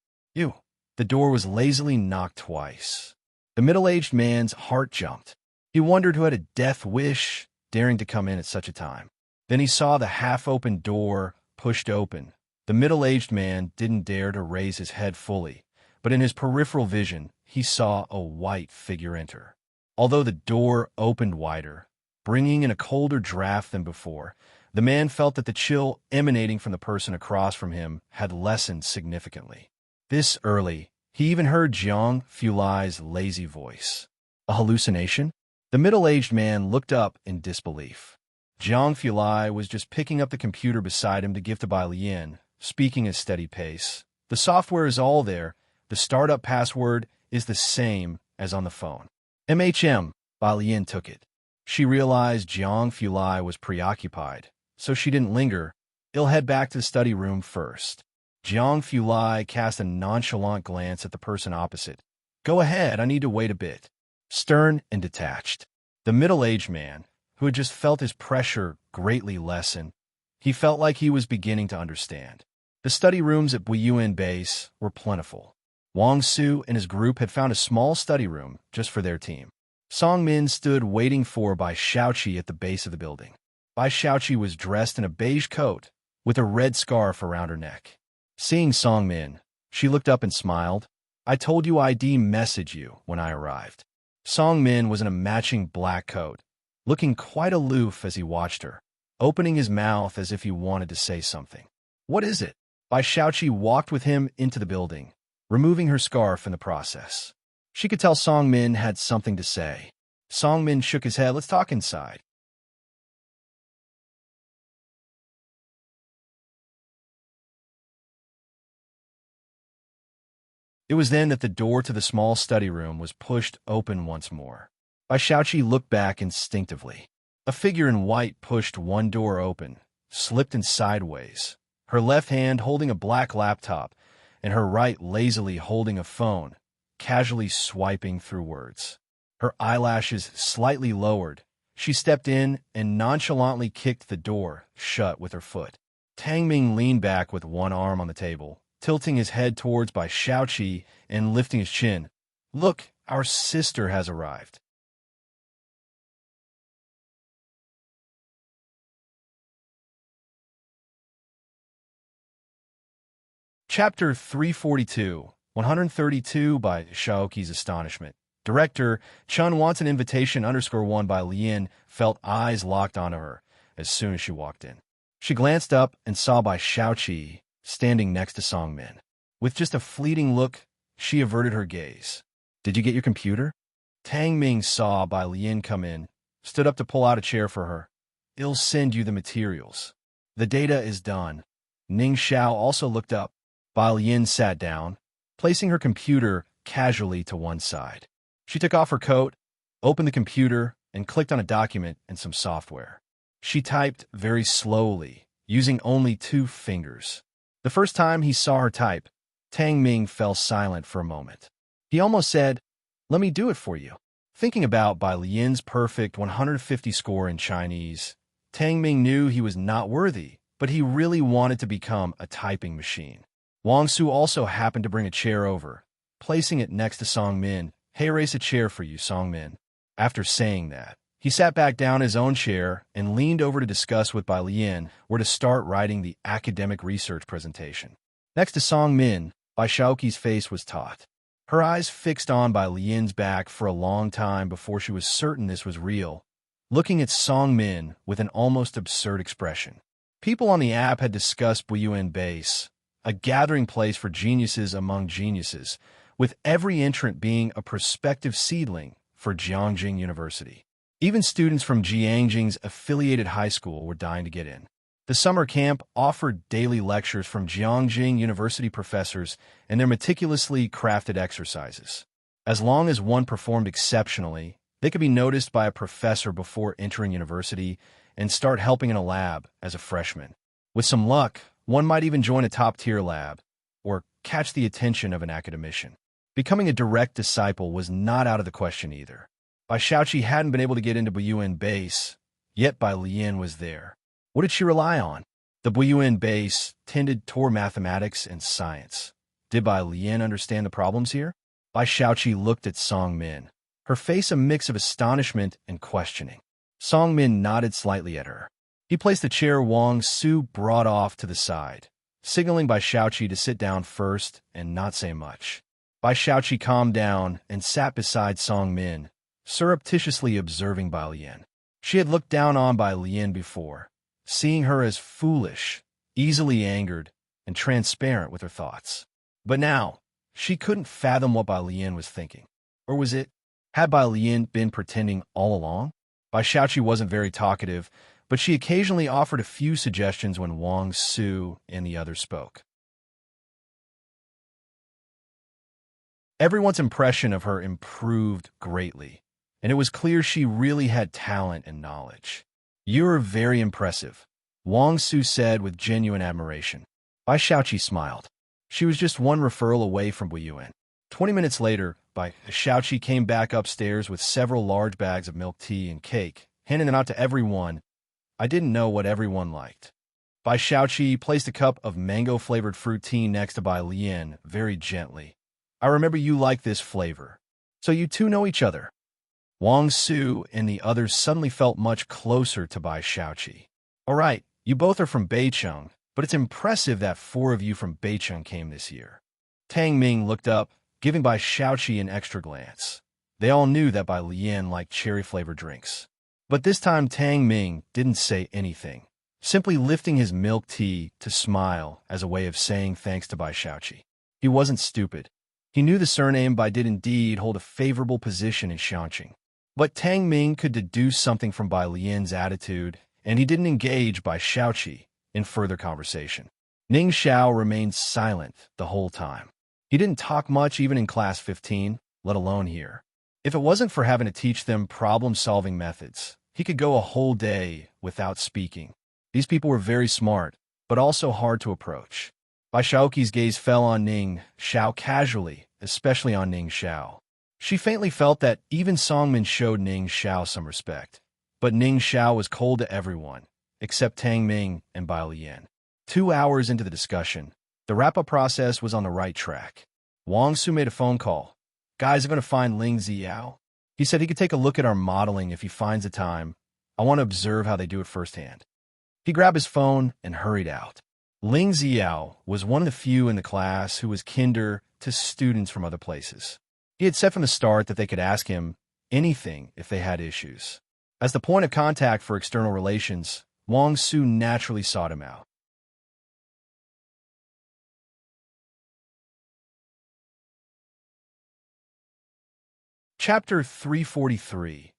The door was lazily knocked twice. The middle-aged man's heart jumped. He wondered who had a death wish, daring to come in at such a time. Then he saw the half-open door pushed open. The middle-aged man didn't dare to raise his head fully, but in his peripheral vision, he saw a white figure enter. Although the door opened wider, bringing in a colder draft than before, the man felt that the chill emanating from the person across from him had lessened significantly. This early, he even heard Jiang Fulai's lazy voice. A hallucination? The middle-aged man looked up in disbelief. Jiang Fulai was just picking up the computer beside him to give to Bai Lian, speaking at steady pace. The software is all there. The startup password is the same as on the phone. MHM, Bai Lian took it. She realized Jiang Fulai was preoccupied, so she didn't linger. He'll head back to the study room first. Jiang Fulai cast a nonchalant glance at the person opposite. Go ahead, I need to wait a bit. Stern and detached. The middle-aged man, who had just felt his pressure greatly lessen, he felt like he was beginning to understand. The study rooms at Buyuan Base were plentiful. Wang Su and his group had found a small study room just for their team. Song Min stood waiting for Bai Shaoqi at the base of the building. Bai Shaoqi was dressed in a beige coat with a red scarf around her neck. Seeing Song Min, she looked up and smiled. I told you I'd message you when I arrived. Song Min was in a matching black coat, looking quite aloof as he watched her, opening his mouth as if he wanted to say something. "What is it?" Bai Shaoqi walked with him into the building, removing her scarf in the process. She could tell Song Min had something to say. Song Min shook his head. "Let's talk inside." It was then that the door to the small study room was pushed open once more. Bai Shaoqi looked back instinctively. A figure in white pushed one door open, slipped in sideways, her left hand holding a black laptop and her right lazily holding a phone, casually swiping through words. Her eyelashes slightly lowered, she stepped in and nonchalantly kicked the door shut with her foot. Tang Ming leaned back with one arm on the table, tilting his head towards Bai Shaoqi and lifting his chin. "Look, our sister has arrived." Chapter 342, 132 by Shaoqi's Astonishment. Director, Chun wants an invitation _1 by Lien felt eyes locked onto her as soon as she walked in. She glanced up and saw Bai Shaoqi standing next to Song Min. With just a fleeting look, she averted her gaze. "Did you get your computer?" Tang Ming saw Bai Lien come in, stood up to pull out a chair for her. "I'll send you the materials. The data is done." Ning Xiao also looked up. Bai Lien sat down, placing her computer casually to one side. She took off her coat, opened the computer, and clicked on a document and some software. She typed very slowly, using only 2 fingers. The first time he saw her type, Tang Ming fell silent for a moment. He almost said, "Let me do it for you." Thinking about Bai Lien's perfect 150 score in Chinese, Tang Ming knew he was not worthy, but he really wanted to become a typing machine. Wang Su also happened to bring a chair over, placing it next to Song Min. "Heiress, a chair for you, Song Min." After saying that, he sat back down in his own chair and leaned over to discuss with Bai Lien where to start writing the academic research presentation. Next to Song Min, Bai Shaoqi's face was taut. Her eyes fixed on Bai Lien's back for a long time before she was certain this was real, looking at Song Min with an almost absurd expression. People on the app had discussed Buyuan Base, a gathering place for geniuses among geniuses, with every entrant being a prospective seedling for Jiangjing University. Even students from Jiangjing's affiliated high school were dying to get in. The summer camp offered daily lectures from Jiangjing University professors and their meticulously crafted exercises. As long as one performed exceptionally, they could be noticed by a professor before entering university and start helping in a lab as a freshman. With some luck, one might even join a top-tier lab or catch the attention of an academician. Becoming a direct disciple was not out of the question either. Bai Shaoqi hadn't been able to get into Buyuan Base, yet Bai Lien was there. What did she rely on? The Buyuan Base tended toward mathematics and science. Did Bai Lien understand the problems here? Bai Shaoqi looked at Song Min, her face a mix of astonishment and questioning. Song Min nodded slightly at her. He placed the chair Wang Su brought off to the side, signaling Bai Shaoqi to sit down first and not say much. Bai Shaoqi calmed down and sat beside Song Min, surreptitiously observing Bai Lien. She had looked down on Bai Lien before, seeing her as foolish, easily angered, and transparent with her thoughts. But now, she couldn't fathom what Bai Lien was thinking. Or was it? Had Bai Lien been pretending all along? Bai Shaoqi wasn't very talkative, but she occasionally offered a few suggestions when Wang Su and the others spoke. Everyone's impression of her improved greatly, and it was clear she really had talent and knowledge. "You're very impressive," Wang Su said with genuine admiration. Bai Shaoqi smiled. She was just one referral away from Buyuan. 20 minutes later, Bai Shaoqi came back upstairs with several large bags of milk tea and cake, handing them out to everyone. I didn't know what everyone liked. Bai Shaoqi placed a cup of mango-flavored fruit tea next to Bai Lien very gently. "I remember you like this flavor. So you two know each other." Wang Su and the others suddenly felt much closer to Bai Shaoqi. "All right, you both are from Beicheng, but it's impressive that 4 of you from Beicheng came this year." Tang Ming looked up, giving Bai Shaoqi an extra glance. They all knew that Bai Lian liked cherry-flavored drinks. But this time Tang Ming didn't say anything, simply lifting his milk tea to smile as a way of saying thanks to Bai Shaoqi. He wasn't stupid. He knew the surname Bai did indeed hold a favorable position in Xiangqing. But Tang Ming could deduce something from Bai Lian's attitude, and he didn't engage Bai Shaoqi in further conversation. Ning Xiao remained silent the whole time. He didn't talk much even in class 15, let alone here. If it wasn't for having to teach them problem-solving methods, he could go a whole day without speaking. These people were very smart, but also hard to approach. Bai Shaoqi's gaze fell on Ning Xiao casually, especially on Ning Xiao. She faintly felt that even Songmin showed Ning Xiao some respect. But Ning Xiao was cold to everyone, except Tang Ming and Bai Lian. 2 hours into the discussion, the wrap-up process was on the right track. Wang Su made a phone call. Guys are going to find Ling Ziyao. He said he could take a look at our modeling if he finds the time. I want to observe how they do it firsthand. He grabbed his phone and hurried out. Ling Ziyao was one of the few in the class who was kinder to students from other places. He had said from the start that they could ask him anything if they had issues. As the point of contact for external relations, Wang Su naturally sought him out. Chapter 343,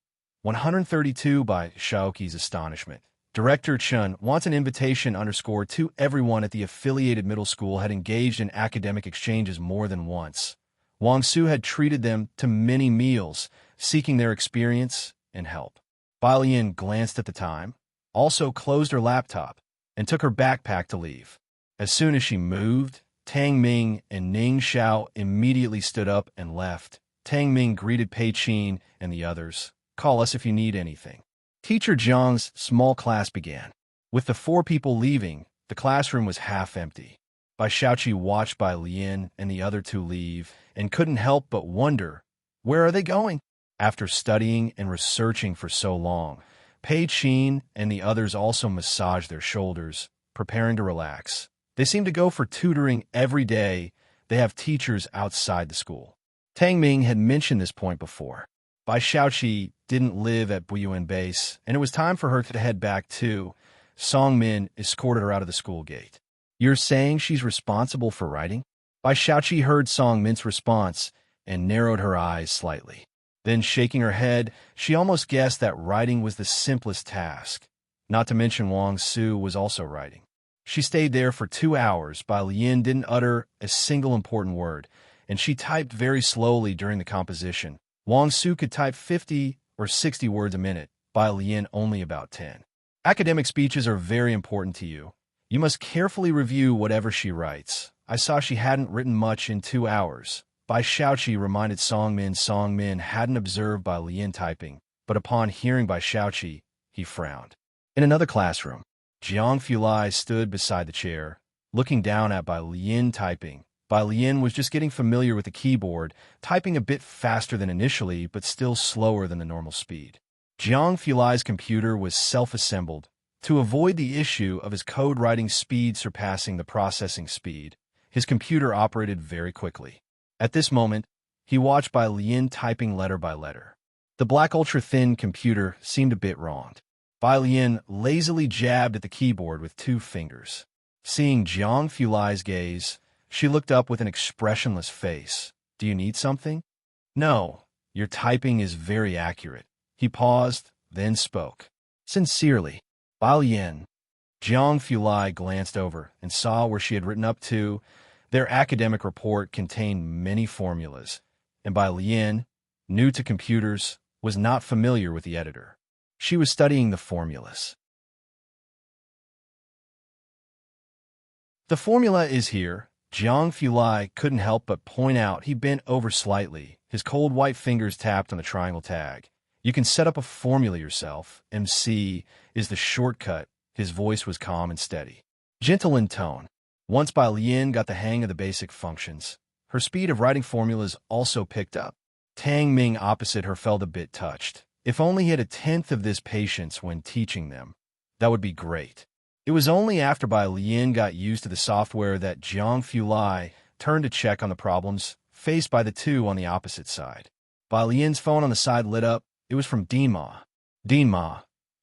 132 Bai Shaoqi's Astonishment. Director Chen wants an invitation to everyone at the affiliated middle school had engaged in academic exchanges more than once. Wang Su had treated them to many meals, seeking their experience and help. Bai Lian glanced at the time, also closed her laptop, and took her backpack to leave. As soon as she moved, Tang Ming and Ning Xiao immediately stood up and left. Tang Ming greeted Pei Qin and the others. Call us if you need anything. Teacher Zhang's small class began. With the 4 people leaving, the classroom was half empty. Bai Shaoqi watched Bai Lian and the other 2 leave and couldn't help but wonder, where are they going? After studying and researching for so long, Pei Qin and the others also massaged their shoulders, preparing to relax. They seem to go for tutoring every day. They have teachers outside the school. Tang Ming had mentioned this point before. Bai Shaoqi didn't live at Buyuan Base, and it was time for her to head back too. Songmin escorted her out of the school gate. You're saying she's responsible for writing? Bai Shaoqi heard Songmin's response and narrowed her eyes slightly. Then, shaking her head, she almost guessed that writing was the simplest task. Not to mention Wang Su was also writing. She stayed there for 2 hours. Bai Lian didn't utter a single important word, and she typed very slowly during the composition. Wang Su could type 50 or 60 words a minute, Bai Lian only about 10. Academic speeches are very important to you. You must carefully review whatever she writes. I saw she hadn't written much in 2 hours. Bai Shaoqi reminded Songmin Songmin hadn't observed Bai Lian typing, but upon hearing Bai Shaoqi, he frowned. In another classroom, Jiang Fulai stood beside the chair, looking down at Bai Lian typing. Bai Lian was just getting familiar with the keyboard, typing a bit faster than initially, but still slower than the normal speed. Jiang Fulai's computer was self-assembled to avoid the issue of his code writing speed surpassing the processing speed. His computer operated very quickly. At this moment, he watched Bai Lian typing letter by letter. The black ultra-thin computer seemed a bit wronged. Bai Lian lazily jabbed at the keyboard with 2 fingers. Seeing Jiang Fulai's gaze, she looked up with an expressionless face. Do you need something? No, your typing is very accurate. He paused, then spoke. Sincerely, Bai Lian. Jiang Fulai glanced over and saw where she had written up to. Their academic report contained many formulas, and Bai Lian, new to computers, was not familiar with the editor. She was studying the formulas. The formula is here. Jiang Fulai couldn't help but point out. He bent over slightly. His cold white fingers tapped on the triangle tag. You can set up a formula yourself. MC is the shortcut. His voice was calm and steady, gentle in tone. Once Bai Lian got the hang of the basic functions, her speed of writing formulas also picked up. Tang Ming opposite her felt a bit touched. If only he had 1/10 of this patience when teaching them, that would be great. It was only after Bai Lian got used to the software that Jiang Fulai turned to check on the problems faced by the 2 on the opposite side. Bai Lian's phone on the side lit up. It was from Dean Ma. Dean Ma.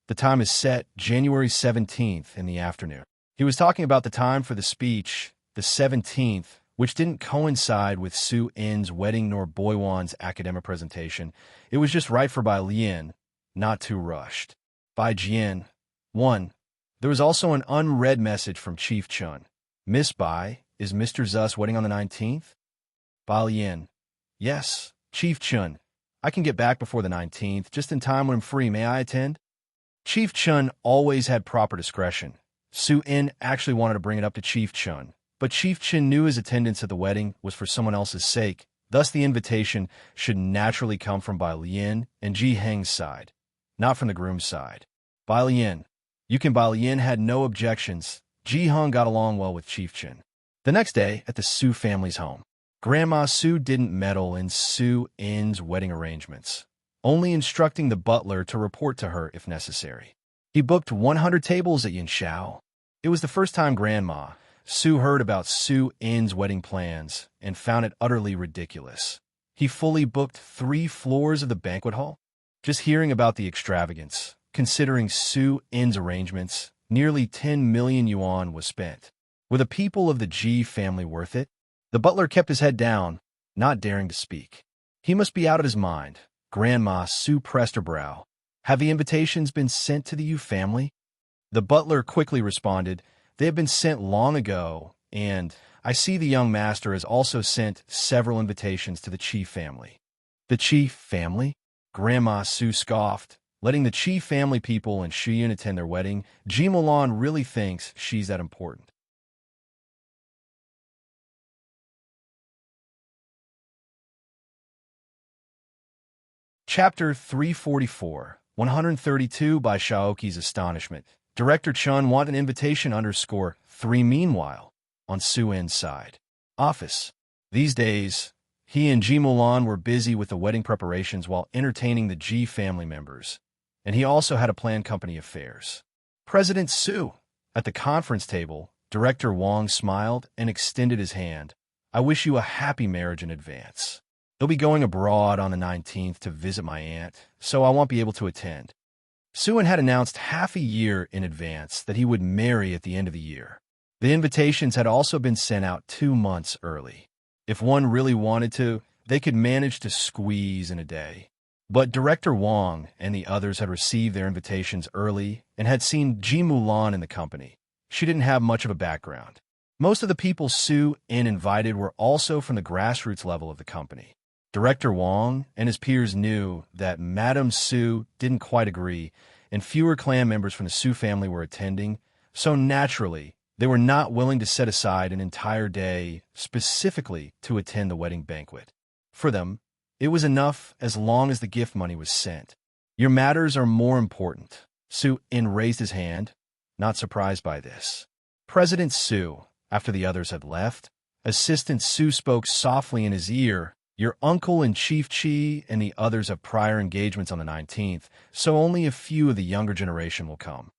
The time is set January 17th in the afternoon. He was talking about the time for the speech, the 17th, which didn't coincide with Su In's wedding nor Boiwan's academic presentation. It was just right for Bai Lian, not too rushed. Bai Jian. 1. There was also an unread message from Chief Chun. Miss Bai, is Mr. Zus wedding on the 19th? Bai Lian. Yes, Chief Chun. I can get back before the 19th, just in time when I'm free. May I attend? Chief Chun always had proper discretion. Su In actually wanted to bring it up to Chief Chun, but Chief Chun knew his attendance at the wedding was for someone else's sake. Thus, the invitation should naturally come from Bai Lian and Ji Heng's side, not from the groom's side. Bai Lian. Bai Lian had no objections. Ji Heng got along well with Chief Chun. The next day, at the Su family's home, Grandma Su didn't meddle in Su In's wedding arrangements, only instructing the butler to report to her if necessary. He booked 100 tables at Yinshao. It was the first time Grandma Su heard about Su In's wedding plans and found it utterly ridiculous. He fully booked 3 floors of the banquet hall. Just hearing about the extravagance, considering Su In's arrangements, nearly 10 million yuan was spent. Were the people of the Ji family worth it? The butler kept his head down, not daring to speak. He must be out of his mind. Grandma Su pressed her brow. Have the invitations been sent to the Yu family? The butler quickly responded, they have been sent long ago, and I see the young master has also sent several invitations to the Qi family. The Qi family? Grandma Su scoffed. Letting the Qi family people and Shiyun attend their wedding, Ji Mulan really thinks she's that important. Chapter 344, 132 by Shaoqi's Astonishment. Director Chun want an invitation _3 meanwhile, on Su In's side. Office. These days, he and Ji Mulan were busy with the wedding preparations while entertaining the Ji family members, and he also had to plan company affairs. President Su. At the conference table, Director Wang smiled and extended his hand. I wish you a happy marriage in advance. They'll be going abroad on the 19th to visit my aunt, so I won't be able to attend. Su In had announced half a year in advance that he would marry at the end of the year. The invitations had also been sent out 2 months early. If one really wanted to, they could manage to squeeze in a day. But Director Wang and the others had received their invitations early and had seen Ji Mulan in the company. She didn't have much of a background. Most of the people Su In invited were also from the grassroots level of the company. Director Wang and his peers knew that Madame Su didn't quite agree, and fewer clan members from the Su family were attending, so naturally, they were not willing to set aside an entire day specifically to attend the wedding banquet. For them, it was enough as long as the gift money was sent. Your matters are more important. Su In raised his hand, not surprised by this. President Su, after the others had left, Assistant Su spoke softly in his ear. Your uncle and Chief Chi and the others have prior engagements on the 19th, so only a few of the younger generation will come.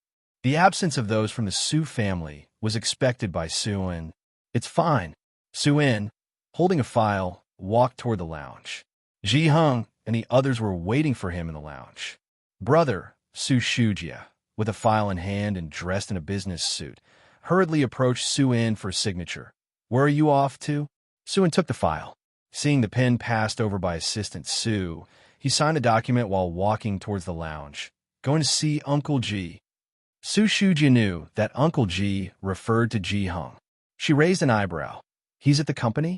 The absence of those from the Su family was expected by Su In. It's fine. Su In, holding a file, walked toward the lounge. Ji Heng and the others were waiting for him in the lounge. Brother, Su Shujia, with a file in hand and dressed in a business suit, hurriedly approached Su In for signature. Where are you off to? Su In took the file. Seeing the pen passed over by Assistant Su, he signed a document while walking towards the lounge. Going to see Uncle Ji. Su Shujia knew that Uncle Ji referred to Ji Heng. She raised an eyebrow. He's at the company?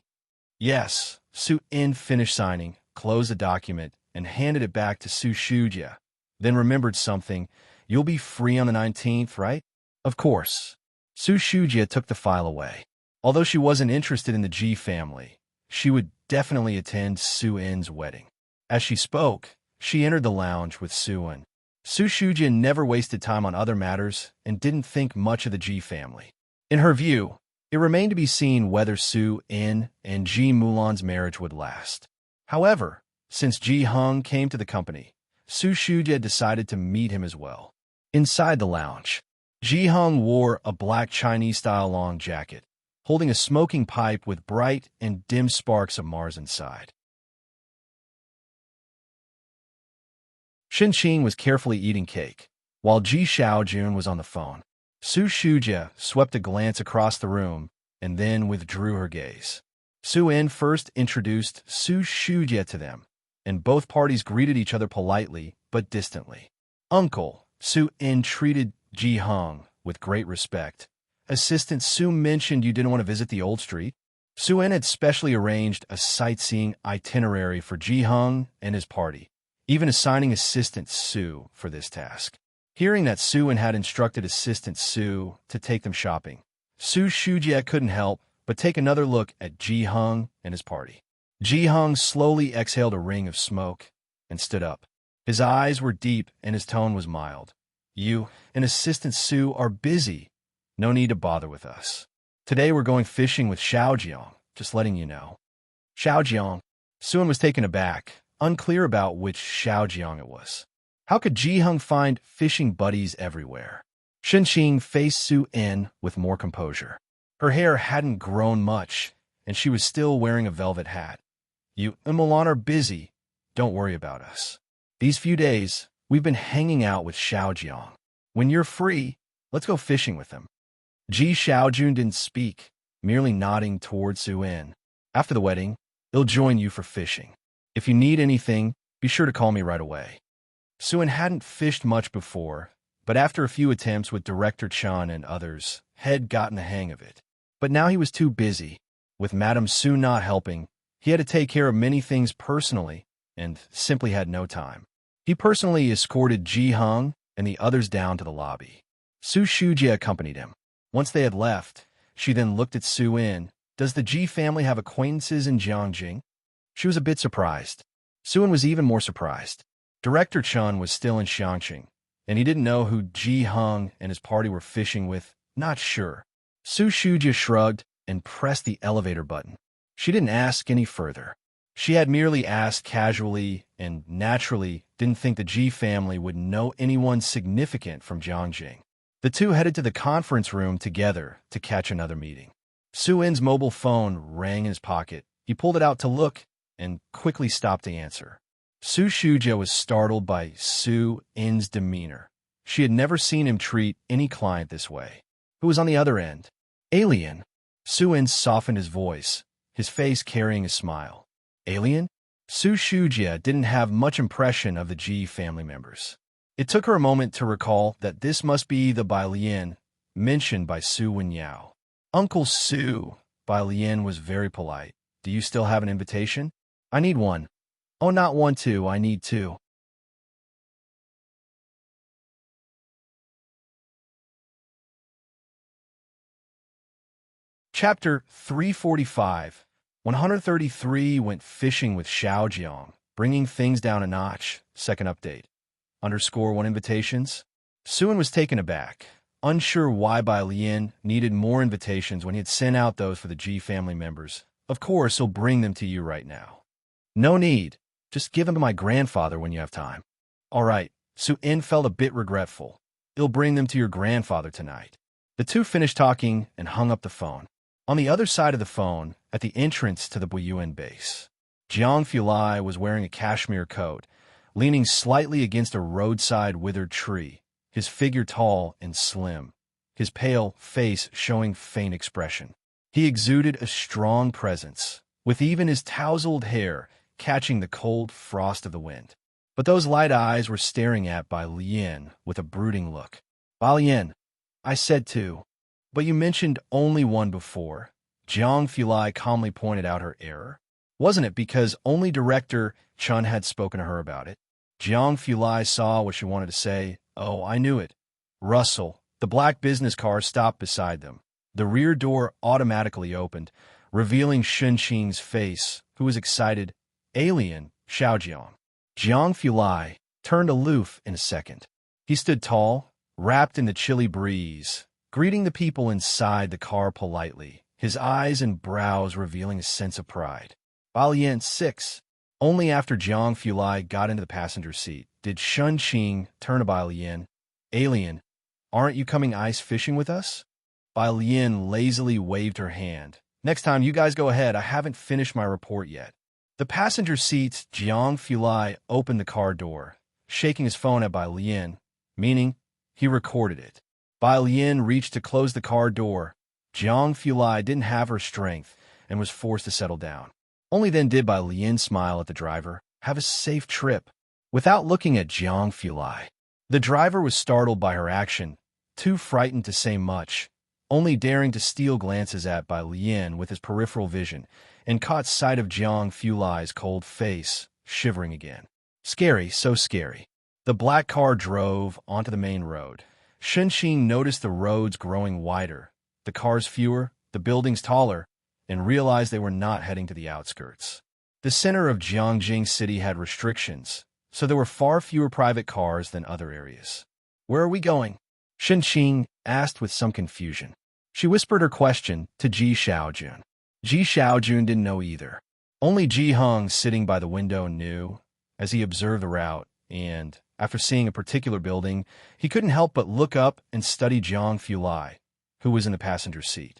Yes. Su In finished signing, closed the document, and handed it back to Su Shujia. Then remembered something. You'll be free on the 19th, right? Of course. Su Shujia took the file away. Although she wasn't interested in the Ji family, she would definitely attend Su In's wedding. As she spoke, she entered the lounge with Su In. Su Shujia never wasted time on other matters and didn't think much of the Ji family. In her view, it remained to be seen whether Su In and Ji Mulan's marriage would last. However, since Ji Heng came to the company, Su Shujia decided to meet him as well. Inside the lounge, Ji Heng wore a black Chinese-style long jacket, holding a smoking pipe with bright and dim sparks of Mars inside. Qing was carefully eating cake, while Ji Xiaojun was on the phone. Su Shujie swept a glance across the room and then withdrew her gaze. Su En first introduced Su Shujie to them, and both parties greeted each other politely but distantly. Uncle, Su En treated Ji Hung with great respect. Assistant Su mentioned you didn't want to visit the old street. Su En had specially arranged a sightseeing itinerary for Ji Hung and his party, even assigning Assistant Su for this task. Hearing that Su En had instructed Assistant Su to take them shopping, Su Shujie couldn't help but take another look at Ji Hung and his party. Ji Hung slowly exhaled a ring of smoke and stood up. His eyes were deep and his tone was mild. You and Assistant Su are busy. No need to bother with us. Today we're going fishing with Xiaojiang, just letting you know. Xiaojiang? Su En was taken aback, unclear about which Xiaojiang it was. How could Ji Hung find fishing buddies everywhere? Qing faced Su En with more composure. Her hair hadn't grown much, and she was still wearing a velvet hat. You and Milan are busy. Don't worry about us. These few days, we've been hanging out with Xiaojiang. When you're free, let's go fishing with him. Ji Xiaojun didn't speak, merely nodding toward Su En. After the wedding, he'll join you for fishing. If you need anything, be sure to call me right away. Su En hadn't fished much before, but after a few attempts with Director Chan and others, had gotten the hang of it. But now he was too busy. With Madame Su not helping, he had to take care of many things personally, and simply had no time. He personally escorted Ji Hung and the others down to the lobby. Su Shujie accompanied him. Once they had left, she then looked at Su En. Does the Ji family have acquaintances in Jiangjing? She was a bit surprised. Su En was even more surprised. Director Chun was still in Xiangqing, and he didn't know who Ji Hung and his party were fishing with. Not sure. Su Shujie shrugged and pressed the elevator button. She didn't ask any further. She had merely asked casually and naturally didn't think the Ji family would know anyone significant from Jiangjing. The two headed to the conference room together to catch another meeting. Su En's mobile phone rang in his pocket. He pulled it out to look and quickly stopped to answer. Su Shujie was startled by Su En's demeanor. She had never seen him treat any client this way. Who was on the other end? Alien. Su En softened his voice, his face carrying a smile. Alien? Su Shujie didn't have much impression of the Ji family members. It took her a moment to recall that this must be the Bai Lian mentioned by Su Wenyao. Uncle Su, Bai Lian was very polite. Do you still have an invitation? I need one. Oh, not one too, I need two. Chapter 345. 133 went fishing with Xiaojiang, bringing things down a notch. Second update. _1 invitations. Su En was taken aback, unsure why Bai Lian needed more invitations when he had sent out those for the Ji family members. Of course, he'll bring them to you right now. No need. Just give them to my grandfather when you have time. All right. Su En felt a bit regretful. He'll bring them to your grandfather tonight. The two finished talking and hung up the phone. On the other side of the phone, at the entrance to the Buyuan base, Jiang Fulai was wearing a cashmere coat, leaning slightly against a roadside withered tree, his figure tall and slim, his pale face showing faint expression. He exuded a strong presence, with even his tousled hair catching the cold frost of the wind. But those light eyes were staring at Bai Lian with a brooding look. Bai Lian, I said two, but you mentioned only one before. Jiang Fulai calmly pointed out her error. Wasn't it because only Director Chun had spoken to her about it? Jiang Fulai saw what she wanted to say. Oh, I knew it. Russell, the black business car stopped beside them. The rear door automatically opened, revealing Qing's face, who was excited. Alien, Xiaojiang. Jiang Fulai turned aloof in a second. He stood tall, wrapped in the chilly breeze, greeting the people inside the car politely, his eyes and brows revealing a sense of pride. Balian 6. Only after Jiang Fulai got into the passenger seat did Qing turn to Balian. Alien, aren't you coming ice fishing with us? Balian lazily waved her hand. Next time, you guys go ahead. I haven't finished my report yet. The passenger seats, Jiang Fulai opened the car door. shaking his phone at Bai Lian, meaning he recorded it. Bai Lian reached to close the car door. Jiang Fulai didn't have her strength and was forced to settle down. Only then did Bai Lian smile at the driver. Have a safe trip. Without looking at Jiang Fulai. The driver was startled by her action, too frightened to say much, only daring to steal glances at Bai Lian with his peripheral vision, and caught sight of Jiang Fulai's cold face, shivering again. Scary, so scary. The black car drove onto the main road. Shenxing noticed the roads growing wider, the cars fewer, the buildings taller, and realized they were not heading to the outskirts. The center of Jiangjing City had restrictions, so there were far fewer private cars than other areas. Where are we going? Shenxing asked with some confusion. She whispered her question to Ji Xiaojun. Ji Xiaojun didn't know either. Only Ji Hung, sitting by the window, knew, as he observed the route, and, after seeing a particular building, he couldn't help but look up and study Jiang Fulai, who was in the passenger seat.